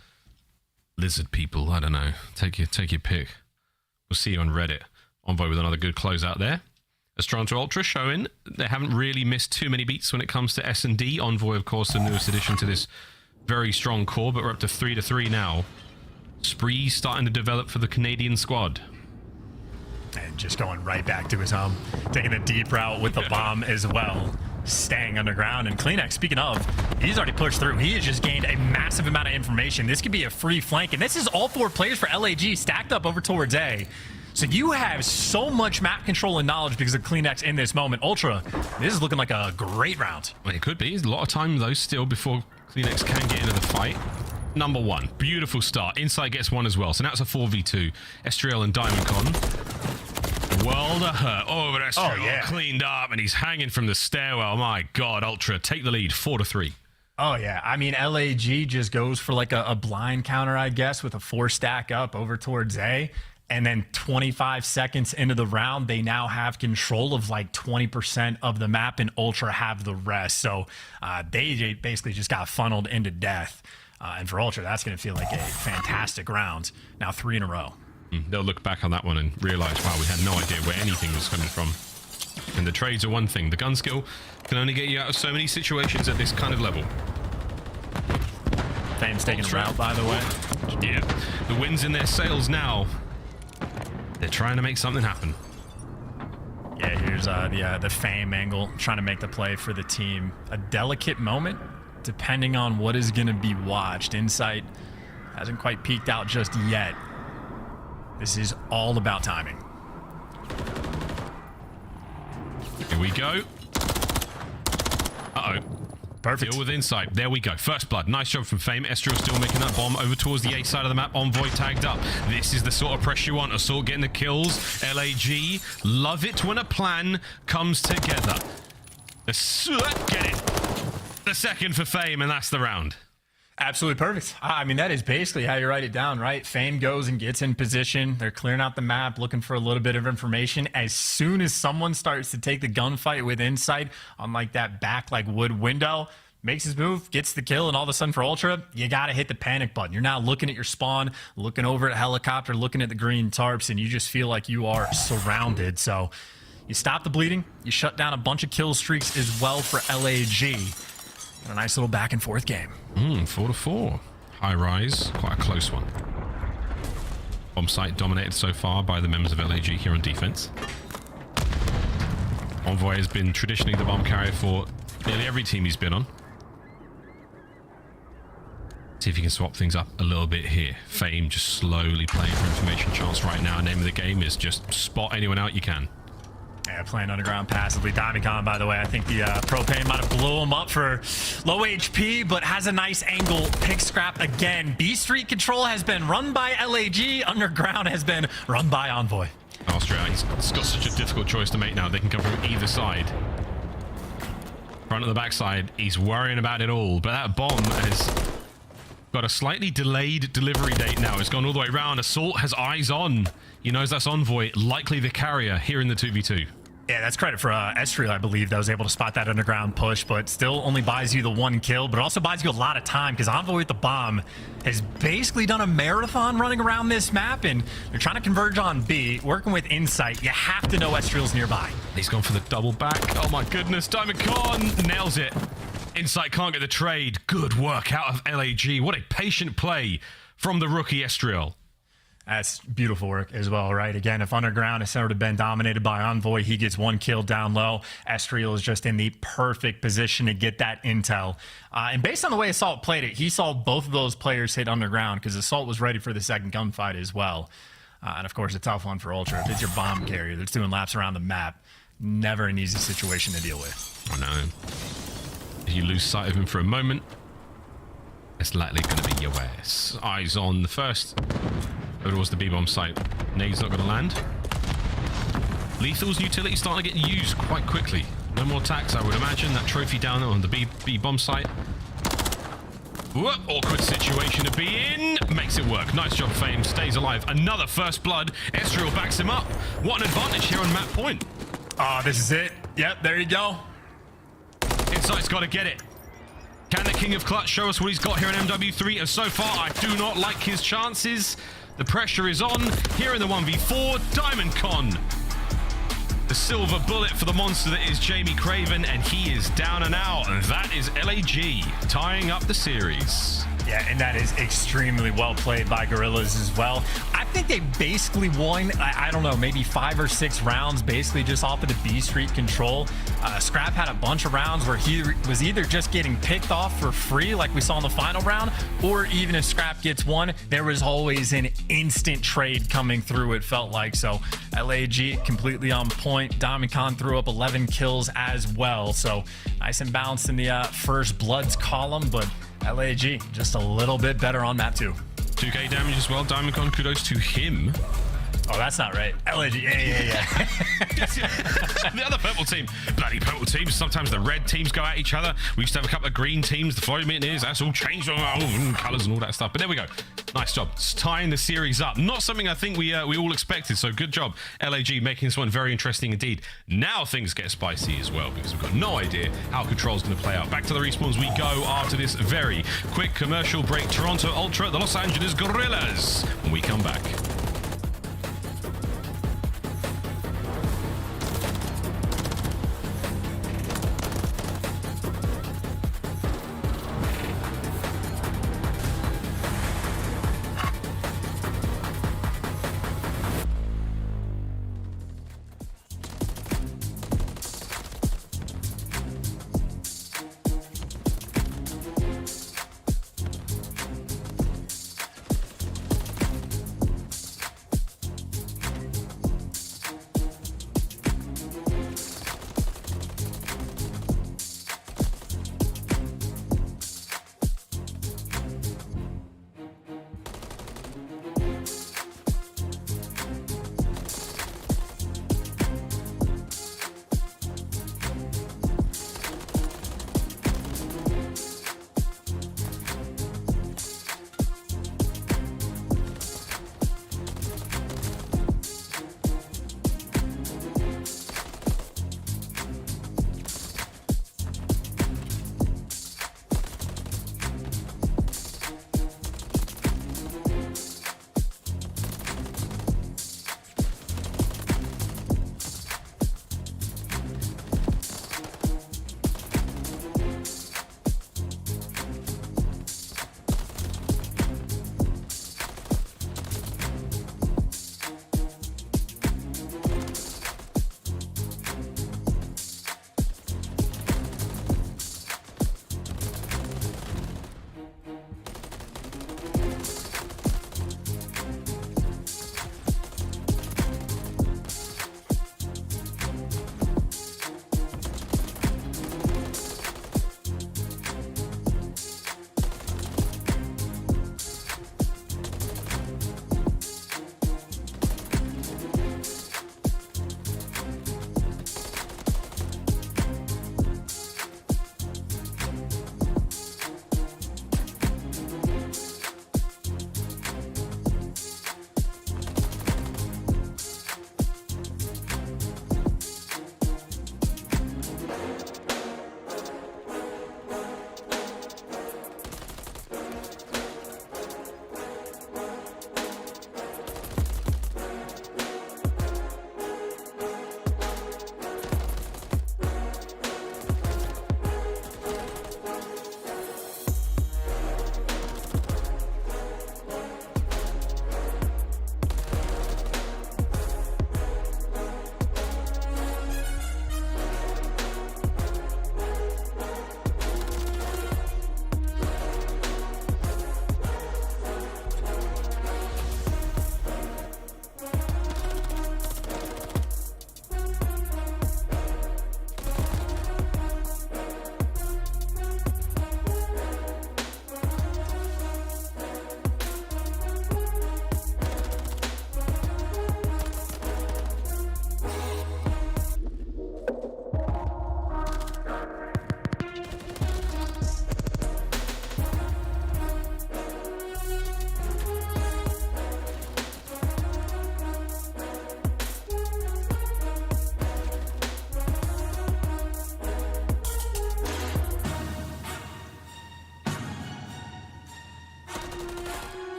Lizard people, I don't know. Take your pick. We'll see you on Reddit. Envoy with another good closeout there. As Toronto Ultra showing, they haven't really missed too many beats when it comes to S&D. Envoy, of course, the newest addition to this very strong core, but we're up to 3-3 now. Spree starting to develop for the Canadian squad. And just going right back to his home. Taking the deep route with the bomb as well. Staying underground. And Kleenex, speaking of, he's already pushed through. He has just gained a massive amount of information. This could be a free flank. And this is all 4 players for LAG stacked up over towards A. So you have so much map control and knowledge because of Kleenex in this moment. Ultra, this is looking like a great round. Well, it could be. There's a lot of time, though, still before Kleenex can get into the fight. Number 1. Beautiful start. Insight gets 1 as well. So now it's a 4v2. Estriel and DiamondCon. World of hurt. Oh, but Estriel cleaned up, and he's hanging from the stairwell. My God, Ultra, take the lead. 4-3. Oh, yeah. I mean, LAG just goes for like a blind counter, I guess, with a 4 stack up over towards A. And then 25 seconds into the round, they now have control of like 20% of the map, and Ultra have the rest. So they basically just got funneled into death. And for Ultra, that's going to feel like a fantastic round. Now 3 in a row. They'll look back on that one and realize, wow, we had no idea where anything was coming from. And the trades are one thing. The gun skill can only get you out of so many situations at this kind of level. Fame's taking a route, by the way. Yeah. The wind's in their sails now. They're trying to make something happen. Yeah, here's the Fame angle, trying to make the play for the team. A delicate moment, depending on what is going to be watched. Insight hasn't quite peeked out just yet. This is all about timing. Here we go. Uh-oh. Perfect. Deal with insight. There we go. First blood. Nice job from Fame. Estriel still making that bomb over towards the A side of the map. Envoy tagged up. This is the sort of pressure you want. Assault getting the kills. LAG. Love it when a plan comes together. Get it. The second for Fame, and that's the round. Absolutely perfect. I mean, that is basically how you write it down, right? Fame goes and gets in position. They're clearing out the map, looking for a little bit of information. As soon as someone starts to take the gunfight with insight on like that back like wood window, makes his move, gets the kill, and all of a sudden for Ultra, you got to hit the panic button. You're now looking at your spawn, looking over at helicopter, looking at the green tarps, and you just feel like you are surrounded. So you stop the bleeding. You shut down a bunch of kill streaks as well for LAG. A nice little back and forth game. 4-4. High rise, quite a close one. Bomb site dominated so far by the members of LAG here on defense. Envoy has been traditionally the bomb carrier for nearly every team he's been on. See if you can swap things up a little bit here. Fame just slowly playing for information chance right now. Name of the game is just spot anyone out you can. Yeah, playing underground passively. Diamond, by the way, I think the propane might have blew him up for low HP, but has a nice angle. Pick scrap again. B Street control has been run by LAG. Underground has been run by Envoy. Austria, he's got such a difficult choice to make now. They can come from either side. Front and the backside, he's worrying about it all, but that bomb has got a slightly delayed delivery date now. It's gone all the way around. Assault has eyes on. He knows that's Envoy, likely the carrier here in the 2v2. Yeah, that's credit for Estriel, I believe, that was able to spot that underground push, but still only buys you the one kill, but also buys you a lot of time because Envoy with the bomb has basically done a marathon running around this map, and they're trying to converge on B, working with insight. You have to know Estriel's nearby. He's gone for the double back. Oh my goodness, Diamond Con nails it. Insight can't get the trade. Good work out of LAG. What a patient play from the rookie Estriel. That's beautiful work as well, right? Again, if underground has sort of been dominated by Envoy, he gets one kill down low. Estriel is just in the perfect position to get that intel. And based on the way Assault played it, he saw both of those players hit underground because Assault was ready for the second gunfight as well. And of course, a tough one for Ultra. If it's your bomb carrier that's doing laps around the map, never an easy situation to deal with. I know. If you lose sight of him for a moment, it's likely going to be your ass. Eyes on the first. Go towards the B-bomb site. Nade's not going to land. Lethal's utility starting to get used quite quickly. No more attacks, I would imagine. That trophy down on the B-bomb site. Whoop, awkward situation to be in. Makes it work. Nice job, Fame. Stays alive. Another first blood. Estriel backs him up. What an advantage here on map point. Oh, this is it. Yep, there you go. Insight's got to get it. Can the King of Clutch show us what he's got here in MW3? And so far, I do not like his chances. The pressure is on here in the 1v4. Diamond Con. The silver bullet for the monster that is Jamie Craven, and he is down and out. And that is LAG tying up the series. Yeah, and that is extremely well played by Guerrillas as well. I think they basically won, I don't know, maybe 5 or 6 rounds basically just off of the B Street control. Scrap had a bunch of rounds where he was either just getting picked off for free like we saw in the final round, or even if Scrap gets one, there was always an instant trade coming through, it felt like. So LAG completely on point. Diamond Con threw up 11 kills as well. So nice and balanced in the first Bloods column, but LAG just a little bit better on map 2. 2k damage as well. Diamond Con, kudos to him. Oh, that's not right. LAG, yeah. The other purple team. Bloody purple teams. Sometimes the red teams go at each other. We used to have a couple of green teams. The Florida Mutineers, that's all changed. Colors and all that stuff. But there we go. Nice job. It's tying the series up. Not something I think we all expected. So good job, LAG, making this one very interesting indeed. Now things get spicy as well because we've got no idea how Control's going to play out. Back to the respawns we go after this very quick commercial break. Toronto Ultra, the Los Angeles Guerrillas, when we come back.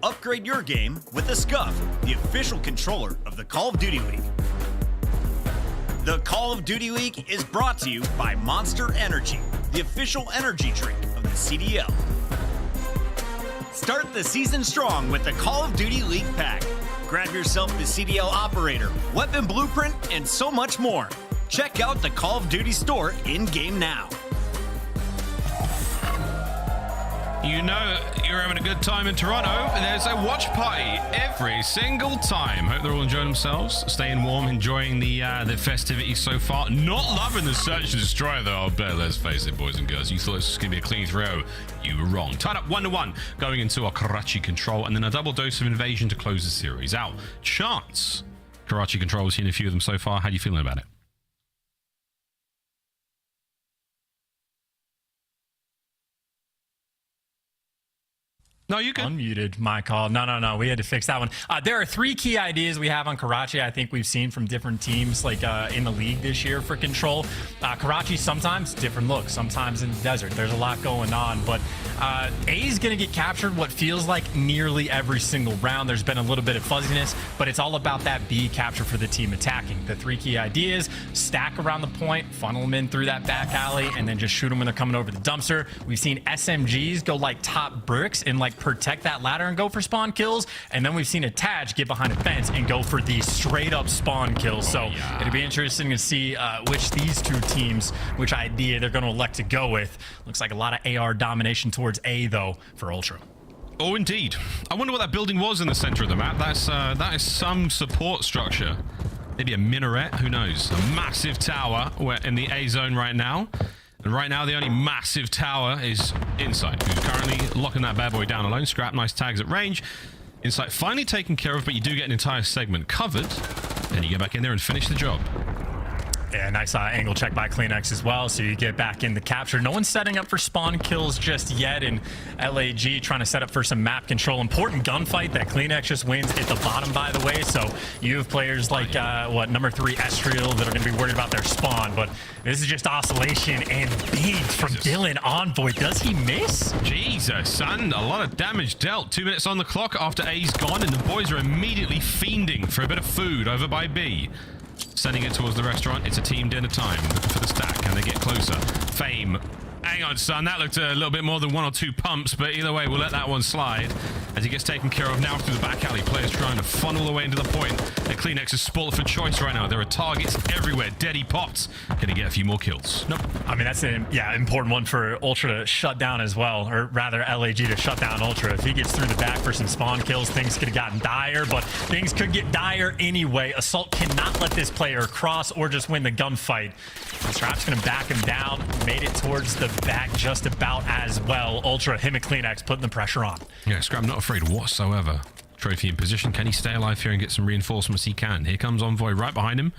Upgrade your game with the Scuff, the official controller of the Call of Duty League. The Call of Duty League is brought to you by Monster Energy, the official energy drink of the CDL. Start the season strong with the Call of Duty League pack. Grab yourself the CDL Operator, Weapon Blueprint, and so much more. Check out the Call of Duty store in-game now. You know you're having a good time in Toronto. There's a watch party every single time. Hope they're all enjoying themselves, staying warm, enjoying the festivities so far. Not loving the search and destroy though. Let's face it, boys and girls. You thought this was going to be a clean throw. You were wrong. Tied up 1-1, going into our Karachi control, and then a double dose of invasion to close the series out. Chance. Karachi control, we've seen a few of them so far. How are you feeling about it? No, you good. Unmuted, my call. No. We had to fix that one. There are 3 key ideas we have on Karachi. I think we've seen from different teams like in the league this year for control. Karachi sometimes different looks, sometimes in the desert. There's a lot going on, but A's going to get captured what feels like nearly every single round. There's been a little bit of fuzziness, but it's all about that B capture for the team attacking. The 3 key ideas: stack around the point, funnel them in through that back alley, and then just shoot them when they're coming over the dumpster. We've seen SMGs go like top bricks and like protect that ladder and go for spawn kills, and then we've seen Attach get behind a fence and go for the straight up spawn kills. So it'll be interesting to see which these 2 teams, which idea they're going to elect to go with. Looks like a lot of AR domination towards A though for Ultra. Oh, indeed. I wonder what that building was in the center of the map. That is some support structure. Maybe a minaret, who knows? A massive tower. We're in the A zone right now. And right now, the only massive tower is Insight, who's currently locking that bad boy down alone. Scrap, nice tags at range. Insight finally taken care of, but you do get an entire segment covered. And you get back in there and finish the job. Yeah, nice angle check by CleanX as well, so you get back in the capture. No one's setting up for spawn kills just yet, and LAG trying to set up for some map control. Important gunfight that CleanX just wins at the bottom, by the way, so you have players like, number 3 Estriel that are going to be worried about their spawn, but this is just oscillation and beads from Dylan Envoy. Does he miss? Jesus, son, a lot of damage dealt. 2 minutes on the clock after A's gone, and the boys are immediately fiending for a bit of food over by B. Sending it towards the restaurant. It's a team dinner time. Looking for the stack. Can they get closer? Fame. Hang on, son. That looked a little bit more than 1 or 2 pumps, but either way, we'll let that one slide as he gets taken care of now through the back alley. Players trying to funnel their way into the point. And CleanX is spoiled for choice right now. There are targets everywhere. Deady pots. Can he get a few more kills? Nope. I mean, that's an important one for Ultra to shut down as well, or rather LAG to shut down Ultra. If he gets through the back for some spawn kills, things could have gotten dire, but things could get dire anyway. Assault cannot let this player cross or just win the gunfight. Strap's going to back him down. Made it towards the back just about as well. Ultra, him and CleanX putting the pressure on. Yeah, Scrap not afraid whatsoever. Trophy in position. Can he stay alive here and get some reinforcements? He can. Here comes Envoy right behind him.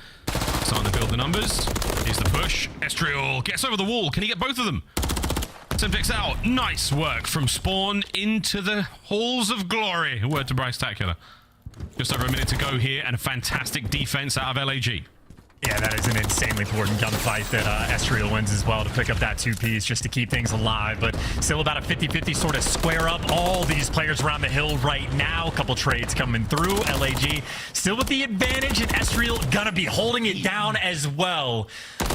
Starting to build the numbers. Here's the push. Estriel gets over the wall. Can he get both of them? Simp out. Nice work from spawn into the halls of glory. Word to Bryce Tacular. Just over a minute to go here, and a fantastic defense out of LAG. Yeah, that is an insanely important gunfight that Estriel wins as well to pick up that 2-piece just to keep things alive. But still about a 50-50 sort of square up. All these players around the hill right now. A couple trades coming through. LAG still with the advantage, and Estriel gonna be holding it down as well.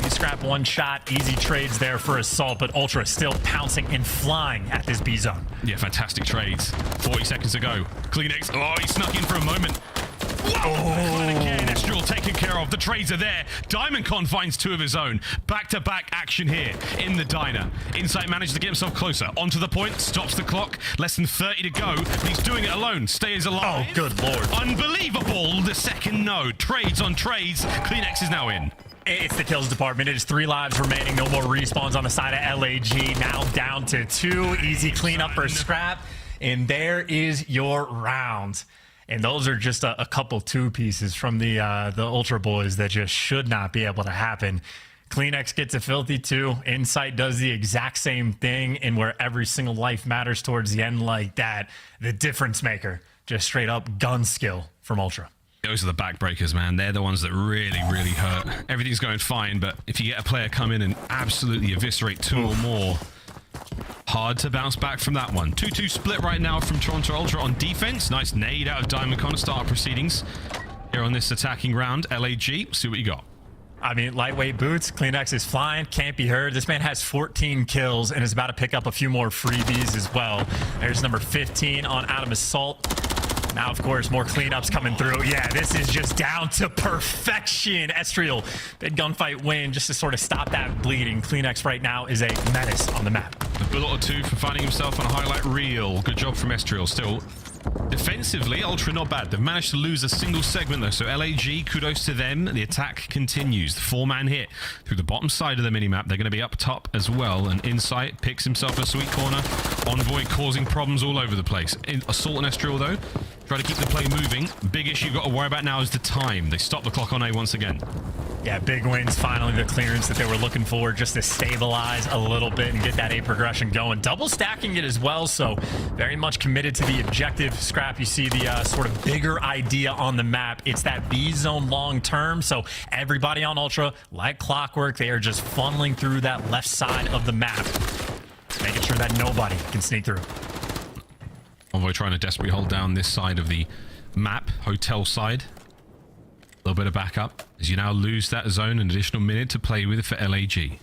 You scrap 1 shot. Easy trades there for Assault, but Ultra still pouncing and flying at this B zone. Yeah, fantastic trades. 40 seconds to go. CleanX. Oh, he snuck in for a moment. Whoa! Again, Estriel taken care of. The trades are there. Diamondcon finds 2 of his own. Back-to-back action here in the diner. Insight managed to get himself closer. Onto the point. Stops the clock. Less than 30 to go. But he's doing it alone. Stays alive. Oh, good lord. Unbelievable. The second node. Trades on trades. CleanX is now in. It's the kills department. It is 3 lives remaining. No more respawns on the side of LAG. Now down to 2. Easy cleanup for Scrap. And there is your round. And those are just a couple 2-pieces from the Ultra boys that just should not be able to happen. CleanX gets a filthy 2. Insight does the exact same thing. And where every single life matters towards the end like that, the difference maker. Just straight up gun skill from Ultra. Those are the backbreakers, man. They're the ones that really, really hurt. Everything's going fine, but if you get a player come in and absolutely eviscerate 2 or more, Hard to bounce back from that one. 2-2 split right now from Toronto Ultra on defense. Nice nade out of Diamondcon to start proceedings here on this attacking round. LAG, see what you got. I mean, lightweight boots, CleanX is flying, can't be heard. This man has 14 kills and is about to pick up a few more freebies as well. There's number 15 on Adam Assault. Now, of course, more cleanups coming through. Yeah, this is just down to perfection. Estriel, big gunfight win just to sort of stop that bleeding. CleanX right now is a menace on the map. A bullet or two for finding himself on a highlight reel. Good job from Estriel. Still, defensively, Ultra not bad. They've managed to lose a single segment though, so LAG, kudos to them. The attack continues. The 4-man hit through the bottom side of the minimap. They're going to be up top as well, and Insight picks himself a sweet corner. Envoy causing problems all over the place. Assault and Estriel though, try to keep the play moving. Big issue you've got to worry about now is the time. They stop the clock on A once again. Yeah, big wins. Finally, the clearance that they were looking for just to stabilize a little bit and get that A progression going. Double stacking it as well, so very much committed to the objective. Scrap, you see the sort of bigger idea on the map. It's that B zone long term, so everybody on Ultra, like clockwork, they are just funneling through that left side of the map, making sure that nobody can sneak through. Envoy trying to desperately hold down this side of the map, hotel side. A little bit of backup as you now lose that zone, an additional minute to play with for LAG.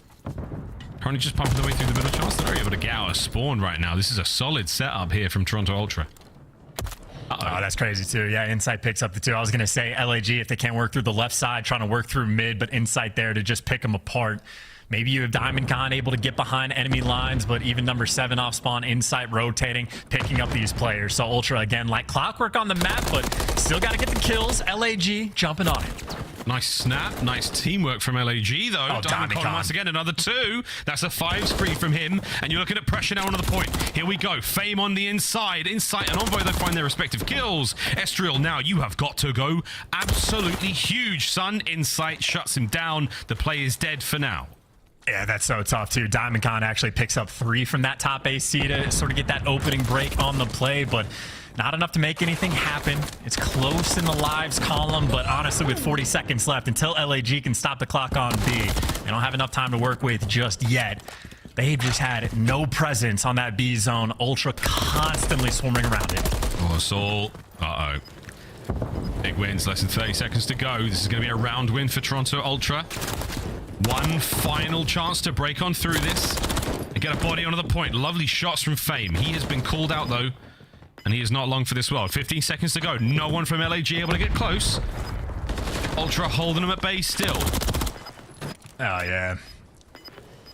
Currently just pumping their way through the middle chance. They're able to get out of spawn right now. This is a solid setup here from Toronto Ultra. Oh, that's crazy too. Yeah, Insight picks up the 2. I was going to say LAG, if they can't work through the left side, trying to work through mid, but Insight there to just pick them apart. Maybe you have Diamondcon able to get behind enemy lines, but even number 7 off spawn, Insight rotating, picking up these players. So Ultra, again, like clockwork on the map, but still got to get the kills. LAG jumping on it. Nice snap, nice teamwork from LAG though. Oh, Diamondcon once again, another 2. That's a 5 spree from him, and you're looking at pressure now on the point. Here we go, Fame on the inside. Insight and Envoy, they find their respective kills. Estriel, now you have got to go absolutely huge, son. Insight shuts him down. The play is dead for now. Yeah, that's so tough too. Diamondcon actually picks up 3 from that top AC to sort of get that opening break on the play, but not enough to make anything happen. It's close in the lives column, but honestly, with 40 seconds left, until LAG can stop the clock on B, they don't have enough time to work with just yet. They've just had no presence on that B zone. Ultra constantly swarming around it. Oh, Assault. Uh-oh. Big wins, less than 30 seconds to go. This is going to be a round win for Toronto Ultra. One final chance to break on through this and get a body onto the point. Lovely shots from Fame. He has been called out though, and he is not long for this world. 15 seconds to go. No one from LAG able to get close. Ultra holding them at bay still. Oh, yeah.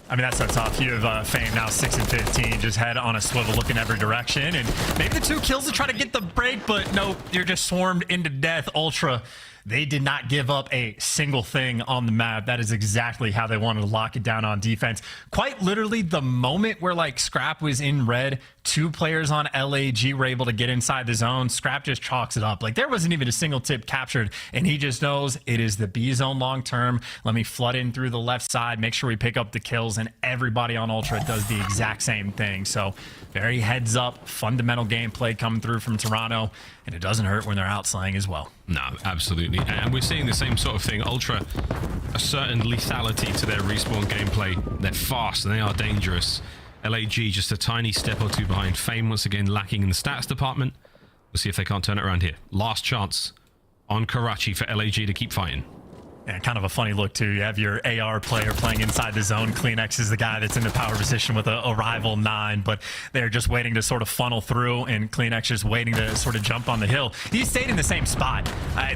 I mean, that's so tough. You have Fame now 6 and 15, just head on a swivel looking every direction. And maybe the 2 kills to try to get the break, but no, you're just swarmed into death. Ultra, they did not give up a single thing on the map. That is exactly how they wanted to lock it down on defense. Quite literally, the moment where like Scrap was in red, 2 players on LAG were able to get inside the zone. Scrap just chalks it up. Like there wasn't even a single tip captured, and he just knows it is the B zone long term. Let me flood in through the left side, make sure we pick up the kills, and everybody on Ultra does the exact same thing. So very heads up, fundamental gameplay coming through from Toronto, and it doesn't hurt when they're out slaying as well. No, absolutely. And we're seeing the same sort of thing. Ultra, a certain lethality to their respawn gameplay. They're fast and they are dangerous. LAG just a tiny step or 2 behind. Fame once again lacking in the stats department. We'll see if they can't turn it around here. Last chance on Karachi for LAG to keep fighting. Yeah, kind of a funny look too. You have your AR player playing inside the zone. CleanX is the guy that's in the power position with a rival 9, but they're just waiting to sort of funnel through, and CleanX just waiting to sort of jump on the hill. He stayed in the same spot.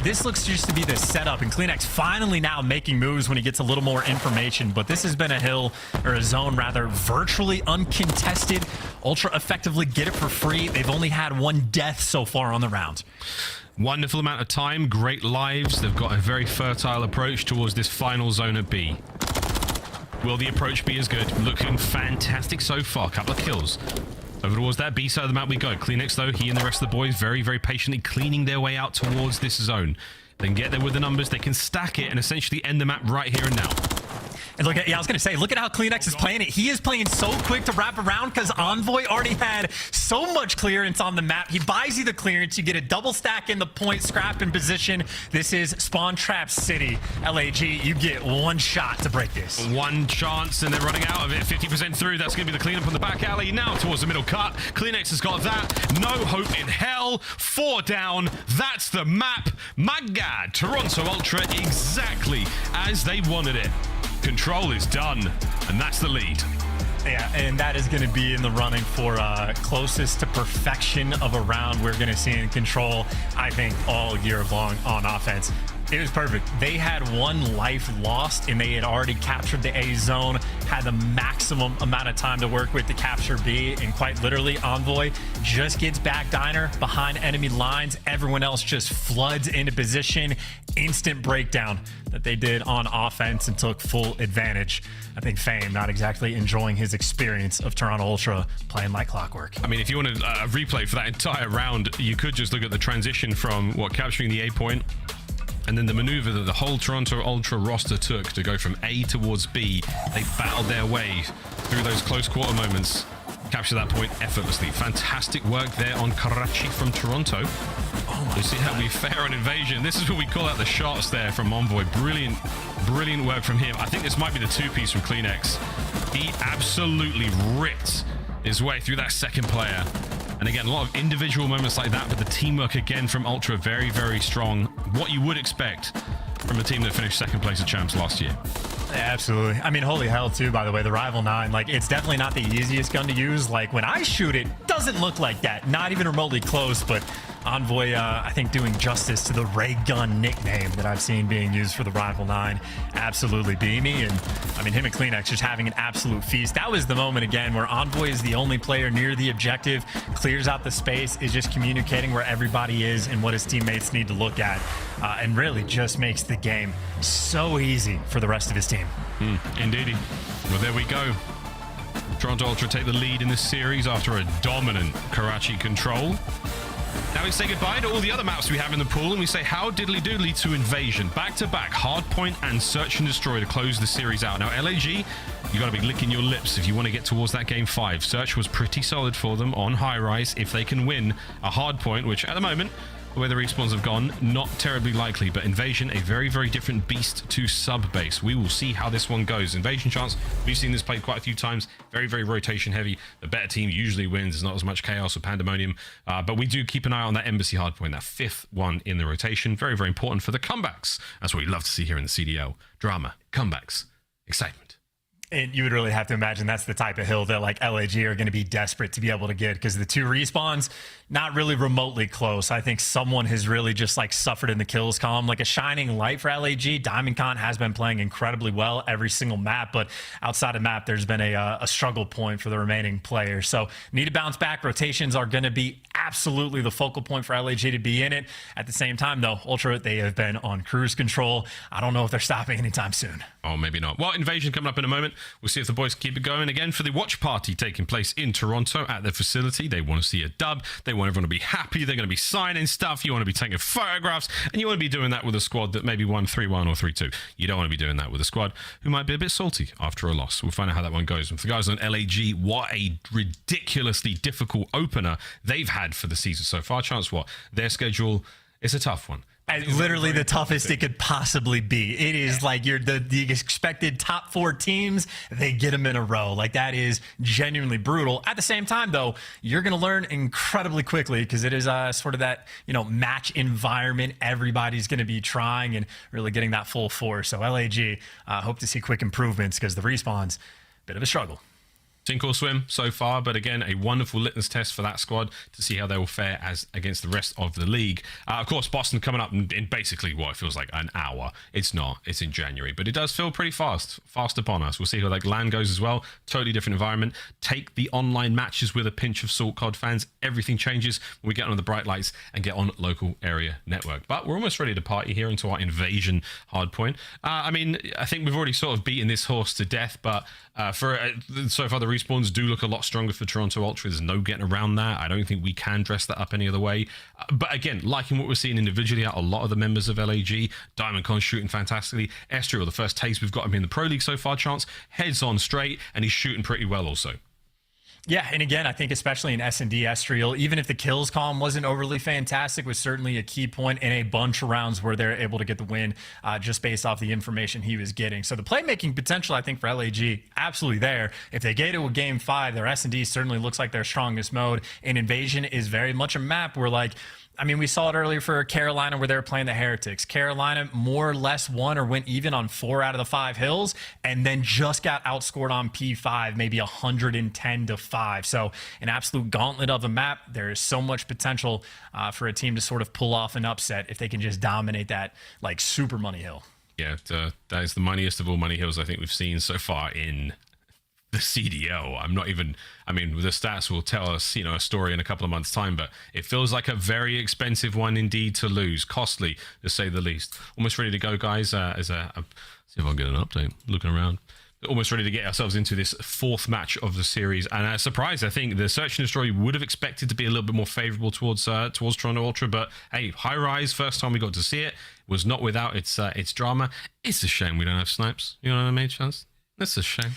This looks just to be the setup, and CleanX finally now making moves when he gets a little more information, but this has been a hill, or a zone rather, virtually uncontested. Ultra effectively get it for free. They've only had 1 death so far on the round. Wonderful amount of time, great lives. They've got a very fertile approach towards this final zone at B. Will the approach be as good? Looking fantastic so far. Couple of kills. Over towards that B side of the map we go. CleanX though, he and the rest of the boys very, very patiently cleaning their way out towards this zone. They can get there with the numbers, they can stack it and essentially end the map right here and now. And look at, I was going to say, look at how CleanX is playing it. He is playing so quick to wrap around because Envoy already had so much clearance on the map. He buys you the clearance. You get a double stack in the point, scrap in position. This is Spawn Trap City. LAG, you get one shot to break this. One chance, and they're running out of it. 50% through. That's going to be the cleanup on the back alley. Now towards the middle cut. CleanX has got that. No hope in hell. 4 down. That's the map. My God, Toronto Ultra exactly as they wanted it. Control is done, and that's the lead. Yeah, and that is going to be in the running for closest to perfection of a round we're going to see in Control, I think, all year long on offense. It was perfect. They had 1 life lost, and they had already captured the A zone, had the maximum amount of time to work with to capture B, and quite literally, Envoy just gets back Diner behind enemy lines. Everyone else just floods into position. Instant breakdown that they did on offense and took full advantage. I think Fame not exactly enjoying his experience of Toronto Ultra playing like clockwork. I mean, if you want a replay for that entire round, you could just look at the transition from capturing the A point, and then the maneuver that the whole Toronto Ultra roster took to go from A towards B. They battled their way through those close quarter moments, capture that point effortlessly. Fantastic work there on Karachi from Toronto. You see how we fare on Invasion. This is what we call out the shots there from Envoy. Brilliant, brilliant work from him. I think this might be the 2-piece from CleanX. He absolutely ripped his way through that second player. And again, a lot of individual moments like that, but the teamwork again from Ultra, very, very strong. What you would expect from a team that finished second place at Champs last year. Yeah, absolutely. I mean, holy hell, too, by the way, the Rival 9, like, it's definitely not the easiest gun to use. Like, when I shoot it, doesn't look like that. Not even remotely close, but Envoy, I think, doing justice to the Ray Gun nickname that I've seen being used for the Rival 9. Absolutely beamy. And, I mean, him and CleanX just having an absolute feast. That was the moment, again, where Envoy is the only player near the objective, clears out the space, is just communicating where everybody is and what his teammates need to look at, and really just makes the game so easy for the rest of his team. Indeedy. Well, there we go. Toronto Ultra take the lead in this series after a dominant Karachi Control. Now we say goodbye to all the other maps we have in the pool, and we say how diddly doodly to Invasion. Back-to-back, Hardpoint and Search and Destroy to close the series out. Now, LAG, you got to be licking your lips if you want to get towards that Game 5. Search was pretty solid for them on High Rise. If they can win a Hardpoint, which at the moment, where the respawns have gone, not terribly likely, but Invasion, a very, very different beast to sub-base. We will see how this one goes. Invasion chance, we've seen this played quite a few times, very, very rotation heavy. The better team usually wins. There's not as much chaos or pandemonium, but we do keep an eye on that Embassy hardpoint, that 5th one in the rotation. Very, very important for the comebacks. That's what we love to see here in the CDL. Drama, comebacks, excitement. And you would really have to imagine that's the type of hill that like LAG are going to be desperate to be able to get, because the 2 respawns, not really remotely close. I think someone has really just like suffered in the kills column. Like a shining light for LAG. DiamondCon has been playing incredibly well every single map, but outside of map, there's been a struggle point for the remaining players. So need to bounce back. Rotations are going to be absolutely the focal point for LAG to be in it. At the same time, though, Ultra, they have been on cruise control. I don't know if they're stopping anytime soon. Oh, maybe not. Well, Invasion coming up in a moment. We'll see if the boys keep it going again for the watch party taking place in Toronto at their facility. They want to see a dub. They want everyone to be happy. They're going to be signing stuff. You want to be taking photographs, and you want to be doing that with a squad that maybe won 3-1 or 3-2. You don't want to be doing that with a squad who might be a bit salty after a loss. We'll find out how that one goes. And for the guys on LAG, what a ridiculously difficult opener they've had for the season so far. Chance what? Their schedule is a tough one. And literally the toughest it could possibly be. It is like you're the expected top 4 teams, they get them in a row. Like that is genuinely brutal. At the same time, though, you're going to learn incredibly quickly because it is sort of that, match environment. Everybody's going to be trying and really getting that full force. So LAG, hope to see quick improvements because the respawn's a bit of a struggle. Sink or swim so far, but again, a wonderful litmus test for that squad to see how they will fare as against the rest of the league. Of course, Boston coming up in basically what it feels like an hour. It's not. It's in January, but it does feel pretty fast upon us. We'll see how that LAN goes as well. Totally different environment. Take the online matches with a pinch of salt, COD fans. Everything changes when we get on the bright lights and get on local area network. But we're almost ready to party here into our Invasion hardpoint. I mean, I think we've already sort of beaten this horse to death, but so far the respawns do look a lot stronger for Toronto Ultra. There's no getting around that. I don't think we can dress that up any other way. But again, liking what we're seeing individually out a lot of the members of LAG. Diamond Con shooting fantastically. Estriel, the first taste we've got him in the Pro League so far, chance. Heads on straight, and he's shooting pretty well also. Yeah, and again, I think especially in S&D Estriel, even if the kills column wasn't overly fantastic, was certainly a key point in a bunch of rounds where they're able to get the win just based off the information he was getting. So the playmaking potential, I think, for LAG, absolutely there. If they get to a game 5, their S&D certainly looks like their strongest mode, and Invasion is very much a map where, like, I mean, we saw it earlier for Carolina where they were playing the Heretics. Carolina more or less won or went even on 4 out of the 5 hills, and then just got outscored on P5, maybe 110-5. So an absolute gauntlet of a map. There is so much potential for a team to sort of pull off an upset if they can just dominate that, like, super money hill. Yeah, that is the moneyest of all money hills I think we've seen so far in the CDL. I mean, the stats will tell us, a story in a couple of months' time, but it feels like a very expensive one indeed to lose. Costly, to say the least. Almost ready to go, guys. See if I can get an update. Looking around. Almost ready to get ourselves into this 4th match of the series. And a surprise, I think the Search and Destroy would have expected to be a little bit more favorable towards Toronto Ultra, but hey, High Rise, first time we got to see it, was not without its drama. It's a shame we don't have snipes. You know what I mean, Chance? It's a shame.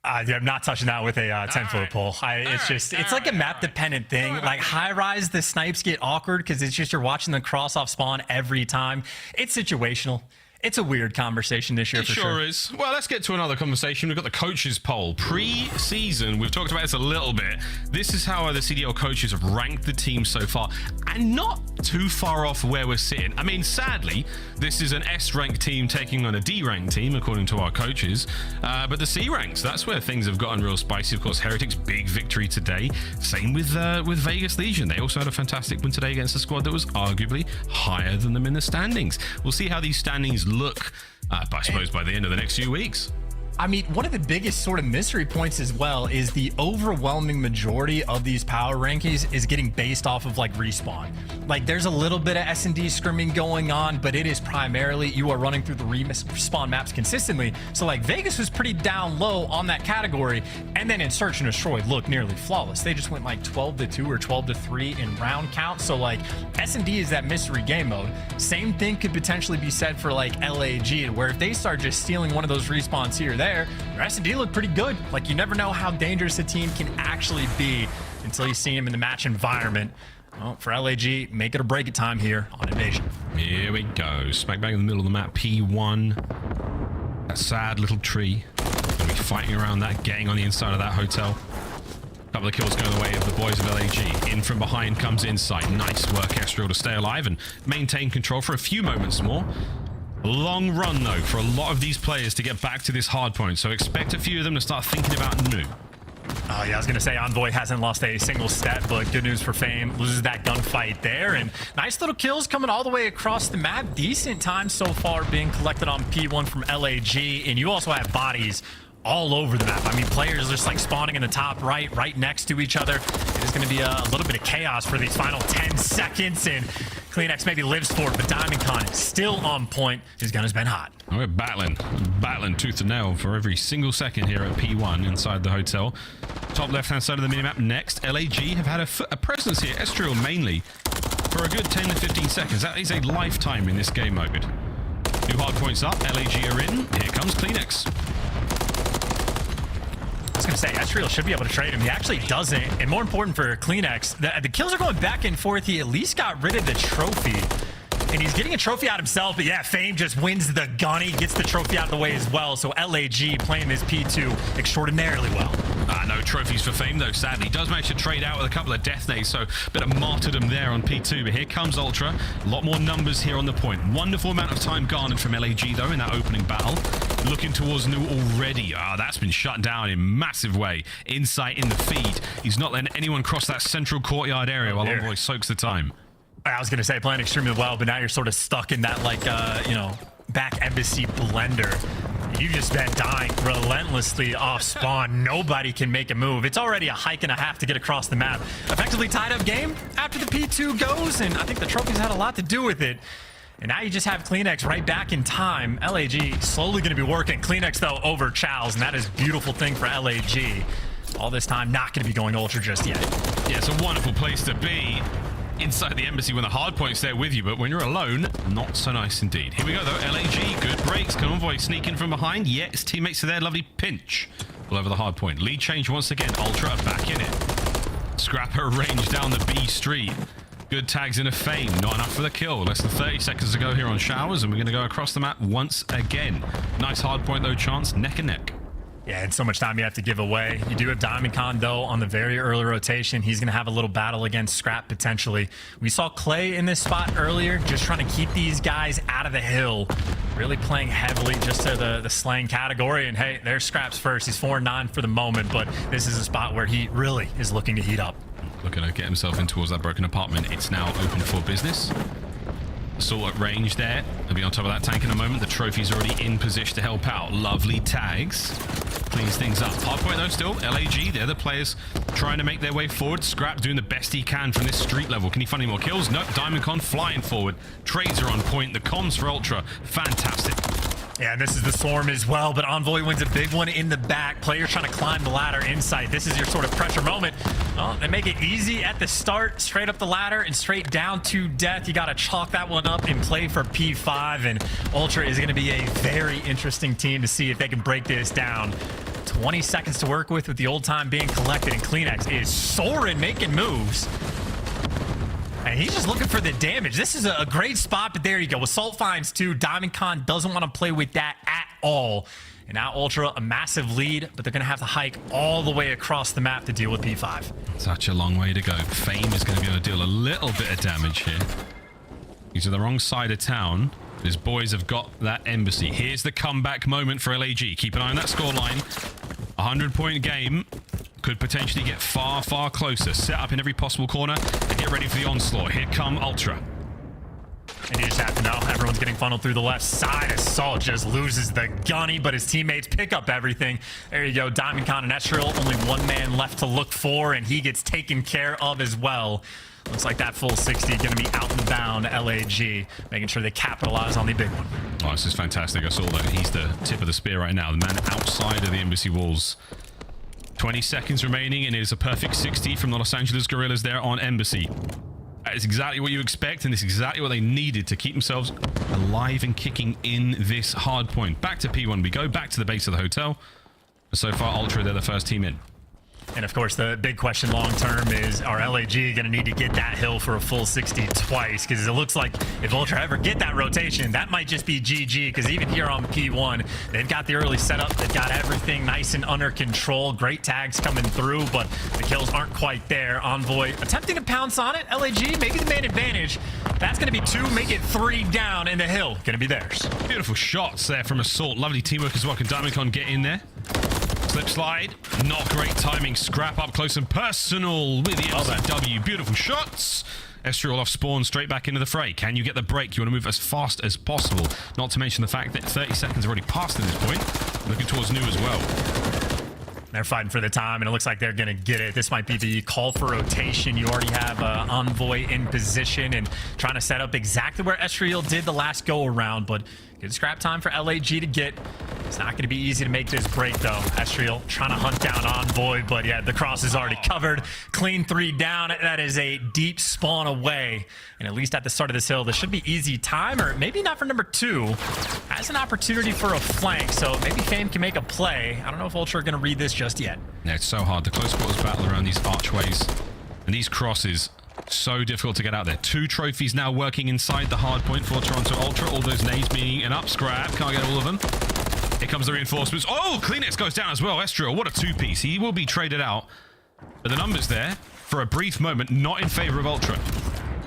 I'm not touching that with a 10-foot pole. It's like a map-dependent thing. Like High Rise, the snipes get awkward because it's just you're watching the cross-off spawn every time. It's situational. It's a weird conversation this year, for sure. It sure is. Well, let's get to another conversation. We've got the coaches poll. Pre-season, we've talked about this a little bit. This is how the CDL coaches have ranked the team so far, and not too far off where we're sitting. I mean, sadly, this is an S-ranked team taking on a D-ranked team, according to our coaches. But the C ranks, that's where things have gotten real spicy. Of course, Heretics, big victory today. Same with Vegas Legion. They also had a fantastic win today against a squad that was arguably higher than them in the standings. We'll see how these standings look, I suppose, by the end of the next few weeks. I mean, one of the biggest sort of mystery points as well is the overwhelming majority of these power rankings is getting based off of like respawn. Like there's a little bit of S&D scrimming going on, but it is primarily you are running through the respawn maps consistently. So like Vegas was pretty down low on that category, and then in Search and Destroy looked nearly flawless. They just went like 12-2 or 12-3 in round count. So like S&D is that mystery game mode. Same thing could potentially be said for like LAG, where if they start just stealing one of those respawns here or there, your S&D look pretty good. Like you never know how dangerous a team can actually be until you see them in the match environment. Well, for LAG, make it or break it time here on Invasion. Here we go. Smack bang in the middle of the map. P1. That sad little tree. Gonna be fighting around that, getting on the inside of that hotel. Couple of kills go the way of the boys of LAG. In from behind comes Insight. Nice work, Estriel, to stay alive and maintain control for a few moments more. Long run, though, for a lot of these players to get back to this hard point, so expect a few of them to start thinking about new. Oh, yeah, I was going to say Envoy hasn't lost a single step, but good news for Fame. Loses that gunfight there, and nice little kills coming all the way across the map. Decent time so far being collected on P1 from LAG, and you also have bodies all over the map. I mean, players just like spawning in the top right next to each other. It is going to be a little bit of chaos for these final 10 seconds, and CleanX maybe lives for it, but DiamondCon still on point. His gun has been hot. We're battling tooth and nail for every single second here at P1 inside the hotel. Top left-hand side of the minimap next. LAG have had a presence here, Estriel mainly, for a good 10 to 15 seconds. That is a lifetime in this game mode. 2 hard points up, LAG are in. Here comes CleanX. I was going to say, Estriel should be able to trade him. He actually doesn't. And more important for CleanX, the kills are going back and forth. He at least got rid of the trophy. And he's getting a trophy out himself. But yeah, Fame just wins the gun. He gets the trophy out of the way as well. So LAG playing this P2 extraordinarily well. No trophies for Fame, though, sadly. Does manage to trade out with a couple of death nades, so a bit of martyrdom there on P2. But here comes Ultra. A lot more numbers here on the point. Wonderful amount of time garnered from LAG, though, in that opening battle. Looking towards new already. That's been shut down in massive way. Insight in the feed. He's not letting anyone cross that central courtyard area while Envoy soaks the time. I was going to say playing extremely well, but now you're sort of stuck in that, like, back embassy blender. You've just been dying relentlessly off spawn. Nobody can make a move. It's already a hike and a half to get across the map. Effectively tied up game after the P2 goes, and I think the trophies had a lot to do with it. And now you just have CleanX right back in time. LAG slowly going to be working. CleanX, though, over Chow's, and that is a beautiful thing for LAG. All this time, not going to be going Ultra just yet. Yeah, it's a wonderful place to be inside the embassy when the hard point's there with you, but when you're alone, not so nice indeed. Here we go, though. LAG, good breaks. Convoy sneaking from behind. Yeah, his teammates are there. Lovely pinch all over the hard point. Lead change once again. Ultra back in it. Scrapper range down the B street. Good tags in a Fame. Not enough for the kill. Less than 30 seconds to go here on Showers, and we're going to go across the map once again. Nice hard point, though, chance. Neck and neck. Yeah, and so much time you have to give away. You do have Diamondcon, though, on the very early rotation. He's going to have a little battle against Scrap, potentially. We saw Clay in this spot earlier, just trying to keep these guys out of the hill. Really playing heavily just to the slaying category. And, hey, there's Scrap's first. He's 4-9 for the moment, but this is a spot where he really is looking to heat up. Looking to get himself in towards that broken apartment. It's now open for business. Assault at range there. He'll be on top of that tank in a moment. The trophy's already in position to help out. Lovely tags. Cleans things up. Hardpoint though still. LAG, they're the players trying to make their way forward. Scrap doing the best he can from this street level. Can he find any more kills? Nope. Diamondcon flying forward. Trades are on point. The comms for Ultra, fantastic. Yeah, and this is the Storm as well, but Envoy wins a big one in the back. Players trying to climb the ladder inside. This is your sort of pressure moment. Well, they make it easy at the start, straight up the ladder and straight down to death. You got to chalk that one up and play for P5, and Ultra is going to be a very interesting team to see if they can break this down. 20 seconds to work with the old time being collected, and CleanX is soaring, making moves. And he's just looking for the damage. This is a great spot, but there you go. Assault finds too. Diamondcon doesn't want to play with that at all. And now Ultra, a massive lead, but they're going to have to hike all the way across the map to deal with P5. Such a long way to go. Fame is going to be able to deal a little bit of damage here. He's on the wrong side of town. His boys have got that embassy. Here's the comeback moment for LAG. Keep an eye on that scoreline. 100-point game. Could potentially get far, far closer. Set up in every possible corner and get ready for the onslaught. Here come Ultra. And you just have to know, everyone's getting funneled through the left side. Assault just loses the gunny, but his teammates pick up everything. There you go, Diamondcon and Estriel, only one man left to look for, and he gets taken care of as well. Looks like that full 60 going to be out and bound. LAG making sure they capitalize on the big one. Oh, this is fantastic. I saw that he's the tip of the spear right now. The man outside of the embassy walls. 20 seconds remaining, and it is a perfect 60 from the Los Angeles Guerrillas there on Embassy. That is exactly what you expect, and it's exactly what they needed to keep themselves alive and kicking in this hard point. Back to P1 we go, back to the base of the hotel. So far, Ultra, they're the first team in. And of course, the big question long term is, are LAG going to need to get that hill for a full 60 twice? Because it looks like if Ultra ever get that rotation, that might just be GG. Because even here on P1, they've got the early setup. They've got everything nice and under control. Great tags coming through, but the kills aren't quite there. Envoy attempting to pounce on it. LAG maybe the main advantage. That's going to be 2, make it 3 down, and the hill going to be theirs. Beautiful shots there from Assault. Lovely teamwork as well. Can Diamondcon get in there? Slip slide, not great timing. Scrap up close and personal with the MCW. Beautiful shots. Estriel off spawn, straight back into the fray. Can you get the break? You want to move as fast as possible. Not to mention the fact that 30 seconds already passed at this point. Looking towards new as well. They're fighting for the time, and it looks like they're going to get it. This might be the call for rotation. You already have Envoy in position and trying to set up exactly where Estriel did the last go-around, but good scrap time for LAG to get. It's not going to be easy to make this break, though. Estriel trying to hunt down Envoy, but yeah, the cross is already covered. Clean 3 down. That is a deep spawn away, and at least at the start of this hill, this should be easy time, or maybe not for number 2. Has an opportunity for a flank, so maybe Fame can make a play. I don't know if Ultra are going to read this just yet. Yeah, it's so hard. The close quarters battle around these archways and these crosses, so difficult to get out there. 2 trophies now working inside the hard point for Toronto Ultra. All those nades being an up scrap. Can't get all of them. Here comes the reinforcements. Oh, CleanX goes down as well. Estriel, what a 2-piece. He will be traded out. But the numbers there, for a brief moment, not in favor of Ultra.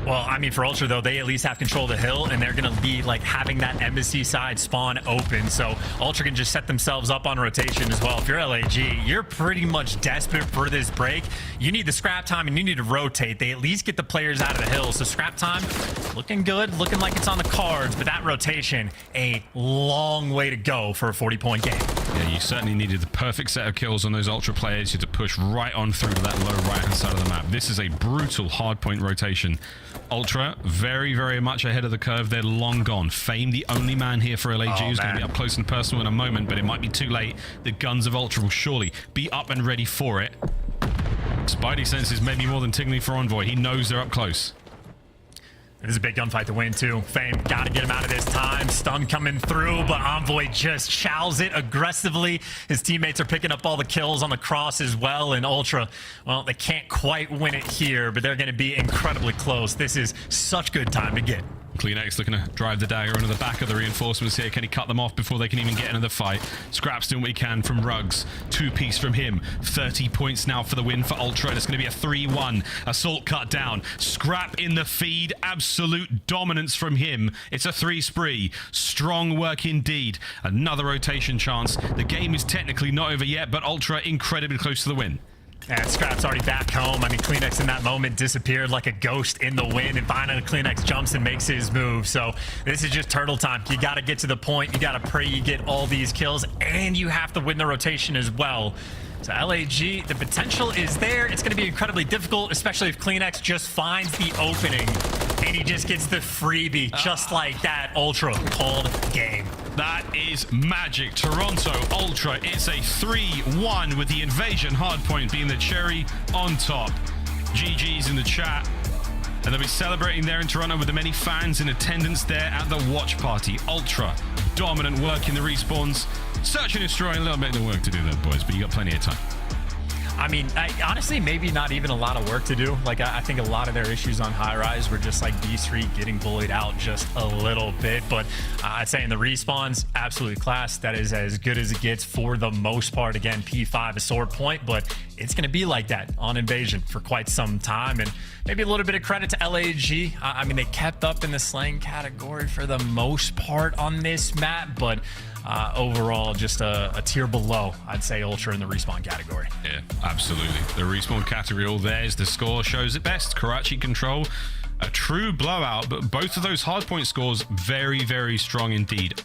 Well, I mean, for Ultra, though, they at least have control of the hill, and they're going to be, like, having that embassy side spawn open. So Ultra can just set themselves up on rotation as well. If you're LAG, you're pretty much desperate for this break. You need the scrap time, and you need to rotate. They at least get the players out of the hill. So scrap time, looking good, looking like it's on the cards. But that rotation, a long way to go for a 40-point game. Yeah, you certainly needed the perfect set of kills on those Ultra players. You had to push right on through to that low right-hand side of the map. This is a brutal hardpoint rotation. Ultra, very, very much ahead of the curve. They're long gone. Fame, the only man here for LAG, who's going to be up close and personal in a moment, but it might be too late. The guns of Ultra will surely be up and ready for it. Spidey senses maybe more than tingling for Envoy. He knows they're up close. This is a big gunfight to win, too. Fame, got to get him out of this time. Stun coming through, but Envoy just chows it aggressively. His teammates are picking up all the kills on the cross as well, and Ultra, well, they can't quite win it here, but they're going to be incredibly close. This is such good time to get. CleanX looking to drive the dagger into the back of the reinforcements here. Can he cut them off before they can even get into the fight? Scraps doing what he can from Ruggs. 2-piece from him. 30 points now for the win for Ultra. And it's going to be a 3-1. Assault cut down. Scrap in the feed. Absolute dominance from him. It's a 3-spree. Strong work indeed. Another rotation chance. The game is technically not over yet, but Ultra incredibly close to the win. And Scrap's already back home. I mean, CleanX in that moment disappeared like a ghost in the wind, and finally CleanX jumps and makes his move. So this is just turtle time. You got to get to the point. You got to pray you get all these kills, and you have to win the rotation as well. So LAG, the potential is there. It's going to be incredibly difficult, especially if CleanX just finds the opening and he just gets the freebie just like that. Ultra called game. That is magic. Toronto Ultra, it's a 3-1 with the invasion hardpoint being the cherry on top. GG's in the chat. And they'll be celebrating there in Toronto with the many fans in attendance there at the watch party. Ultra, dominant work in the respawns. Search and destroy, a little bit of work to do there, boys, but you got plenty of time. I mean, honestly, maybe not even a lot of work to do. Like, I think a lot of their issues on high rise were just like B3 getting bullied out just a little bit. But I'd say in the respawns, absolutely class. That is as good as it gets for the most part. Again, P5 a sword point, but it's going to be like that on Invasion for quite some time. And maybe a little bit of credit to LAG. I mean, they kept up in the slaying category for the most part on this map, but overall, just a tier below, I'd say, Ultra in the respawn category. Yeah, absolutely. The respawn category all there is the score shows it best. Karachi control, a true blowout, but both of those hardpoint scores very, very strong indeed.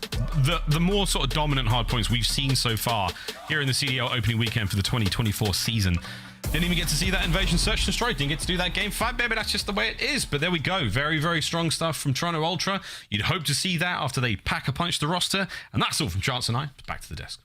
The more sort of dominant hardpoints we've seen so far here in the CDL opening weekend for the 2024 season. Didn't even get to see that invasion search and destroy. Didn't get to do that game 5, baby. That's just the way it is. But there we go. Very, very strong stuff from Toronto Ultra. You'd hope to see that after they pack-a-punch the roster. And that's all from Chance and I. Back to the desk.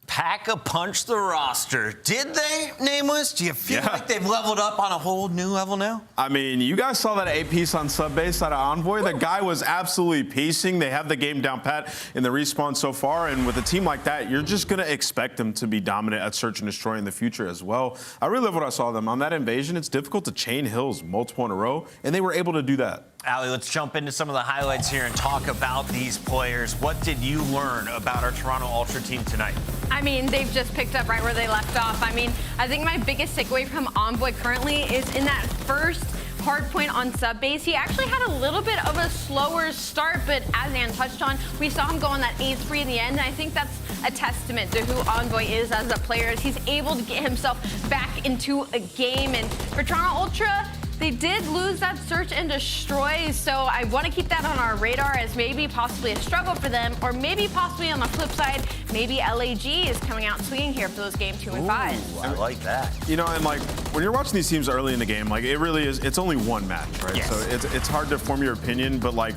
Pack-a-punch the roster. Did they, Nameless? Do you feel like they've leveled up on a whole new level now? I mean, you guys saw that A-piece on sub-base out of Envoy. The guy was absolutely piecing. They have the game down pat in the respawn so far, and with a team like that, you're just going to expect them to be dominant at search and destroy in the future as well. I really love what I saw them. On that invasion, it's difficult to chain hills multiple in a row, and they were able to do that. Allie, let's jump into some of the highlights here and talk about these players. What did you learn about our Toronto Ultra team tonight? I mean, they've just picked up right where they left off. I mean, I think my biggest takeaway from Envoy currently is in that first hard point on sub base. He actually had a little bit of a slower start, but as Ann touched on, we saw him go on that 8-3 in the end, and I think that's a testament to who Envoy is as a player. He's able to get himself back into a game, and for Toronto Ultra, they did lose that search and destroy, so I want to keep that on our radar as maybe possibly a struggle for them, or maybe possibly on the flip side, maybe LAG is coming out swinging here for those game 2 and 5. I like that. You know, and like when you're watching these teams early in the game, like it really is, it's only one match, right? Yes. So it's hard to form your opinion, but like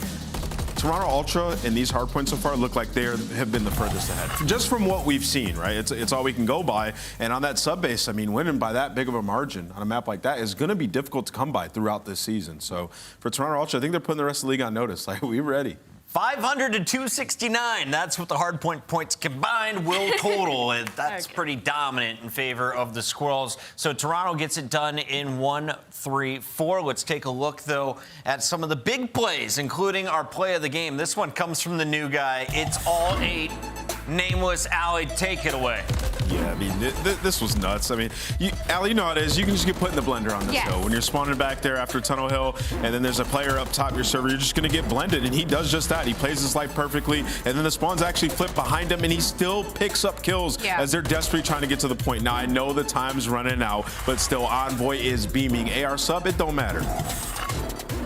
Toronto Ultra in these hardpoints so far look like they have been the furthest ahead. Just from what we've seen, right? It's all we can go by. And on that sub base, I mean, winning by that big of a margin on a map like that is going to be difficult to come by throughout this season. So for Toronto Ultra, I think they're putting the rest of the league on notice. Like, we ready. 500 to 269. That's what the hardpoint points combined will total. That's pretty dominant in favor of the Squirrels. So Toronto gets it done in 1-3-4. Let's take a look, though, at some of the big plays, including our play of the game. This one comes from the new guy. It's all 8. Nameless. Allie, take it away. Yeah, I mean, this was nuts. I mean, Allie, you know how it is. You can just get put in the blender on this hill. When you're spawning back there after Tunnel Hill, and then there's a player up top your server, you're just going to get blended, and he does just that. He plays his life perfectly, and then the spawns actually flip behind him, and he still picks up kills as they're desperately trying to get to the point. Now, I know the time's running out, but still, Envoy is beaming. AR sub, it don't matter.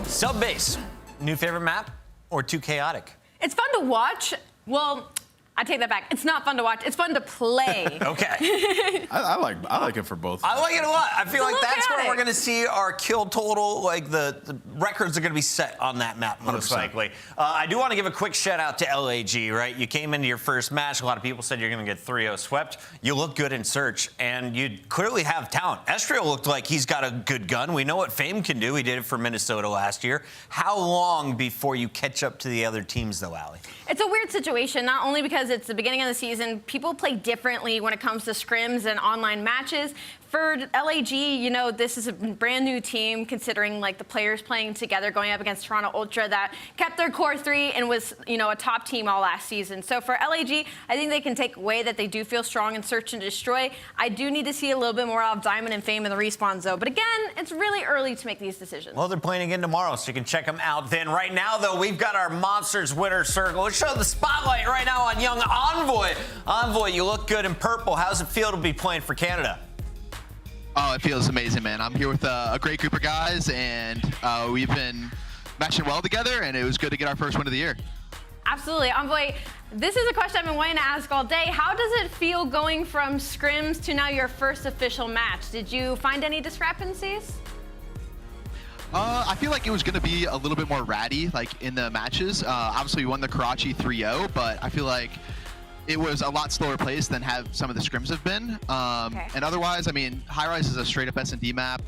Sub base. New favorite map or too chaotic? It's fun to watch. Well, I take that back. It's not fun to watch. It's fun to play. Okay. I like it for both. I like it a lot. I feel like that's where chaotic. we're going to see our kill total. Like the records are going to be set on that map most 100%. likely. I do want to give a quick shout out to LAG. Right, you came into your first match. A lot of people said you're going to get 3-0 swept. You look good in search, and you clearly have talent. Estriel looked like he's got a good gun. We know what Fame can do. He did it for Minnesota last year. How long before you catch up to the other teams, though, Allie? It's a weird situation, not only because it's the beginning of the season, people play differently when it comes to scrims and online matches. For LAG, you know, this is a brand new team considering like the players playing together going up against Toronto Ultra that kept their core 3 and was, you know, a top team all last season. So for LAG, I think they can take away that they do feel strong in search and destroy. I do need to see a little bit more out of Diamond and Fame in the respawn zone. But again, it's really early to make these decisions. Well, they're playing again tomorrow, so you can check them out then. Right now, though, we've got our Monsters winner circle. Let's show the spotlight right now on young Envoy. Envoy, you look good in purple. How's it feel to be playing for Canada? Oh, it feels amazing, man. I'm here with a great group of guys, and we've been matching well together, and it was good to get our first win of the year. Absolutely. Envoy, this is a question I've been wanting to ask all day. How does it feel going from scrims to now your first official match? Did you find any discrepancies? I feel like it was going to be a little bit more ratty, like in the matches. Obviously, we won the Karachi 3-0, but I feel like it was a lot slower pace than have some of the scrims have been. And otherwise, I mean, High Rise is a straight up S&D map.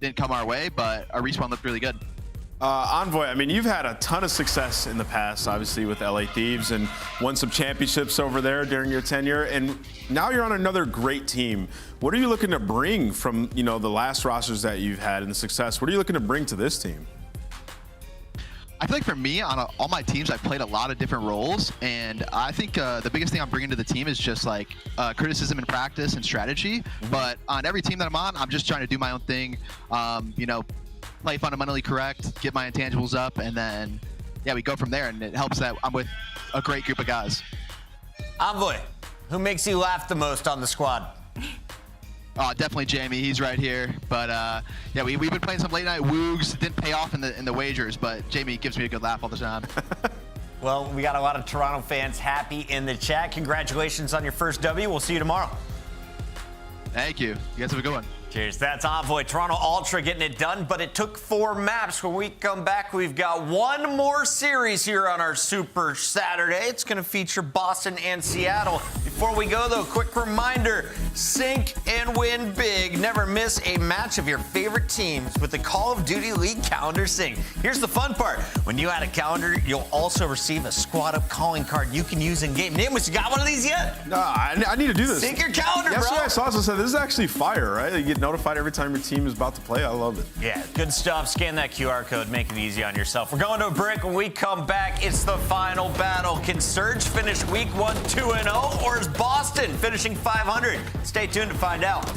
Didn't come our way, but our respawn looked really good. Envoy, I mean, you've had a ton of success in the past, obviously, with LA Thieves and won some championships over there during your tenure. And now you're on another great team. What are you looking to bring from, you know, the last rosters that you've had and the success? What are you looking to bring to this team? I feel like for me, on all my teams, I've played a lot of different roles, and I think the biggest thing I'm bringing to the team is just like criticism and practice and strategy. But on every team that I'm on, I'm just trying to do my own thing, you know, play fundamentally correct, get my intangibles up, and then, yeah, we go from there, and it helps that I'm with a great group of guys. Envoy, who makes you laugh the most on the squad? Oh, definitely Jamie. He's right here. But yeah, we've been playing some late night woogs. Didn't pay off in the wagers, but Jamie gives me a good laugh all the time. Well, we got a lot of Toronto fans happy in the chat. Congratulations on your first W. We'll see you tomorrow. Thank you. You guys have a good one. Cheers. That's Envoy. Toronto Ultra getting it done, but it took 4 maps. When we come back, we've got one more series here on our Super Saturday. It's going to feature Boston and Seattle. Before we go, though, quick reminder, sync and win big. Never miss a match of your favorite teams with the Call of Duty League calendar sync. Here's the fun part. When you add a calendar, you'll also receive a squad up calling card you can use in-game. Nimbus, you got one of these yet? No, I need to do this. Sync your calendar, bro. Yesterday I saw this and said, this is actually fire, right? You get notified every time your team is about to play. I love it. Yeah, good stuff. Scan that QR code. Make it easy on yourself. We're going to a break. When we come back, it's the final battle. Can Surge finish week 1 2-0, or is Boston finishing 500? Stay tuned to find out.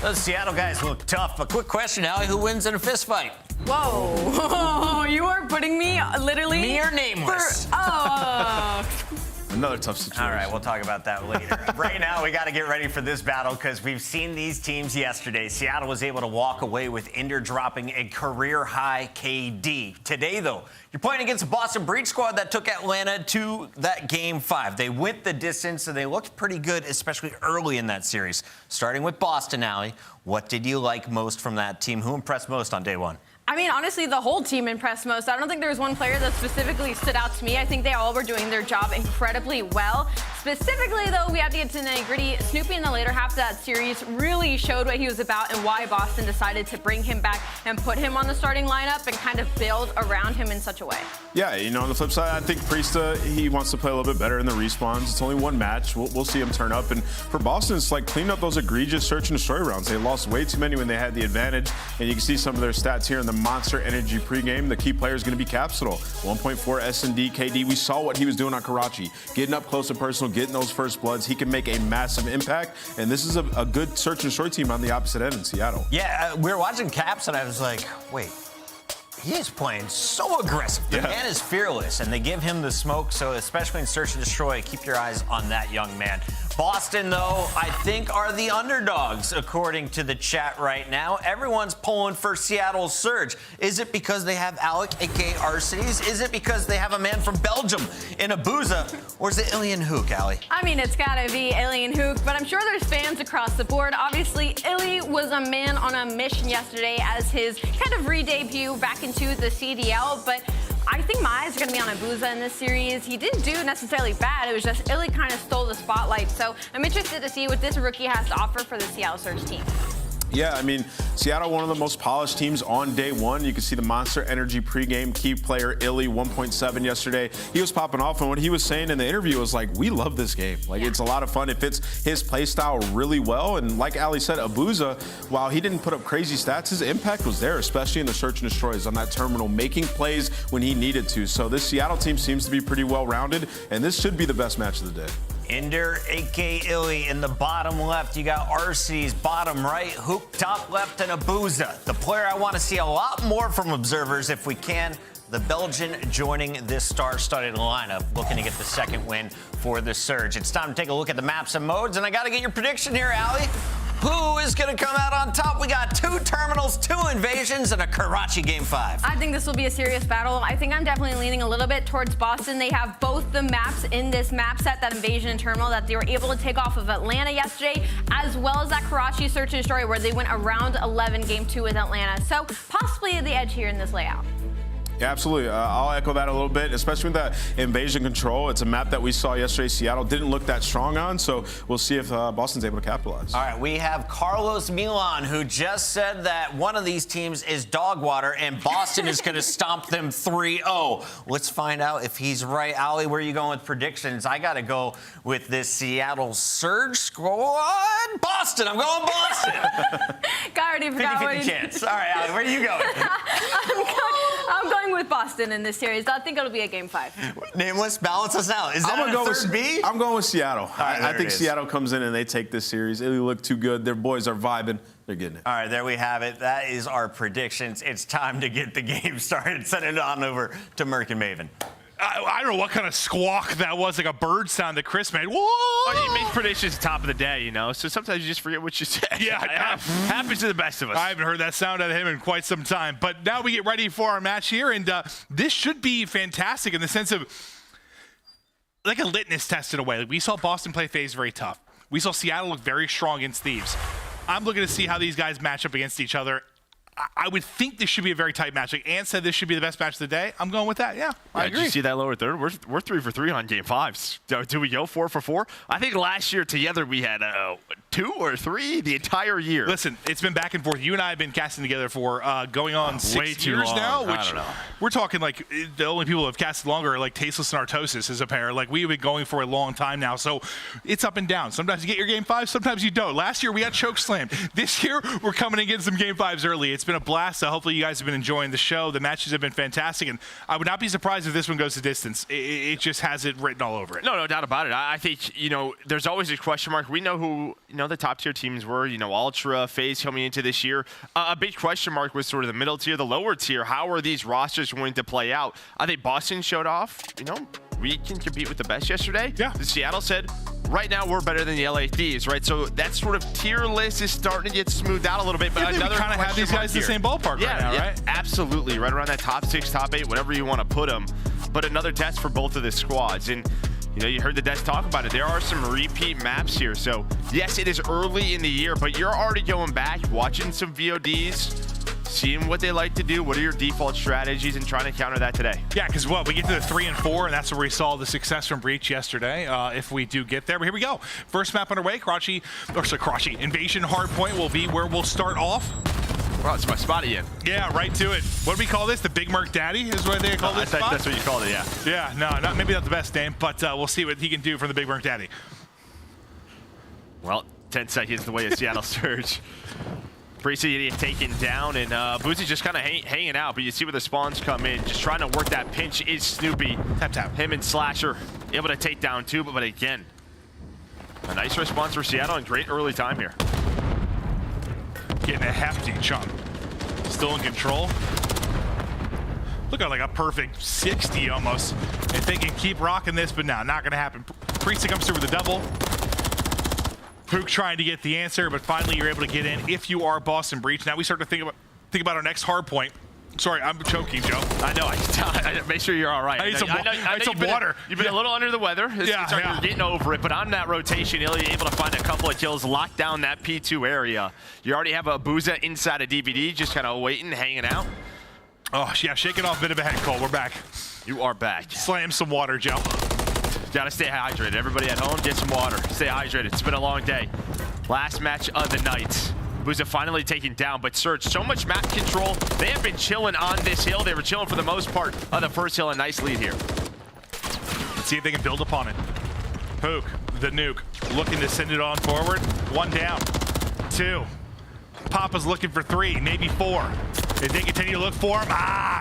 Those Seattle guys look tough. A quick question, Allie, who wins in a fist fight? Whoa, you are putting me literally... Me or nameless? Another tough situation. All right, we'll talk about that later. Right now, we got to get ready for this battle because we've seen these teams yesterday. Seattle was able to walk away with Ender dropping a career-high KD. Today, though, you're playing against a Boston Breach squad that took Atlanta to that Game 5. They went the distance, and they looked pretty good, especially early in that series. Starting with Boston, Allie, what did you like most from that team? Who impressed most on day one? I mean, honestly, the whole team impressed most. I don't think there was one player that specifically stood out to me. I think they all were doing their job incredibly well. Specifically, though, we have to get to the nitty-gritty. Snoopy in the later half of that series really showed what he was about and why Boston decided to bring him back and put him on the starting lineup and kind of build around him in such a way. Yeah, you know, on the flip side, I think Priestahh, he wants to play a little bit better in the respawns. It's only one match. We'll see him turn up. And for Boston, it's like clean up those egregious search and destroy rounds. They lost way too many when they had the advantage. And you can see some of their stats here in the Monster Energy pregame. The key player is going to be Capsidal. 1.4 S&D KD. We saw what he was doing on Karachi. Getting up close and personal, getting those first bloods. He can make a massive impact. And this is a good search and destroy team on the opposite end in Seattle. Yeah, we were watching Caps, and I was like, wait. He is playing so aggressive. The man is fearless, and they give him the smoke. So especially in Search and Destroy, keep your eyes on that young man. Boston, though, I think are the underdogs, according to the chat right now. Everyone's pulling for Seattle's surge. Is it because they have Alec, a.k.a. Arcitys? Is it because they have a man from Belgium in Abuzah? Or is it Illey and Huke, Allie? I mean, it's got to be Illey and Huke, but I'm sure there's fans across the board. Obviously, Illey was a man on a mission yesterday as his kind of re-debut back into the CDL, but I think my eyes are going to be on Abuzah in this series. He didn't do necessarily bad. It was just Illey kind of stole the spotlight. So I'm interested to see what this rookie has to offer for the Seattle Surge team. Yeah, I mean, Seattle, one of the most polished teams on day one. You can see the Monster Energy pregame key player, Illey, 1.7 yesterday. He was popping off, and what he was saying in the interview was like, we love this game. Like, it's a lot of fun. It fits his play style really well. And like Ali said, Abuzah, while he didn't put up crazy stats, his impact was there, especially in the search and destroys on that terminal, making plays when he needed to. So this Seattle team seems to be pretty well-rounded, and this should be the best match of the day. Ender, a.k.a. Illey, in the bottom left. You got Arcitys, bottom right. Huke, top left, and Abuzah. The player I want to see a lot more from observers, if we can, the Belgian joining this star-studded lineup, looking to get the second win for the Surge. It's time to take a look at the maps and modes, and I got to get your prediction here, Allie. Who is going to come out on top? We got 2 terminals, 2 invasions, and a Karachi Game 5. I think this will be a serious battle. I think I'm definitely leaning a little bit towards Boston. They have both the maps in this map set, that invasion and terminal, that they were able to take off of Atlanta yesterday, as well as that Karachi Search and Destroy, where they went around 11 Game 2 with Atlanta. So possibly the edge here in this layout. Yeah, absolutely. I'll echo that a little bit, especially with that invasion control. It's a map that we saw yesterday. Seattle didn't look that strong on, so we'll see if Boston's able to capitalize. All right, we have Carlos Milan, who just said that one of these teams is dog water, and Boston is going to stomp them 3-0. Let's find out if he's right. Allie, where are you going with predictions? I got to go with this Seattle Surge squad. Boston. I'm going Boston. I already forgot 50-50 chance. All right, Allie, where are you going? I'm going with Boston in this series. I think it'll be a Game 5. Nameless, balance us out. Is that a third B? I'm going with Seattle. Right, I think Seattle comes in and they take this series. Illey look too good. Their boys are vibing. They're getting it. All right, there we have it. That is our predictions. It's time to get the game started. Send it on over to Merc and Maven. I don't know what kind of squawk that was, like a bird sound that Chris made. Whoa! Well, you make predictions top of the day, you know, so sometimes you just forget what you said. Yeah, it happens to the best of us. I haven't heard that sound out of him in quite some time. But now we get ready for our match here, and this should be fantastic in the sense of like a litmus test in a way. Like, we saw Boston play FaZe very tough. We saw Seattle look very strong against Thieves. I'm looking to see how these guys match up against each other. I would think this should be a very tight match. Like Ant said, this should be the best match of the day. I'm going with that. Yeah, I agree. Did you see that lower third? We're 3 for 3 on Game 5s. Do we go 4 for 4? I think last year together we had 2 or 3 the entire year. Listen, it's been back and forth. You and I have been casting together for going on 6 too years long. now. Which I don't know. We're talking like the only people who have casted longer are like Tasteless and Arcitys as a pair. Like we have been going for a long time now. So it's up and down. Sometimes you get your Game 5, sometimes you don't. Last year we got choke slammed. This year we're coming and getting some Game 5s early. It's been a blast. Hopefully you guys have been enjoying the show. The matches have been fantastic, and I would not be surprised if this one goes the distance. It just has it written all over it. No doubt about it. I think, there's always a question mark. We know who, the top tier teams were, Ultra, FaZe coming into this year. A big question mark was sort of the middle tier, the lower tier. How are these rosters going to play out? I think Boston showed off, we can compete with the best yesterday. Yeah. Seattle said, right now we're better than the LA Thieves, right? So that sort of tier list is starting to get smoothed out a little bit. But another kind of have these guys in the same ballpark right now, right? Absolutely, right around that top 6, top 8, whatever you want to put them. But another test for both of the squads. And you heard the devs talk about it. There are some repeat maps here. So yes, it is early in the year, but you're already going back, watching some VODs, seeing what they like to do. What are your default strategies and trying to counter that today? Yeah, because we get to the 3 and 4, and that's where we saw the success from Breach yesterday. If we do get there, but here we go. First map underway. Karachi Invasion Hardpoint will be where we'll start off. Wow, it's my spot again. Yeah, right to it. What do we call this? The Big Merc Daddy is what they call this spot? That's what you called it, yeah. Yeah, no, maybe not the best name, but we'll see what he can do from the Big Merc Daddy. Well, 10 seconds the way of Seattle Surge. Priestahh getting taken down, and Abuzah just kind of hanging out, but you see where the spawns come in. Just trying to work that pinch is Snoopy. Tap. Him and Slasher able to take down 2, but again, a nice response for Seattle and great early time here. Getting a hefty chunk. Still in control. Look at like a perfect 60 almost. If they can keep rocking this, but no, not going to happen. Priestahh comes through with a double. Huke trying to get the answer, but finally you're able to get in if you are Boston Breach. Now we start to think about our next hard point. Sorry, I'm choking, Joe. I know. I make sure you're all right. I need some water. You've been a little under the weather. You're getting over it, but on that rotation, Illey able to find a couple of kills, lock down that P2 area. You already have Abuzah inside a DVD, just kind of waiting, hanging out. Oh, yeah, shaking off a bit of a head cold. We're back. You are back. Slam some water, Joe. Gotta stay hydrated. Everybody at home, get some water. Stay hydrated. It's been a long day. Last match of the night. Abuzah finally taken down, but Surge, so much map control. They have been chilling on this hill. They were chilling for the most part of the first hill. A nice lead here. Let's see if they can build upon it. Huke, the nuke, looking to send it on forward. 1 down, 2. Papa's looking for 3, maybe 4. If they continue to look for him,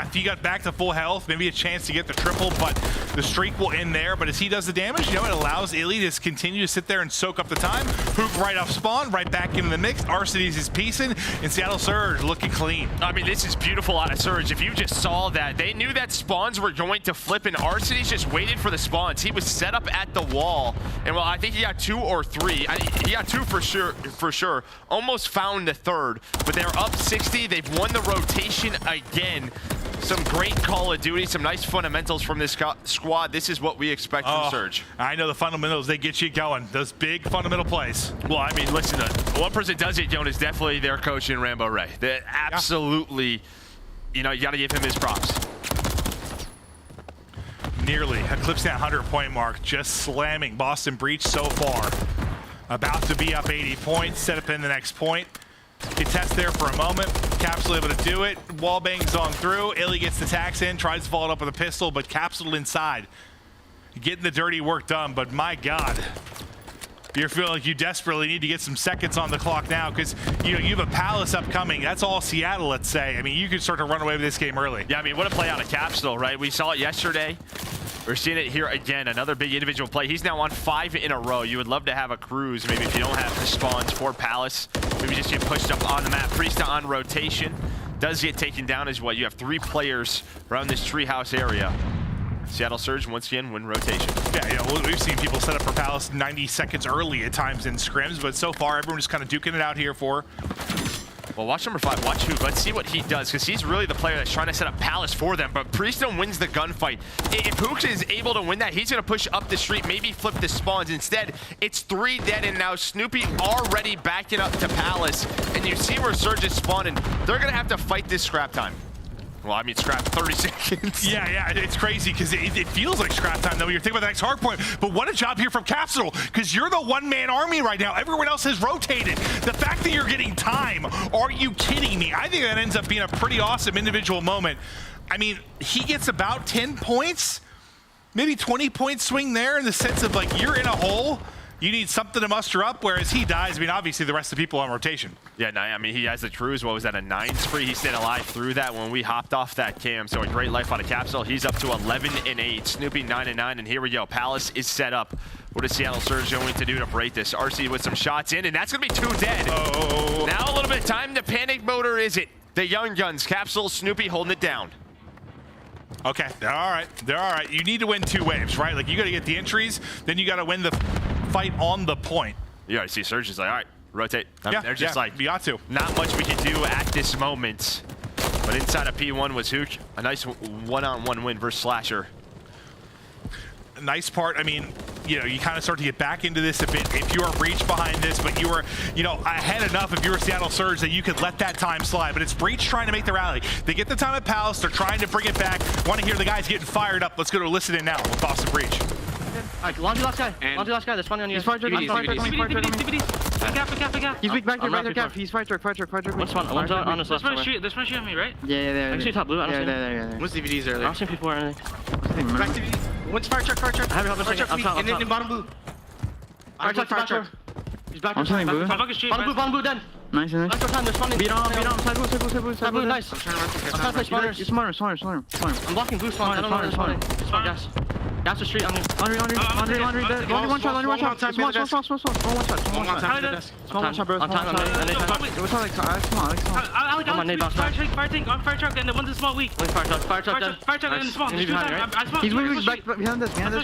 if he got back to full health, maybe a chance to get the triple, but the streak will end there. But as he does the damage, it allows Illey to continue to sit there and soak up the time. Huke right off spawn, right back into the mix. Arcitys is piecing, and Seattle Surge looking clean. I mean, this is beautiful out of Surge. If you just saw that, they knew that spawns were going to flip, and Arcitys just waited for the spawns. He was set up at the wall, and well, I think he got 2 or 3. He got 2 for sure. Almost found the 3rd, but they're up 60. They've won the rotation again. Some great Call of Duty, some nice fundamentals from this squad. This is what we expect from Surge. I know the fundamentals, they get you going. Those big fundamental plays. Well, I mean, listen, one person does it, is definitely their coach in Rambo Ray. They absolutely, you got to give him his props. Nearly eclipsed that 100-point mark, just slamming Boston Breach so far. About to be up 80 points, set up in the next point. Contest there for a moment. Capsidal able to do it. Wall bangs on through. Illey gets the tax in, tries to follow it up with a pistol, but Capsidal inside. Getting the dirty work done, but my God. You're feeling like you desperately need to get some seconds on the clock now because you have a Palace upcoming. That's all Seattle, let's say. I mean, you could start to run away with this game early. Yeah, I mean, what a play out of Capsidal, right? We saw it yesterday. We're seeing it here again. Another big individual play. He's now on 5 in a row. You would love to have a cruise. Maybe if you don't have the spawns for Palace, maybe just get pushed up on the map. Priestahh on rotation. Does get taken down as well. You have 3 players around this treehouse area. Seattle Surge once again win rotation. Yeah, we've seen people set up for Palace 90 seconds early at times in scrims, but so far everyone just kind of duking it out here for. Well, watch number 5, watch Huke. Let's see what he does, because he's really the player that's trying to set up Palace for them, but Priestahh wins the gunfight. If Huke is able to win that, he's going to push up the street, maybe flip the spawns. Instead, it's 3 dead, and now Snoopy already backing up to Palace, and you see where Surge is spawning. They're going to have to fight this scrap time. Well, I mean, scrap 30 seconds. Yeah, it's crazy because it feels like scrap time, though, when you're thinking about the next hard point. But what a job here from Capsidal, because you're the one-man army right now. Everyone else has rotated. The fact that you're getting time, are you kidding me? I think that ends up being a pretty awesome individual moment. I mean, he gets about 10 points, maybe 20-point swing there in the sense of, like, you're in a hole. You need something to muster up, whereas he dies. I mean, obviously the rest of the people on rotation. Yeah, I mean, he has the cruise. What was that, a 9 spree? He stayed alive through that when we hopped off that cam. So a great life out of Capsidal. He's up to 11-8. Snoopy 9-9, and here we go. Palace is set up. What is Seattle Surge going to do to break this? RC with some shots in, and that's going to be 2 dead. Oh. Now a little bit of time to panic mode, or is it? The young guns, Capsidal, Snoopy holding it down. Okay, they're all right. They're all right. You need to win 2 waves, right? Like, you got to get the entries, then you got to win the fight on the point. You got to see Surge is like, all right, rotate. Yeah, they're just like, you got to. Not much we can do at this moment. But inside of P1 was Huke. A nice one-on-one win versus Slasher. Nice part, I mean, you know, you kind of start to get back into this a bit if you are Breach behind this, but you were, you know, ahead enough if you were Seattle Surge that you could let that time slide. But it's Breach trying to make the rally. They get the time at Palace, they're trying to bring it back. Want to hear the guys getting fired up. Let's go to listen in now with Boston Breach. Alright, laundry last guy. Laundry last guy. They're spawning on you. He's fire truck. He's weak back there, cap. He's fire truck. What's on? One's on us left. There's one shooting me, right? Yeah, there. I can see top blue. I don't see Yeah. What's DVDs earlier? I don't see people or anything. Back DVD. One's fire truck. I have it. Fire truck. In bottom blue. Fire truck. He's back. I'm telling you, Bottom blue, then. Nice. Let's go time. They're spawning. Beat on. Side blue. Nice. I'm trying to run. Smarter. I'm blocking blue spawn. I don't know where they're spawning. Spawn gas. Gas the street on me. Laundry. Laundry one shot. Small. One shot. Small, bro. On time. I'm on nade box. Fire truck, and the one's a small weak. Fire truck, then. Fire truck, and the small. He's weak, back behind us. Behind us.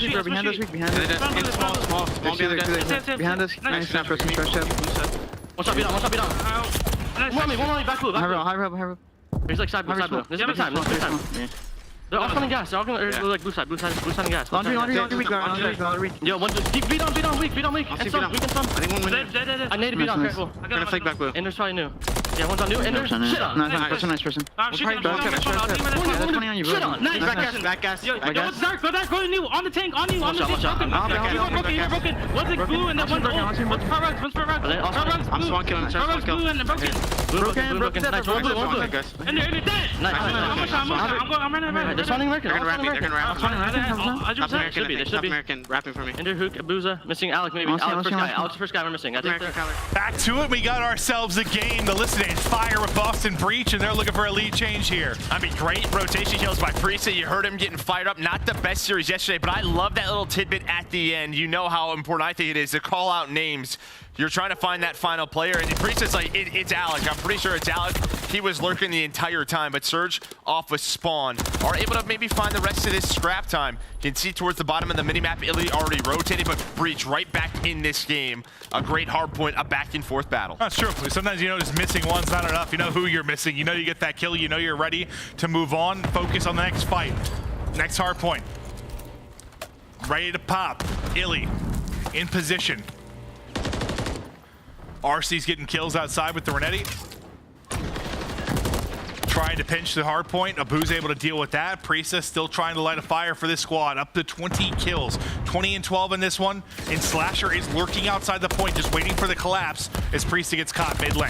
Behind us. Nice. One shot beat on. One on me, back blue. High rope. He's like side blue. This is good time. They're all spawning gas. They're all going like blue side and gas. Laundry weak. Yo, one just beat on weak. And some, weak and some. I think one was I need to beat on, careful. I'm gonna fake back blue. And there's probably new. Yeah, one's on new, and there's shit on. That's a nice person. I'm shooting. That's 20 on you, bro. Shit on. Nice. Back gas. Yo, what's dark? Go new. On the tank. On the tank. Broken. One's like blue, and then one's far rugs. I'm spawn killing. Blue and broken. Broken. Nice. One blue. And they're dead. Nice. I'm running. They're spawning Røkkr. They're gonna wrap. Should be. American rapping for me. Ender, Huke, Abuzah, missing Alec maybe. Alex first guy we're missing. I think Back to it. We got ourselves a game. The listening fire with Boston Breach, and they're looking for a lead change here. I mean, great rotation kills by Priestahh. You heard him getting fired up. Not the best series yesterday, but I love that little tidbit at the end. You know how important I think it is to call out names. You're trying to find that final player, and Priesthah's like, it's Alec. I'm pretty sure it's Alec. He was lurking the entire time, but Surge off with spawn are able to maybe find the rest of this scrap time. You can see towards the bottom of the minimap, Illey already rotated, but Breach right back in this game. A great hard point, a back and forth battle. That's true. Sometimes you know just missing one's not enough. You know who you're missing. You know you get that kill. You know you're ready to move on. Focus on the next fight. Next hard point. Ready to pop. Illey in position. RC's getting kills outside with the Renetti. Trying to pinch the hard point. Abuzah able to deal with that. Priestahh still trying to light a fire for this squad. Up to 20 kills. 20 and 12 in this one. And Slasher is lurking outside the point, just waiting for the collapse as Priestahh gets caught mid-lane.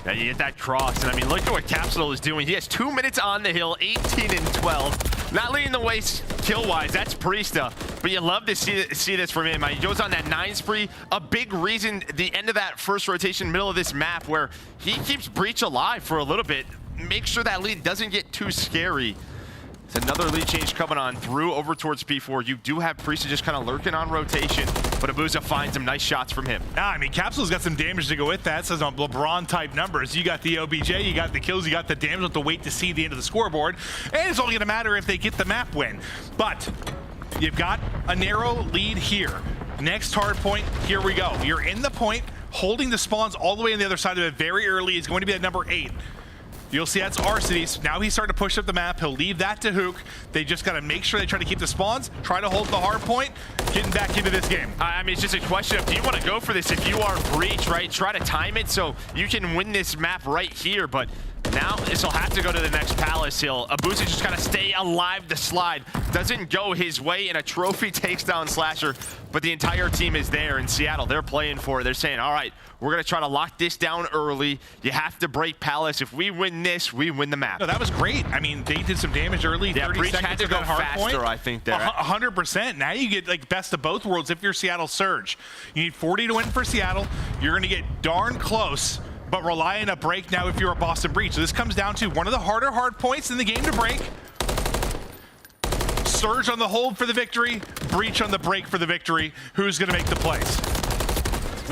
Yeah, you get that cross, and I mean, look at what Capsidal is doing. He has 2 minutes on the hill, 18 and 12. Not leading the way kill-wise, that's Priestahh. But you love to see this from him. He goes on that 9 spree. A big reason, the end of that first rotation, middle of this map, where he keeps Breach alive for a little bit. Make sure that lead doesn't get too scary. It's another lead change coming on through over towards P4. You do have Priestahh just kind of lurking on rotation, but Abuzah finds some nice shots from him. I mean, Capsidal's got some damage to go with that. It says on LeBron-type numbers. You got the OBJ, you got the kills, you got the damage. You'll have to wait to see the end of the scoreboard. And it's only going to matter if they get the map win. But you've got a narrow lead here. Next hard point, here we go. You're in the point, holding the spawns all the way on the other side of it very early. It's going to be at number 8. You'll see that's Arcitys. Now he's starting to push up the map. He'll leave that to Huke. They just got to make sure they try to keep the spawns, try to hold the hard point, getting back into this game. I mean, it's just a question of, do you want to go for this if you are Breach, right? Try to time it so you can win this map right here, but Now this will have to go to the next Palace Hill. Abuzah just gotta stay alive the slide. Doesn't go his way, and a trophy takes down Slasher, but the entire team is there in Seattle. They're playing for it. They're saying, all right, we're gonna try to lock this down early. You have to break Palace. If we win this, we win the map. No, that was great. I mean, they did some damage early. Yeah, 30 Breach seconds had to of go that hard faster, point. I think, there. 100%. Now you get like best of both worlds if you're Seattle Surge. You need 40 to win for Seattle. You're gonna get darn close, but rely on a break now if you're a Boston Breach. So this comes down to one of the harder hard points in the game to break. Surge on the hold for the victory, Breach on the break for the victory. Who's gonna make the plays?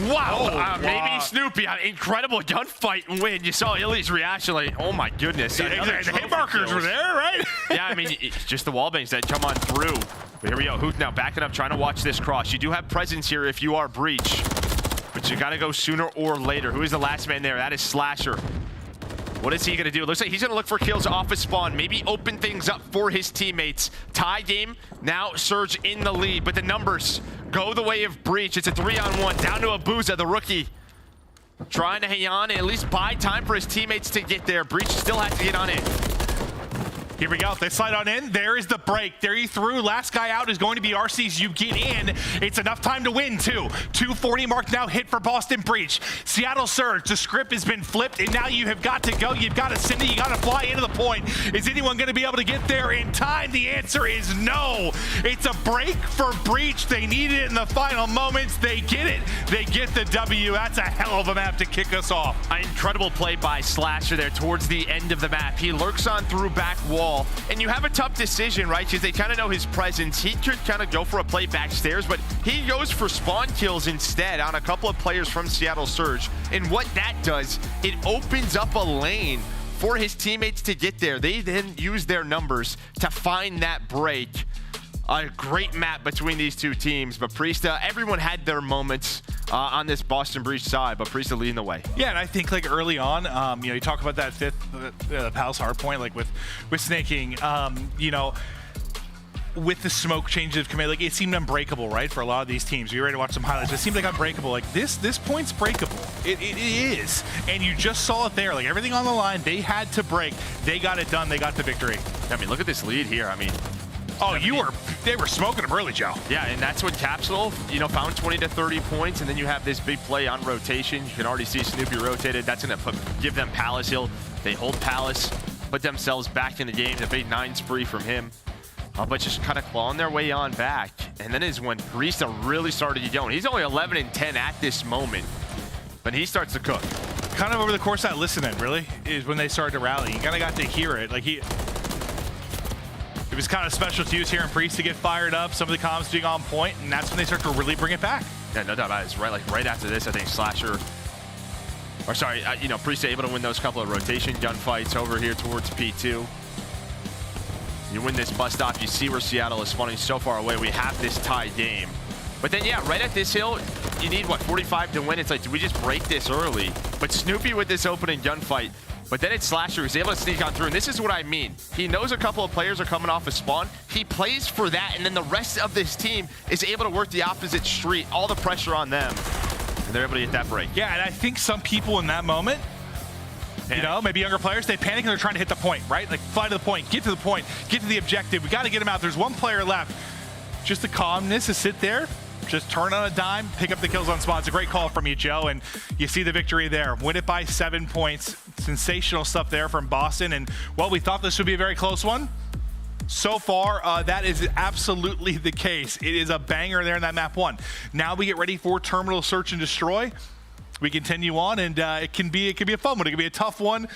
Wow, maybe Snoopy. Incredible gunfight and win. You saw Illey's reaction, like, oh my goodness. The hit markers were there, right? Yeah, I mean, it's just the wall bangs that come on through. But here we go. Huke now backing up, trying to watch this cross. You do have presence here if you are Breach, but you got to go sooner or later. Who is the last man there? That is Slasher. What is he going to do? It looks like he's going to look for kills off his spawn, maybe open things up for his teammates. Tie game, now Surge in the lead, but the numbers go the way of Breach. It's a 3-on-1, down to Abuzah, the rookie. Trying to hang on and at least buy time for his teammates to get there. Breach still has to get on in. Here we go. They slide on in. There is the break. There he threw. Last guy out is going to be RC's. You get in. It's enough time to win, too. 240 mark now hit for Boston Breach. Seattle Surge. The script has been flipped, and now you have got to go. You've got to send it. You got to fly into the point. Is anyone going to be able to get there in time? The answer is no. It's a break for Breach. They need it in the final moments. They get it. They get the W. That's a hell of a map to kick us off. An incredible play by Slasher there towards the end of the map. He lurks on through back wall. And you have a tough decision, right? Because they kind of know his presence. He could kind of go for a play backstairs, but he goes for spawn kills instead on a couple of players from Seattle Surge. And what that does, it opens up a lane for his teammates to get there. They then use their numbers to find that break. A great map between these two teams, but Priestahh, everyone had their moments on this Boston Breach side, but Priestahh leading the way. Yeah, and I think like early on, you know, you talk about that fifth Palace hard point, like with snaking, you know, with the smoke changes of command, like it seemed unbreakable, right? For a lot of these teams, we were ready to watch some highlights. It seemed like unbreakable. Like this point's breakable. It is, and you just saw it there. Like everything on the line, they had to break. They got it done. They got the victory. I mean, look at this lead here. I mean. Oh, they were smoking them early, Joe. Yeah, and that's what Capsidal, you know, found 20 to 30 points, and then you have this big play on rotation. You can already see Snoopy rotated. That's going to give them Palace Hill. They hold Palace, put themselves back in the game. The big 9 spree from him. But just kind of clawing their way on back. And then is when Priestahh really started to get going. He's only 11 and 10 at this moment, but he starts to cook. Kind of over the course of that listening, really, is when they started to rally. You kind of got to hear it. Like it was kind of special to use here in Priest to get fired up, some of the comms being on point, and that's when they start to really bring it back. Yeah, no doubt about it. It's right after this, I think Slasher, or sorry, you know, Priestahh able to win those couple of rotation gunfights over here towards P2. You win this bust off, you see where Seattle is spawning so far away. We have this tie game. But then, yeah, right at this hill, you need, what, 45 to win? It's like, do we just break this early? But Snoopy with this opening gunfight. But then it's Slasher who's able to sneak on through, and this is what I mean. He knows a couple of players are coming off a spawn. He plays for that, and then the rest of this team is able to work the opposite street, all the pressure on them, and they're able to get that break. Yeah, and I think some people in that moment, you know, maybe younger players, they panic and they're trying to hit the point, right? Like, fly to the point, get to the objective. We got to get him out. There's one player left. Just the calmness to sit there, just turn on a dime, pick up the kills on spot. It's a great call from you, Joe, and you see the victory there. Win it by 7 points. Sensational stuff there from Boston, and well, we thought this would be a very close one. So far, that is absolutely the case. It is a banger there in that map 1. Now we get ready for Terminal Search and Destroy. We continue on, and it can be a fun one. It can be a tough one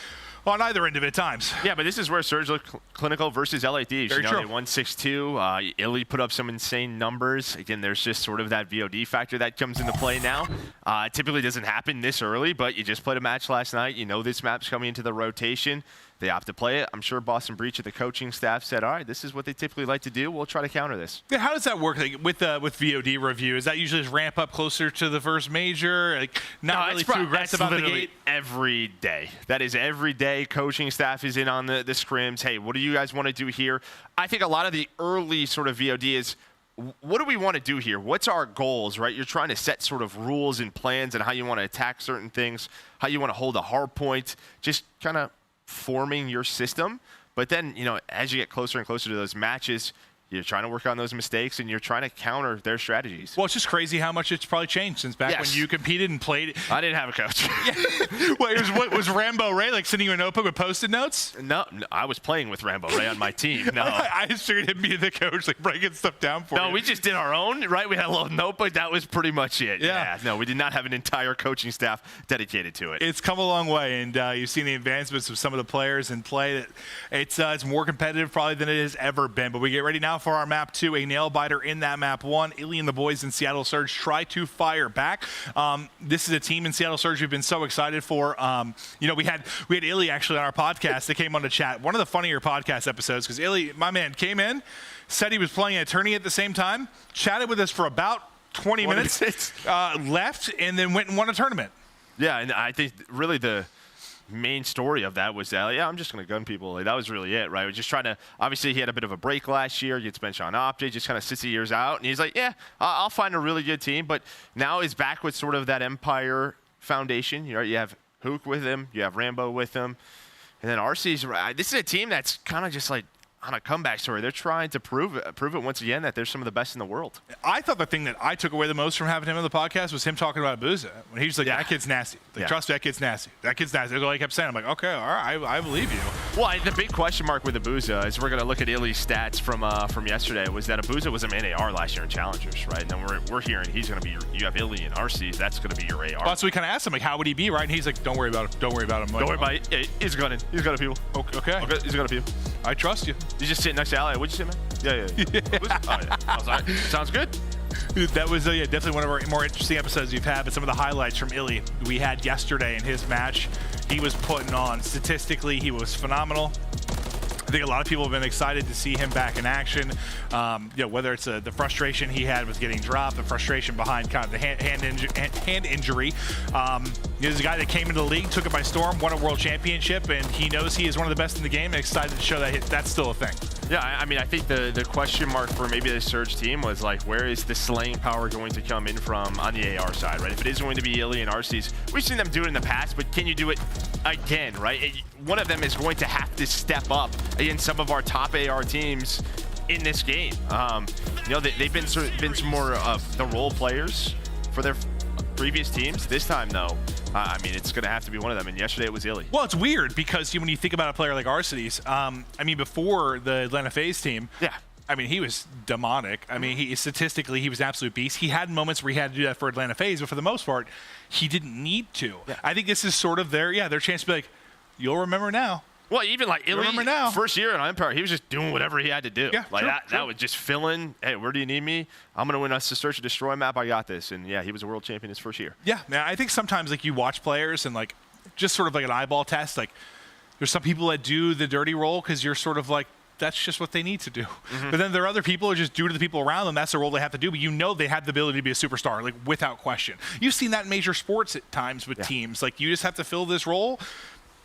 on either end of it at times. Yeah, but this is where Surge looked clinical versus LA Thieves. Very true. They won 6-2. Illey put up some insane numbers. Again, there's just sort of that VOD factor that comes into play now. It typically doesn't happen this early, but you just played a match last night. You know this map's coming into the rotation. They opt to play it. I'm sure Boston Breach and the coaching staff said, all right, this is what they typically like to do. We'll try to counter this. Yeah, how does that work with VOD review? Is that usually just ramp up closer to the first major? Like, not really too aggressive out the gate? Every day. That is every day. Coaching staff is in on the scrims. Hey, what do you guys want to do here? I think a lot of the early sort of VOD is, what do we want to do here? What's our goals, right? You're trying to set sort of rules and plans and how you want to attack certain things, how you want to hold a hard point, just kind of forming your system. But then, as you get closer and closer to those matches, you're trying to work on those mistakes, and you're trying to counter their strategies. Well, it's just crazy how much it's probably changed since back when you competed and played. I didn't have a coach. What was Rambo Ray like sending you a notebook with Post-it notes? No, I was playing with Rambo Ray on my team. No, I just figured him being the coach, like breaking stuff down for you. No, we just did our own, right? We had a little notebook. That was pretty much it. Yeah. No, we did not have an entire coaching staff dedicated to it. It's come a long way, and you've seen the advancements of some of the players in play. It's more competitive probably than it has ever been. But we get ready now for our map 2. A nail biter in that map 1. Illey and the boys in Seattle Surge try to fire back. This is a team in Seattle Surge we've been so excited for. We had Illey actually on our podcast that came on to chat. One of the funnier podcast episodes because Illey, my man, came in, said he was playing an attorney at the same time, chatted with us for about 20 minutes, left, and then went and won a tournament. Yeah, and I think really the main story of that was that, I'm just going to gun people. Like, that was really it, right? We're just trying to, obviously he had a bit of a break last year, gets benched on OpTic, just kind of sits the years out, and he's like, I'll find a really good team, but now he's back with sort of that Empire foundation. You have Huke with him, you have Rambo with him, and then Arcitys. This is a team that's kind of just like on a comeback story. They're trying to prove it once again that they're some of the best in the world. I thought the thing that I took away the most from having him on the podcast was him talking about Abuzah. When he was like, that kid's nasty. Like, trust me, that kid's nasty. That kid's nasty. That's what I kept saying. I'm like, okay, all right, I believe you. Well, the big question mark with Abuzah is we're going to look at Illey's stats from yesterday was that Abuzah was a main AR last year in Challengers, right? And then we're hearing he's going to be you have Illey and Arcitys. That's going to be your AR. Well, so we kind of asked him, like, how would he be, right? And he's like, don't worry about it. Don't worry about him. Don't worry about it. Yeah, he's gunning. He's gunning people. Okay. He's gunning people. I trust you. He's just sitting next to Ali. What'd you say, man? Yeah. I was like, sounds good. That was definitely one of our more interesting episodes we've had. But some of the highlights from Illey we had yesterday in his match, he was putting on. Statistically, he was phenomenal. I think a lot of people have been excited to see him back in action. Whether it's the frustration he had with getting dropped, the frustration behind kind of the hand injury. He's a guy that came into the league, took it by storm, won a world championship, and he knows he is one of the best in the game and excited to show that that's still a thing. Yeah, I mean, I think the question mark for maybe the Surge team was like, where is the slaying power going to come in from on the AR side, right? If it is going to be Illey and Arcitys, we've seen them do it in the past, but can you do it again, right? One of them is going to have to step up against some of our top AR teams in this game. They've been some more of the role players for their previous teams. This time, though, I mean, it's going to have to be one of them, and yesterday it was Illey. Well, it's weird because when you think about a player like Arcitys, before the Atlanta FaZe team, he was demonic. I mean, statistically, he was an absolute beast. He had moments where he had to do that for Atlanta FaZe, but for the most part, he didn't need to. Yeah. I think this is sort of their chance to be like, you'll remember now. Well, even like Illey, first year in Empire, he was just doing whatever he had to do. Yeah, that was just fill in. Hey, where do you need me? I'm going to win us the Search and Destroy map. I got this. And he was a world champion his first year. Yeah, man, I think sometimes like you watch players and like just sort of like an eyeball test. Like there's some people that do the dirty role because you're sort of like, that's just what they need to do. But then there are other people who just do to the people around them. That's the role they have to do. But they have the ability to be a superstar, like without question. You've seen that in major sports at times with teams. Like you just have to fill this role.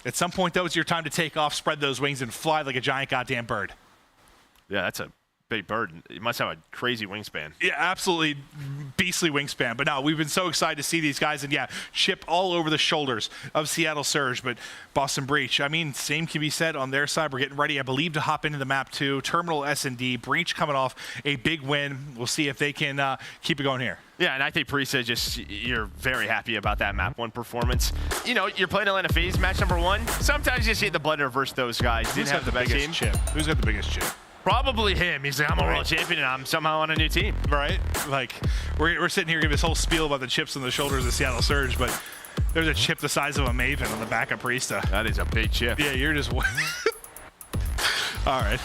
At some point, though, it's your time to take off, spread those wings, and fly like a giant goddamn bird. Yeah, that's a big bird. It must have a crazy wingspan. Yeah, absolutely beastly wingspan. But no, we've been so excited to see these guys, and chip all over the shoulders of Seattle Surge. But Boston Breach, I mean, same can be said on their side. We're getting ready, I believe, to hop into the map 2. Terminal S&D, Breach coming off a big win. We'll see if they can keep it going here. Yeah, and I think Priestahh, you're very happy about that map 1 performance. You're playing Atlanta FaZe match number 1. Sometimes you see the blender versus those guys. Who's got the biggest chip? Who's got the biggest chip? Probably him. He's like, I'm a world champion, and I'm somehow on a new team. Right? Like, we're sitting here giving this whole spiel about the chips on the shoulders of Seattle Surge, but there's a chip the size of a Maven on the back of Priestahh. That is a big chip. Yeah, you're just... All right.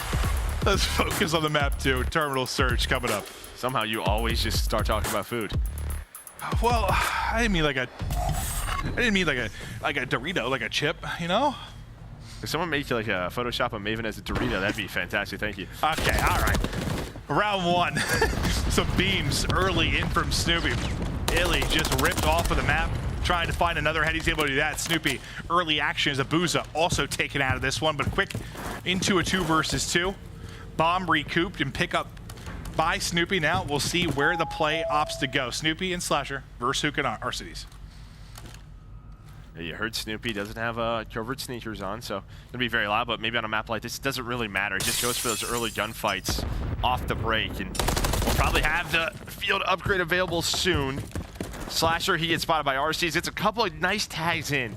Let's focus on the map 2. Terminal Surge coming up. Somehow you always just start talking about food. Well, I didn't mean like a Dorito, like a chip, If someone make like a Photoshop of Maven as a Dorito, that'd be fantastic. Thank you. Okay, all right. Round 1. Some beams early in from Snoopy. Illey just ripped off of the map, trying to find another head. He's able to do that. Snoopy, early action as Abuzah also taken out of this one, but quick into a 2 versus 2. Bomb recouped and pick up by Snoopy. Now we'll see where the play opts to go. Snoopy and Slasher versus Huke and Arcitys. You heard Snoopy doesn't have covert sneakers on, so it'll be very loud, but maybe on a map like this, it doesn't really matter. It just goes for those early gunfights off the break, and we'll probably have the field upgrade available soon. Slasher, he gets spotted by Arcitys. It's a couple of nice tags in,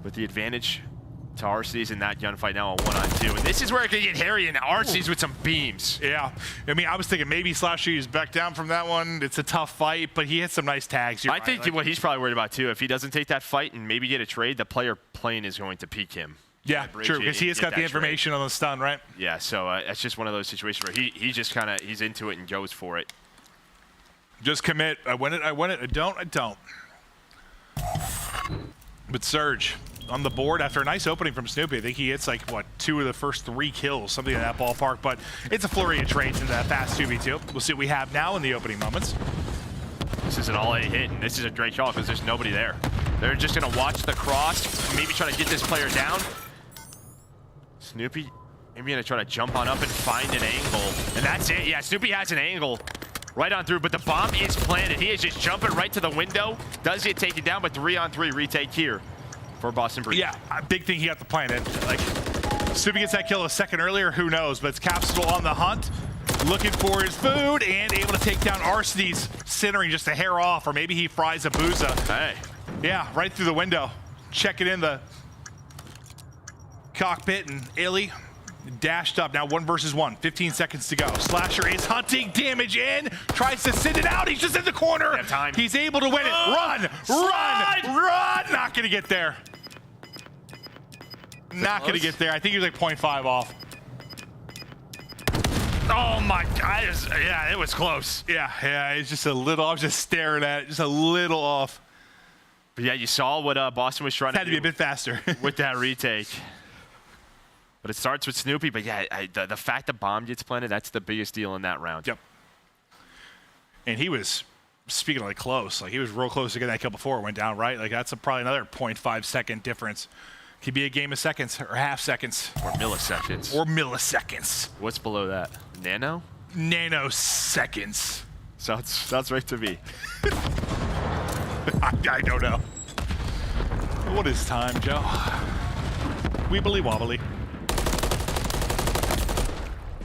but the advantage to Arcitys in that gunfight now a 1-on-2. And this is where it could get hairy, and Arcitys with some beams. Yeah, I mean, I was thinking maybe Slasher is back down from that one. It's a tough fight, but he hit some nice tags. I think what he's probably worried about too, if he doesn't take that fight and maybe get a trade, the player playing is going to peek him. Yeah, true, because he has got the information on the stun, right? Yeah, so it's just one of those situations where he just kind of, he's into it and goes for it. Just commit. I win it, I win it. I don't. But Surge on the board after a nice opening from Snoopy. I think he hits like, what, 2 of the first 3 kills, something in that ballpark. But it's a flurry of trades into that fast 2v2. We'll see what we have now in the opening moments. This is an all-A hit, and this is a great call because there's nobody there. They're just going to watch the cross, maybe try to get this player down. Snoopy maybe going to try to jump on up and find an angle. And that's it. Yeah, Snoopy has an angle right on through, but the bomb is planted. He is just jumping right to the window. Does get taken down, but 3-on-3 retake here for Boston Breach. Yeah, a big thing he got the plan in. Like, Snoopy gets that kill a second earlier, who knows? But it's Capsidal on the hunt, looking for his food, and able to take down Arcitys, centering just a hair off, or maybe he fries Abuzah. Hey. Yeah, right through the window. Check it in the cockpit, and Illey dashed up. Now 1 versus 1, 15 seconds to go. Slasher is hunting damage in, tries to send it out. He's just in the corner. Time. He's able to win it. Run! Not gonna get there. Not gonna get there. I think he was like 0.5 off. Oh my God, yeah, it was close. Yeah, it's just a little, I was just staring at it, just a little off. But yeah, you saw what Boston was trying to do. Had to be a bit faster. With that retake. But it starts with Snoopy, but yeah, the fact the bomb gets planted, that's the biggest deal in that round. Yep. And he was, speaking of like close, like he was real close to getting that kill before it went down, right? Like that's probably another 0.5 second difference. Could be a game of seconds or half seconds. Or milliseconds. What's below that? Nano? Nanoseconds. Sounds right to me. I don't know. What is time, Joe? Weebly wobbly.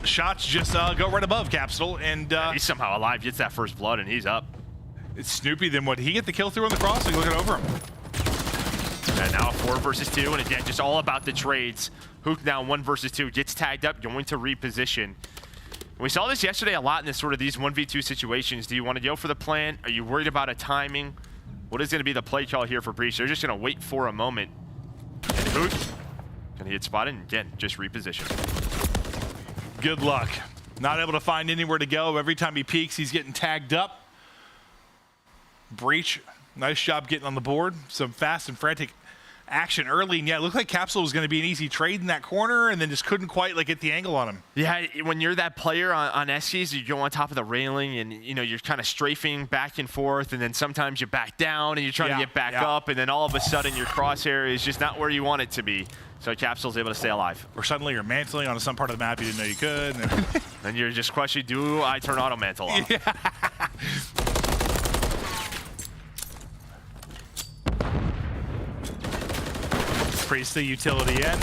Shots just go right above Capsidal, and he's somehow alive, gets that first blood, and he's up. It's Snoopy, then what? Did he get the kill through on the crossing? Looking over him. And now 4 versus 2, and again, just all about the trades. Huke now 1 versus 2, gets tagged up, going to reposition. We saw this yesterday a lot in this sort of these 1v2 situations. Do you want to go for the plan? Are you worried about a timing? What is going to be the play call here for Breach? They're just going to wait for a moment. And Huke, can he get spotted? And again, just reposition. Good luck. Not able to find anywhere to go. Every time he peeks, he's getting tagged up. Breach, nice job getting on the board. Some fast and frantic action early, and yeah, it looked like Capsidal was going to be an easy trade in that corner, and then just couldn't quite like get the angle on him. Yeah, when you're that player on SCs, you go on top of the railing, and you know you're kind of strafing back and forth, and then sometimes you back down, and you're trying to get back up, and then all of a sudden your crosshair is just not where you want it to be. So Capsidal's able to stay alive. Or suddenly you're mantling on some part of the map you didn't know you could, and then and you're just questioning, do I turn auto mantle off? Yeah. Priestahh utility in.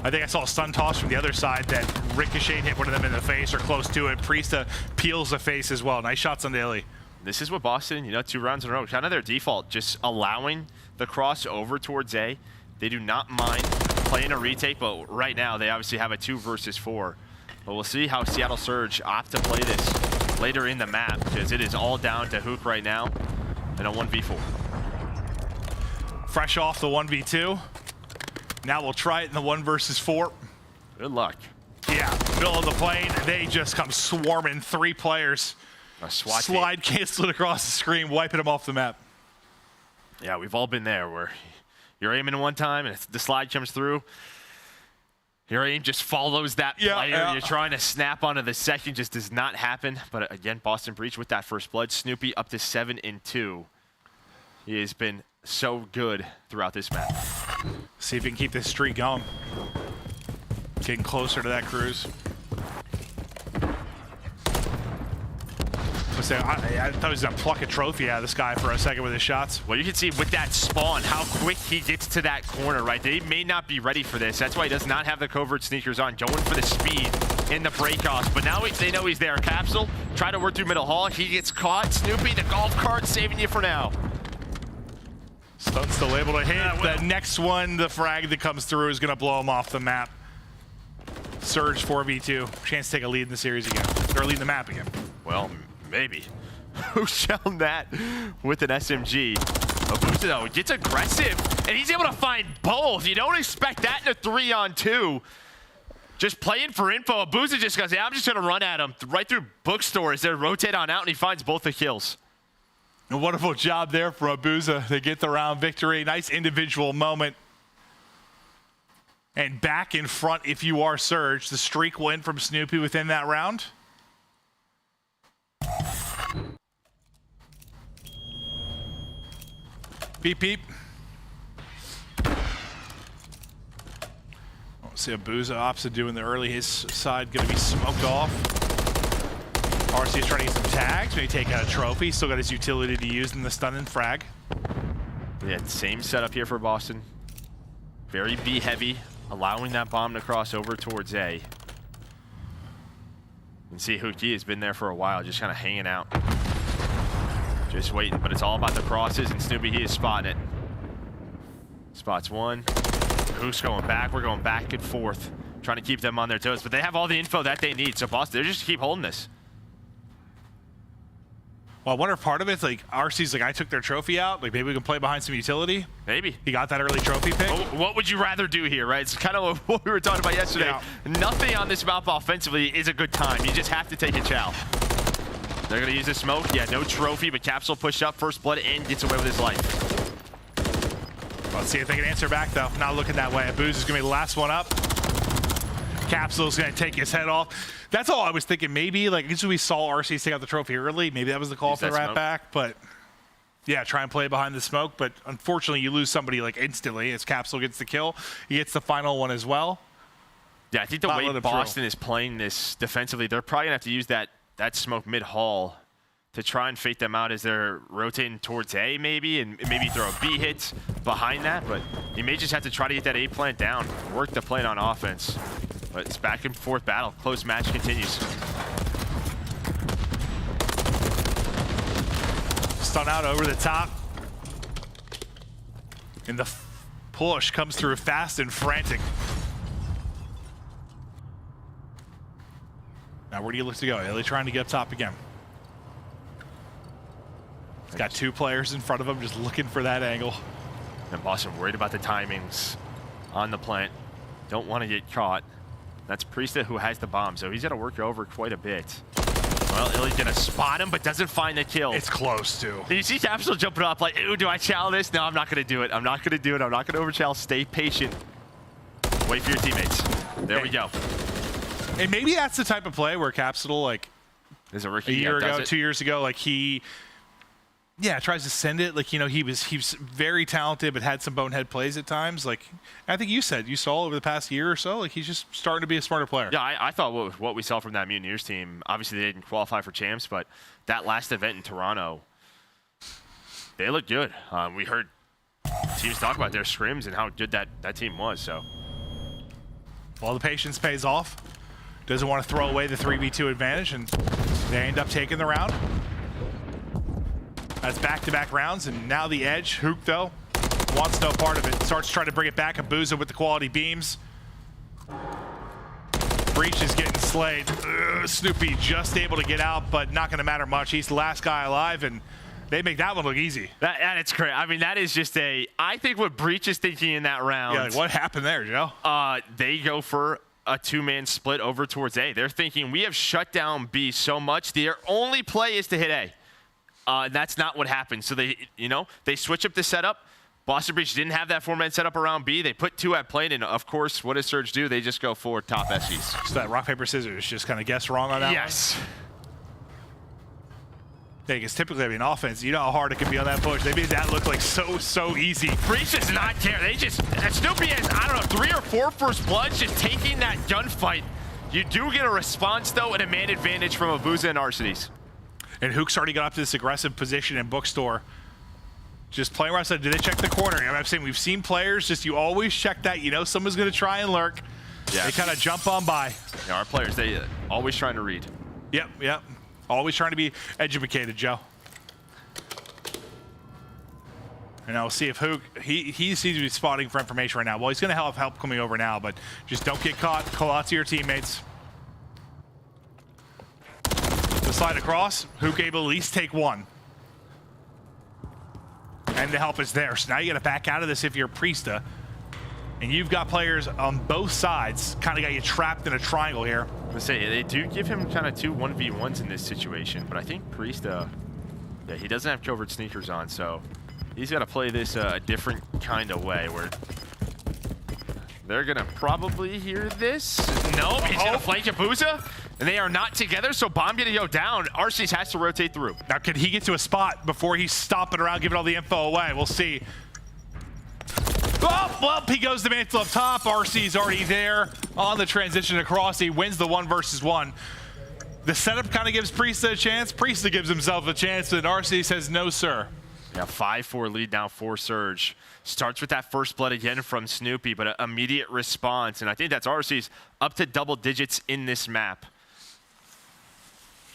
I think I saw a stun toss from the other side that ricocheted, hit one of them in the face or close to it. Priestahh peels the face as well. Nice shots on the Illey. This is what Boston, 2 rounds in a row, kind of their default, just allowing the cross over towards A. They do not mind playing a retake, but right now they obviously have a 2 versus 4. But we'll see how Seattle Surge opt to play this later in the map, because it is all down to Huke right now in a 1v4. Fresh off the 1v2. Now we'll try it in the 1 versus 4. Good luck. Yeah, middle of the plane, they just come swarming. 3 players. A SWAT slide canceled across the screen, wiping them off the map. Yeah, we've all been there where you're aiming one time and the slide comes through. Your aim just follows that player. You're trying to snap onto the second, just does not happen. But again, Boston Breach with that first blood. Snoopy up to 7-2. He has been so good throughout this map. See if he can keep this streak going. Getting closer to that cruise. I thought he was gonna pluck a trophy out of this guy for a second with his shots. Well, you can see with that spawn how quick he gets to that corner, right? They may not be ready for this. That's why he does not have the covert sneakers on, going for the speed in the breakoffs. But now they know he's there. Capsidal, try to work through middle hall. He gets caught. Snoopy, the golf cart, saving you for now. Stun still able to hit. The next one, the frag that comes through is gonna blow him off the map. Surge 4v2. Chance to take a lead in the series again. Or lead in the map again. Well, maybe. Who's shown that with an SMG? Abuzah, though, gets aggressive, and he's able to find both. You don't expect that in a 3-on-2. Just playing for info. Abuzah just goes, yeah, I'm just going to run at him right through bookstores. They rotate on out, and he finds both the kills. A wonderful job there for Abuzah. They get the round victory. Nice individual moment. And back in front if you are Surge. The streak will end from Snoopy within that round. Beep, beep. See Abuzah opposite doing the early. His side going to be smoked off. RC is trying to get some tags. Maybe take a trophy. Still got his utility to use in the stun and frag. Yeah, same setup here for Boston. Very B heavy, allowing that bomb to cross over towards A. You can see Huke has been there for a while, just kind of hanging out. Just waiting, but it's all about the crosses, and Snoopy, he is spotting it. Spots one. Huke's going back. We're going back and forth, trying to keep them on their toes, but they have all the info that they need, so Boston, they're just keep holding this. Well, I wonder if part of it's like RC's like, I took their trophy out. Like maybe we can play behind some utility. Maybe. He got that early trophy pick. Well, what would you rather do here, right? It's kind of what we were talking about yesterday. Yeah. Nothing on this map offensively is a good time. You just have to take a chow. They're going to use the smoke. Yeah, no trophy, but Capsidal pushed up. First blood and gets away with his life. Let's see if they can answer back, though. Not looking that way. Abuzah is going to be the last one up. Capsidal's going to take his head off. That's all I was thinking. Maybe, like, as we saw RC take out the trophy early, maybe that was the call for the rat back. But, yeah, try and play behind the smoke. But, unfortunately, you lose somebody, like, instantly as Capsidal gets the kill. He gets the final one as well. Yeah, I think the way Boston is playing this defensively, they're probably going to have to use that smoke mid-hall to try and fake them out as they're rotating towards A, maybe, and maybe throw a B hit behind that. But you may just have to try to get that A plant down, work the plant on offense. But it's back and forth battle. Close match continues. Stun out over the top. And the push comes through fast and frantic. Now where do you look to go? Illey trying to get up top again. He's got two players in front of him just looking for that angle. And Boston worried about the timings on the plant. Don't want to get caught. That's Priestahh who has the bomb, so he's got to work over quite a bit. Well, Illey's going to spot him, but doesn't find the kill. It's close, too. And you see Capsidal jumping up like, ooh, do I chow this? No, I'm not going to do it. I'm not going to do it. I'm not going to overchow. Stay patient. Wait for your teammates. There we go. And maybe that's the type of play where Capsidal, like, is a rookie, a year ago, 2 years ago, like, he... Yeah, tries to send it. Like, you know, he was very talented, but had some bonehead plays at times. Like, I think you saw over the past year or so, like, he's just starting to be a smarter player. Yeah, I thought what we saw from that Mutineers team, obviously they didn't qualify for champs, but that last event in Toronto, they looked good. We heard teams talk about their scrims and how good that team was, so. Well, the patience pays off. Doesn't want to throw away the 3v2 advantage, and they end up taking the round. That's back-to-back rounds, and now the edge. Huke, though, wants no part of it. Starts trying to bring it back. Abuzah with the quality beams. Breach is getting slayed. Snoopy just able to get out, but not going to matter much. He's the last guy alive, and they make that one look easy. That it's great. I mean, that is just I think what Breach is thinking in that round. Yeah, like what happened there, Joe? They go for a two-man split over towards A. They're thinking, we have shut down B so much, their only play is to hit A. That's not what happened. So they switch up the setup. Boston Breach didn't have that four-man setup around B. They put two at plane, and of course, what does Surge do? They just go for top SGs. So that rock, paper, scissors, just kind of guess wrong on that one? Yes. Yeah, because typically, I mean, offense, you know how hard it can be on that push. They made that look like so easy. Breach does not care. They just, Snoopy has, I don't know, 3 or 4 first bloods just taking that gunfight. You do get a response, though, and a man advantage from Abuzah and Arcitys. And Huke's already got up to this aggressive position in bookstore. Just playing around. So did they check the corner? I'm saying we've seen players, just you always check that. You know someone's going to try and lurk. Yeah. They kind of jump on by. Yeah, our players, they always trying to read. Yep. Always trying to be educated, Joe. And I'll see if Huke, he seems to be spotting for information right now. Well, he's going to have help coming over now, but just don't get caught. Call out to your teammates. The slide across, Huke able to at least take one. And the help is there. So now you got to back out of this if you're Priestahh. And you've got players on both sides, kind of got you trapped in a triangle here. I say they do give him kind of 2 1v1s in this situation, but I think Priestahh, yeah, he doesn't have covert sneakers on, so he's got to play this a different kind of way where they're going to probably hear this. Nope, he's going to flank Abuzah, and they are not together, so bomb going to go down. Arcitys has to rotate through. Now, can he get to a spot before he's stomping around, giving all the info away? We'll see. Oh, well, he goes to mantle up top. RC's already there on the transition across. He wins the 1 versus 1. The setup kind of gives Priestahh a chance. Priestahh gives himself a chance, and RC says no, sir. Yeah, 5-4 lead now for Surge. Starts with that first blood again from Snoopy, but an immediate response. And I think that's RC's up to double digits in this map.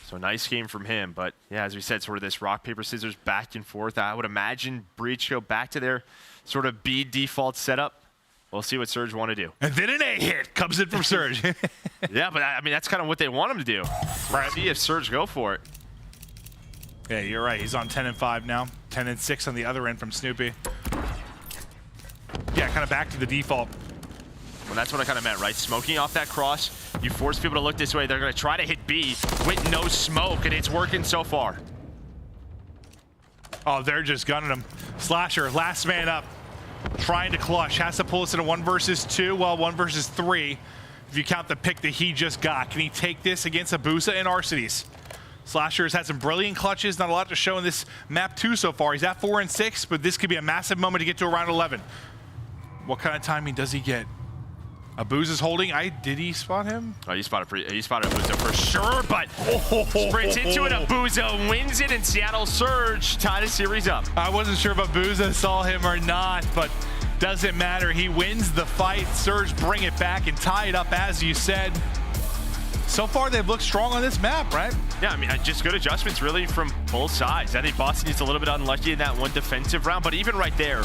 So nice game from him. But yeah, as we said, sort of this rock, paper, scissors back and forth. I would imagine Breach go back to their sort of B default setup. We'll see what Surge want to do. And then an A hit comes in from Surge. Yeah, but I mean, that's kind of what they want him to do. Right. See if Surge go for it. Yeah, you're right. He's on 10-5 now. 10-6 on the other end from Snoopy. Yeah, kind of back to the default. Well, that's what I kind of meant, right? Smoking off that cross, you force people to look this way. They're going to try to hit B with no smoke, and it's working so far. Oh, they're just gunning him. Slasher, last man up. Trying to clutch. Has to pull us into 1 versus 2, well, 1 versus 3. If you count the pick that he just got. Can he take this against Abuzah and Arcitys? Slasher has had some brilliant clutches. Not a lot to show in this map 2 so far. He's at 4 and 6, but this could be a massive moment to get to around 11. What kind of timing does he get? Abuzah's holding. Did he spot him? Oh, he spotted Abuzah for sure, but sprints into it. Abuzah wins it, and Seattle Surge tied the series up. I wasn't sure if Abuzah saw him or not, but doesn't matter. He wins the fight. Surge bring it back and tie it up, as you said. So far, they've looked strong on this map, right? Yeah, I mean, just good adjustments really from both sides. I think Boston is a little bit unlucky in that one defensive round, but even right there,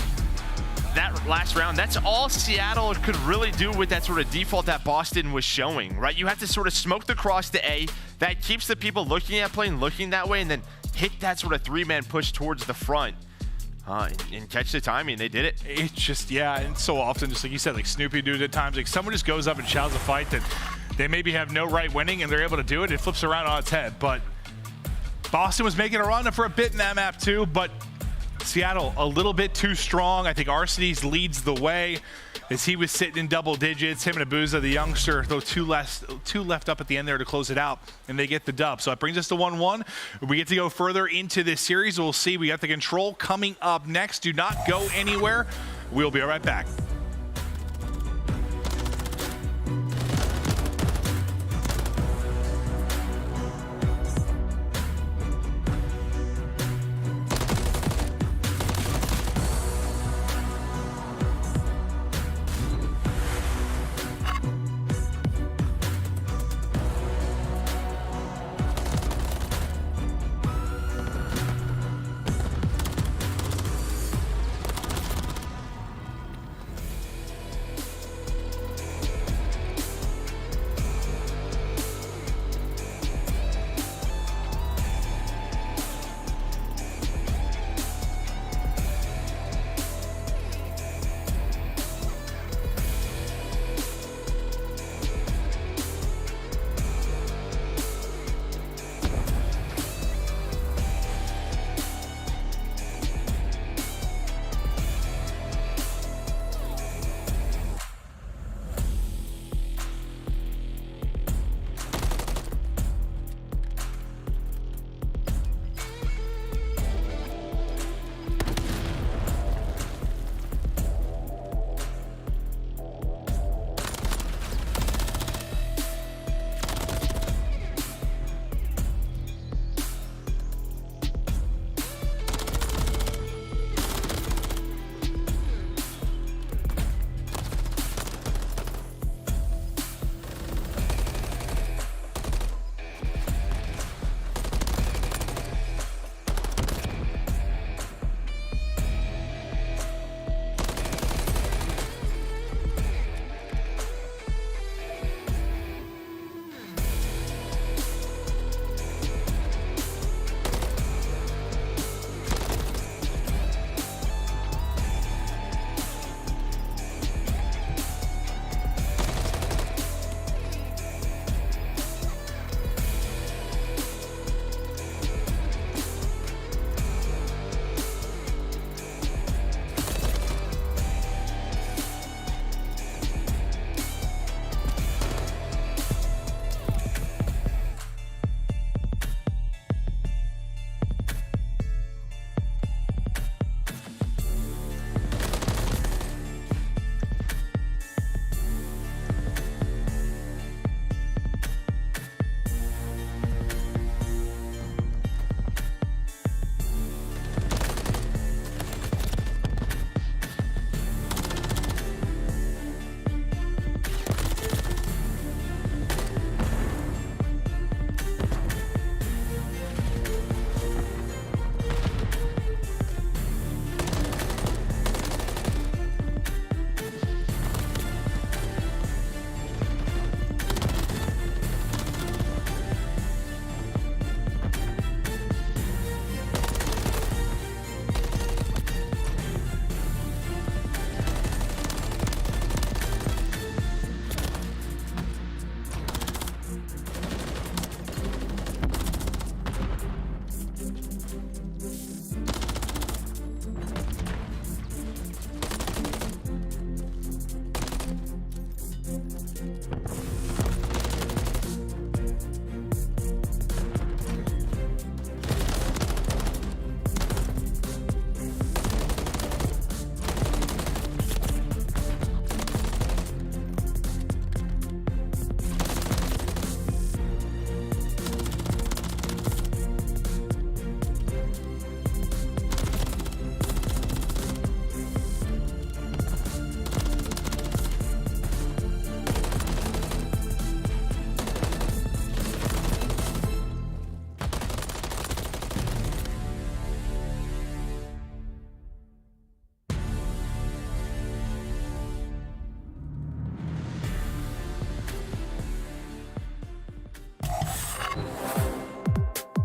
that last round, that's all Seattle could really do with that sort of default that Boston was showing, right? You have to sort of smoke the cross to A. That keeps the people looking at playing, looking that way, and then hit that sort of 3-man push towards the front. And catch the timing. They did it. It's just, yeah, and so often, just like you said, like Snoopy do it at times, like someone just goes up and shouts a fight that they maybe have no right winning, and they're able to do it. It flips around on its head. But Boston was making a run for a bit in that map too, but Seattle a little bit too strong. I think Arcitys leads the way as he was sitting in double digits. Him and Abuzah, the youngster, though two left up at the end there to close it out, and they get the dub. So it brings us to 1-1. We get to go further into this series. We'll see. We got the control coming up next. Do not go anywhere. We'll be right back.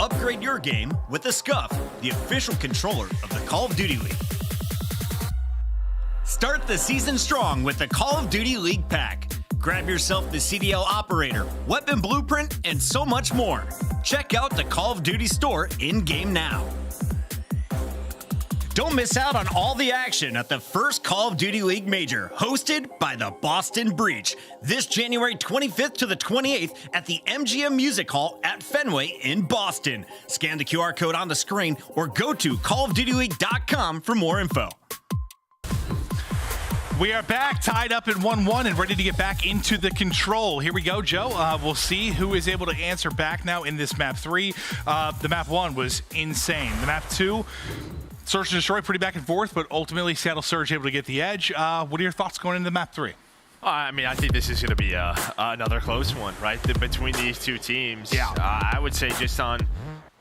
Upgrade your game with the Scuff, the official controller of the Call of Duty League. Start the season strong with the Call of Duty League Pack. Grab yourself the CDL Operator, Weapon Blueprint, and so much more. Check out the Call of Duty store in-game now. Don't miss out on all the action at the first Call of Duty League Major, hosted by the Boston Breach, this January 25th to the 28th at the MGM Music Hall at Fenway in Boston. Scan the QR code on the screen or go to callofdutyleague.com for more info. We are back, tied up at 1-1 and ready to get back into the control. Here we go, Joe. We'll see who is able to answer back now in this map 3. The map 1 was insane. The map 2, Search and Destroy, pretty back and forth, but ultimately Seattle Surge able to get the edge. What are your thoughts going into map 3? I mean, I think this is going to be another close one, right? Between these two teams. Yeah. I would say just on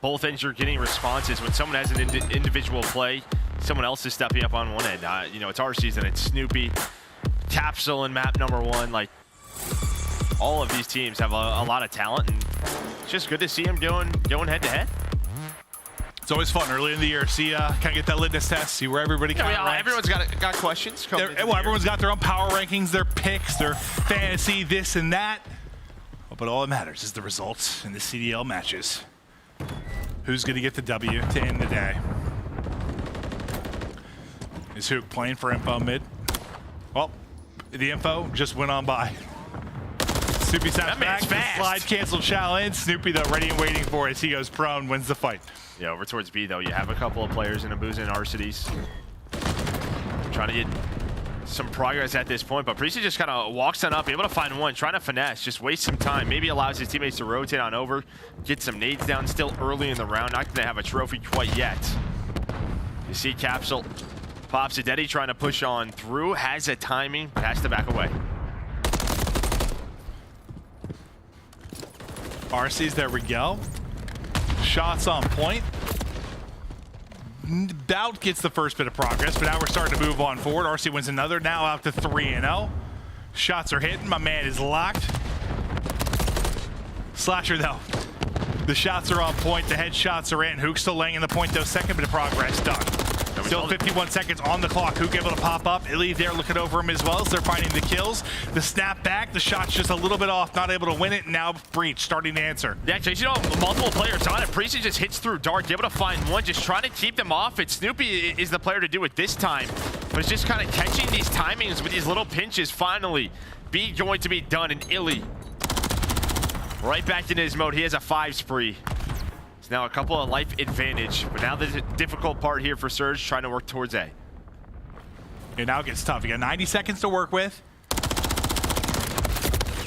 both ends, you're getting responses. When someone has an individual play, someone else is stepping up on one end. You know, it's our season. It's Snoopy, Capsidal in map number 1. Like, all of these teams have a lot of talent, and it's just good to see them going head to head. It's always fun early in the year. See, kind of get that litmus test, see where everybody kind of ranks. Everyone's got questions. Everyone's got their own power rankings, their picks, their fantasy, this and that. But all that matters is the results in the CDL matches. Who's going to get the W to end the day? Is Huke playing for info mid? Well, the info just went on by. Snoopy snaps back, slide canceled challenge. Snoopy though ready and waiting for it as he goes prone, wins the fight. Yeah, over towards B though, you have a couple of players in Abuzah and Arcitys trying to get some progress at this point, but Priestahh just kind of walks on up, able to find one, trying to finesse, just waste some time, maybe allows his teammates to rotate on over, get some nades down still early in the round, not going to have a trophy quite yet. You see Capsidal pops a Deddy trying to push on through, has a timing, but has to back away. Arcitys, there we go. Shots on point. Bout gets the first bit of progress, but now we're starting to move on forward. RC wins another, now out to 3-0. Shots are hitting, my man is locked. Slasher though, the shots are on point, the headshots are in. Huke still laying in the point though, second bit of progress done. Still 51 seconds on the clock. Huke able to pop up. Illey there looking over him as well as they're finding the kills. The snap back, the shot's just a little bit off, not able to win it, and now Breach starting to answer. Yeah, Chase, you know, multiple players on it. Priestahh just hits through dark, able to find one, just trying to keep them off it. Snoopy is the player to do it this time, but it's just kind of catching these timings with these little pinches. Finally, B going to be done, and Illey right back in his mode. He has a 5 spree. It's now a couple of life advantage, but now the difficult part here for Surge, trying to work towards A. It now gets tough. You got 90 seconds to work with.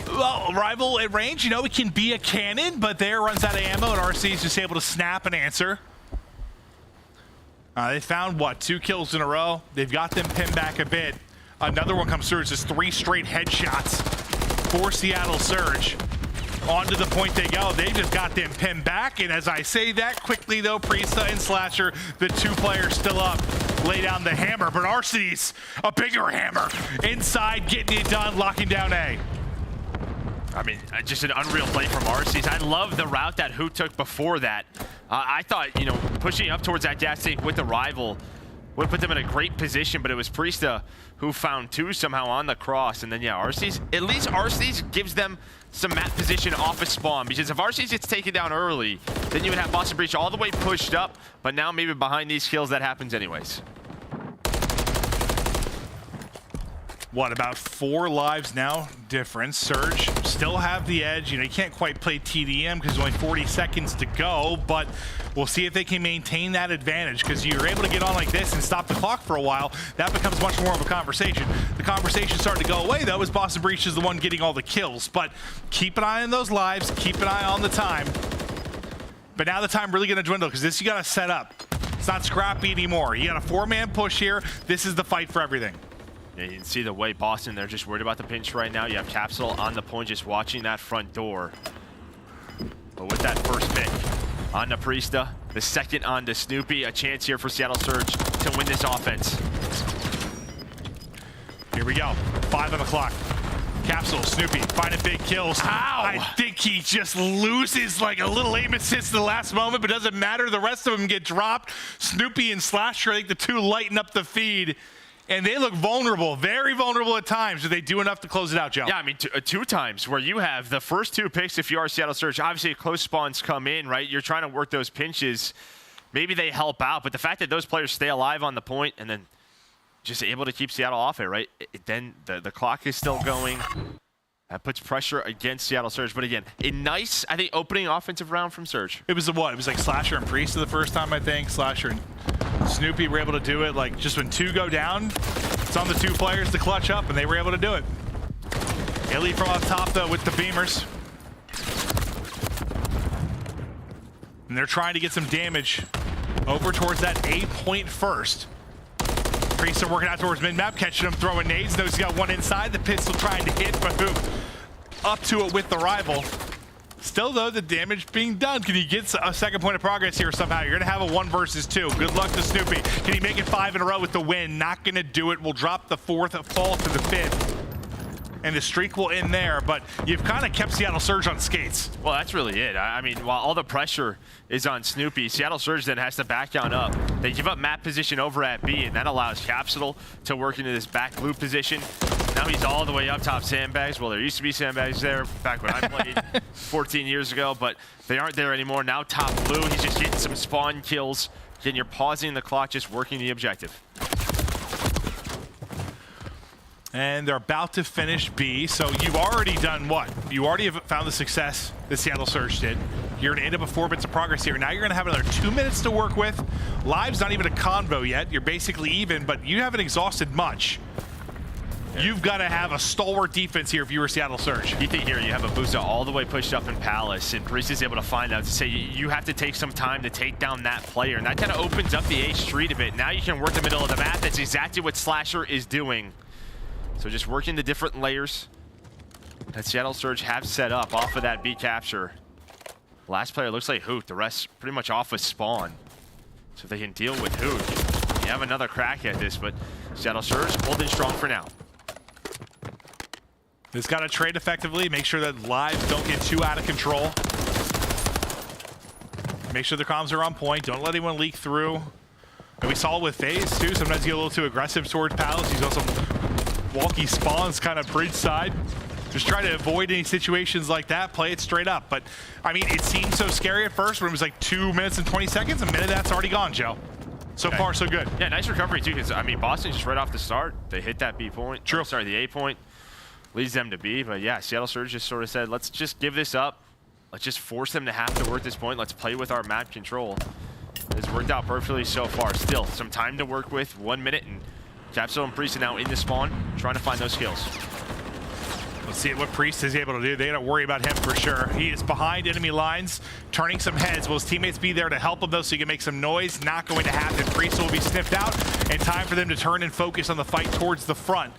Well, rival at range, you know, it can be a cannon, but there runs out of ammo, and RC is just able to snap and answer. They found, what, 2 kills in a row? They've got them pinned back a bit. Another one comes through. It's just 3 straight headshots for Seattle Surge. Onto the point they go. They just got them pinned back, and as I say that quickly though, Priestahh and Slasher, the 2 players still up, lay down the hammer, but Arcitys, a bigger hammer, inside, getting it done, locking down A. I mean, just an unreal play from Arcitys. I love the route that Huke took before that. I thought, you know, pushing up towards that gas tank with the rival would put them in a great position, but it was Priestahh who found 2 somehow on the cross. And then, yeah, Arcitys, at least Arcitys gives them some map position off of spawn, because if Arcitys gets taken down early, then you would have Boston Breach all the way pushed up, but now maybe behind these kills that happens anyways. What, about 4 lives now difference. Surge still have the edge. You know, you can't quite play TDM because there's only 40 seconds to go, but we'll see if they can maintain that advantage, because you're able to get on like this and stop the clock for a while. That becomes much more of a conversation. The conversation starting to go away though, as Boston Breach is the one getting all the kills, but keep an eye on those lives, keep an eye on the time. But now the time really gonna dwindle, because this you gotta set up. It's not scrappy anymore. You got a 4-man push here. This is the fight for everything. Yeah, you can see the way Boston, they're just worried about the pinch right now. You have Capsidal on the point, just watching that front door. But with that first pick on the Priestahh, the second on to Snoopy, a chance here for Seattle Surge to win this offense. Here we go, 5 on the clock. Capsidal, Snoopy, finding big kills. Ow! I think he just loses like a little aim assist in the last moment, but doesn't matter. The rest of them get dropped. Snoopy and Slasher, I think the two lighten up the feed. And they look vulnerable, very vulnerable at times. Do they do enough to close it out, Joe? Yeah, I mean, two times where you have the first two picks if you are Seattle Surge. Obviously, close spawns come in, right? You're trying to work those pinches. Maybe they help out, but the fact that those players stay alive on the point and then just able to keep Seattle off it, right? Then the clock is still going. That puts pressure against Seattle Surge. But again, a nice, I think, opening offensive round from Surge. It was what? It was like Slasher and Priestahh the first time, I think. Slasher and Snoopy were able to do it. Like, just when two go down, it's on the two players to clutch up, and they were able to do it. Illey from off top, though, with the beamers. And they're trying to get some damage over towards that A point first. Priestahh working out towards mid-map, catching him, throwing nades. Knows he's got one inside. The pistol trying to hit, but Huke up to it with the rival. Still, though, the damage being done. Can he get a second point of progress here somehow? You're going to have a 1 versus 2. Good luck to Snoopy. Can he make it 5 in a row with the win? Not going to do it. We'll drop the 4th, fall to the 5th. And the streak will end there, but you've kind of kept Seattle Surge on skates. Well, that's really it. I mean, while all the pressure is on Snoopy, Seattle Surge then has to back down up. They give up map position over at B, and that allows Capsidal to work into this back blue position. Now he's all the way up top sandbags. Well, there used to be sandbags there back when I played 14 years ago, but they aren't there anymore. Now top blue, he's just getting some spawn kills. Again, you're pausing the clock, just working the objective. And they're about to finish B, so you've already done what? You already have found the success that Seattle Surge did. You're going to end up with 4 bits of progress here. Now you're going to have another 2 minutes to work with. Live's not even a convo yet. You're basically even, but you haven't exhausted much. You've got to have a stalwart defense here if you were Seattle Surge. You think here you have Abuzah all the way pushed up in Palace, and Priestahh is able to find out to say you have to take some time to take down that player, and that kind of opens up the A street a bit. Now you can work the middle of the map. That's exactly what Slasher is doing. So just working the different layers that Seattle Surge have set up off of that B capture. Last player looks like Huke. The rest pretty much off with spawn. So if they can deal with Huke, you have another crack at this, but Seattle Surge holding strong for now. It's got to trade effectively, make sure that lives don't get too out of control. Make sure the comms are on point. Don't let anyone leak through. And we saw it with FaZe too. Sometimes you get a little too aggressive towards Palace. He's also walkie spawns kind of bridge side. Just try to avoid any situations like that. Play it straight up. But, I mean, it seemed so scary at first when it was like 2 minutes and 20 seconds. A minute of that's already gone, Joe. So far, so good. Yeah, nice recovery, too, because, I mean, Boston just right off the start, they hit that B point. True. Sorry, the A point leads them to B. But, yeah, Seattle Surge just sort of said, let's just give this up. Let's just force them to have to work this point. Let's play with our map control. It's worked out perfectly so far. Still, some time to work with. 1 minute, and Capsidal and Priestahh now in the spawn, trying to find those kills. Let's see what Priestahh is able to do. They don't worry about him for sure. He is behind enemy lines, turning some heads. Will his teammates be there to help him, though, so he can make some noise? Not going to happen. Priestahh will be sniffed out, and time for them to turn and focus on the fight towards the front.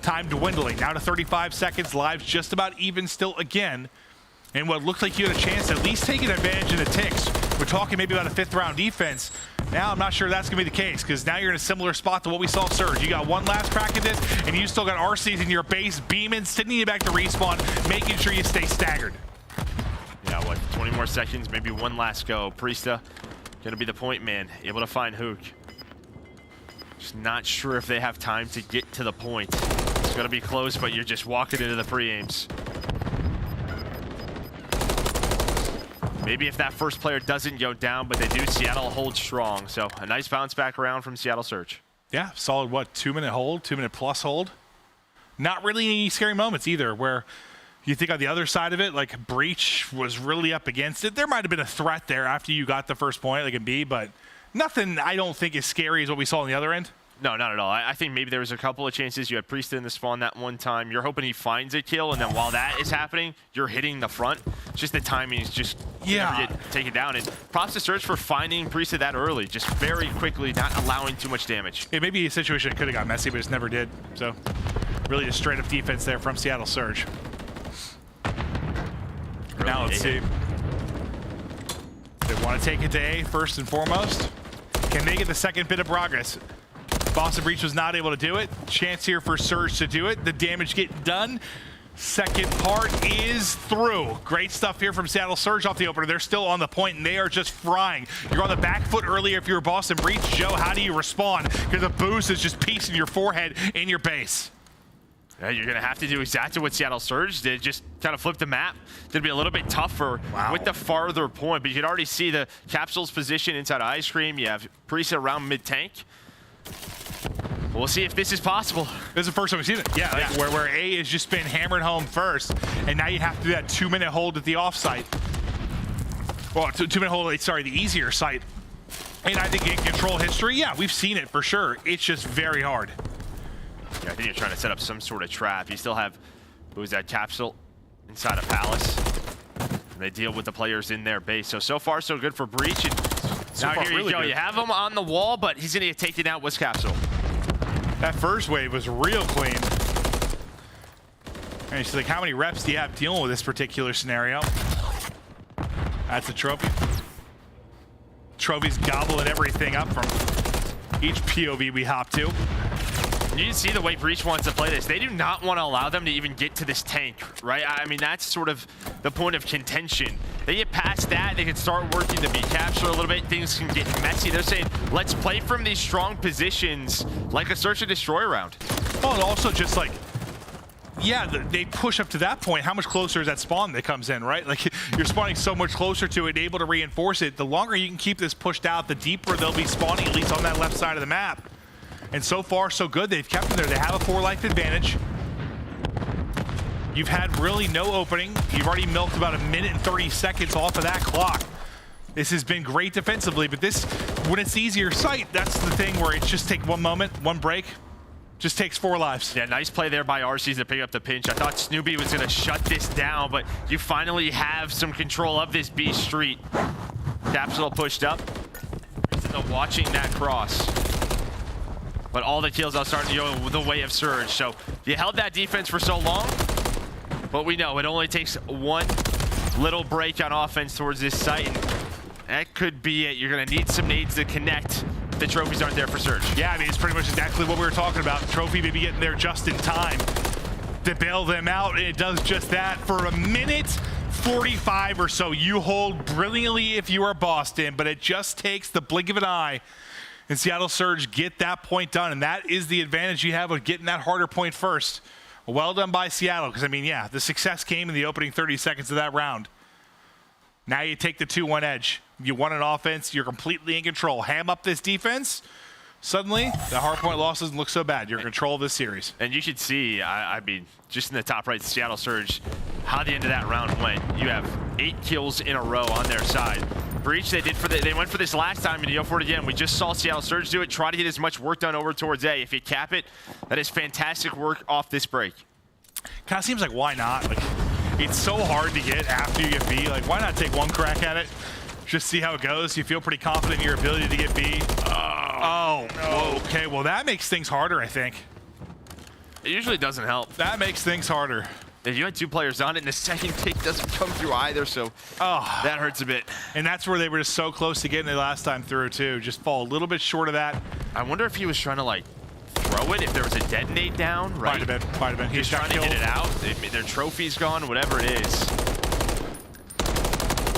Time dwindling. Now to 35 seconds. Lives just about even still again. And what looked like you had a chance to at least taking advantage of the ticks. We're talking maybe about a 5th round defense. Now I'm not sure that's going to be the case, because now you're in a similar spot to what we saw Surge. You got one last crack at this, and you still got RCs in your base, beaming, sending you back to respawn, making sure you stay staggered. Yeah, what, 20 more seconds, maybe one last go. Priestahh going to be the point man, able to find Huke. Just not sure if they have time to get to the point. It's going to be close, but you're just walking into the pre-aims. Maybe if that first player doesn't go down, but they do, Seattle hold strong. So a nice bounce back around from Seattle Surge. Yeah, solid, what, 2 minute hold, 2 minute plus hold. Not really any scary moments either, where you think on the other side of it, like Breach was really up against it. There might have been a threat there after you got the first point, like in B, but nothing I don't think as scary as what we saw on the other end. No, not at all. I think maybe there was a couple of chances. You had Priestahh in the spawn that one time. You're hoping he finds a kill, and then while that is happening, you're hitting the front. It's just the timing is just taken down. And props to Surge for finding Priestahh that early, just very quickly, not allowing too much damage. It may be a situation that could have got messy, but it just never did. So really just straight up defense there from Seattle Surge. Really now let's see. They want to take it to A first and foremost. Can they get the second bit of progress? Boston Breach was not able to do it. Chance here for Surge to do it. The damage getting done. Second part is through. Great stuff here from Seattle Surge off the opener. They're still on the point, and they are just frying. You're on the back foot earlier if you're a Boston Breach. Joe, how do you respond? Because Abuzah is just piecing your forehead in your base. Yeah, you're going to have to do exactly what Seattle Surge did, just kind of flip the map. It'll be a little bit tougher with the farther point, but you can already see the Capsule's position inside Ice Cream. You have Priestahh around mid-tank. We'll see if this is possible. This is the first time we've seen it. Yeah, like where A has just been hammered home first, and now you have to do that 2-minute hold at the off-site. Well, 2-minute hold, sorry, the easier site. And I think in control history, yeah, we've seen it for sure. It's just very hard. Yeah, I think you're trying to set up some sort of trap. You still have, who is that, Capsule inside a Palace. And they deal with the players in their base. So far, so good for Breach. And now here you go. You have him on the wall, but he's going to get taken out with Capsule. That first wave was real clean. And she's like, how many reps do you have dealing with this particular scenario? That's a trophy. Trophy's gobbling everything up from each POV we hop to. You can see the way Breach wants to play this. They do not want to allow them to even get to this tank, right? I mean, that's sort of the point of contention. They get past that, they can start working the B capture a little bit. Things can get messy. They're saying, let's play from these strong positions like a search and destroy round. Oh, and also just like, yeah, they push up to that point. How much closer is that spawn that comes in, right? Like, you're spawning so much closer to it, able to reinforce it. The longer you can keep this pushed out, the deeper they'll be spawning, at least on that left side of the map. And so far, so good. They've kept them there. They have a 4-life advantage. You've had really no opening. You've already milked about 1 minute and 30 seconds off of that clock. This has been great defensively, but this, when it's easier sight, that's the thing where it just takes one moment, one break, just takes 4 lives. Yeah, nice play there by Arcitys to pick up the pinch. I thought Snoopy was going to shut this down, but you finally have some control of this B street. Capsidal pushed up. Watching that cross. But all the kills are starting to go the way of Surge. So you held that defense for so long, but we know it only takes one little break on offense towards this site, and that could be it. You're going to need some nades to connect. The trophies aren't there for Surge. Yeah, I mean, it's pretty much exactly what we were talking about. Trophy maybe getting there just in time to bail them out, and it does just that. For 1 minute 45 or so, you hold brilliantly if you are Boston, but it just takes the blink of an eye. And Seattle Surge get that point done, and that is the advantage you have of getting that harder point first. Well done by Seattle, because I mean, yeah, the success came in the opening 30 seconds of that round. Now you take the 2-1 edge. You won an offense, you're completely in control. Ham up this defense, suddenly the hard point loss doesn't look so bad. You're in control of this series. And you should see, I mean, just in the top right, Seattle Surge, how the end of that round went. You have 8 kills in a row on their side. Breach, they went for this last time, and you go for it again. We just saw Seattle Surge do it, try to get as much work done over towards A. If you cap it, that is fantastic work off this break. Kind of seems like, why not? Like, it's so hard to get after you get B. Like, why not take one crack at it? Just see how it goes. You feel pretty confident in your ability to get B. Oh, no. Okay, well, that makes things harder, I think. It usually doesn't help. That makes things harder. If you had 2 players on it, and the second pick doesn't come through either, so that hurts a bit. And that's where they were just so close to getting it last time through, too. Just fall a little bit short of that. I wonder if he was trying to, like, throw it, if there was a detonate down, right? Might have been. He was trying to get it out. Their trophy's gone, whatever it is.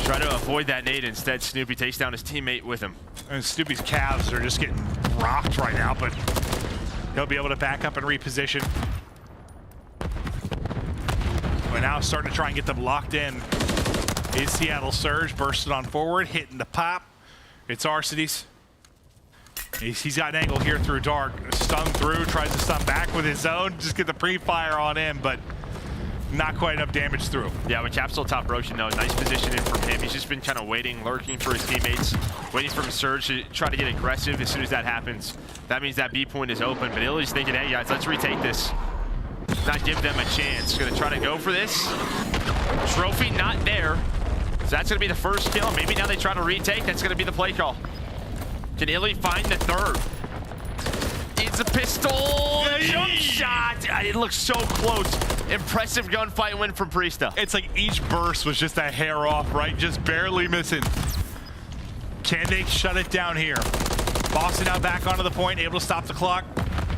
Try to avoid that nade. Instead, Snoopy takes down his teammate with him. And Snoopy's calves are just getting rocked right now, but he'll be able to back up and reposition. We're now starting to try and get them locked in. Is Seattle Surge bursting on forward, hitting the pop. It's Arcitys. He's got an angle here through dark. Stun through, tries to stun back with his own. Just get the pre-fire on him, but not quite enough damage through. Yeah, with Capsidal top Roshan, though, nice positioning from him. He's just been kind of waiting, lurking for his teammates, waiting for him Surge to try to get aggressive. As soon as that happens, that means that B point is open. But Illey's thinking, hey guys, let's retake this. Not give them a chance. Gonna try to go for this. Trophy not there. So that's gonna be the first kill. Maybe now they try to retake. That's gonna be the play call. Can Illey find the third? It's a pistol. Jump shot. It looks so close. Impressive gunfight win from Priestahh. It's like each burst was just a hair off, right? Just barely missing. Can they shut it down here? Boston now back onto the point, able to stop the clock.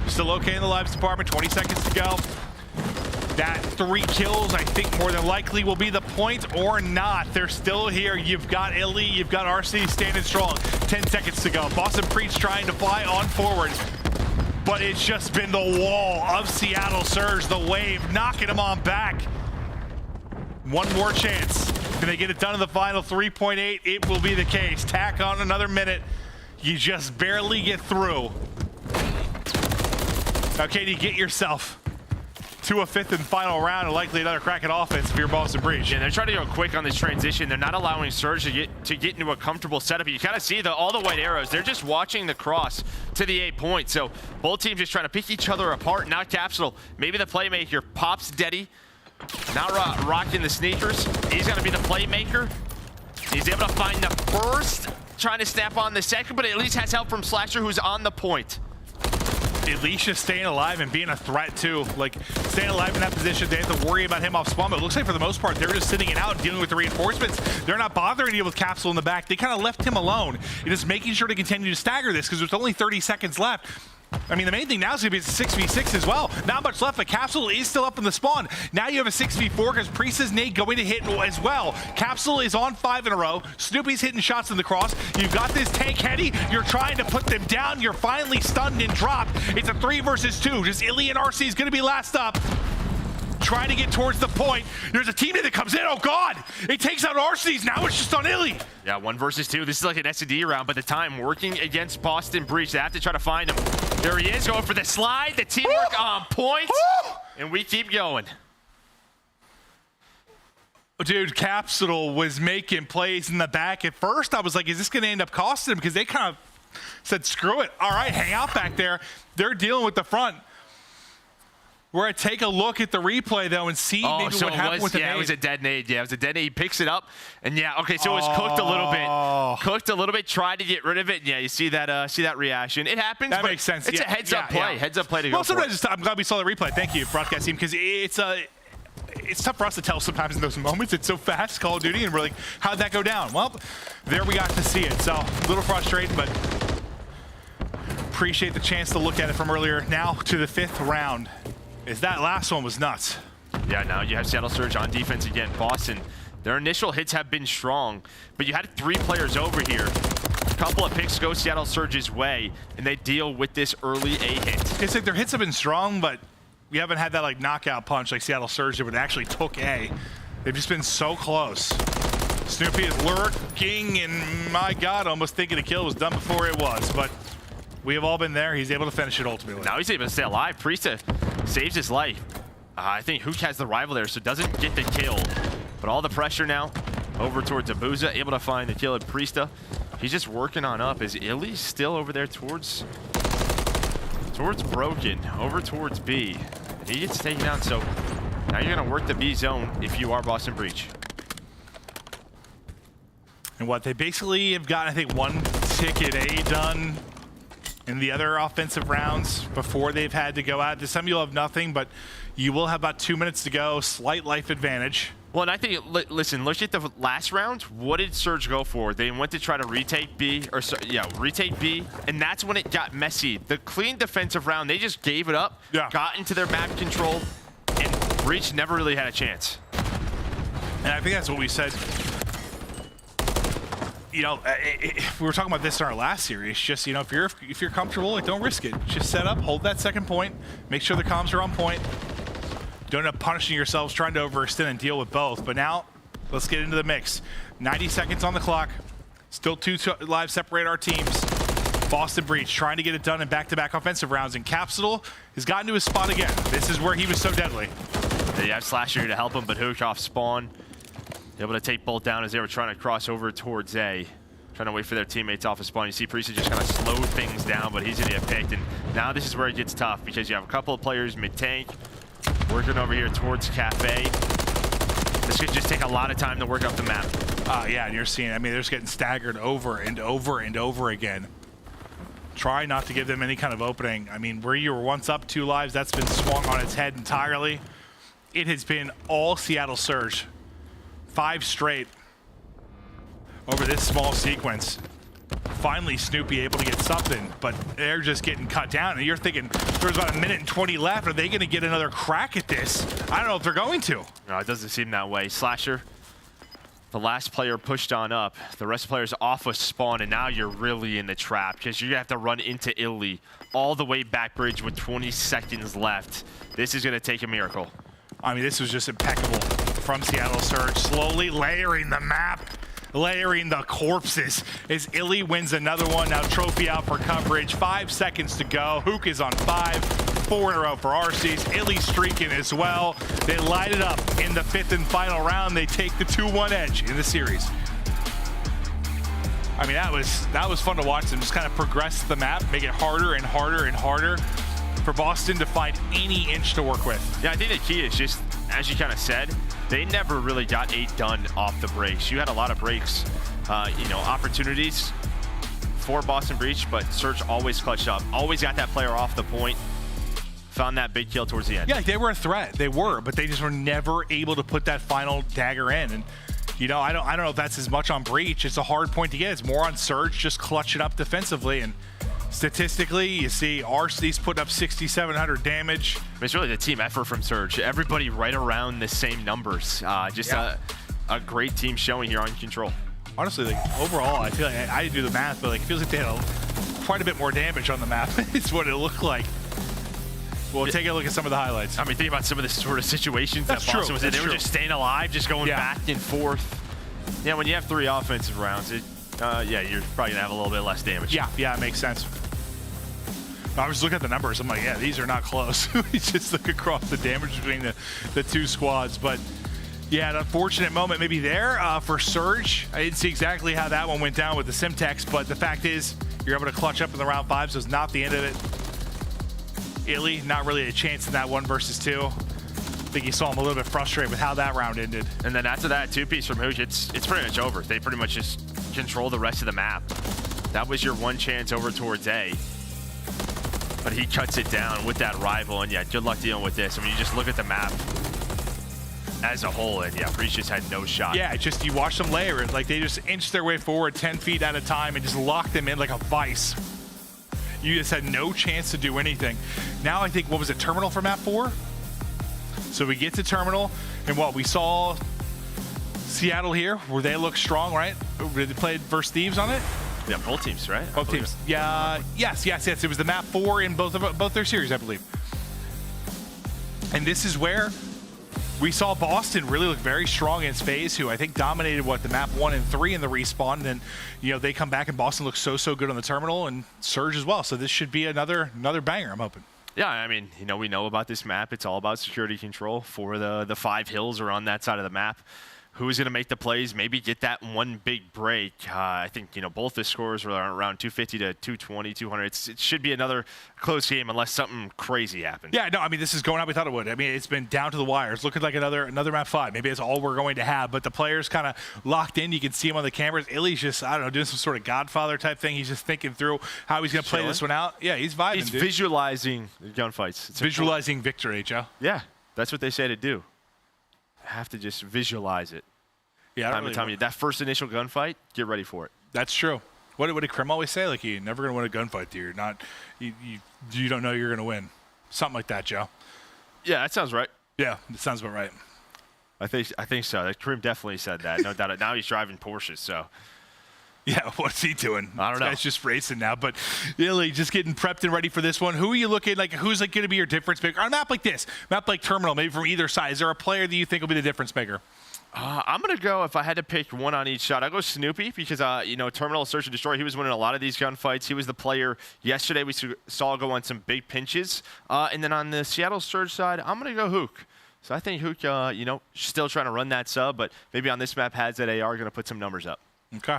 Still okay in the lives department, 20 seconds to go. That 3 kills, I think, more than likely will be the point or not. They're still here. You've got Illey, you've got RC standing strong. 10 seconds to go. Boston Priestahh trying to fly on forward. But it's just been the wall of Seattle Surge, the wave, knocking them on back. One more chance. Can they get it done in the final 3.8? It will be the case. Tack on another minute. You just barely get through. Now, can you get yourself to a 5th and final round and likely another crack at offense if you're Boston Breach? Yeah, they're trying to go quick on this transition. They're not allowing Surge to get into a comfortable setup. You kind of see all the white arrows. They're just watching the cross to the 8 point. So both teams just trying to pick each other apart. Now Capsidal, maybe the playmaker, pops Deddy. Not rocking the sneakers. He's going to be the playmaker. He's able to find the first, trying to snap on the second, but at least has help from Slasher, who's on the point. At least just staying alive and being a threat too. Like, staying alive in that position, they have to worry about him off spawn, but it looks like for the most part, they're just sitting it out and dealing with the reinforcements. They're not bothering you with Capsidal in the back. They kind of left him alone. You're just making sure to continue to stagger this because there's only 30 seconds left. I mean, the main thing now is going to be a 6v6 as well. Not much left, but Capsidal is still up in the spawn. Now you have a 6v4 because Priesthah's nade going to hit as well. Capsidal is on 5 in a row. Snoopy's hitting shots in the cross. You've got this tank heady. You're trying to put them down. You're finally stunned and dropped. It's a 3 versus 2. Just Illey and RC is going to be last up. Trying to get towards the point. There's a teammate that comes in. Oh, God. It takes out Arcitys. Now it's just on Illey. Yeah, 1 versus 2. This is like an S&D round, but the time working against Boston Breach. They have to try to find him. There he is, going for the slide. The teamwork on point. And we keep going. Dude, Capsidal was making plays in the back. At first, I was like, is this going to end up costing him? Because they kind of said, screw it. All right, hang out back there. They're dealing with the front. We're going to take a look at the replay, though, and see maybe what happened with the nade. Yeah, it was a dead nade. Yeah, it was a dead nade. He picks it up, and yeah, okay, so it was cooked a little bit. Cooked a little bit, tried to get rid of it. And yeah, you see that reaction. It happens, that but makes sense. It's a heads-up play. Heads-up play to go for it. Sometimes I'm glad we saw the replay. Thank you, broadcast team, because it's tough for us to tell sometimes in those moments. It's so fast, Call of Duty, and we're like, how'd that go down? Well, there we got to see it. So, a little frustrating, but appreciate the chance to look at it from earlier. Now to the 5th round. That last one was nuts. Yeah, now you have Seattle Surge on defense again. Boston, their initial hits have been strong, but you had 3 players over here. A couple of picks go Seattle Surge's way, and they deal with this early A hit. It's like their hits have been strong, but we haven't had that like knockout punch like Seattle Surge did, where they actually took A. They've just been so close. Snoopy is lurking, and my God, almost thinking a kill was done before it was, but we have all been there. He's able to finish it ultimately. Now he's able to stay alive. Priestahh saves his life. I think Huke has the rival there, so doesn't get the kill. But all the pressure now over towards Abuzah, able to find the kill at Priestahh. He's just working on up. Is Illey still over there towards Broken, over towards B. And he gets taken out, so now you're gonna work the B zone if you are Boston Breach. And what they basically have gotten, I think, 1 ticket A done in the other offensive rounds before they've had to go out. This time you'll have nothing, but you will have about 2 minutes to go. Slight life advantage. Well, and I think, listen, look at the last round. What did Surge go for? They went to try to retake B, retake B, and that's when it got messy. The clean defensive round, they just gave it up, got into their map control, and Breach never really had a chance. And I think that's what we said. You know, we were talking about this in our last series. Just, you know, if you're comfortable, like, don't risk it. Just set up, hold that second point, make sure the comms are on point. Don't end up punishing yourselves trying to overextend and deal with both. But now, let's get into the mix. 90 seconds on the clock. Still 2 lives separate our teams. Boston Breach trying to get it done in back-to-back offensive rounds, and Capsidal has gotten to his spot again. This is where he was so deadly. They have Slasher here to help him, but Huke off spawn. Able to take both down as they were trying to cross over towards A. Trying to wait for their teammates off of spawn. You see Priestahh just kind of slow things down, but he's going to get picked. And now this is where it gets tough because you have a couple of players mid-tank working over here towards Cafe. This could just take a lot of time to work up the map. Yeah, and you're seeing, I mean, they're just getting staggered over and over and over again. Try not to give them any kind of opening. I mean, where you were once up 2 lives, that's been swung on its head entirely. It has been all Seattle Surge. 5 straight over this small sequence. finally Snoopy able to get something, but they're just getting cut down. And you're thinking there's about 1 minute and 20 left. Are they going to get another crack at this? I don't know if they're going to. No, it doesn't seem that way. Slasher, the last player pushed on up. The rest of the players off of spawn, and now you're really in the trap because you're going to have to run into Illey all the way back bridge with 20 seconds left. This is going to take a miracle. I mean, this was just impeccable from Seattle Surge, slowly layering the map, layering the corpses as Illey wins another one. Now trophy out for coverage, 5 seconds to go. Huke is on 5, 4 in a row for Arcitys. Illey streaking as well. They light it up in the 5th and final round. They take the 2-1 edge in the series. I mean, that was fun to watch them just kind of progress the map, make it harder and harder and harder for Boston to find any inch to work with. Yeah, I think the key is just, as you kind of said, they never really got 8 done off the breaks. You had a lot of breaks, you know, opportunities for Boston Breach, but Surge always clutched up, always got that player off the point, found that big kill towards the end. Yeah, they were a threat. They were, but they just were never able to put that final dagger in. And you know, I don't know if that's as much on Breach. It's a hard point to get. It's more on Surge just clutching up defensively. And statistically, you see Arcitys putting up 6,700 damage. I mean, it's really the team effort from Surge. Everybody right around the same numbers. Just a great team showing here on Control. Honestly, like, overall, I feel like I didn't do the math, but like, it feels like they had quite a bit more damage on the map. It's what it looked like. Well, take a look at some of the highlights. I mean, think about some of the sort of situations that Boston was in. They were just staying alive, just going back and forth. Yeah, when you have 3 offensive rounds, yeah, you're probably gonna have a little bit less damage. Yeah, it makes sense. I was looking at the numbers. I'm like, yeah, these are not close. We just look across the damage between the 2 squads. But yeah, an unfortunate moment maybe there for Surge. I didn't see exactly how that one went down with the Simtex, but the fact is you're able to clutch up in the round 5, so it's not the end of it. Illey, not really a chance in that 1 versus 2. I think you saw him a little bit frustrated with how that round ended. And then after that 2-piece from Huke, it's pretty much over. They pretty much just control the rest of the map. That was your 1 chance over towards A. But he cuts it down with that rival, and yeah, good luck dealing with this. I mean, you just look at the map as a whole, and yeah, Priestahh just had no shot. Yeah, just you watch them layer it. Like, they just inch their way forward 10 feet at a time and just lock them in like a vice. You just had no chance to do anything. Now I think, what was it, Terminal for map 4? So we get to Terminal, and what, we saw Seattle here, where they look strong, right? They played versus Thieves on it? Yeah, both teams, right? Both teams. Yeah, yes. It was the map 4 in both their series, I believe. And this is where we saw Boston really look very strong against FaZe, who I think dominated the map 1 and 3 in the respawn. And then, you know, they come back and Boston looks so good on the Terminal, and Surge as well. So this should be another banger, I'm hoping. Yeah, I mean, you know, we know about this map. It's all about security control for the 5 hills or on that side of the map. Who's going to make the plays, maybe get that 1 big break. I think, you know, both the scores were around 250 to 220, 200. It should be another close game unless something crazy happens. Yeah, no, I mean, this is going how we thought it would. I mean, it's been down to the wire. It's looking like another map 5. Maybe it's all we're going to have, but the players kind of locked in. You can see him on the cameras. Illey's just, I don't know, doing some sort of Godfather type thing. He's just thinking through how he's going to play this one out. Yeah, he's vibing, He's visualizing the gunfights. It's visualizing victory, Joe. Yeah, that's what they say to do. Have to just visualize it. Yeah, time to time. That first initial gunfight, get ready for it. That's true. What did Krim always say? Like, you're never going to win a gunfight, dude. You don't know you're going to win. Something like that, Joe. Yeah, that sounds right. Yeah, it sounds about right. I think so. Krim definitely said that. No doubt. Now he's driving Porsches, so. Yeah, what's he doing? I don't know. He's just racing now. But Illey just getting prepped and ready for this one. Who are you looking like? Who's like going to be your difference maker on a map like this? Map like Terminal, maybe from either side. Is there a player that you think will be the difference maker? I'm going to go, if I had to pick one on each shot, I'll go Snoopy because, you know, Terminal, Search and Destroy, he was winning a lot of these gunfights. He was the player yesterday we saw go on some big pinches. And then on the Seattle Surge side, I'm going to go Huke. So I think Huke, you know, still trying to run that sub, but maybe on this map has that AR going to put some numbers up. Okay.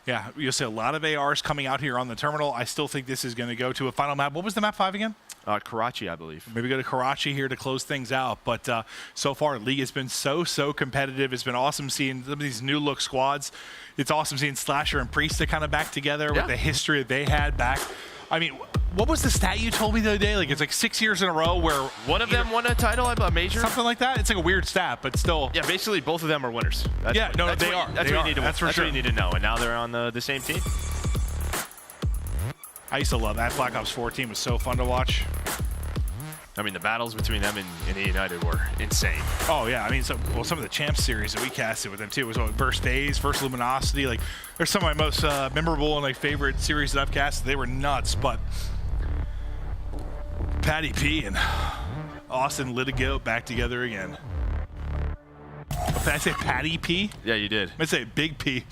Yeah, you'll see a lot of ARs coming out here on the Terminal. I still think this is going to go to a final map. What was the map 5 again? Karachi, I believe. Maybe go to Karachi here to close things out. But so far, League has been so competitive. It's been awesome seeing some of these new look squads. It's awesome seeing Slasher and Priestahh kind of back together with the history that they had back. I mean, what was the stat you told me the other day? Like, it's like 6 years in a row where one of them won a title, a major? Something like that? It's like a weird stat, but still. Yeah, basically both of them are winners. They are. That's what you need to know. And now they're on the same team. I used to love that. Black Ops 4 team was so fun to watch. I mean, the battles between them and United were insane. Oh, yeah. I mean, some of the Champs series that we casted with them, too, was first FaZe, first Luminosity. Like, they're some of my most memorable and, like, favorite series that I've casted. They were nuts, but Patty P and Austin Litigo back together again. Did I say Patty P? Yeah, you did. I say Big P.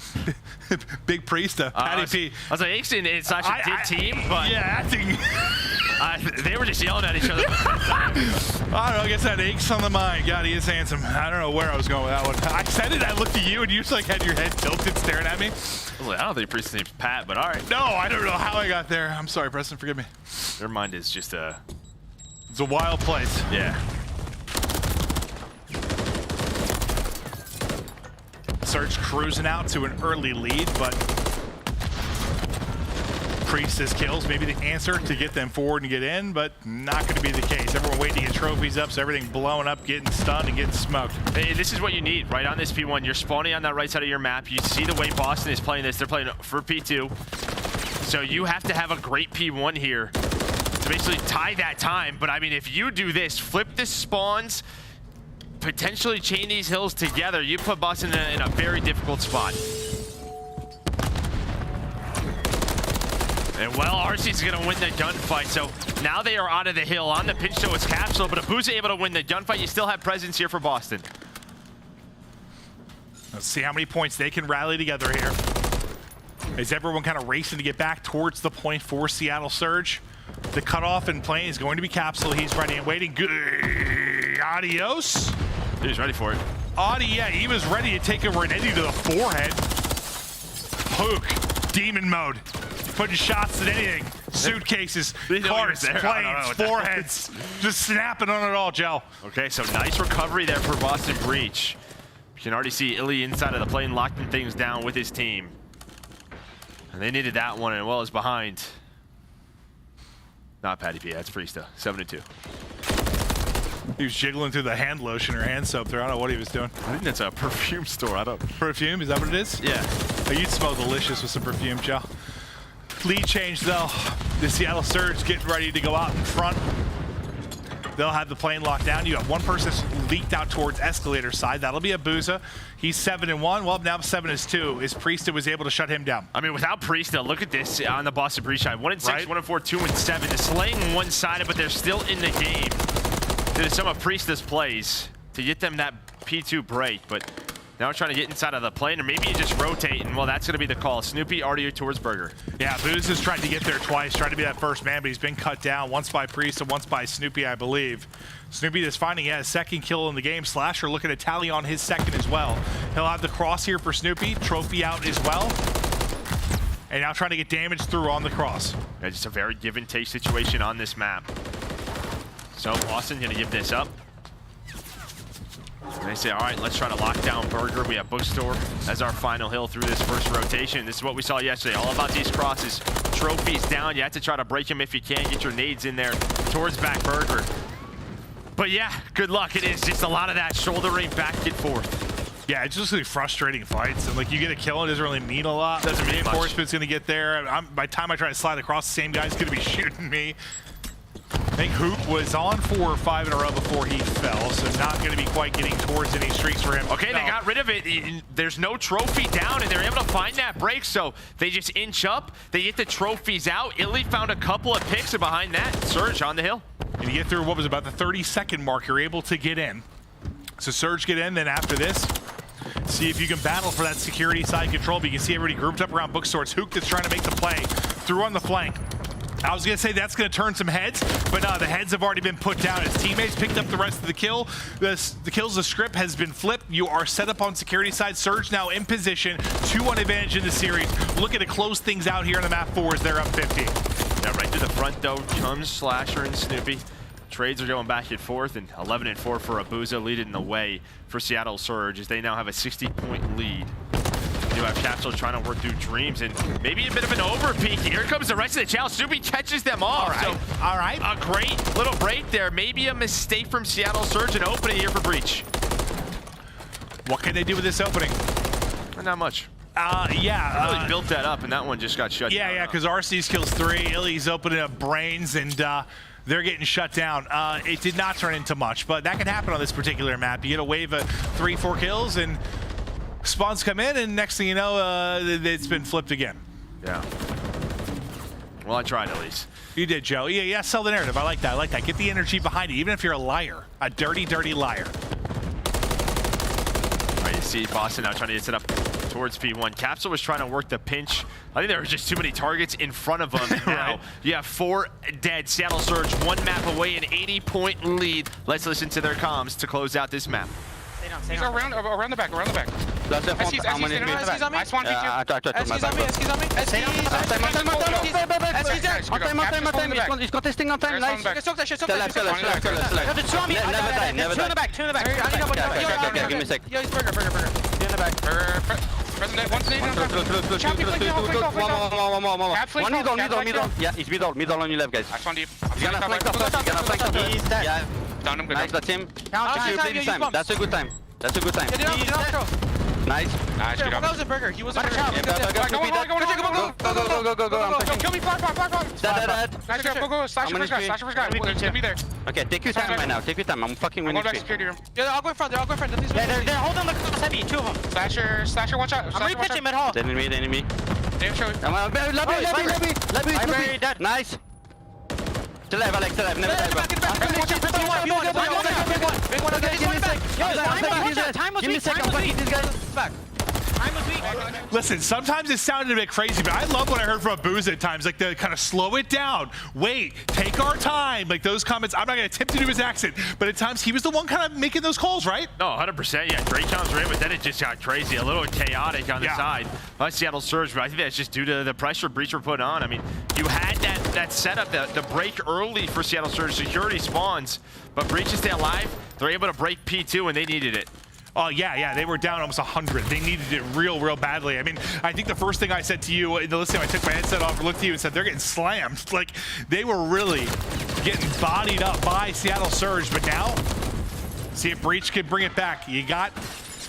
Big Priestahh. Patty P. I was like, Action, it's actually a team, but yeah, acting. They were just yelling at each other. I don't know. I guess that aches on the mind. God, he is handsome. I don't know where I was going with that one. I said it. I looked at you, and you just like had your head tilted, staring at me. I was like, I don't think Priestah's name's Pat, but all right. No, I don't know how I got there. I'm sorry, Preston. Forgive me. Their mind is just It's a wild place. Yeah. Surge cruising out to an early lead, but Priestahh's kills maybe the answer to get them forward and get in, but not going to be the case. Everyone waiting to get trophies up, so everything blowing up, getting stunned, and getting smoked. Hey, this is what you need, right on this P1. You're spawning on that right side of your map. You see the way Boston is playing this. They're playing for P2. So you have to have a great P1 here to basically tie that time. But, I mean, if you do this, flip the spawns, potentially chain these hills together, you put Boston in a very difficult spot. And well, Arcitys is gonna win the gunfight, so now they are out of the hill. On the pinch though, it's Capsidal, but Abuzah able to win the gunfight. You still have presence here for Boston. Let's see how many points they can rally together here. Is everyone kind of racing to get back towards the point for Seattle Surge? The cutoff in play is going to be Capsidal. He's ready and waiting. Good. Adios. He's ready for it. Yeah, he was ready to take a Renetti to the forehead. Huke, demon mode. Putting shots at anything. Suitcases, cars, planes, foreheads. Just snapping on it all, Joe. Okay, so nice recovery there for Boston Breach. You can already see Illey inside of the plane locking things down with his team. And they needed that one, and well is behind. Not Patty P, that's Priestahh, 7-2. He was jiggling through the hand lotion or hand soap there. I don't know what he was doing. I think that's a perfume store. I don't. Perfume? Is that what it is? Yeah. Oh, you'd smell delicious with some perfume, Joe. Lead change though. The Seattle Surge getting ready to go out in front. They'll have the plane locked down. You have one person leaked out towards escalator side. That'll be Abuzah. He's 7-1. Well, now 7-2. Is Priestahh was able to shut him down. I mean, without Priestahh, look at this on the Boston Breach side. 1-6, right? 1-4, 2-7. They're slaying one-sided, but they're still in the game. There's some of Priestah's plays to get them that P2 break, but now we're trying to get inside of the plane, or maybe you just rotate, and well, that's going to be the call. Snoopy already towards Røkkr. Yeah, Abuzah's tried to get there twice, tried to be that first man, but he's been cut down, once by Priestahh, once by Snoopy, I believe. Snoopy is finding his second kill in the game. Slasher looking to tally on his second as well. He'll have the cross here for Snoopy, trophy out as well. And now trying to get damage through on the cross. Yeah, just a very give and take situation on this map. So Boston gonna give this up. And they say, all right, let's try to lock down Røkkr. We have Bookstore as our final hill through this first rotation. This is what we saw yesterday, all about these crosses. Trophies down, you have to try to break them if you can. Get your nades in there towards back Røkkr. But yeah, good luck. It is just a lot of that shouldering back and forth. Yeah, it's just really frustrating fights. And like you get a kill, it doesn't really mean a lot. Doesn't mean much. Reinforcement's gonna get there. By the time I try to slide across, the same guy's gonna be shooting me. I think Huke was on 4 or 5 in a row before he fell, so not going to be quite getting towards any streaks for him. Okay, they got rid of it. There's no trophy down, and they're able to find that break, so they just inch up. They get the trophies out. Illey found a couple of picks, and behind that, Surge on the hill. And you get through what was about the 30-second mark, you're able to get in. So Surge get in, then after this, see if you can battle for that security side control. But you can see everybody grouped up around Bookstore. It's Huke that's trying to make the play through on the flank. I was going to say that's going to turn some heads, but no, the heads have already been put down. His teammates picked up the rest of the kill. The kills, the script has been flipped. You are set up on security side. Surge now in position, 2-1 advantage in the series. Looking to close things out here on the map 4 as they're up 50. Yeah, right to the front though comes Slasher and Snoopy. Trades are going back and forth, and 11-4 for Abuzah, leading the way for Seattle Surge as they now have a 60-point lead. You have Capsidal trying to work through Dreams, and maybe a bit of an overpeak. Here comes the rest of the challenge. Snoopy catches them off. All right. A great little break there. Maybe a mistake from Seattle Surge, an opening here for Breach. What can they do with this opening? Not much. Yeah. Really built that up, and that one just got shut down. Yeah, because Arcitys kills 3. Illey's opening up brains, and they're getting shut down. It did not turn into much, but that can happen on this particular map. You get a wave of 3-4 kills, and spawns come in, and next thing you know, it's been flipped again. Yeah. Well, I tried at least. You did, Joe. Yeah, sell the narrative. I like that. I like that. Get the energy behind it, even if you're a liar. A dirty, dirty liar. All right, you see Boston now trying to get set up towards P1. Capsidal was trying to work the pinch. I think there were just too many targets in front of them. And now you have 4 dead. Seattle Surge 1 map away, an 80-point lead. Let's listen to their comms to close out this map. He's around the back. That's it. SC's on me. I spawned SC's on me. SC's on me. SC's there. He's got this thing on time. Nice. Soak that shit. Select. Two on me. Two in the back. Give me a sec. Yo, he's burger. Two in the back. President, one's nade. One middle. Yeah, he's middle on your left, guys. I spawned deep. He's gonna flank up. He's dead. Yeah. Down him. Nice, that's him. That's a good time. That's a good time. Nice. Nice, good job. That was a burger. He was a burger. Go. Kill me, far. Dead. Nice job, go. Slash first guy. It's gonna be there. Okay, take your time right now. Take your time. I'm fucking winning. I'm going back security room. Yeah, I'll go in front. They're hold on the cross heavy. 2 of them. Slasher, watch out. I'm repitching mid hall. Enemy. Damn show. Let me. Dead. Nice. Still alive, Alex. Never died, bro. Give me a second. I'm fucking these guys back. Listen, sometimes it sounded a bit crazy, but I love what I heard from Abuzah at times, like the kind of slow it down, wait, take our time, like those comments. I'm not going to attempt to do his accent, but at times he was the one kind of making those calls, right? No, 100%. Yeah, great counts were in, but then it just got crazy, a little chaotic on the side by Seattle Surge, but I think that's just due to the pressure Breach were put on. I mean, you had that setup, the break early for Seattle Surge, security spawns, but Breach to stay alive, they're able to break P2 and they needed it. Oh, yeah, they were down almost 100. They needed it real badly. I mean, I think the first thing I said to you, the last time I took my headset off and looked at you and said, they're getting slammed. Like, they were really getting bodied up by Seattle Surge, but now, see if Breach can bring it back. You got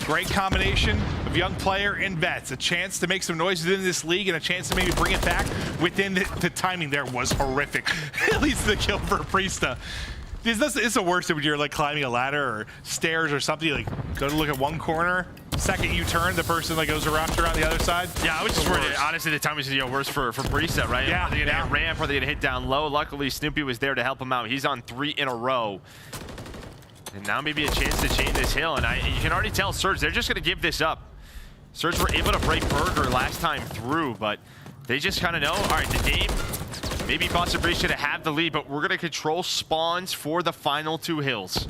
great combination of young player and vets, a chance to make some noise within this league and a chance to maybe bring it back within the timing there was horrific. At least the kill for Priestahh. It's the worst when you're like climbing a ladder or stairs or something. You like go to look at one corner, second you turn, the person like goes around the other side. Yeah, I was just worried. Honestly, the time was worse for Priestahh, right? Yeah, are they gonna hit ramp? Are they gonna hit down low? Luckily, Snoopy was there to help him out. He's on 3 in a row. And now maybe a chance to chain this hill. And you can already tell Surge, they're just gonna give this up. Surge were able to break Røkkr last time through, but they just kind of know, all right, the game, maybe Boston Breach should have the lead, but we're gonna control spawns for the final 2 hills.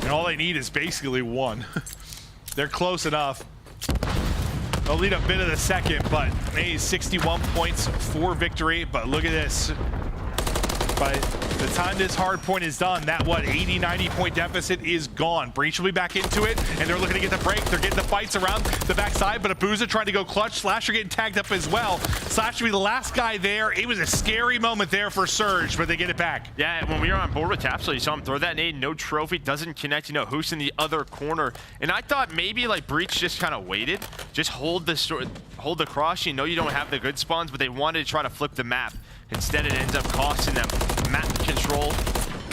And all they need is basically 1. They're close enough. They'll lead a bit of the second, but they need 61 points for victory. But look at this. By the time this hard point is done, that 80, 90 point deficit is gone. Breach will be back into it, and they're looking to get the break. They're getting the fights around the backside, but Abuzah trying to go clutch. Slasher getting tagged up as well. Slasher will be the last guy there. It was a scary moment there for Surge, but they get it back. Yeah, when we were on board with Capsidal, you saw him throw that nade, no trophy, doesn't connect. You know, Huke's in the other corner. And I thought maybe like Breach just kind of waited, just hold the cross. You know you don't have the good spawns, but they wanted to try to flip the map. Instead, it ends up costing them map control.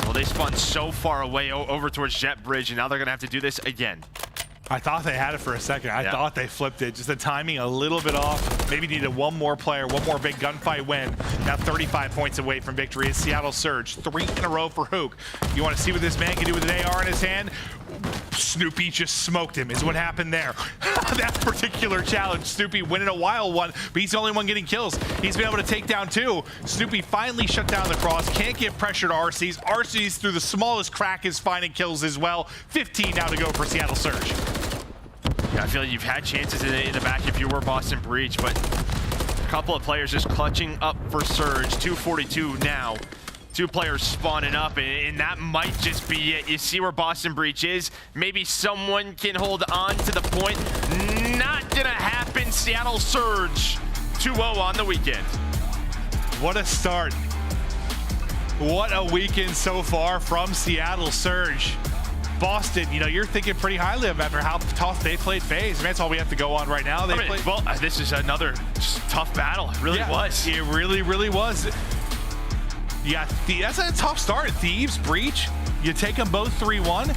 Well, they spun so far away over towards Jet Bridge, and now they're going to have to do this again. I thought they had it for a second. I thought they flipped it. Just the timing a little bit off. Maybe needed one more player, one more big gunfight win. Now 35 points away from victory is Seattle Surge. 3 in a row for Huke. You want to see what this man can do with an AR in his hand? Snoopy just smoked him is what happened there. That particular challenge, Snoopy winning a wild one, but he's the only one getting kills. He's been able to take down 2. Snoopy finally shut down the cross, can't get pressure to Arcitys. Arcitys through the smallest crack is finding kills as well. 15 now to go for Seattle Surge. Yeah, I feel like you've had chances in the back if you were Boston Breach, but a couple of players just clutching up for Surge. 242 now. 2 players spawning up, and that might just be it. You see where Boston Breach is. Maybe someone can hold on to the point. Not gonna happen. Seattle Surge 2-0 on the weekend. What a start. What a weekend so far from Seattle Surge. Boston, you know, you're thinking pretty highly of them after how tough they played FaZe. I mean, that's all we have to go on right now. Well, this is another just tough battle. It really was. It really, really was. Yeah, that's a tough start. Thieves, Breach, you take them both 3-1.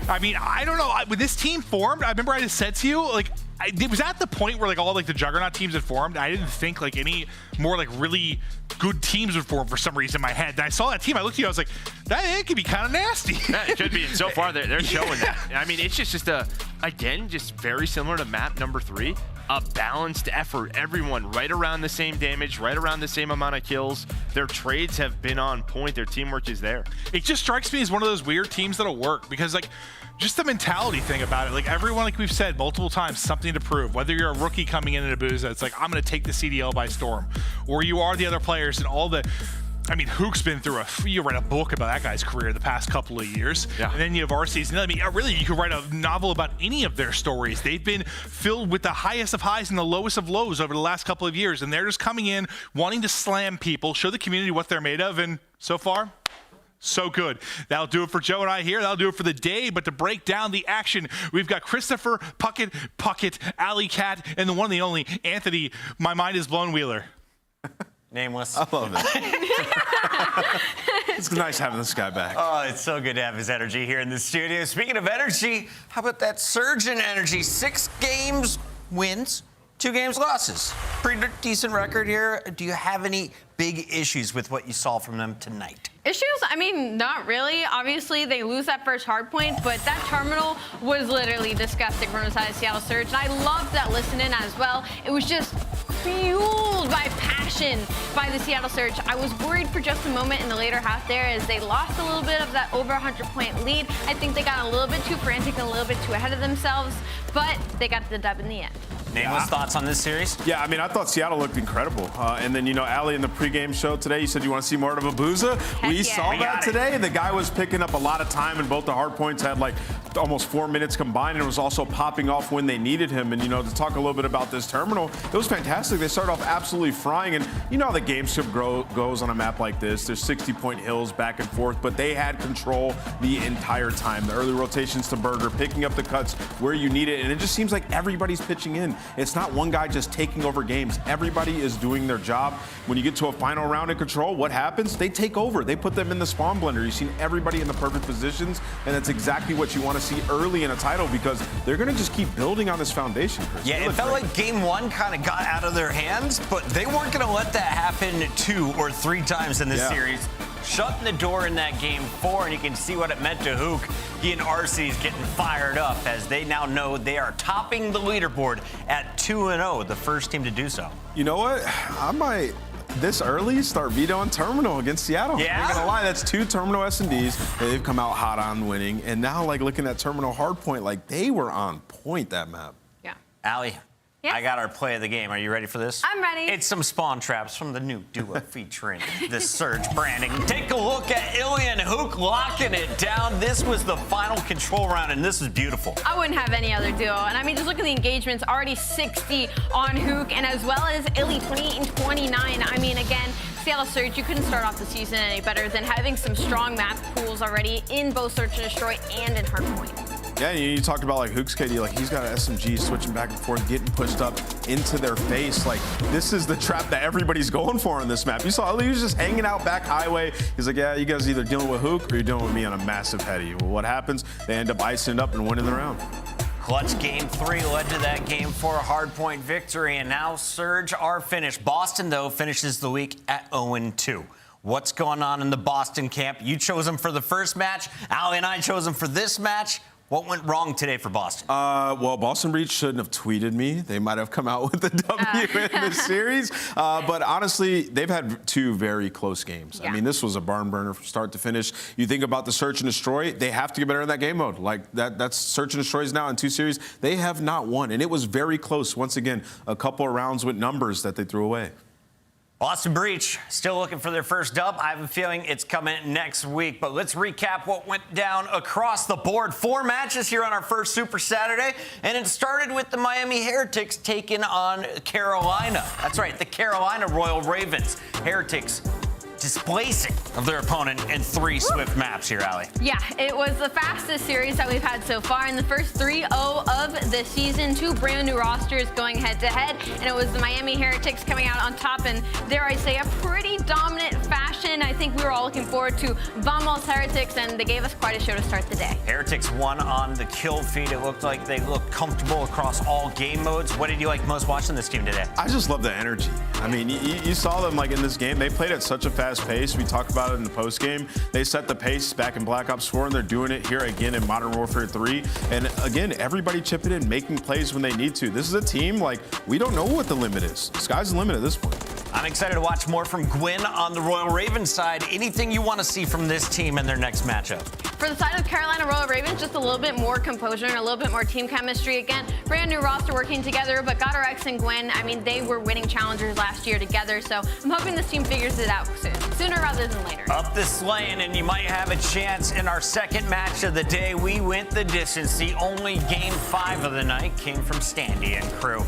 I mean, I don't know. When this team formed, I remember I just said to you, like, it was at the point where like all like the Juggernaut teams had formed. I didn't think like any more like really good teams would form for some reason in my head. And I saw that team. I looked at you. I was like, it could be kind of nasty. Yeah, it could be. And so far, they're showing that. I mean, it's just again, just very similar to map number 3. A balanced effort. Everyone right around the same damage, right around the same amount of kills. Their trades have been on point. Their teamwork is there. It just strikes me as one of those weird teams that'll work because like just the mentality thing about it. Like everyone, like we've said multiple times, something to prove. Whether you're a rookie coming in at Abuzah, it's like, I'm going to take the CDL by storm. Or you are the other players and all the... I mean, Huke's been through you read a book about that guy's career the past couple of years. Yeah. And then you have Arcitys. I mean, really, you could write a novel about any of their stories. They've been filled with the highest of highs and the lowest of lows over the last couple of years. And they're just coming in, wanting to slam people, show the community what they're made of. And so far, so good. That'll do it for Joe and I here. That'll do it for the day. But to break down the action, we've got Christopher, Puckett, Alley Cat, and the one and the only Anthony, my mind is blown, Wheeler. Nameless. I love it. It's nice having this guy back. Oh, it's so good to have his energy here in the studio. Speaking of energy, how about that surge in energy? 6 games wins, 2 games losses. Pretty decent record here. Do you have any big issues with what you saw from them tonight? Issues? I mean, not really. Obviously, they lose that first hard point, but that terminal was literally disgusting from the side of Seattle Surge. And I loved that listening as well. It was just fueled by passion by the Seattle Surge. I was worried for just a moment in the later half there as they lost a little bit of that over 100-point lead. I think they got a little bit too frantic and a little bit tit ahead of themselves, but they got the dub in the end. Nameless, thoughts on this series? Yeah, I mean, I thought Seattle looked incredible. And then, you know, Alley in the pregame show today, you said you want to see more of Abuzah. We saw that today. The guy was picking up a lot of time, and both the hard points had like almost 4 minutes combined, and was also popping off when they needed him. And, you know, to talk a little bit about this terminal, it was fantastic. They started off absolutely frying, and you know how the game script goes on a map like this. There's 60-point hills back and forth, but they had control the entire time. The early rotations to Burger, picking up the cuts where you need it, and it just seems like everybody's pitching in. It's not one guy just taking over games. Everybody is doing their job. When you get to a final round in control, what happens? They take over. They put them in the spawn blender. You've seen everybody in the perfect positions, and that's exactly what you want to see early in a title because they're going to just keep building on this foundation, Chris. Yeah, it felt like game 1 kind of got out of their hands, but they weren't going to let that happen 2 or 3 times in this series. Shutting the door in that game 4, and you can see what it meant to Huke. He and Arcitys getting fired up as they now know they are topping the leaderboard at 2-0, the first team to do so. You know what? I might, this early, start vetoing Terminal against Seattle. Yeah? I'm not gonna lie, that's 2 Terminal S&Ds. They've come out hot on winning, and now like looking at Terminal Hardpoint, like they were on point that map. Yeah. Allie. Yes? I got our play of the game. Are you ready for this? I'm ready. It's some spawn traps from the new duo featuring the Surge branding. Take a look at Illey and Huke locking it down. This was the final control round, and this is beautiful. I wouldn't have any other duo. And I mean, just look at the engagements, already 60 on Huke, and as well as Illey, 28 and 29. I mean, again, Seattle Surge, you couldn't start off the season any better than having some strong map pools already in both Search and Destroy and in Hardpoint. Yeah, you talked about like Huke's KD, like he's got an SMG switching back and forth, getting pushed up into their face. Like this is the trap that everybody's going for on this map. You saw he was just hanging out back highway. He's like, yeah, you guys are either dealing with Huke or you're dealing with me on a massive heady. Well, what happens? They end up icing it up and winning the round. Clutch game 3 led to that game 4 hardpoint victory, and now Surge are finished. Boston, though, finishes the week at 0-2. What's going on in the Boston camp? You chose them for the first match. Allie and I chose them for this match. What went wrong today for Boston? Well, Boston Breach shouldn't have tweeted me. They might have come out with a W in this series. But honestly, they've had 2 very close games. Yeah. I mean, this was a barn burner from start to finish. You think about the Search and Destroy, they have to get better in that game mode. Like, that's Search and Destroys now in 2 series. They have not won, and it was very close. Once again, a couple of rounds with numbers that they threw away. Boston Breach still looking for their first dub. I have a feeling it's coming next week, but let's recap what went down across the board. 4 matches here on our first Super Saturday, and it started with the Miami Heretics taking on Carolina. That's right, the Carolina Royal Ravens. Heretics displacing of their opponent in 3 swift maps here, Allie. Yeah, it was the fastest series that we've had so far in the first 3-0 of the season. 2 brand new rosters going head-to-head, and it was the Miami Heretics coming out on top in, dare I say, a pretty dominant fashion. I think we were all looking forward to Vamos Heretics, and they gave us quite a show to start the day. Heretics won on the kill feed. It looked like they looked comfortable across all game modes. What did you like most watching this team today? I just love the energy. I mean, you saw them like in this game. They played at such a fast pace. We talked about it in the post game. They set the pace back in Black Ops 4, and they're doing it here again in Modern Warfare 3. And again, everybody chipping in, making plays when they need to. This is a team like we don't know what the limit is. Sky's the limit at this point. I'm excited to watch more from Gwinn on the Royal Ravens side. Anything you want to see from this team in their next matchup? For the side of Carolina Royal Ravens, just a little bit more composure and a little bit more team chemistry. Again, brand new roster working together, but GODRX and Gwinn, I mean, they were winning challengers last year together, so I'm hoping this team figures it out soon, sooner rather than later. Up this lane, and you might have a chance in our second match of the day. We went the distance. The only game 5 of the night came from Standy and crew.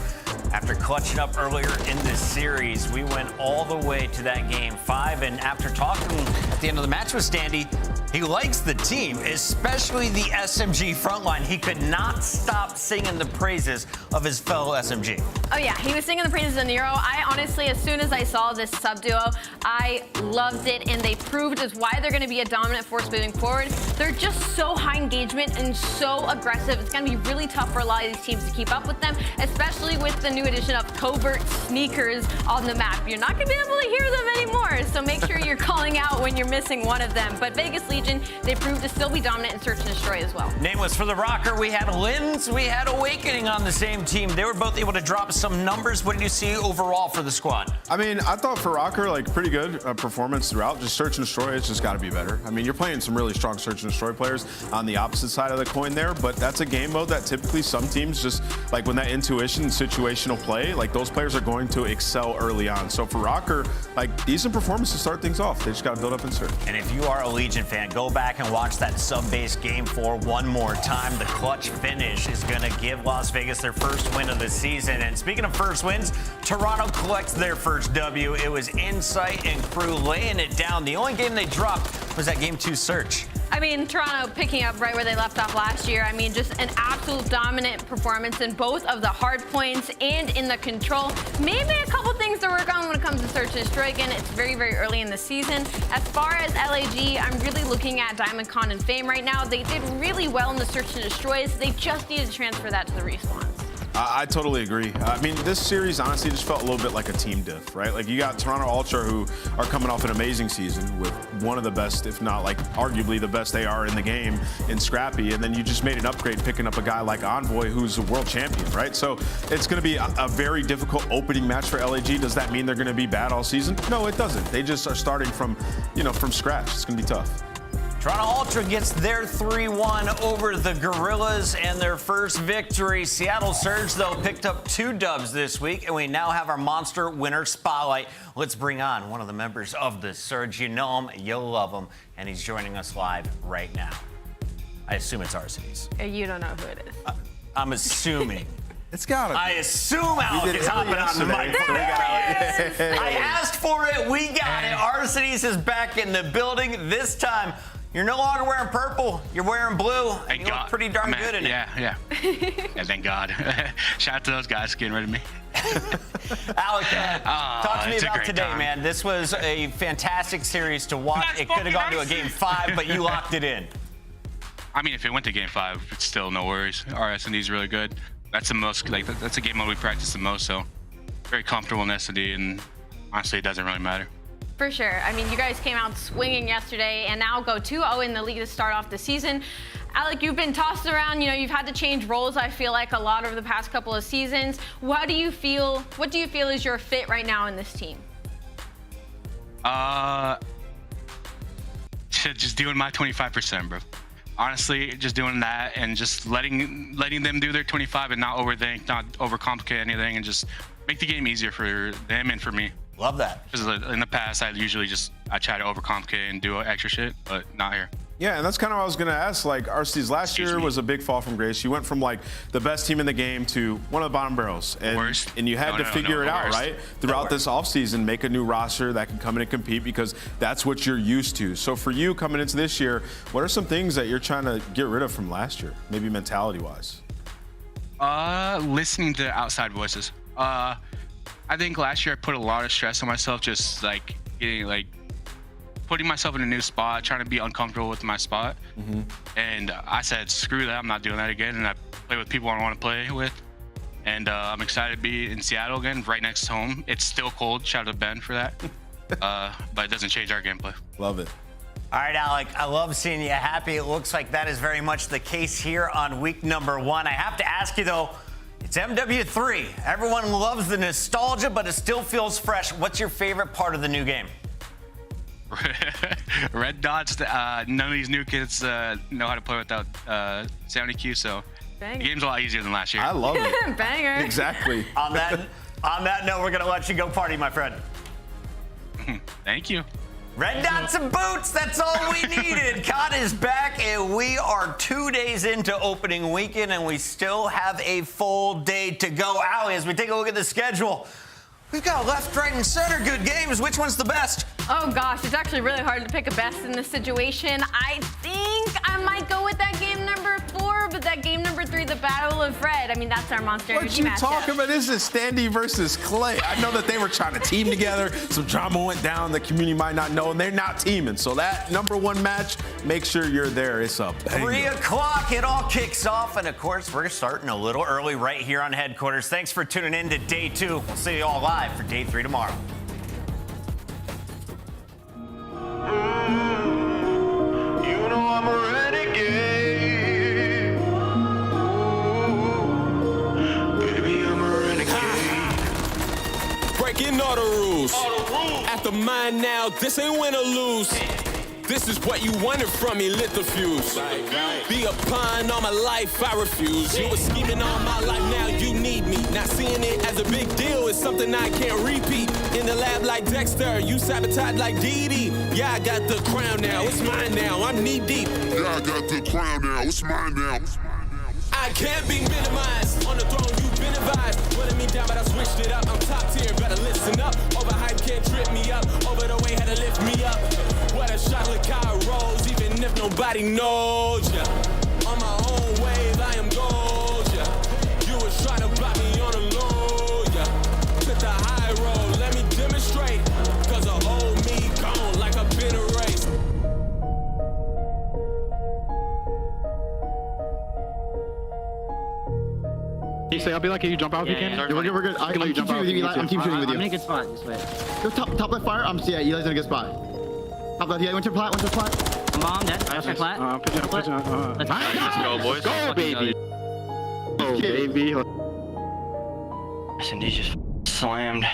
After clutching up earlier in this series, we went all the way to that game 5, and after talking at the end of the match with Standy, he likes the team, especially the SMG frontline. He could not stop singing the praises of his fellow SMG. Oh yeah, he was singing the praises of Nero. I honestly, as soon as I saw this sub duo, I loved it, and they proved as why they're going to be a dominant force moving forward. They're just so high engagement and so aggressive. It's going to be really tough for a lot of these teams to keep up with them, especially with the new addition of covert sneakers on the map. You're not going to be able to hear them anymore, so make sure you're calling out when you're missing one of them. But Vegas Legion, they proved to still be dominant in Search and Destroy as well. Nameless for the Røkkr, we had Lynz, we had Owakening on the same team. They were both able to drop some numbers. What did you see overall for the squad? I mean, I thought for Røkkr, like pretty good performance throughout. Just Search and Destroy, it's just got to be better. I mean, you're playing some really strong Search and Destroy players on the opposite side of the coin there, but that's a game mode that typically some teams just, like when that intuition, situational play, like those players are going to excel early on. So for Røkkr, like decent performance to start things off. They just got to build up in Search. And if you are a Legion fan, go back and watch that sub-base game 4 one more time. The clutch finish is going to give Las Vegas their first win of the season. And speaking of first wins, Toronto collects their first W. It was Insight and crew laying it down. The only game they dropped was that game 2 Search. I mean, Toronto picking up right where they left off last year. I mean, just an absolute dominant performance in both of the hard points and in the control. Maybe a couple things to work on when it comes to Search and Destroy. Again, it's very, very early in the season. As far as LAG, I'm really looking at DiamondCon and Fame right now. They did really well in the Search and Destroys. They just needed to transfer that to the respawns. I totally agree. I mean, this series honestly just felt a little bit like a team diff, right? Like you got Toronto Ultra, who are coming off an amazing season with one of the best, if not like arguably the best they are in the game in Scrappy, and then you just made an upgrade picking up a guy like Envoy, who's a world champion, right? So it's going to be a very difficult opening match for LAG. Does that mean they're going to be bad all season? No, it doesn't. They just are starting from, from scratch. It's going to be tough. Toronto Ultra gets their 3-1 over the Guerrillas and their first victory. Seattle Surge, though, picked up 2 dubs this week, and we now have our monster winner spotlight. Let's bring on one of the members of the Surge. You know him, you love him, and he's joining us live right now. I assume it's Arcitys. You don't know who it is. I'm assuming. It's gotta be. I assume Alec is hopping on the mic. I asked for it. We got it. Arcitys is back in the building. This time, you're no longer wearing purple. You're wearing blue. And you look pretty darn good in it. Yeah. And thank God. Shout out to those guys getting rid of me. Alec, talk to me about today, man. This was a fantastic series to watch. It could have gone to a game 5, but you locked it in. I mean, if it went to game 5, it's still no worries. Our S&D is really good. That's the most, that's a game mode we practice the most, so very comfortable in S&D, and honestly, it doesn't really matter. For sure. I mean, you guys came out swinging yesterday and now go 2-0 in the league to start off the season. Alec, you've been tossed around. You've had to change roles, I feel like, a lot over the past couple of seasons. What do you feel is your fit right now in this team? Just doing my 25%, bro. Honestly, just doing that and just letting them do their 25 and not overthink, not overcomplicate anything, and just make the game easier for them and for me. Love that. Because in the past, I try to overcomplicate and do extra shit, but not here. Yeah, and that's kind of what I was going to ask. Like, Arcitys last year was a big fall from grace. You went from like the best team in the game to one of the bottom barrels. And you had to figure it out, right? Throughout this offseason, make a new roster that can come in and compete because that's what you're used to. So for you coming into this year, what are some things that you're trying to get rid of from last year, maybe mentality-wise? Listening to outside voices. I think last year I put a lot of stress on myself, just like getting like putting myself in a new spot, trying to be uncomfortable with my spot. And I said, screw that, I'm not doing that again. And I play with people I want to play with. And I'm excited to be in Seattle again, right next to home. It's still cold, shout out to Ben for that. But it doesn't change our gameplay. Love it. All right, Alec, I love seeing you happy. It looks like that is very much the case here on week number 1. I have to ask you, though, it's MW3. Everyone loves the nostalgia, but it still feels fresh. What's your favorite part of the new game? Red dots. None of these new kids know how to play without 70Q, so the game's a lot easier than last year. I love it. Banger. Exactly. On that note, we're going to let you go party, my friend. Thank you. Red dots and boots, that's all we needed. COD is back, and we are 2 days into opening weekend, and we still have a full day to go. Allie, as we take a look at the schedule, we've got left, right, and center good games. Which one's the best? Oh gosh, it's actually really hard to pick a best in this situation. I think I might go with that game number 4, but that game number 3, the Battle of Red. I mean, that's our Monster What Energy you matchup. talking about? This is Standy versus Clay. I know that they were trying to team together. Some drama went down. The community might not know, and they're not teaming. So that number 1 match, make sure you're there. It's a banger. 3 o'clock, it all kicks off. And of course, we're starting a little early right here on headquarters. Thanks for tuning in to day 2. We'll see you all live for day 3 tomorrow. You know I'm a renegade. Baby, I'm a renegade. Breaking all the rules. After mine now, this ain't win or lose. This is what you wanted from me, lit the fuse. Be a pawn all my life, I refuse. You were scheming all my life, now you need me. Not seeing it as a big deal, it's something I can't repeat. In the lab like Dexter, you sabotage like Dee. Yeah, I got the crown now, it's mine now, I'm knee deep. Yeah, I got the crown now, it's mine now. I can't be minimized. On the throne, you've been advised. Putting me down, but I switched it up. I'm top tier, better listen up. Overhype can't trip me up. Over the way, had to lift me up. What a shot, look how it rolls, even if nobody knows ya. On my own wave, I am gold, ya. You was trying to block me on the low, ya. Took the high road, let me demonstrate. Cause the old me gone like a bitter race. You say, I'll be like, you jump out if you can. We're good. I can let you jump out. I'm keep shooting with you. I'm in a good spot this way. Go top left fire. Yeah, Eli's in a good spot. Top left, yeah, went to plat. I'm bomb, dead. I also plat. Let's go, boys. Go, baby. Go, baby. SND just slammed.